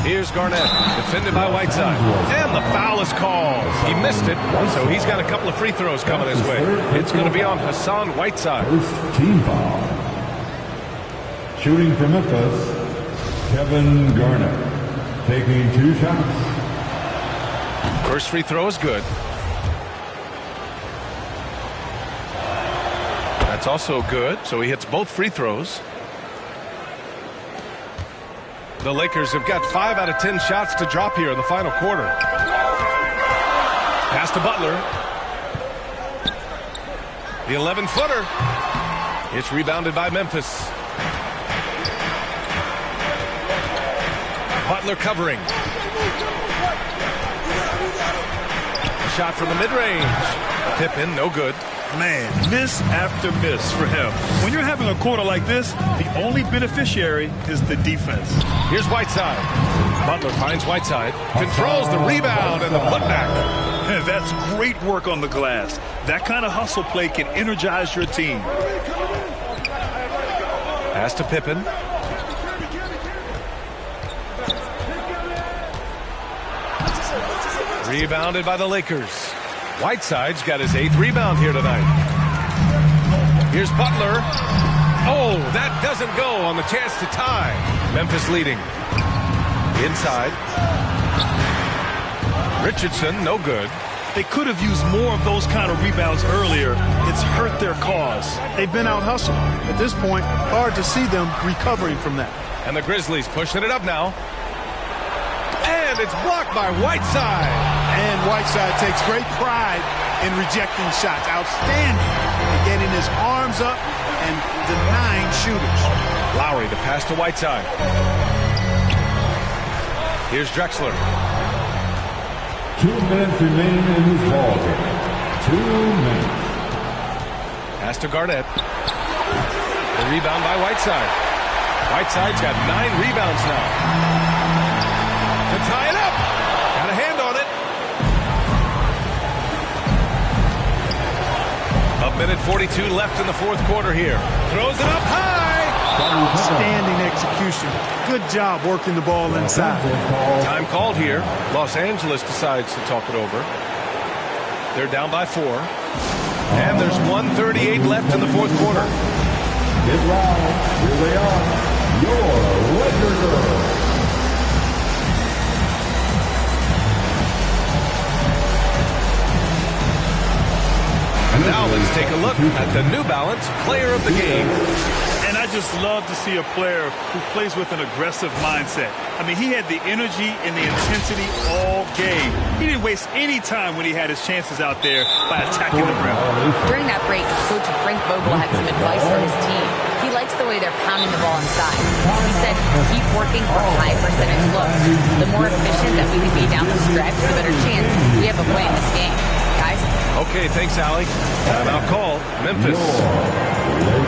[SPEAKER 3] Here's Garnett, defended by Whiteside. And the foul is called. He missed it, so he's got a couple of free throws coming his way. It's going to be on Hassan Whiteside.
[SPEAKER 6] First team foul. Shooting for Memphis, Kevin Garnett. Taking 2 shots.
[SPEAKER 3] First free throw is good. That's also good, so he hits both free throws. The Lakers have got 5 out of 10 shots to drop here in the final quarter. Pass to Butler. The 11-footer. It's rebounded by Memphis. Butler covering. A shot from the mid-range. Pippen, no good.
[SPEAKER 5] Man, miss after miss for him. When you're having a quarter like this, the only beneficiary is the defense.
[SPEAKER 3] Here's Whiteside. Butler finds Whiteside. Controls the rebound and the putback.
[SPEAKER 5] That's great work on the glass. That kind of hustle play can energize your team.
[SPEAKER 3] Pass to Pippen. Rebounded by the Lakers. Whiteside's got his 8th rebound here tonight. Here's Butler. Oh, that doesn't go on the chance to tie. Memphis leading. Inside. Richardson, no good.
[SPEAKER 5] They could have used more of those kind of rebounds earlier. It's hurt their cause.
[SPEAKER 11] They've been out-hustled. At this point, hard to see them recovering from that.
[SPEAKER 3] And the Grizzlies pushing it up now. And it's blocked by Whiteside.
[SPEAKER 11] And Whiteside takes great pride in rejecting shots. Outstanding in getting his arms up and denying shooters.
[SPEAKER 3] Lowry to pass to Whiteside. Here's Drexler.
[SPEAKER 6] 2 minutes remaining in this ball game. 2 minutes.
[SPEAKER 3] Pass to Garnett. The rebound by Whiteside. Whiteside's got 9 rebounds now. To tie it up. Got a hand on it. A minute 42 left in the fourth quarter here. Throws it up high.
[SPEAKER 11] Outstanding execution. Good job working the ball inside.
[SPEAKER 3] Time called here. Los Angeles decides to talk it over. They're down by 4. And there's 1:38 left in the fourth quarter.
[SPEAKER 6] Get loud. Here they are. Your Lakers girls.
[SPEAKER 3] Now let's take a look at the New Balance Player of the Game.
[SPEAKER 5] And I just love to see a player who plays with an aggressive mindset. I mean, he had the energy and the intensity all game. He didn't waste any time when he had his chances out there by attacking the rim.
[SPEAKER 4] During that break, Coach Frank Vogel had some advice for his team. He likes the way they're pounding the ball inside. He said, keep working for high percentage looks. The more efficient that we can be down the stretch, the better chance we have of winning this game. Guys?
[SPEAKER 3] Okay, thanks, Allie. Timeout call. Memphis.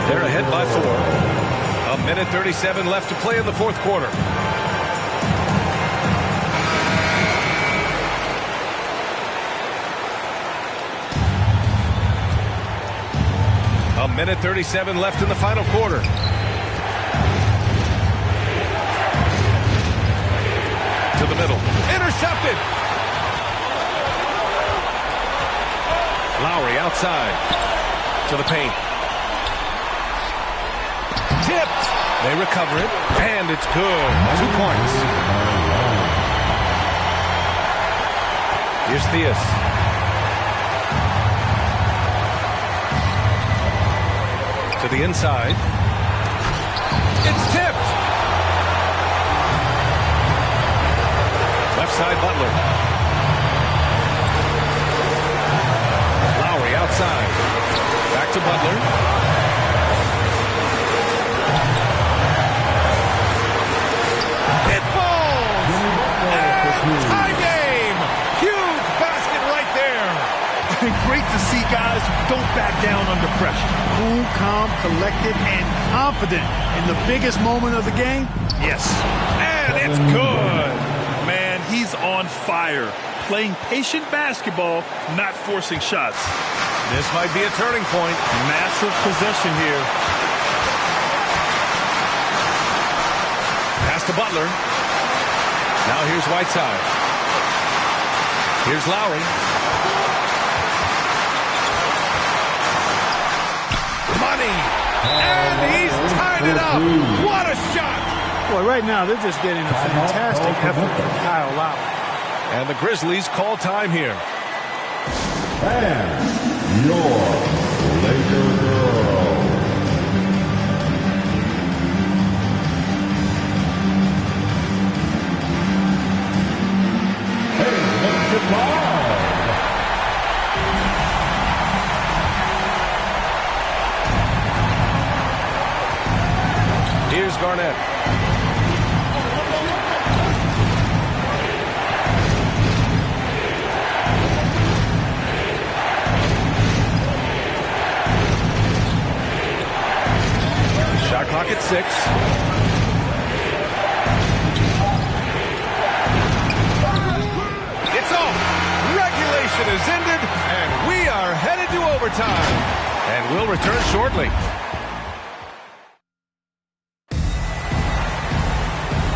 [SPEAKER 3] They're ahead by 4. A minute 37 left to play in the fourth quarter. A minute 37 left in the final quarter. To the middle. Intercepted. Lowry outside. To the paint. Tipped. They recover it. And it's good. 2 points. Here's Theus. To the inside. It's tipped. Left side, Butler. Lowry outside. Back to Butler. It falls! And tie game! Huge basket right there!
[SPEAKER 12] Great to see guys who don't back down under pressure. Cool, calm, collected, and confident in the biggest moment of the game.
[SPEAKER 5] Yes. And it's good. Man, he's on fire. Playing patient basketball, not forcing shots.
[SPEAKER 3] This might be a turning point.
[SPEAKER 5] Massive possession here.
[SPEAKER 3] Pass to Butler. Now here's Whiteside. Here's Lowry. Money. And he's tied it up. What a shot.
[SPEAKER 11] Boy, right now they're just getting a fantastic effort from Kyle Lowry.
[SPEAKER 3] And the Grizzlies call time here.
[SPEAKER 6] And your Laker girl. Hey, let's get live.
[SPEAKER 3] Here's Garnett. Shot clock at 6. It's off. Regulation is ended, and we are headed to overtime. And we'll return shortly.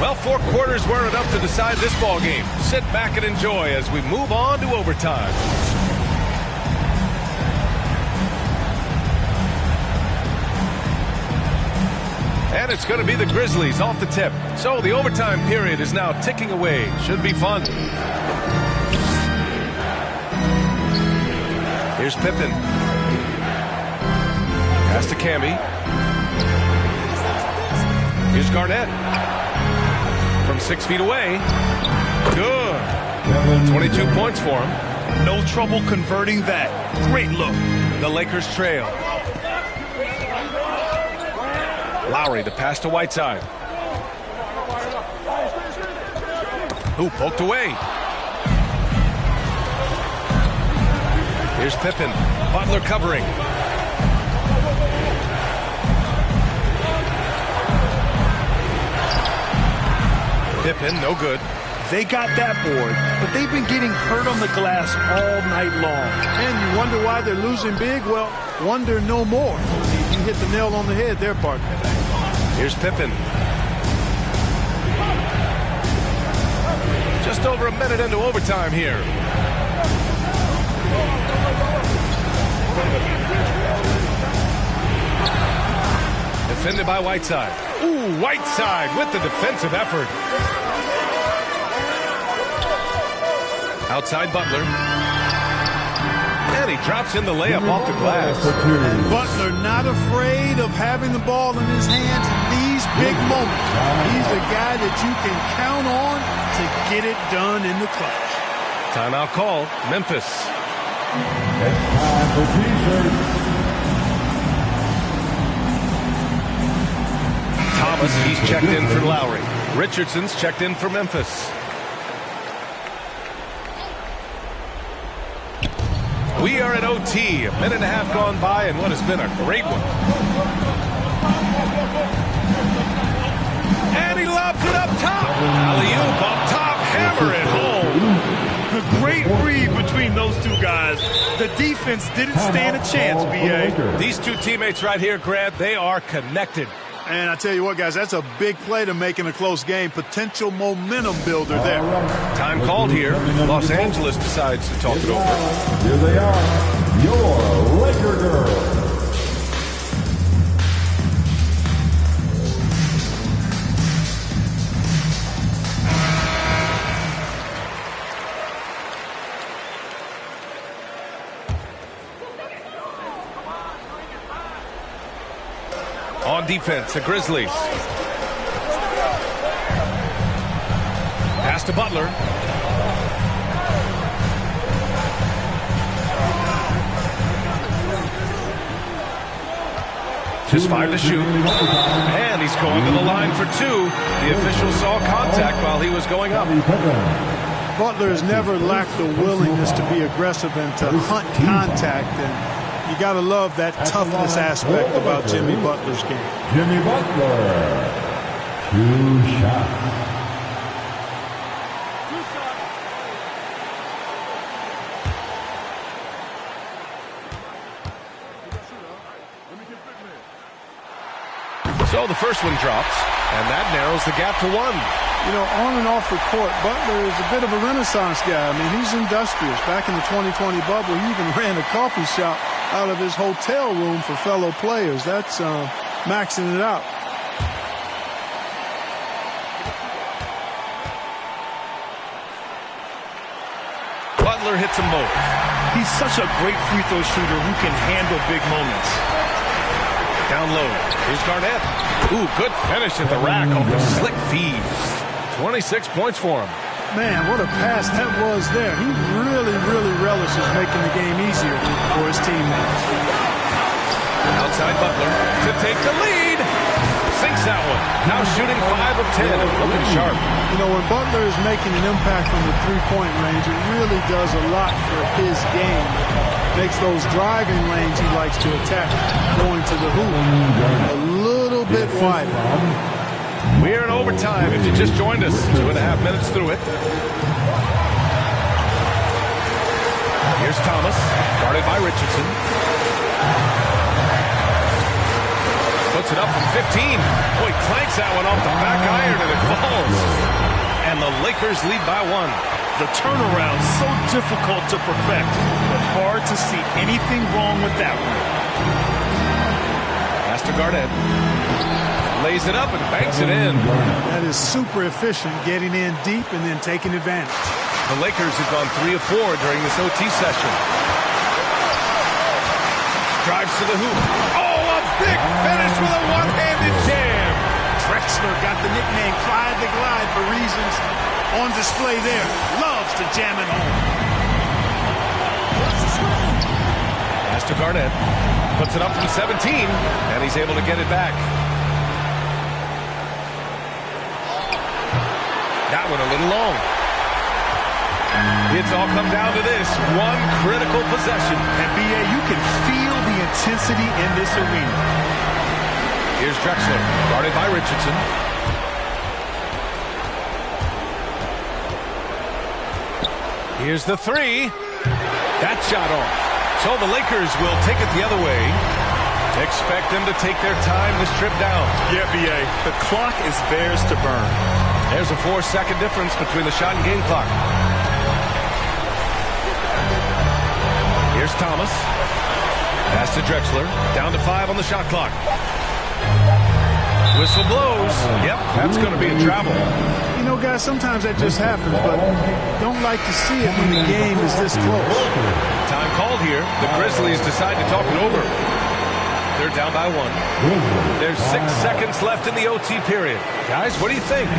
[SPEAKER 3] Well, 4 quarters weren't enough to decide this ball game. Sit back and enjoy as we move on to overtime. And it's going to be the Grizzlies off the tip. So the overtime period is now ticking away. Should be fun. Here's Pippen. Pass to Camby. Here's Garnett. From 6 feet away. Good. 22 points for him.
[SPEAKER 5] No trouble converting that. Great look.
[SPEAKER 3] The Lakers trail. Lowry, the pass to Whiteside. Who poked away. Here's Pippen. Butler covering. Pippen, no good.
[SPEAKER 12] They got that board, but they've been getting hurt on the glass all night long.
[SPEAKER 11] And you wonder why they're losing big? Well, wonder no more. You hit the nail on the head there, partner.
[SPEAKER 3] Here's Pippen. Just over a minute into overtime here. Defended by Whiteside. Ooh, Whiteside with the defensive effort. Outside Butler. And he drops in the layup off the glass.
[SPEAKER 11] Butler not afraid of having the ball in his hands in these big moments. He's a guy that you can count on to get it done in the clutch.
[SPEAKER 3] Timeout call, Memphis.
[SPEAKER 6] It's time for T-shirts.
[SPEAKER 3] Thomas, he's checked in for Lowry. Richardson's checked in for Memphis. We are at OT, a minute and a half gone by, and what has been a great one. And he lobs it up top. Alley-oop up top, hammer it home.
[SPEAKER 5] A great read between those two guys. The defense didn't stand a chance, B.A.
[SPEAKER 3] These two teammates right here, Grant, they are connected.
[SPEAKER 11] And I tell you what, guys, that's a big play to make in a close game. Potential momentum builder there.
[SPEAKER 3] Time called here. Los Angeles decides to talk it over.
[SPEAKER 6] Here they are, your Laker girls.
[SPEAKER 3] On defense, the Grizzlies. Pass to Butler. Just 5 to shoot. And he's going to the line for 2. The official saw contact while he was going up.
[SPEAKER 11] Butler has never lacked the willingness to be aggressive and to hunt contact. And you got to love that toughness aspect about Jimmy Butler's game.
[SPEAKER 6] Jimmy Butler, 2 shots.
[SPEAKER 3] So the first one drops, and that narrows the gap to 1.
[SPEAKER 11] You know, on and off the court, Butler is a bit of a renaissance guy. I mean, he's industrious. Back in the 2020 bubble, he even ran a coffee shop out of his hotel room for fellow players. That's maxing it out.
[SPEAKER 3] Butler hits them both.
[SPEAKER 12] He's such a great free throw shooter who can handle big moments.
[SPEAKER 3] Down low. Here's Garnett. Ooh, good finish at the rack off the slick feed. 26 points for him.
[SPEAKER 11] Man, what a pass that was there. He really, really relishes making the game easier for his teammates.
[SPEAKER 3] Outside Butler to take the lead. Sinks that one. Now shooting 5 of 10. Looking sharp.
[SPEAKER 11] You know, when Butler is making an impact from the three-point range, it really does a lot for his game. Makes those driving lanes he likes to attack going to the hoop a little bit wider.
[SPEAKER 3] We're in overtime. If you just joined us, 2.5 minutes through it. Here's Thomas, guarded by Richardson. Puts it up from 15. Boy, clanks that one off the back iron and it falls. And the Lakers lead by 1.
[SPEAKER 12] The turnaround so difficult to perfect, but hard to see anything wrong with that one.
[SPEAKER 3] Pass to Garnett. Lays it up and banks it in.
[SPEAKER 11] That is super efficient, getting in deep and then taking advantage.
[SPEAKER 3] The Lakers have gone 3 of 4 during this OT session. Drives to the hoop. Oh, a big finish with a one-handed jam.
[SPEAKER 12] Drexler got the nickname Clyde the Glide for reasons on display there. Loves to jam it home.
[SPEAKER 3] Pass to Garnett. Puts it up from 17, and he's able to get it back. That one a little long. It's all come down to this one critical possession.
[SPEAKER 12] And BA, you can feel the intensity in this arena.
[SPEAKER 3] Here's Drexler, guarded by Richardson. Here's the 3. That shot off. So the Lakers will take it the other way. Expect them to take their time this trip down.
[SPEAKER 12] Yeah, BA, the clock is theirs to burn.
[SPEAKER 3] There's a 4-second difference between the shot and game clock. Here's Thomas. Pass to Drexler. Down to 5 on the shot clock. Whistle blows. Yep, that's going to be a travel.
[SPEAKER 11] You know, guys, sometimes that just happens, but don't like to see it when the game is this close.
[SPEAKER 3] Time called here. The Grizzlies decide to talk it over. They're down by 1. There's 6 seconds left in the OT period. Guys, what do you think?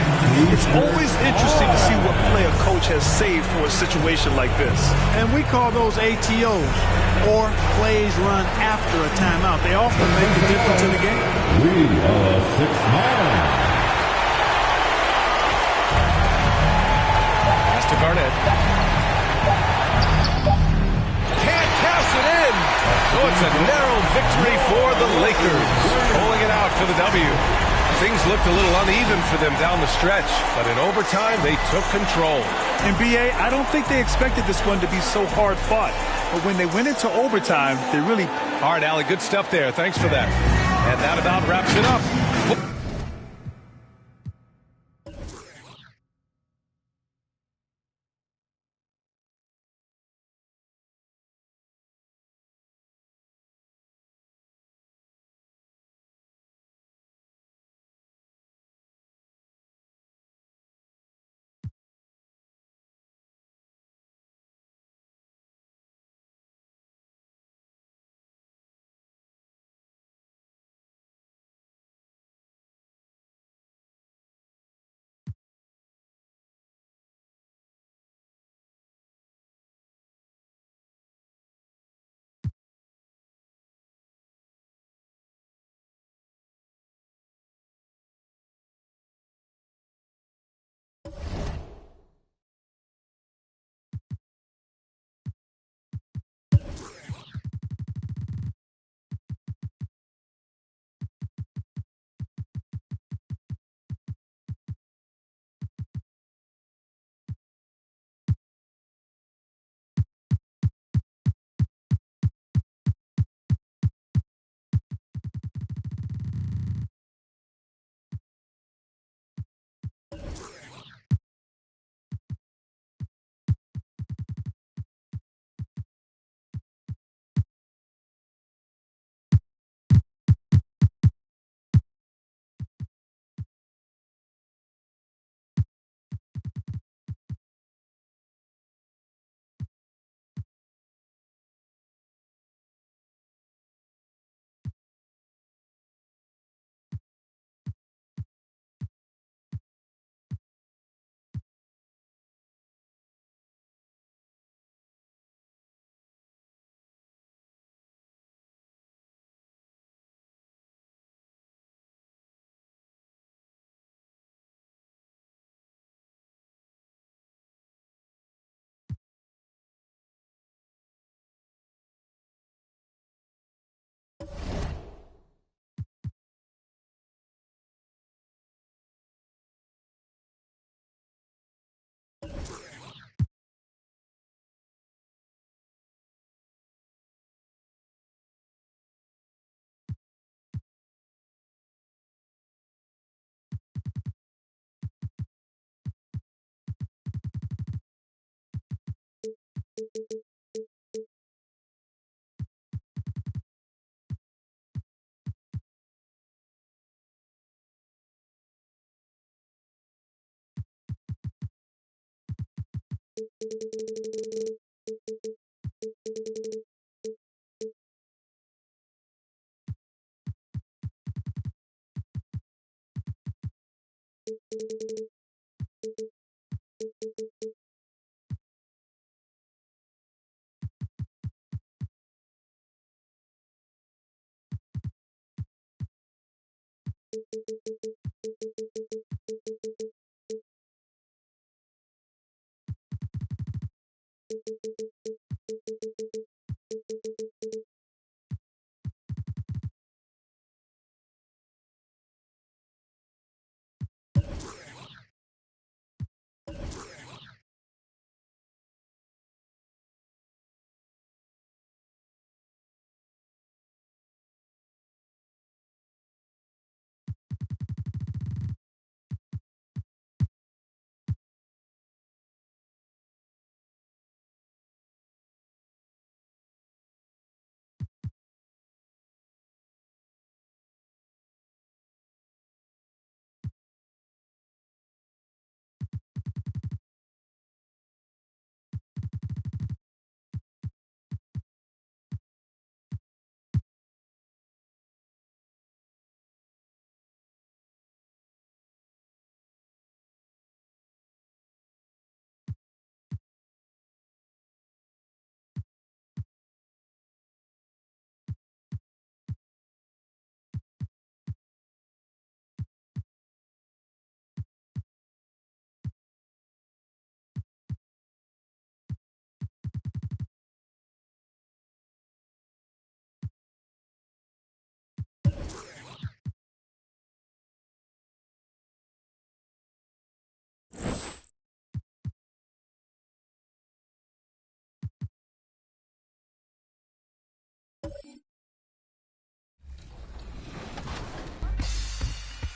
[SPEAKER 12] It's always interesting to see what play a coach has saved for a situation like this.
[SPEAKER 11] And we call those ATOs, or plays run after a timeout. They often make a difference in the game.
[SPEAKER 6] We are 6-9.
[SPEAKER 3] Pass to Garnett. Can't cash it in. So it's a narrow victory for the Lakers. Pulling it out for the W. Things looked a little uneven for them down the stretch, but in overtime, they took control.
[SPEAKER 12] And BA, I don't think they expected this one to be so hard fought. But when they went into overtime, they really...
[SPEAKER 3] All right, Allie, good stuff there. Thanks for that. And that about wraps it up.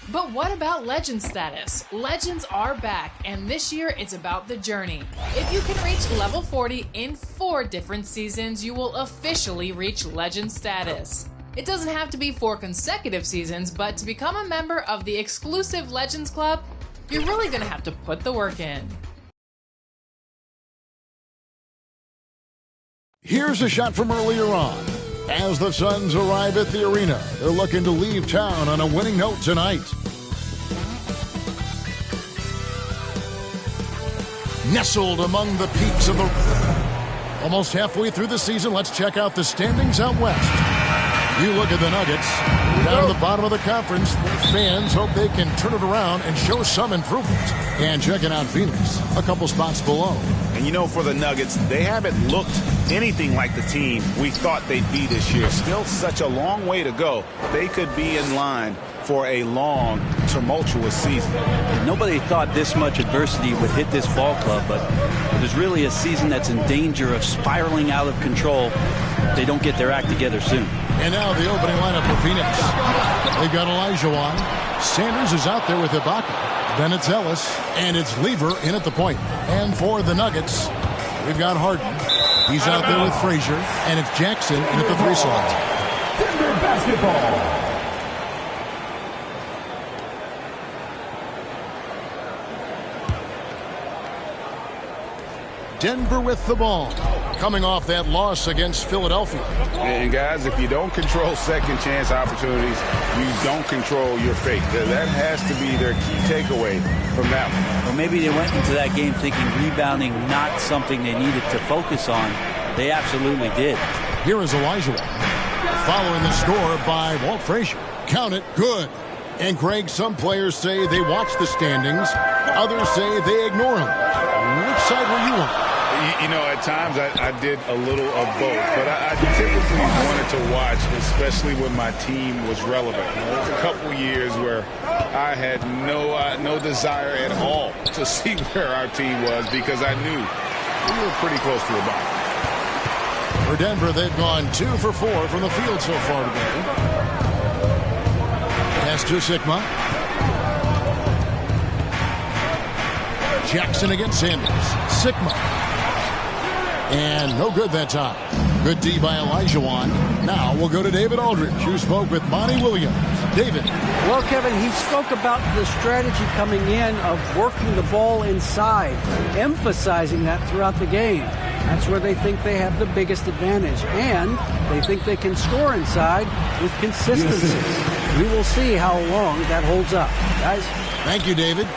[SPEAKER 21] But what about legend status? Legends are back, and this year it's about the journey. If you can reach level 40 in 4 different seasons, you will officially reach legend status. It doesn't have to be 4 consecutive seasons, but to become a member of the exclusive Legends Club, you're really going to have to put the work in.
[SPEAKER 9] Here's a shot from earlier on. As the Suns arrive at the arena, they're looking to leave town on a winning note tonight. Nestled among the peaks of the... Almost halfway through the season, let's check out the standings out west. You look at the Nuggets, down at the bottom of the conference. Fans hope they can turn it around and show some improvement. And checking out Phoenix, a couple spots below.
[SPEAKER 16] And you know, for the Nuggets, they haven't looked anything like the team we thought they'd be this year. Still such a long way to go. They could be in line for a long, tumultuous season.
[SPEAKER 14] Nobody thought this much adversity would hit this ball club, but it is really a season that's in danger of spiraling out of control if they don't get their act together soon.
[SPEAKER 9] And now the opening lineup for Phoenix. They've got Olajuwon. Sanders is out there with Ibaka. Then it's Ellis, and it's Lever in at the point. And for the Nuggets, we've got Harden. He's out there with Frazier, and it's Jackson in at the 3 slot.
[SPEAKER 6] Denver basketball.
[SPEAKER 9] Denver with the ball, coming off that loss against Philadelphia.
[SPEAKER 17] And guys, if you don't control second chance opportunities, you don't control your fate. That has to be their key takeaway from that one.
[SPEAKER 14] Well, maybe they went into that game thinking rebounding not something they needed to focus on. They absolutely did.
[SPEAKER 9] Here is Olajuwon, following the score by Walt Frazier. Count it, good. And Greg, some players say they watch the standings, others say they ignore them. Which side were you on?
[SPEAKER 17] You know, at times I did a little of both, but I typically wanted to watch, especially when my team was relevant. There was a couple years where I had no desire at all to see where our team was because I knew we were pretty close to the bottom.
[SPEAKER 9] For Denver, they've gone 2 for 4 from the field so far today. Pass to Sigma. Jackson against Sanders. Sigma. And no good that time. Good D by Olajuwon. Now we'll go to David Aldridge, who spoke with Monty Williams. David.
[SPEAKER 20] Well, Kevin, he spoke about the strategy coming in of working the ball inside, emphasizing that throughout the game. That's where they think they have the biggest advantage, and they think they can score inside with consistency. We will see how long that holds up. Guys.
[SPEAKER 9] Thank you, David.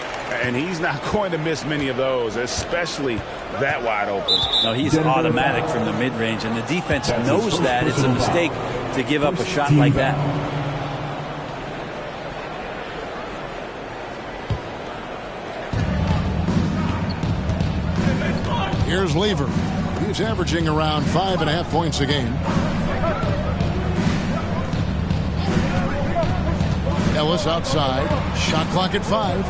[SPEAKER 16] And he's not going to miss many of those, especially that wide open.
[SPEAKER 14] No, he's automatic from the mid-range, and the defense knows that. It's a mistake to give up a shot like that.
[SPEAKER 9] Here's Lever. He's averaging around 5.5 points a game. Ellis outside. Shot clock at 5.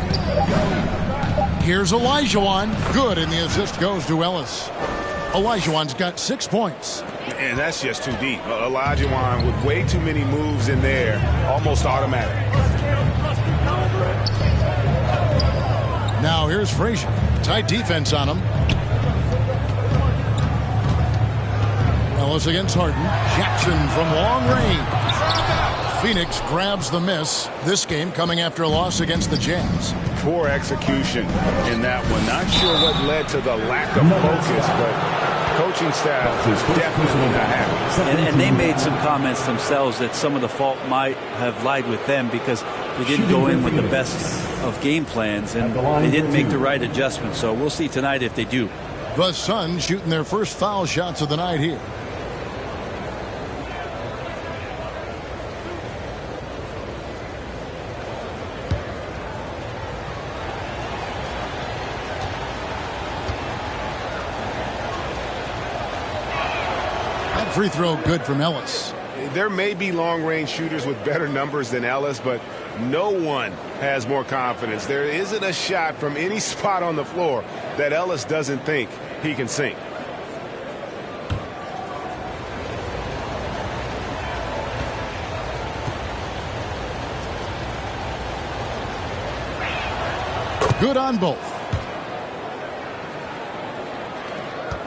[SPEAKER 9] Here's Olajuwon. Good, and the assist goes to Ellis. Olajuwon's got 6 points.
[SPEAKER 16] And that's just too deep. Olajuwon with way too many moves in there, almost automatic.
[SPEAKER 9] Now here's Frazier. Tight defense on him. Ellis against Harden. Jackson from long range. Phoenix grabs the miss. This game coming after a loss against the Jazz.
[SPEAKER 16] Poor execution in that one. Not sure what led to the lack of focus, but coaching staff is definitely not happy.
[SPEAKER 14] And they made some comments themselves that some of the fault might have lied with them because they didn't go in with the best of game plans and they didn't make the right adjustments. So we'll see tonight if they do.
[SPEAKER 9] The Suns shooting their first foul shots of the night here. Free throw good from Ellis.
[SPEAKER 17] There may be long-range shooters with better numbers than Ellis, but no one has more confidence. There isn't a shot from any spot on the floor that Ellis doesn't think he can sink.
[SPEAKER 9] Good on both.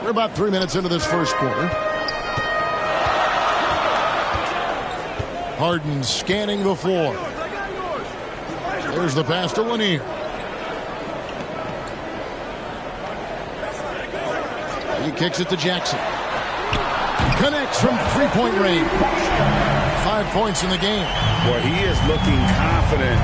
[SPEAKER 9] We're about 3 minutes into this first quarter. Harden scanning the floor. There's the pass to Lanier. He kicks it to Jackson. Connects from three-point range. 5 points in the game.
[SPEAKER 16] Boy, he is looking confident.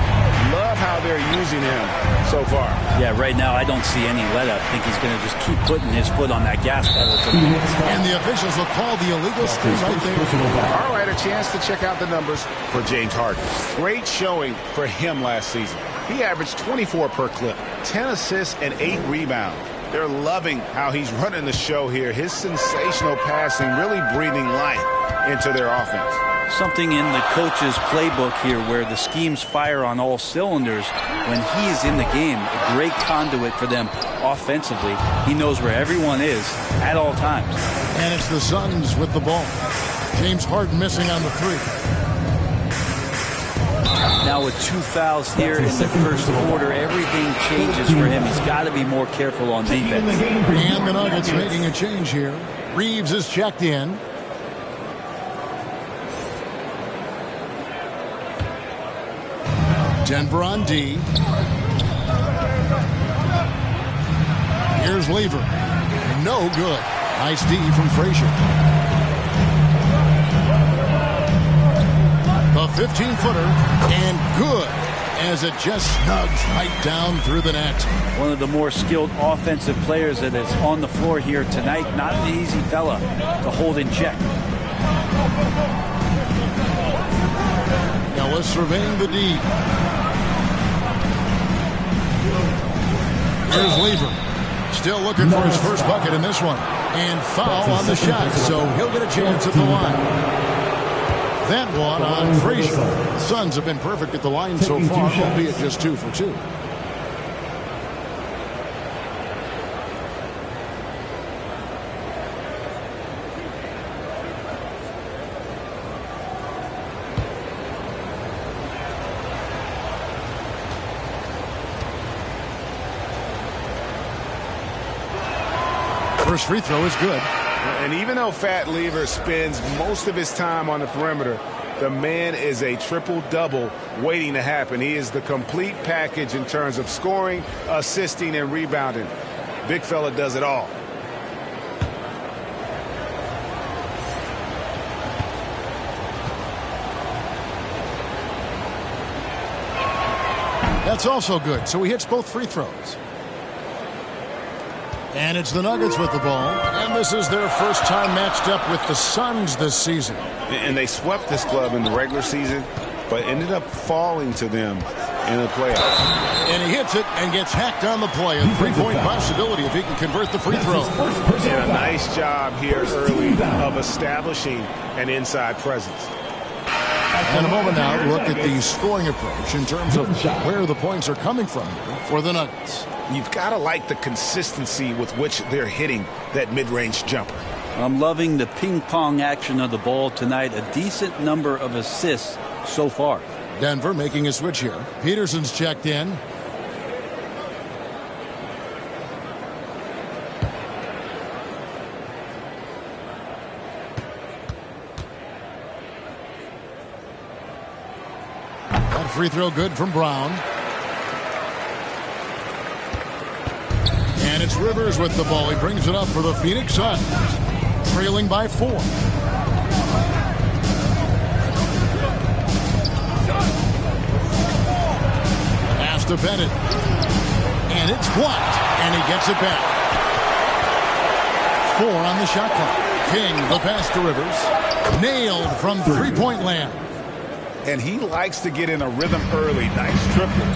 [SPEAKER 16] Love how they're using him so far.
[SPEAKER 14] Yeah, right now I don't see any let up. I think he's going to just keep putting his foot on that gas pedal tonight.
[SPEAKER 9] And the officials will call the illegal screen right there.
[SPEAKER 16] All right, a chance to check out the numbers for James Harden. Great showing for him last season. He averaged 24 per clip, 10 assists, and 8 rebounds. They're loving how he's running the show here. His sensational passing really breathing life into their offense.
[SPEAKER 14] Something in the coach's playbook here where the schemes fire on all cylinders when he's in the game. A great conduit for them offensively. He knows where everyone is at all times.
[SPEAKER 9] And it's the Suns with the ball. James Harden missing on the three.
[SPEAKER 14] Now with 2 fouls here in the first quarter, everything changes for him. He's got to be more careful on defense.
[SPEAKER 9] And the Nuggets making a change here. Reeves is checked in. Denver on D. Here's Lever. No good. Nice D from Frazier. The 15-footer, and good as it just snugs right down through the net.
[SPEAKER 14] One of the more skilled offensive players that is on the floor here tonight. Not an easy fella to hold in check.
[SPEAKER 9] Ellis surveying the D. Here's Lever. Still looking for his first bucket in this one. And foul on the shot, so he'll get a chance at the line. That one on Frazier. The Suns have been perfect at the line so far, albeit just 2 for 2. First free throw is good.
[SPEAKER 16] And even though Fat Lever spends most of his time on the perimeter, the man is a triple-double waiting to happen. He is the complete package in terms of scoring, assisting, and rebounding. Big fella does it all.
[SPEAKER 9] That's also good, so he hits both free throws. And it's the Nuggets with the ball. And this is their first time matched up with the Suns this season.
[SPEAKER 16] And they swept this club in the regular season, but ended up falling to them in the playoffs.
[SPEAKER 9] And he hits it and gets hacked on the play. A three-point possibility if he can convert the free throw.
[SPEAKER 16] And a nice job here early of establishing an inside presence.
[SPEAKER 9] In a moment now, look at the scoring approach in terms of where the points are coming from here for the Nuggets.
[SPEAKER 16] You've got to like the consistency with which they're hitting that mid-range jumper.
[SPEAKER 14] I'm loving the ping-pong action of the ball tonight. A decent number of assists so far.
[SPEAKER 9] Denver making a switch here. Peterson's checked in. That free throw good from Brown. And it's Rivers with the ball. He brings it up for the Phoenix Suns. Trailing by 4. Pass to Bennett. And it's blocked. And he gets it back. 4 on the shot clock. King, the pass to Rivers. Nailed from three-point land.
[SPEAKER 16] And he likes to get in a rhythm early. Nice triple.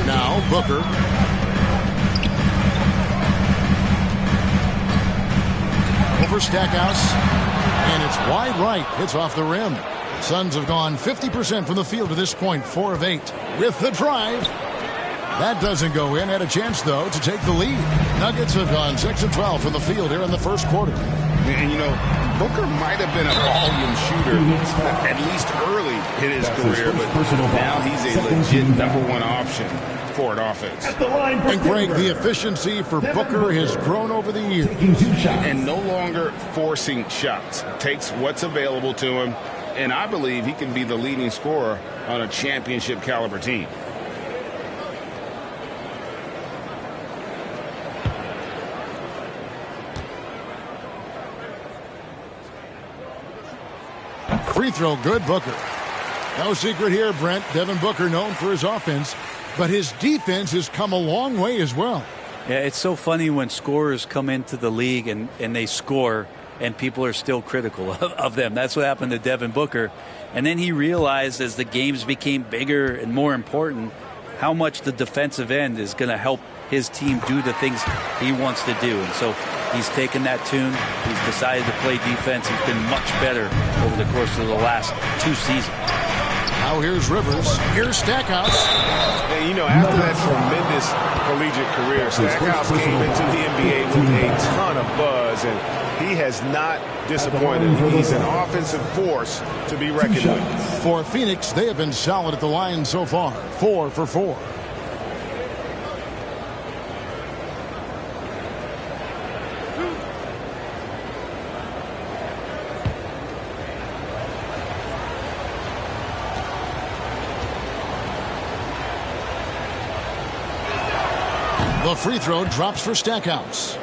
[SPEAKER 9] Now Booker. Over Stackhouse. And it's wide right. Hits off the rim. Suns have gone 50% from the field to this point. 4 of 8. With the drive. That doesn't go in. Had a chance, though, to take the lead. Nuggets have gone 6 of 12 from the field here in the first quarter.
[SPEAKER 16] And, you know, Booker might have been a volume shooter, at least early in his career, but now he's a legit #1 option for an offense.
[SPEAKER 9] And Greg, the efficiency for Booker has grown over the years.
[SPEAKER 16] And no longer forcing shots. Takes what's available to him, and I believe he can be the leading scorer on a championship caliber team.
[SPEAKER 9] Free throw good, Booker. No secret here, Brent. Devin Booker known for his offense, but his defense has come a long way as well.
[SPEAKER 14] Yeah, it's so funny when scorers come into the league and they score and people are still critical of them. That's what happened to Devin Booker. And then he realized as the games became bigger and more important how much the defensive end is going to help his team do the things he wants to do. And so he's taken that tune. He's decided to play defense. He's been much better over the course of the last 2 seasons.
[SPEAKER 9] Now here's Rivers. Here's Stackhouse.
[SPEAKER 16] And, you know, after that tremendous collegiate career, Stackhouse came into the NBA with a ton of buzz, and he has not disappointed. He's an offensive force to be reckoned with.
[SPEAKER 9] For Phoenix, they have been solid at the line so far. 4 for 4. The free throw drops for Stackhouse.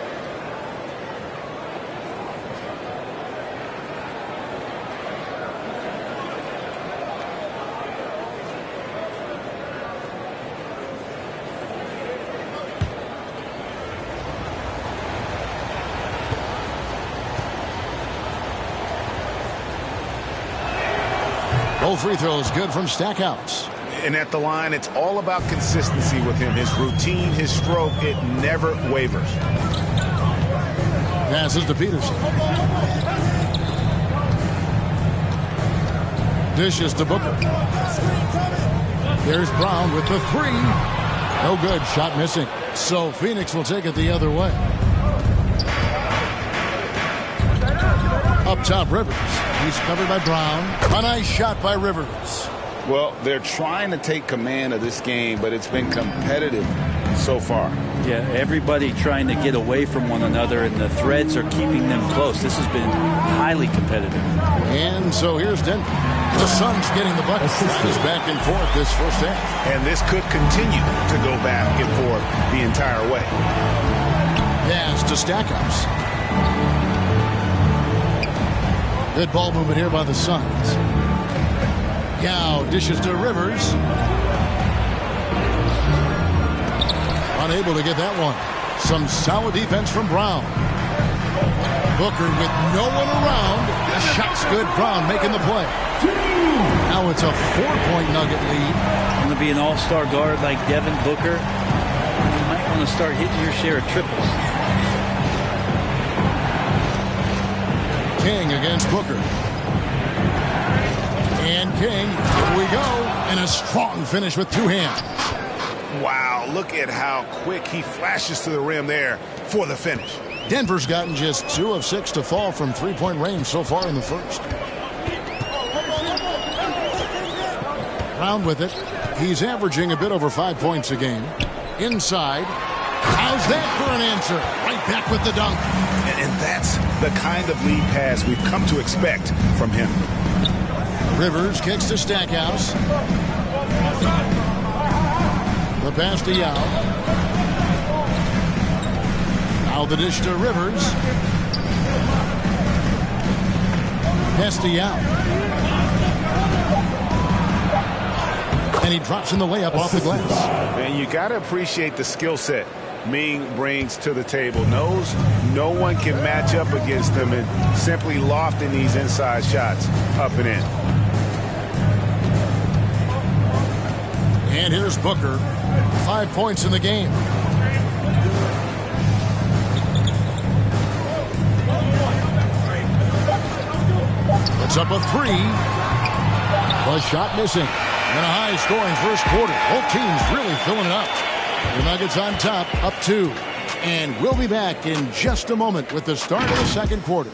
[SPEAKER 9] Both free throws good from Stackhouse.
[SPEAKER 16] And at the line, it's all about consistency with him. His routine, his stroke, it never wavers.
[SPEAKER 9] Passes to Peterson. Dishes to Booker. There's Brown with the 3. No good. Shot missing. So Phoenix will take it the other way. Up top, Rivers. He's covered by Brown. A nice shot by Rivers.
[SPEAKER 16] Well, they're trying to take command of this game, but it's been competitive so far.
[SPEAKER 14] Yeah, everybody trying to get away from one another, and the threads are keeping them close. This has been highly competitive.
[SPEAKER 9] And so here's Denver. The Suns getting the bucket. That is back and forth this first half.
[SPEAKER 16] And this could continue to go back and forth the entire way.
[SPEAKER 9] Pass to Stackhouse. Good ball movement here by the Suns. Yao dishes to Rivers. Unable to get that one. Some solid defense from Brown. Booker with no one around. The shot's good. Brown making the play. Now it's a 4-point Nugget lead.
[SPEAKER 14] Going to be an all-star guard like Devin Booker. You might want to start hitting your share of triples.
[SPEAKER 9] King against Booker. And King, here we go. And a strong finish with 2 hands.
[SPEAKER 16] Wow, look at how quick he flashes to the rim there for the finish.
[SPEAKER 9] Denver's gotten just 2 of 6 to fall from 3-point range so far in the first. Brown with it. He's averaging a bit over 5 points a game. Inside. How's that for an answer? Right back with the dunk.
[SPEAKER 16] And that's the kind of lead pass we've come to expect from him.
[SPEAKER 9] Rivers kicks to Stackhouse. The pass to Yao. Now the dish to Rivers. Pass to Yao. And he drops in the layup off the glass.
[SPEAKER 16] And you got to appreciate the skill set Ming brings to the table. Knows no one can match up against him, and simply lofting these inside shots up and in.
[SPEAKER 9] And here's Booker. 5 points in the game. It's up a 3. The shot missing. And a high-scoring first quarter. Both teams really filling it up. The Nuggets on top, up 2. And we'll be back in just a moment with the start of the second quarter.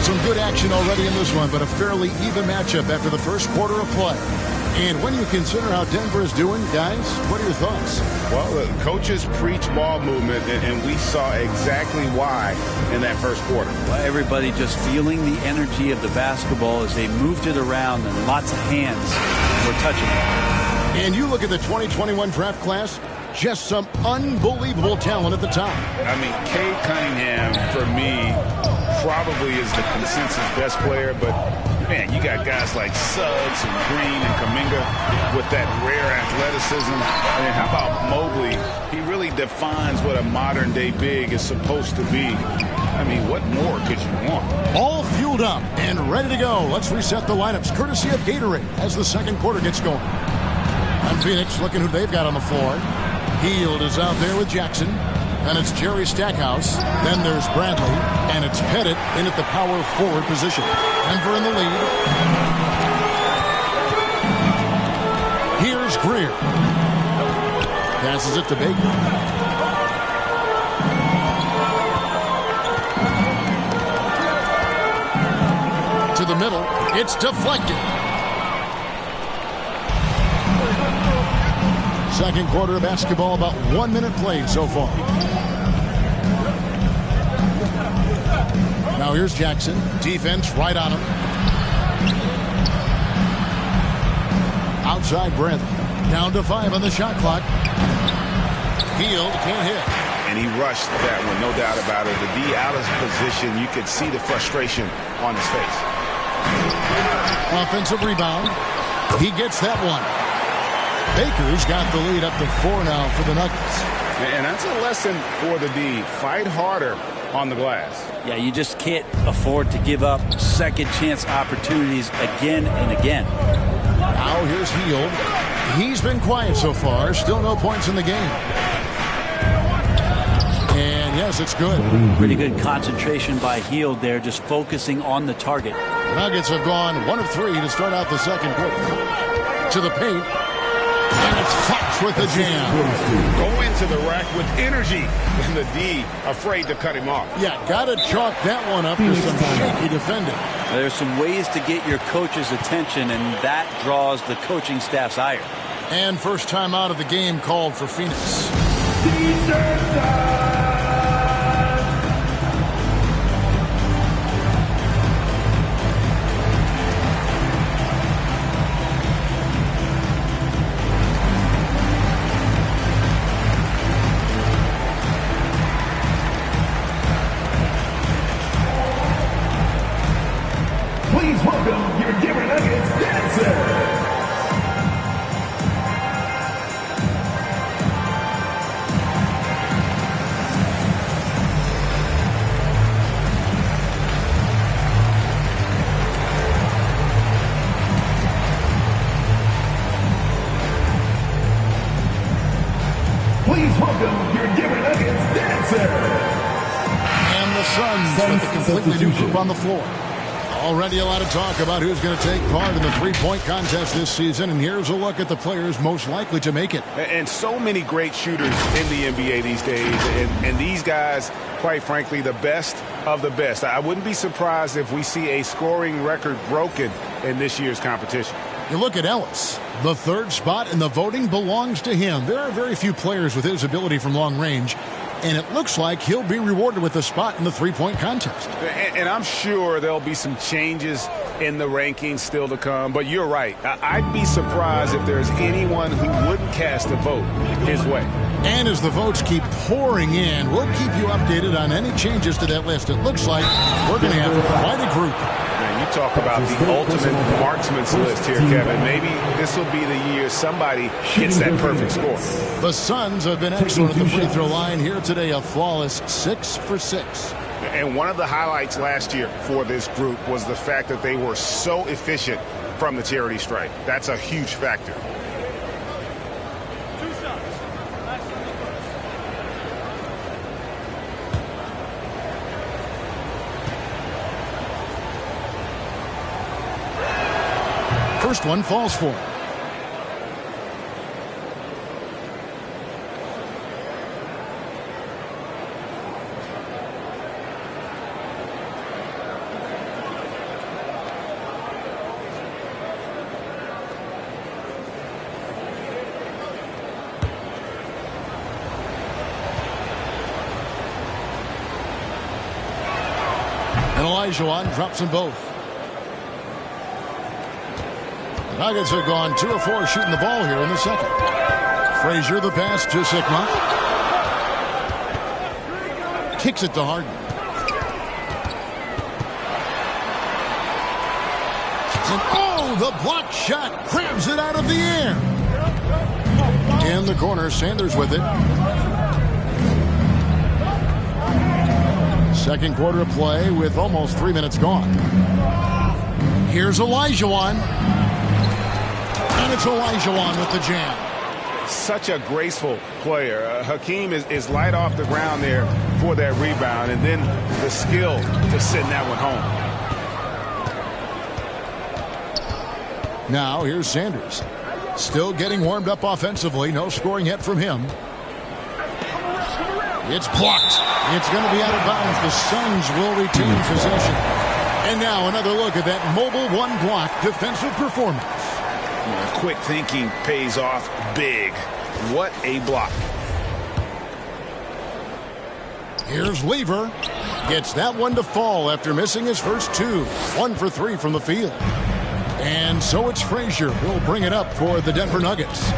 [SPEAKER 9] Some good action already in this one, but a fairly even matchup after the first quarter of play. And when you consider how Denver is doing, guys, what are your thoughts?
[SPEAKER 16] Well, the coaches preach ball movement, and we saw exactly why in that first quarter.
[SPEAKER 14] Well, everybody just feeling the energy of the basketball as they moved it around, and lots of hands were touching it.
[SPEAKER 9] And you look at the 2021 draft class, just some unbelievable talent at the top.
[SPEAKER 16] I mean, Cade Cunningham, for me, probably is the consensus best player, but man, you got guys like Suggs and Green and Kuminga with that rare athleticism. And how about Mobley? He really defines what a modern-day big is supposed to be. I mean, what more could you want?
[SPEAKER 9] All fueled up and ready to go. Let's reset the lineups, courtesy of Gatorade, as the second quarter gets going. And Phoenix looking who they've got on the floor. Hield is out there with Jackson. And it's Jerry Stackhouse. Then there's Bradley. And it's Pettit in at the power forward position. Denver in the lead. Here's Greer. Passes it to Baker. To the middle. It's deflected. Second quarter of basketball, about 1 minute played so far. Now here's Jackson. Defense right on him. Outside Bradley. Down to 5 on the shot clock. Hield can't hit.
[SPEAKER 16] And he rushed that one, no doubt about it. The D out of position, you could see the frustration on his face.
[SPEAKER 9] Offensive rebound. He gets that one. Baker's got the lead up to 4 now for the Nuggets.
[SPEAKER 16] And that's a lesson for the D. Fight harder on the glass.
[SPEAKER 14] Yeah, you just can't afford to give up second chance opportunities again and again.
[SPEAKER 9] Now here's Hield. He's been quiet so far. Still no points in the game. And yes, it's good.
[SPEAKER 14] Pretty good concentration by Hield there, just focusing on the target.
[SPEAKER 9] The Nuggets have gone 1 of 3 to start out the second quarter. To the paint. And it's Fox with the jam.
[SPEAKER 16] Go into the rack with energy. And the D afraid to cut him off.
[SPEAKER 9] Yeah, got to chalk that one up to some shaky defending.
[SPEAKER 14] There's some ways to get your coach's attention, and that draws the coaching staff's ire.
[SPEAKER 9] And first time out of the game called for Phoenix.
[SPEAKER 6] Please welcome your Denver Nuggets dancer. Please welcome your Denver Nuggets dancer.
[SPEAKER 9] And the Suns with a completely new group on the floor. Already a lot of talk about who's going to take part in the three-point contest this season, and here's a look at the players most likely to make it.
[SPEAKER 16] And so many great shooters in the NBA these days, and these guys, quite frankly, the best of the best. I wouldn't be surprised if we see a scoring record broken in this year's competition.
[SPEAKER 9] You look at Ellis. The third spot in the voting belongs to him. There are very few players with his ability from long range, and it looks like he'll be rewarded with a spot in the three-point contest.
[SPEAKER 16] And I'm sure there'll be some changes in the rankings still to come, but you're right. I'd be surprised if there's anyone who wouldn't cast a vote his way.
[SPEAKER 9] And as the votes keep pouring in, we'll keep you updated on any changes to that list. It looks like we're going to have quite a group.
[SPEAKER 16] Man, you talk about the ultimate marksman's list here, Kevin. Maybe this will be the year somebody gets that perfect score.
[SPEAKER 9] The Suns have been excellent at the free throw line here today, a flawless 6 for 6.
[SPEAKER 16] And one of the highlights last year for this group was the fact that they were so efficient from the charity stripe. That's a huge factor.
[SPEAKER 9] First one falls for him. And Olajuwon drops them both. The Nuggets have gone 2 of 4 shooting the ball here in the second. Frazier, the pass to Sigma. Kicks it to Harden. And oh, the block shot grabs it out of the air. In the corner, Sanders with it. Second quarter of play with almost 3 minutes gone. Here's Olajuwon. And it's Olajuwon with the jam.
[SPEAKER 16] Such a graceful player. Hakeem is light off the ground there for that rebound, and then the skill to send that one home.
[SPEAKER 9] Now here's Sanders. Still getting warmed up offensively. No scoring yet from him. It's blocked. It's going to be out of bounds. The Suns will retain possession. And now another look at that mobile one block defensive performance.
[SPEAKER 16] Quick thinking pays off big. What a block.
[SPEAKER 9] Here's Lever. Gets that one to fall after missing his first 2. 1 for 3 from the field. And so it's Frazier who'll bring it up for the Denver Nuggets.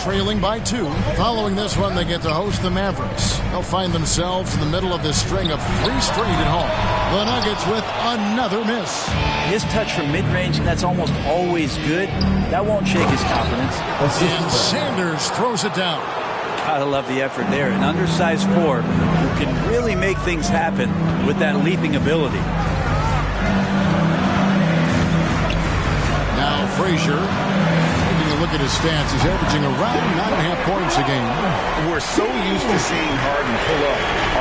[SPEAKER 9] Trailing by 2. Following this one, they get to host the Mavericks. They'll find themselves in the middle of this string of 3 straight at home. The Nuggets with another miss.
[SPEAKER 14] His touch from mid-range, that's almost always good. That won't shake his confidence.
[SPEAKER 9] And Sanders throws it down.
[SPEAKER 14] Gotta love the effort there. An undersized four who can really make things happen with that leaping ability.
[SPEAKER 9] Now Frazier, taking a look at his stats, he's averaging around 9.5 points a game.
[SPEAKER 16] We're so used to seeing Harden pull up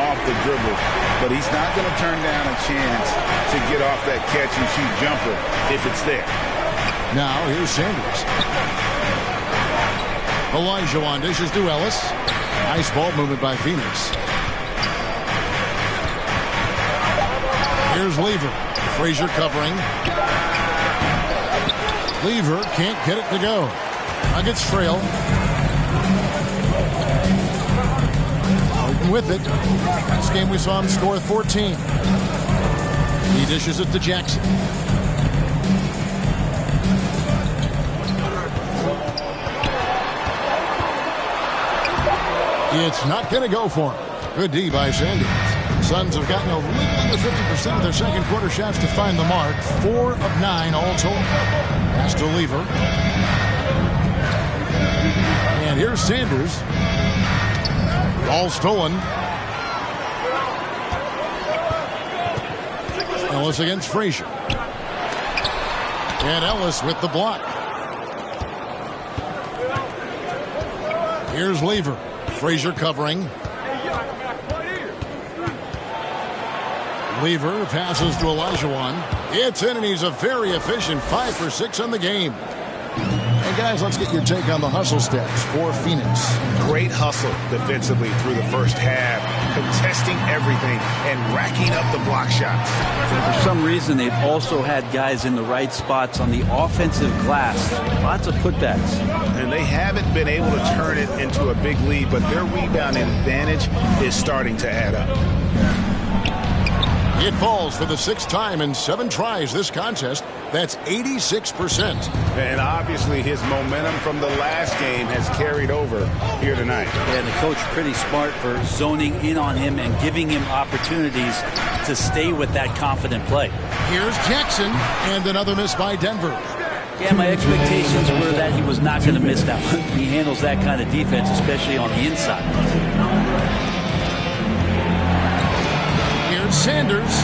[SPEAKER 16] off the dribble, but he's not going to turn down a chance to get off that catch-and-shoot jumper if it's there.
[SPEAKER 9] Now here's Sanders. Olajuwon dishes to Ellis. Nice ball movement by Phoenix. Here's Lever. Frazier covering. Lever can't get it to go. Nuggets trail. Harden with it. This game we saw him score 14. He dishes it to Jackson. It's not going to go for him. Good D by Sanders. Suns have gotten a little under 50% of their second quarter shots to find the mark. 4 of 9 all told. Pass to Lever. And here's Sanders. Ball stolen. Ellis against Frazier. And Ellis with the block. Here's Lever. Frazier covering. Lever passes to Olajuwon. It's in, and he's a very efficient 5 for 6 on the game. Hey, guys, let's get your take on the hustle stats for Phoenix.
[SPEAKER 16] Great hustle defensively through the first half, contesting everything and racking up the block shots.
[SPEAKER 14] For some reason, they've also had guys in the right spots on the offensive glass. Lots of putbacks.
[SPEAKER 16] And they haven't been able to turn it into a big lead, but their rebounding advantage is starting to add up.
[SPEAKER 9] It falls for the 6th time in 7 tries this contest. That's 86%.
[SPEAKER 16] And obviously his momentum from the last game has carried over here tonight.
[SPEAKER 14] And the coach pretty smart for zoning in on him and giving him opportunities to stay with that confident play.
[SPEAKER 9] Here's Jackson, and another miss by Denver.
[SPEAKER 14] Yeah, my expectations were that he was not going to miss that one. He handles that kind of defense, especially on the inside.
[SPEAKER 9] Here's Sanders.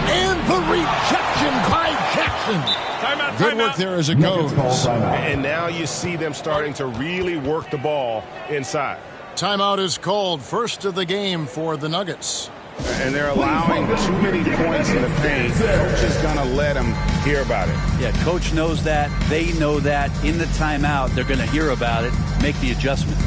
[SPEAKER 9] And the rejection by Jackson.
[SPEAKER 1] Timeout,
[SPEAKER 9] Good work there as it goes.
[SPEAKER 16] And now you see them starting to really work the ball inside.
[SPEAKER 9] Timeout is called. First of the game for the Nuggets.
[SPEAKER 16] And they're allowing too many points in the paint. Coach is going to let them hear about it.
[SPEAKER 14] Yeah, coach knows that. They know that. In the timeout, they're going to hear about it, make the adjustment.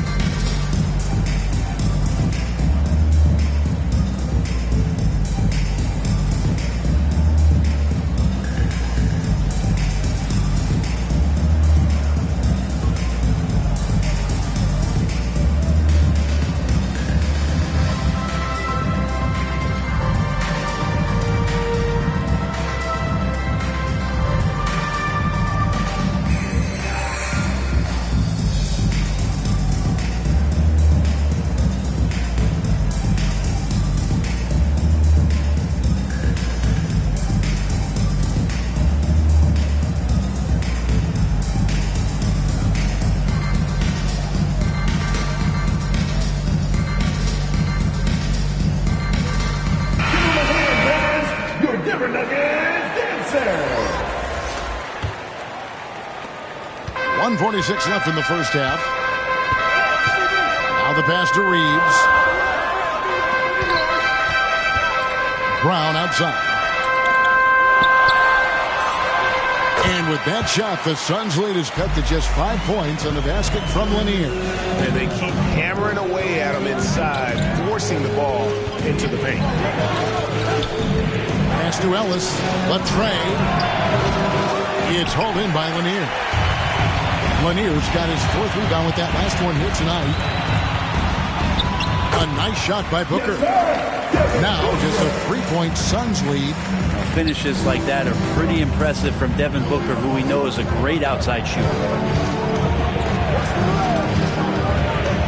[SPEAKER 9] 2:46 left in the first half. Now the pass to Reeves. Brown outside. And with that shot, the Suns' lead is cut to just 5 points on the basket from Lanier.
[SPEAKER 16] And they keep hammering away at him inside, forcing the ball into the paint.
[SPEAKER 9] Pass to Ellis. Latre. It's hauled in by Lanier. Lanier's got his 4th rebound with that last one here tonight. A nice shot by Booker. Now just a 3-point Suns lead.
[SPEAKER 14] Finishes like that are pretty impressive from Devin Booker, who we know is a great outside shooter.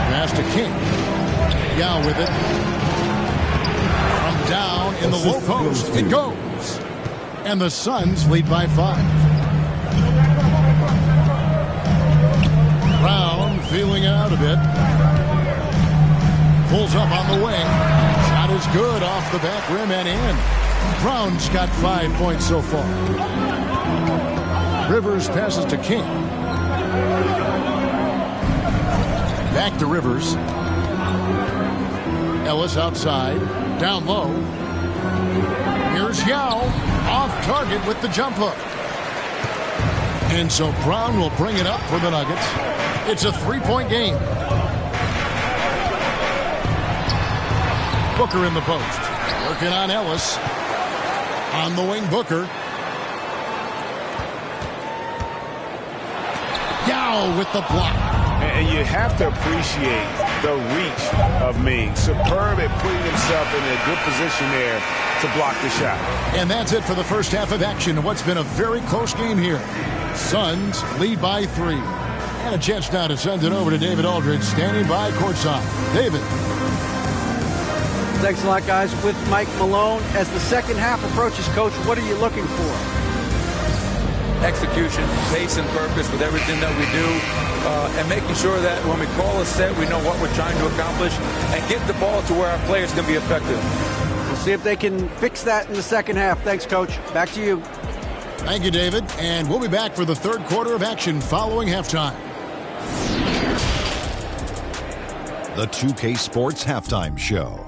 [SPEAKER 9] Pass to King. Yao with it. From down in the low post. It goes. And the Suns lead by 5. Brown feeling it out a bit. Pulls up on the wing. Shot is good off the back rim and in. Brown's got 5 points so far. Rivers passes to King. Back to Rivers. Ellis outside. Down low. Here's Yao. Off target with the jump hook. And so Brown will bring it up for the Nuggets. It's a 3-point game. Booker in the post. Working on Ellis. On the wing, Booker. Yao with the block.
[SPEAKER 16] And you have to appreciate the reach of Ming. Superb at putting himself in a good position there to block the shot.
[SPEAKER 9] And that's it for the first half of action. What's been a very close game here. Suns lead by 3. And a chance now to send it over to David Aldridge, standing by courtside. David.
[SPEAKER 20] Thanks a lot, guys. With Mike Malone, as the second half approaches, Coach, what are you looking for?
[SPEAKER 15] Execution, pace, and purpose with everything that we do, and making sure that when we call a set, we know what we're trying to accomplish, and get the ball to where our players can be effective.
[SPEAKER 20] We'll see if they can fix that in the second half. Thanks, Coach. Back to you.
[SPEAKER 9] Thank you, David. And we'll be back for the third quarter of action following halftime.
[SPEAKER 19] The 2K Sports Halftime Show.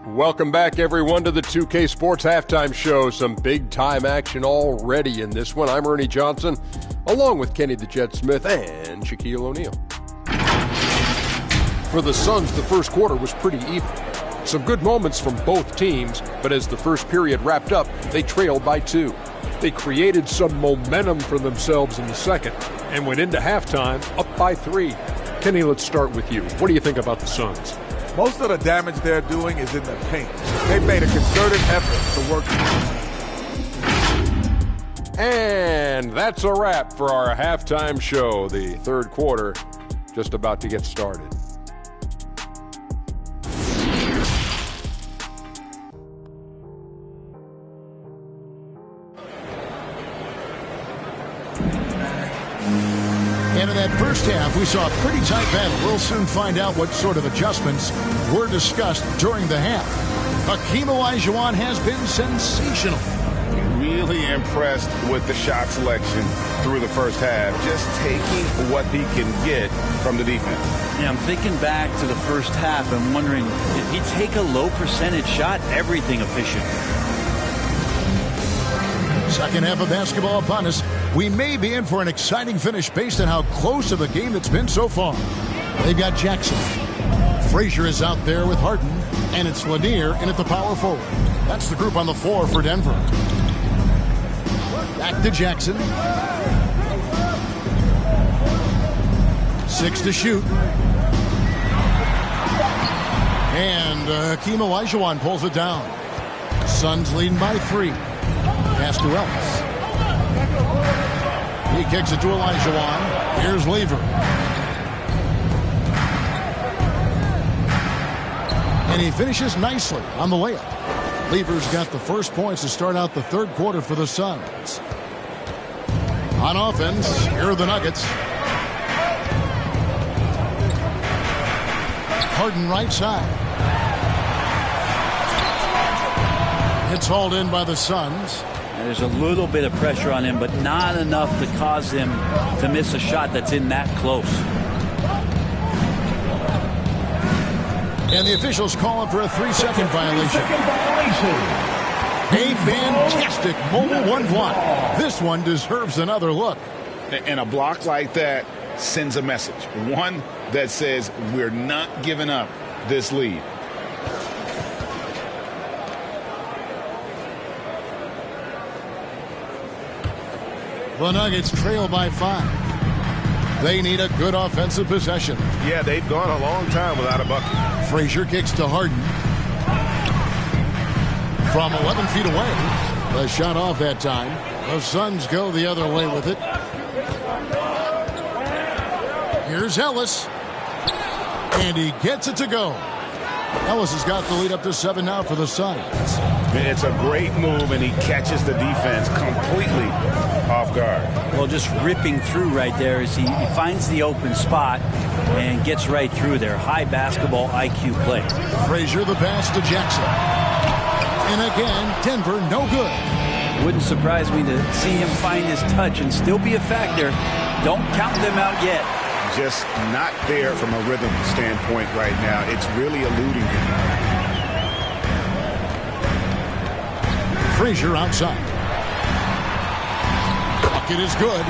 [SPEAKER 10] Welcome back, everyone, to the 2K Sports Halftime Show. Some big-time action already in this one. I'm Ernie Johnson, along with Kenny the Jet Smith and Shaquille O'Neal. For the Suns, the first quarter was pretty even. Some good moments from both teams, but as the first period wrapped up, they trailed by 2. They created some momentum for themselves in the second and went into halftime up by 3. Kenny, let's start with you. What do you think about the Suns?
[SPEAKER 13] Most of the damage they're doing is in the paint. They've made a concerted effort to work.
[SPEAKER 10] And that's a wrap for our halftime show. The third quarter just about to get started.
[SPEAKER 9] And in that first half, we saw a pretty tight battle. We'll soon find out what sort of adjustments were discussed during the half. Hakeem Olajuwon has been sensational.
[SPEAKER 16] Really impressed with the shot selection through the first half. Just taking what he can get from the defense.
[SPEAKER 14] Yeah, I'm thinking back to the first half and wondering, did he take a low percentage shot? Everything efficient.
[SPEAKER 9] Second half of basketball upon us. We may be in for an exciting finish based on how close of a game it's been so far. They've got Jackson. Frazier is out there with Harden, and it's Lanier in at the power forward. That's the group on the floor for Denver. Back to Jackson. 6 to shoot. And Hakeem Olajuwon pulls it down. Suns leading by 3. Pass to Ellis. He kicks it to Olajuwon. Here's Lever. And he finishes nicely on the layup. Lever's got the first points to start out the third quarter for the Suns. On offense, here are the Nuggets. Harden right side. It's hauled in by the Suns.
[SPEAKER 14] And there's a little bit of pressure on him, but not enough to cause him to miss a shot that's in that close.
[SPEAKER 9] And the officials call him for a 3-second violation. A fantastic mobile one block. This one deserves another look.
[SPEAKER 16] And a block like that sends a message. One that says we're not giving up this lead.
[SPEAKER 9] The Nuggets trail by 5. They need a good offensive possession.
[SPEAKER 17] Yeah, they've gone a long time without a bucket.
[SPEAKER 9] Frazier kicks to Harden. From 11 feet away. The shot off that time. The Suns go the other way with it. Here's Ellis. And he gets it to go. Ellis has got the lead up to 7 now for the Suns.
[SPEAKER 16] It's a great move, and he catches the defense completely off guard.
[SPEAKER 14] Well, just ripping through right there as he finds the open spot and gets right through there. High basketball IQ play.
[SPEAKER 9] Frazier the pass to Jackson. And again, Denver no good.
[SPEAKER 14] Wouldn't surprise me to see him find his touch and still be a factor. Don't count them out yet.
[SPEAKER 16] Just not there from a rhythm standpoint right now. It's really eluding him.
[SPEAKER 9] Frazier outside. Bucket is good.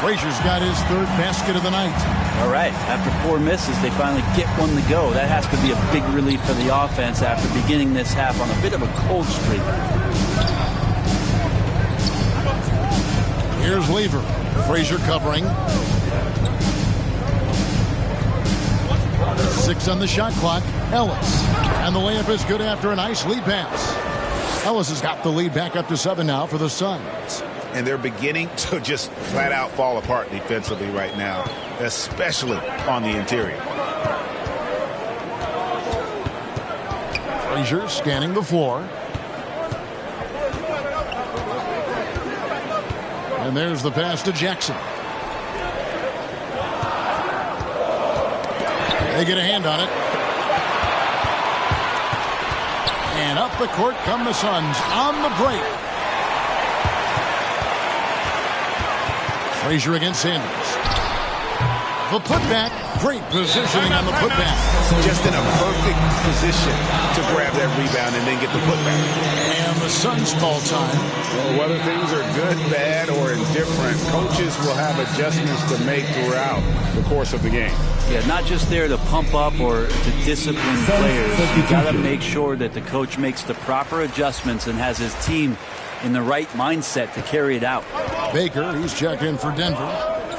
[SPEAKER 9] Frazier's got his 3rd basket of the night.
[SPEAKER 14] All right, after 4 misses, they finally get one to go. That has to be a big relief for the offense after beginning this half on a bit of a cold streak.
[SPEAKER 9] Here's Lever. Frazier covering. 6 on the shot clock. Ellis. And the layup is good after a nice lead pass. Ellis has got the lead back up to 7 now for the Suns.
[SPEAKER 16] And they're beginning to just flat out fall apart defensively right now, especially on the interior.
[SPEAKER 9] Frazier scanning the floor. And there's the pass to Jackson. They get a hand on it. And up the court come the Suns on the break. Frazier against Sanders. The putback. Great positioning on the putback.
[SPEAKER 16] Just in a perfect position to grab that rebound and then get the putback.
[SPEAKER 9] And the Suns call time.
[SPEAKER 16] Well, whether things are good, bad, or indifferent, coaches will have adjustments to make throughout the course of the game.
[SPEAKER 14] Yeah, not just there to pump up or to discipline players. You got to make sure that the coach makes the proper adjustments and has his team in the right mindset to carry it out.
[SPEAKER 9] Baker, he's checked in for Denver.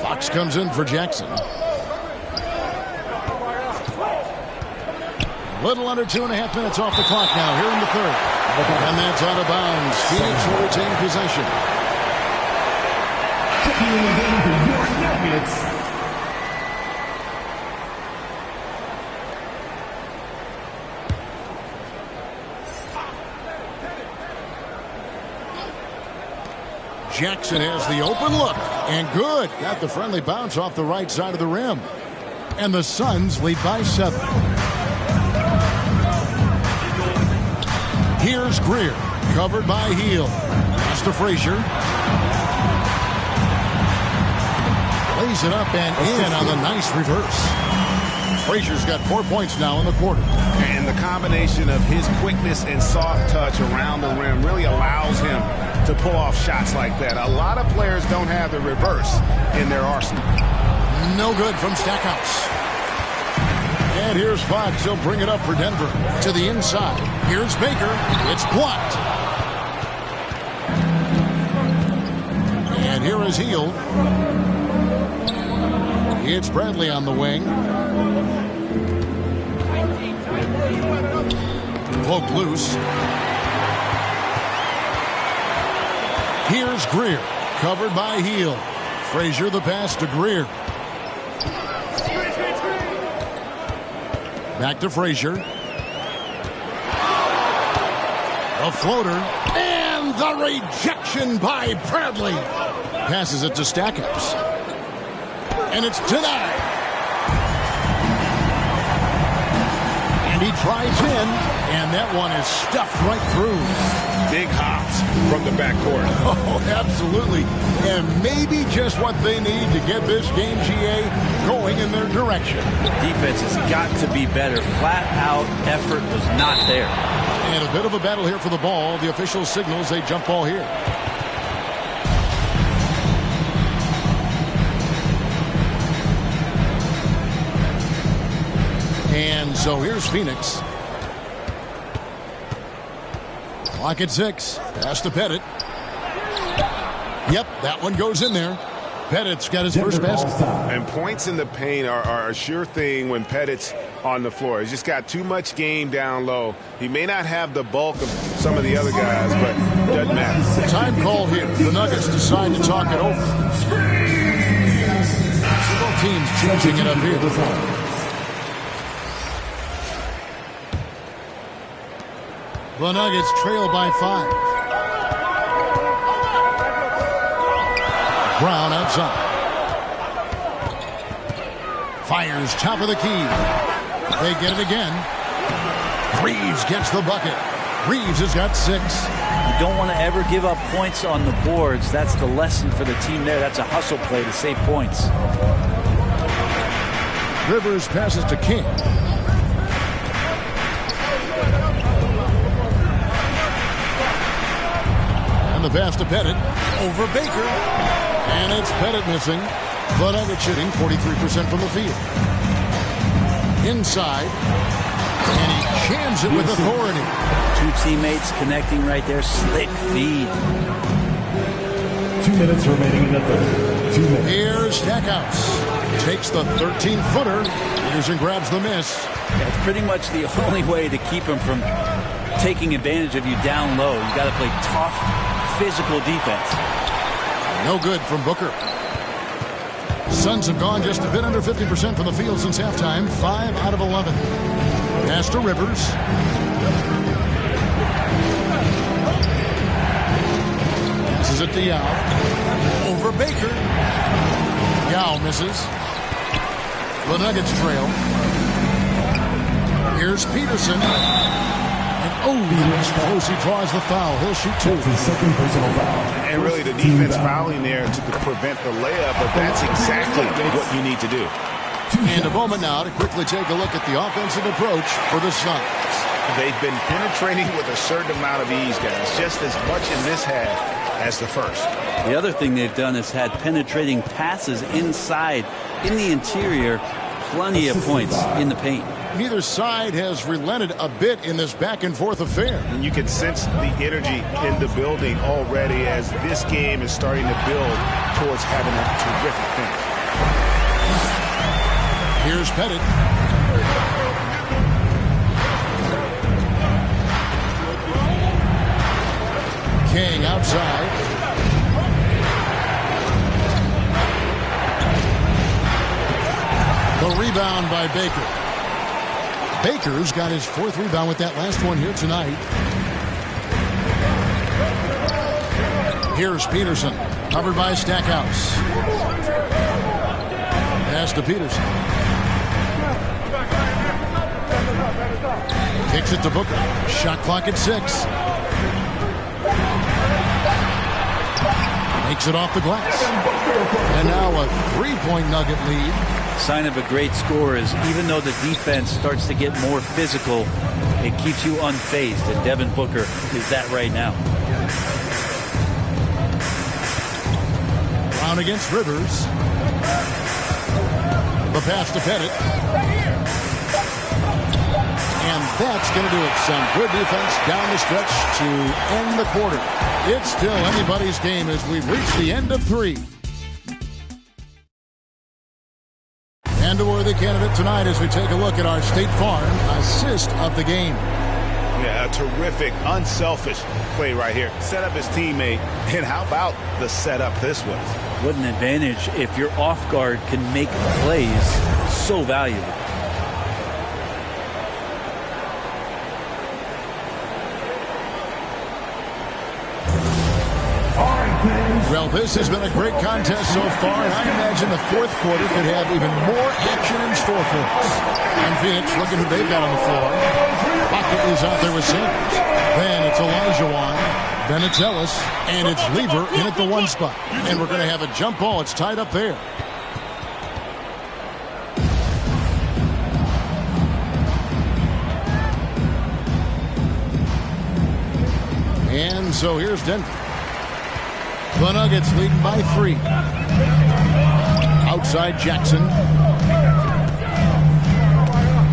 [SPEAKER 9] Fox comes in for Jackson. A little under 2.5 minutes off the clock now here in the 3rd. And that's out of bounds. Phoenix will retain possession. Jackson has the open look. And good. Got the friendly bounce off the right side of the rim. And the Suns lead by 7. Here's Greer. Covered by Heel. Pass to Frazier. Lays it up and in on the nice reverse. Frazier's got 4 points now in the quarter.
[SPEAKER 16] And the combination of his quickness and soft touch around the rim really allows him to pull off shots like that. A lot of players don't have the reverse in their arsenal.
[SPEAKER 9] No good from Stackhouse. And here's Fox. He'll bring it up for Denver to the inside. Here's Baker. It's blocked. And here is Heel. It's Bradley on the wing. Poked loose. Here's Greer. Covered by Heel. Frazier the pass to Greer. Back to Frazier. A floater. And the rejection by Bradley. Passes it to Stackhouse. And it's denied. And he drives in, and that one is stuffed right through.
[SPEAKER 17] Big hops from the backcourt.
[SPEAKER 9] Oh, absolutely. And maybe just what they need to get this game, GA, going in their direction.
[SPEAKER 14] The defense has got to be better. Flat-out effort was not there.
[SPEAKER 9] And a bit of a battle here for the ball. The official signals a jump ball here. And so here's Phoenix. Clock at 6. Pass to Pettit. Yep, that one goes in there. Pettit's got his first basket.
[SPEAKER 17] And points in the paint are a sure thing when Pettit's on the floor. He's just got too much game down low. He may not have the bulk of some of the other guys, but it doesn't matter.
[SPEAKER 9] Time call here. The Nuggets decide to talk it over. Both teams changing it up here. The Nuggets trail by 5. Brown outside. Fires top of the key. They get it again. Reeves gets the bucket. Reeves has got 6.
[SPEAKER 14] You don't want to ever give up points on the boards. That's the lesson for the team there. That's a hustle play to save points.
[SPEAKER 9] Rivers passes to King. The pass to Pettit over Baker, and it's Pettit missing. The Nuggets shooting 43% from the field. Inside, and he jams it with authority.
[SPEAKER 14] 2 teammates connecting right there. Slick feed.
[SPEAKER 6] 2 minutes remaining in the third. 2 minutes.
[SPEAKER 9] Here's Stackhouse. Takes the 13-footer. Peterson grabs the miss.
[SPEAKER 14] That's pretty much the only way to keep him from taking advantage of you down low. You got to play tough, physical defense.
[SPEAKER 9] No good from Booker. Suns have gone just a bit under 50% from the field since halftime. 5 out of 11. Pass to Rivers. Passes it to Yao. Over Baker. Yao misses. The Nuggets trail. Here's Peterson. He's close. He draws the foul. He'll shoot 2.
[SPEAKER 6] His second personal foul.
[SPEAKER 16] And really the defense fouling there to prevent the layup, but that's exactly what you need to do.
[SPEAKER 9] And a moment now to quickly take a look at the offensive approach for the Suns.
[SPEAKER 16] They've been penetrating with a certain amount of ease, guys, just as much in this half as the first.
[SPEAKER 14] The other thing they've done is had penetrating passes inside, in the interior, plenty of points in the paint.
[SPEAKER 9] Neither side has relented a bit in this back-and-forth affair.
[SPEAKER 16] And you can sense the energy in the building already as this game is starting to build towards having a terrific finish.
[SPEAKER 9] Here's Pettit. King outside. The rebound by Baker. Baker's got his 4th rebound with that last one here tonight. Here's Peterson, covered by Stackhouse. Pass to Peterson. Kicks it to Booker. Shot clock at 6. Makes it off the glass. And now a 3-point Nugget lead.
[SPEAKER 14] Sign of a great score is even though the defense starts to get more physical, it keeps you unfazed, and Devin Booker is that right now.
[SPEAKER 9] Brown against Rivers. The pass to Pettit. And that's going to do it. Some good defense down the stretch to end the quarter. It's still anybody's game as we reach the end of 3. And a worthy candidate tonight as we take a look at our State Farm assist of the game.
[SPEAKER 16] Yeah, a terrific, unselfish play right here. Set up his teammate, and how about the setup this was?
[SPEAKER 14] What an advantage if your off guard can make plays so valuable.
[SPEAKER 9] Well, this has been a great contest so far, and I imagine the fourth quarter could have even more action in store for us. And Phoenix, looking who they've got on the floor. Pocket is out there with Sanders. Then it's Olajuwon. Then it's Ellis. And it's Lever in at the one spot. And we're going to have a jump ball. It's tied up there. And so here's Denver. The Nuggets leading by 3. Outside Jackson.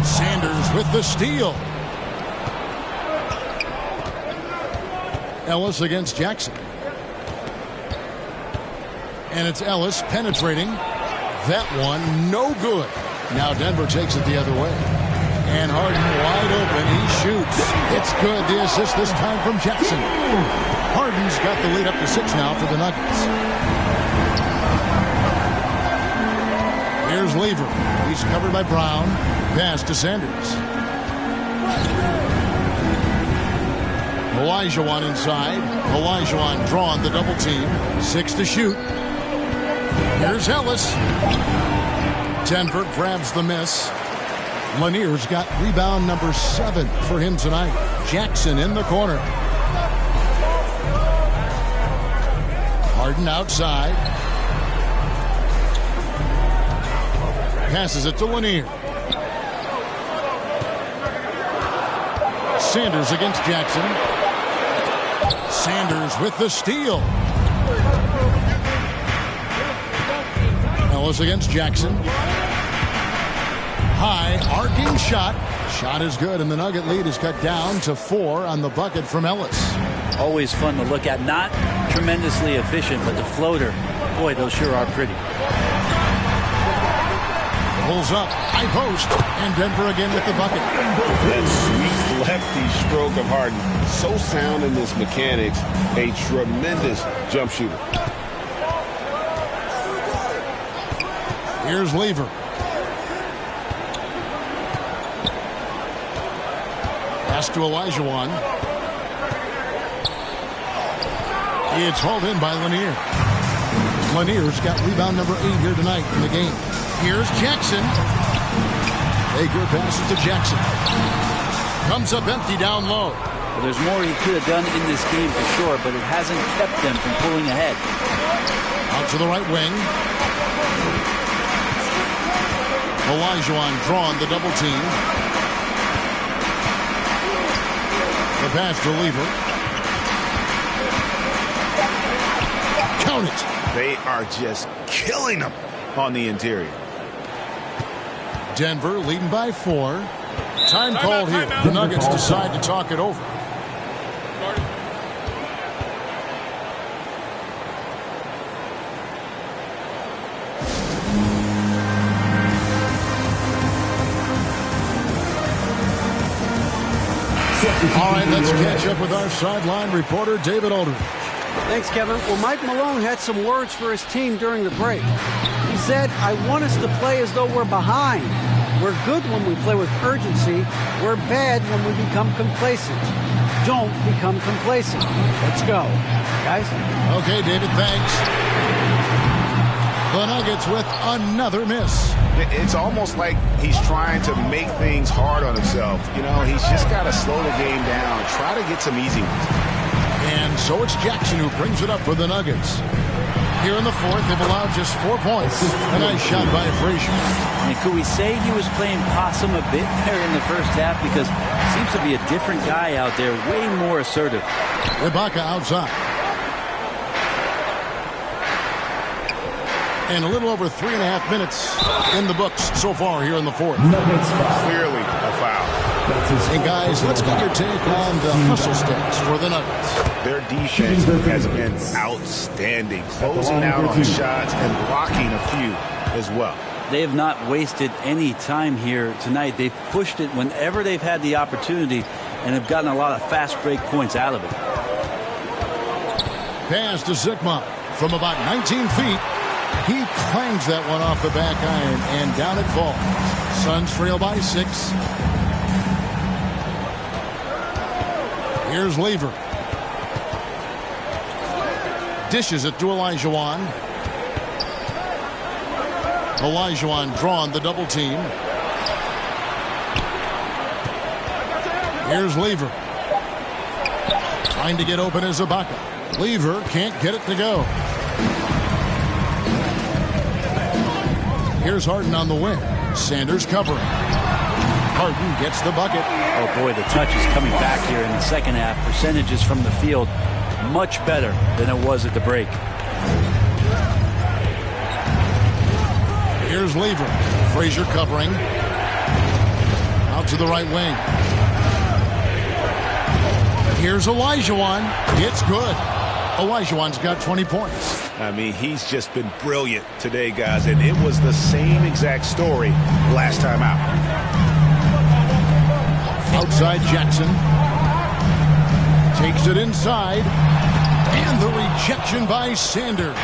[SPEAKER 9] Sanders with the steal. Ellis against Jackson. And it's Ellis penetrating. That one no good. Now Denver takes it the other way. And Harden wide open. He shoots. It's good. The assist this time from Jackson. Harden's got the lead up to 6 now for the Nuggets. Here's Lever. He's covered by Brown. Pass to Sanders. Olajuwon inside. Olajuwon drawn the double team. 6 to shoot. Here's Ellis. Denver grabs the miss. Lanier's got rebound number 7 for him tonight. Jackson in the corner. Harden outside. Passes it to Lanier. Sanders against Jackson. Sanders with the steal. Ellis against Jackson. High arcing shot. Shot is good, and the Nugget lead is cut down to 4 on the bucket from Ellis.
[SPEAKER 14] Always fun to look at. Not tremendously efficient, but the floater, boy, those sure are pretty.
[SPEAKER 9] Pulls up, high post, and Denver again with the bucket.
[SPEAKER 17] That sweet lefty stroke of Harden. So sound in his mechanics. A tremendous jump shooter.
[SPEAKER 9] Here's Lever. Pass to Olajuwon. It's hauled in by Lanier. Lanier's got rebound number 8 here tonight in the game. Here's Jackson. Baker passes to Jackson. Comes up empty down low.
[SPEAKER 14] Well, there's more he could have done in this game for sure, but it hasn't kept them from pulling ahead.
[SPEAKER 9] Out to the right wing. Olajuwon drawn the double team. The pass to Lever. Count it.
[SPEAKER 16] They are just killing them on the interior.
[SPEAKER 9] Denver leading by 4. Time called here. The Nuggets decide to talk it over. All right, let's catch up with our sideline reporter, David Aldridge.
[SPEAKER 20] Thanks, Kevin. Well, Mike Malone had some words for his team during the break. He said, I want us to play as though we're behind. We're good when we play with urgency. We're bad when we become complacent. Don't become complacent. Let's go, guys.
[SPEAKER 9] Okay, David, thanks. The Nuggets with another miss.
[SPEAKER 16] It's almost like he's trying to make things hard on himself. You know, he's just got to slow the game down, try to get some easy ones.
[SPEAKER 9] And so it's Jackson who brings it up for the Nuggets. Here in the fourth, they've allowed just 4 points. A nice shot by Frazier.
[SPEAKER 14] And could we say he was playing possum a bit there in the first half? Because it seems to be a different guy out there, way more assertive.
[SPEAKER 9] Ibaka outside. And a little over 3.5 minutes in the books so far here in the fourth.
[SPEAKER 16] Clearly a foul.
[SPEAKER 9] And guys, let's get your take on the hustle stats for the Nuggets.
[SPEAKER 16] Their defense has been outstanding, closing out on shots and blocking a few as well.
[SPEAKER 14] They have not wasted any time here tonight. They've pushed it whenever they've had the opportunity and have gotten a lot of fast break points out of it.
[SPEAKER 9] Pass to Zikma from about 19 feet. He clangs that one off the back iron, and down it falls. Suns trail by 6. Here's Lever. Dishes it to Olajuwon. Olajuwon drawn the double team. Here's Lever. Trying to get open is Ibaka. Lever can't get it to go. Here's Harden on the wing. Sanders covering. Harden gets the bucket.
[SPEAKER 14] Oh boy, the touch is coming back here in the second half. Percentages from the field much better than it was at the break.
[SPEAKER 9] Here's Lever. Frazier covering. Out to the right wing. Here's Olajuwon. It's good. Olajuwon's got 20 points.
[SPEAKER 16] I mean, he's just been brilliant today, guys, and it was the same exact story last time out.
[SPEAKER 9] Outside Jackson. Takes it inside. And the rejection by Sanders.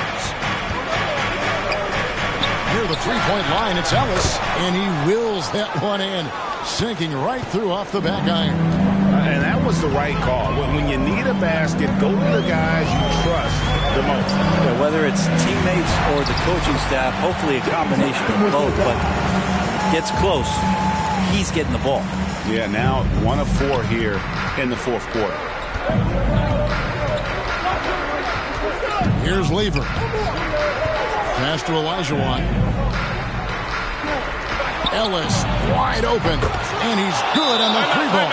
[SPEAKER 9] Near the three-point line, it's Ellis, and he wills that one in, sinking right through off the back iron.
[SPEAKER 16] And that was the right call. When you need a basket, go to the guys you trust the most.
[SPEAKER 14] Yeah, whether it's teammates or the coaching staff, hopefully a combination of both, but gets close. He's getting the ball.
[SPEAKER 16] Yeah, now 1 of 4 here in the fourth quarter.
[SPEAKER 9] Here's Lever. Pass to Olajuwon. Ellis wide open, and he's good on the three ball.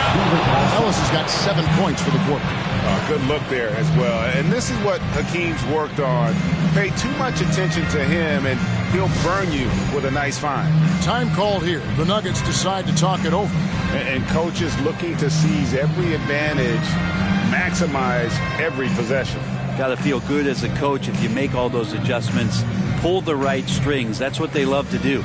[SPEAKER 9] Ellis has got 7 points for the quarter.
[SPEAKER 16] Good look there as well. And this is what Hakeem's worked on. Pay too much attention to him, and he'll burn you with a nice find.
[SPEAKER 9] Time called here. The Nuggets decide to talk it over.
[SPEAKER 16] And coaches looking to seize every advantage, maximize every possession.
[SPEAKER 14] Got to feel good as a coach if you make all those adjustments. Pull the right strings. That's what they love to do.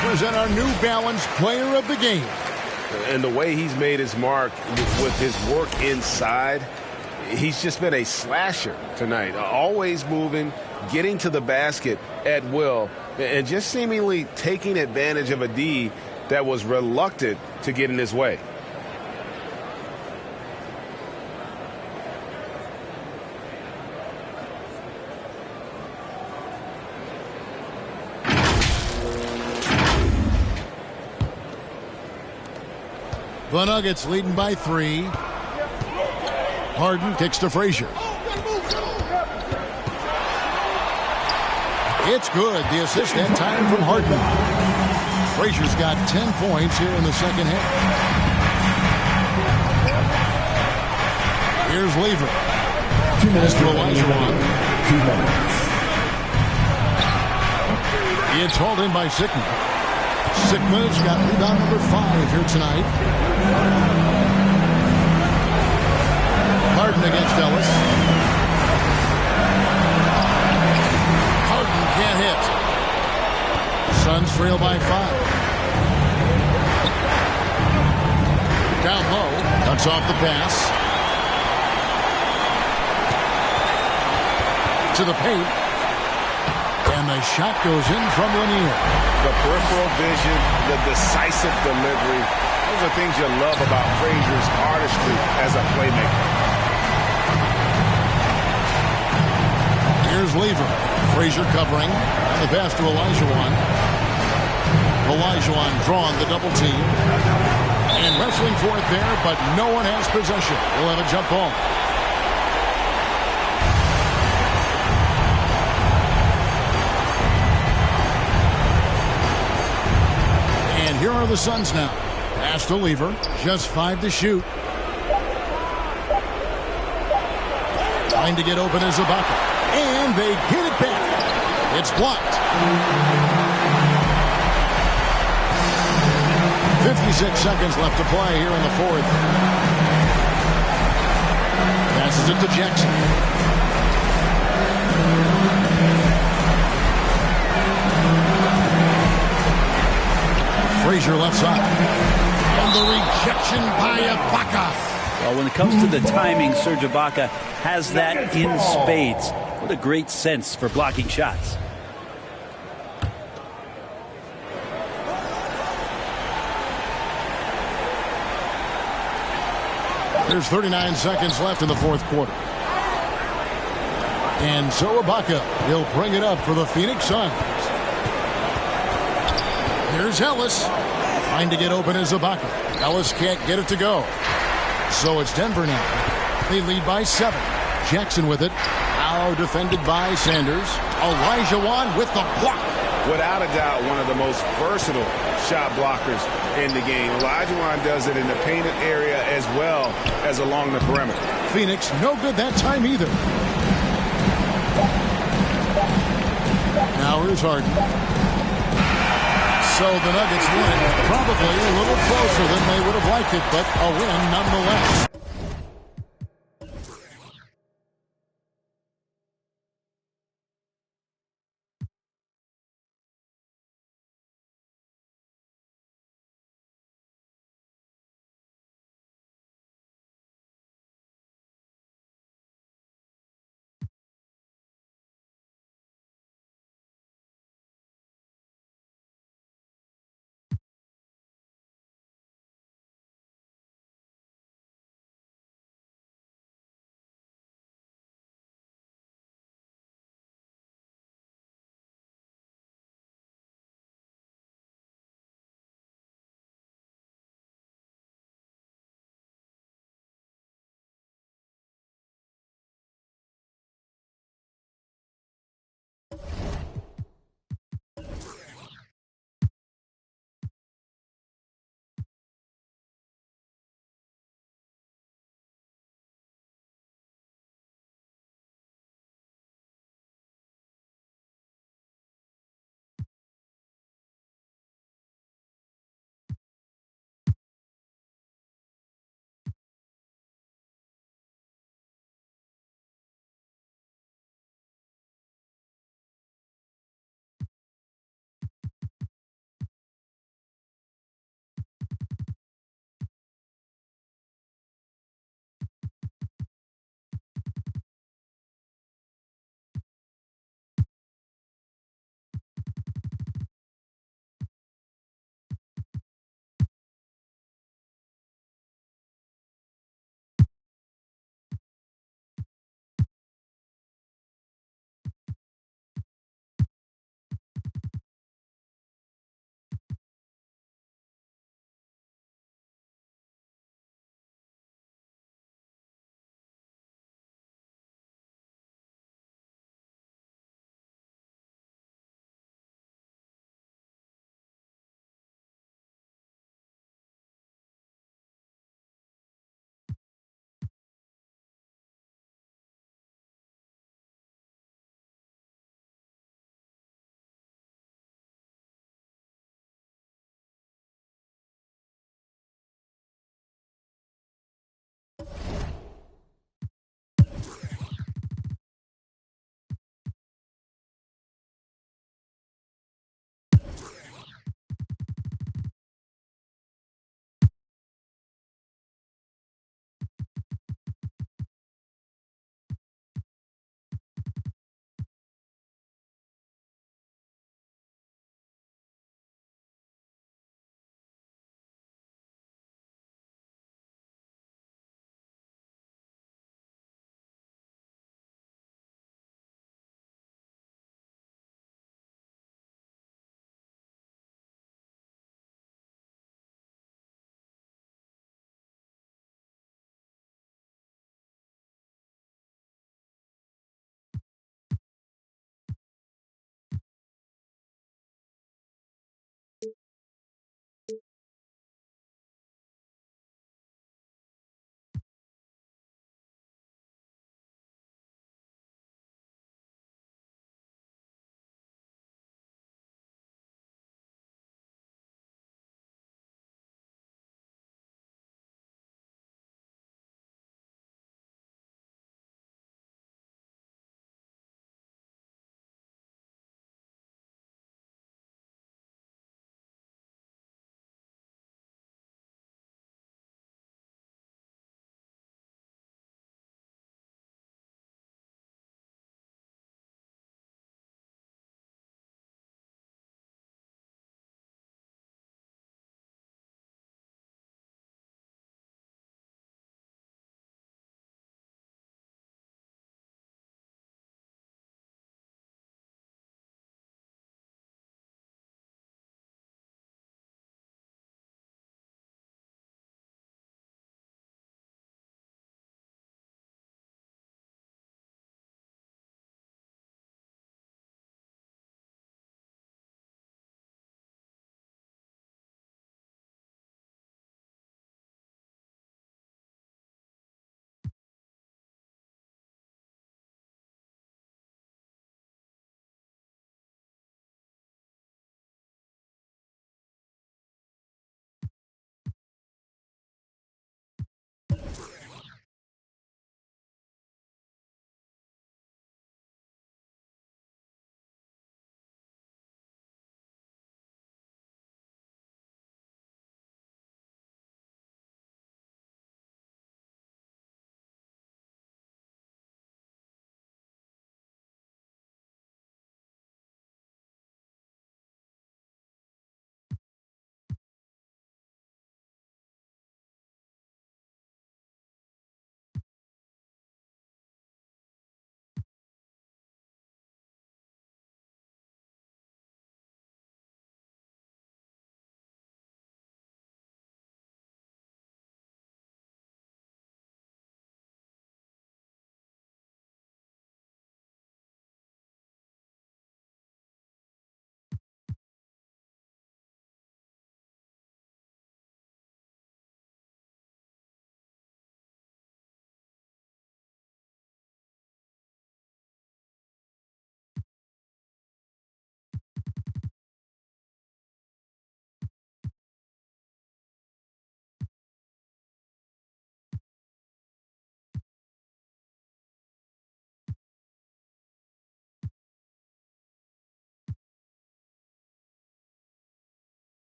[SPEAKER 9] Present our New Balance Player of the Game.
[SPEAKER 16] And the way he's made his mark with his work inside, he's just been a slasher tonight. Always moving, getting to the basket at will, and just seemingly taking advantage of a D that was reluctant to get in his way.
[SPEAKER 9] The Nuggets leading by 3. Harden kicks to Frazier. It's good. The assist that time from Harden. Frazier's got 10 points here in the second half. Here's Lever.
[SPEAKER 6] 2 minutes
[SPEAKER 9] to Olajuwon.
[SPEAKER 6] 2 minutes.
[SPEAKER 9] It's hauled in by Sickman. Sigma's got rebound number 5 here tonight. Harden against Ellis. Harden can't hit. Suns trail by 5. Down low. Cuts off the pass. To the paint. And the shot goes in from Lanier.
[SPEAKER 16] The peripheral vision, the decisive delivery. Those are things you love about Frazier's artistry as a playmaker.
[SPEAKER 9] Here's Lever. Frazier covering. And the pass to Olajuwon. Olajuwon drawn the double team. And wrestling for it there, but no one has possession. We'll have a jump ball. Here are the Suns now. Pass to Lever. Just 5 to shoot. Trying to get open is Ibaka. And they get it back. It's blocked. 56 seconds left to play here in the fourth. Passes it to Jackson. Frazier left side. And the rejection by Ibaka.
[SPEAKER 14] Well, when it comes to the timing, Serge Ibaka has that in spades. What a great sense for blocking shots.
[SPEAKER 9] There's 39 seconds left in the fourth quarter. And so Ibaka, he'll bring it up for the Phoenix Suns. Here's Ellis. Trying to get open is Ibaka. Ellis can't get it to go. So it's Denver now. They lead by 7. Jackson with it. Now defended by Sanders. Elijah Wan with the block.
[SPEAKER 16] Without a doubt, one of the most versatile shot blockers in the game. Elijah Wan does it in the painted area as well as along the perimeter.
[SPEAKER 9] Phoenix, no good that time either. Now here's Harden. So the Nuggets win it. Probably a little closer than they would have liked it, but a win nonetheless.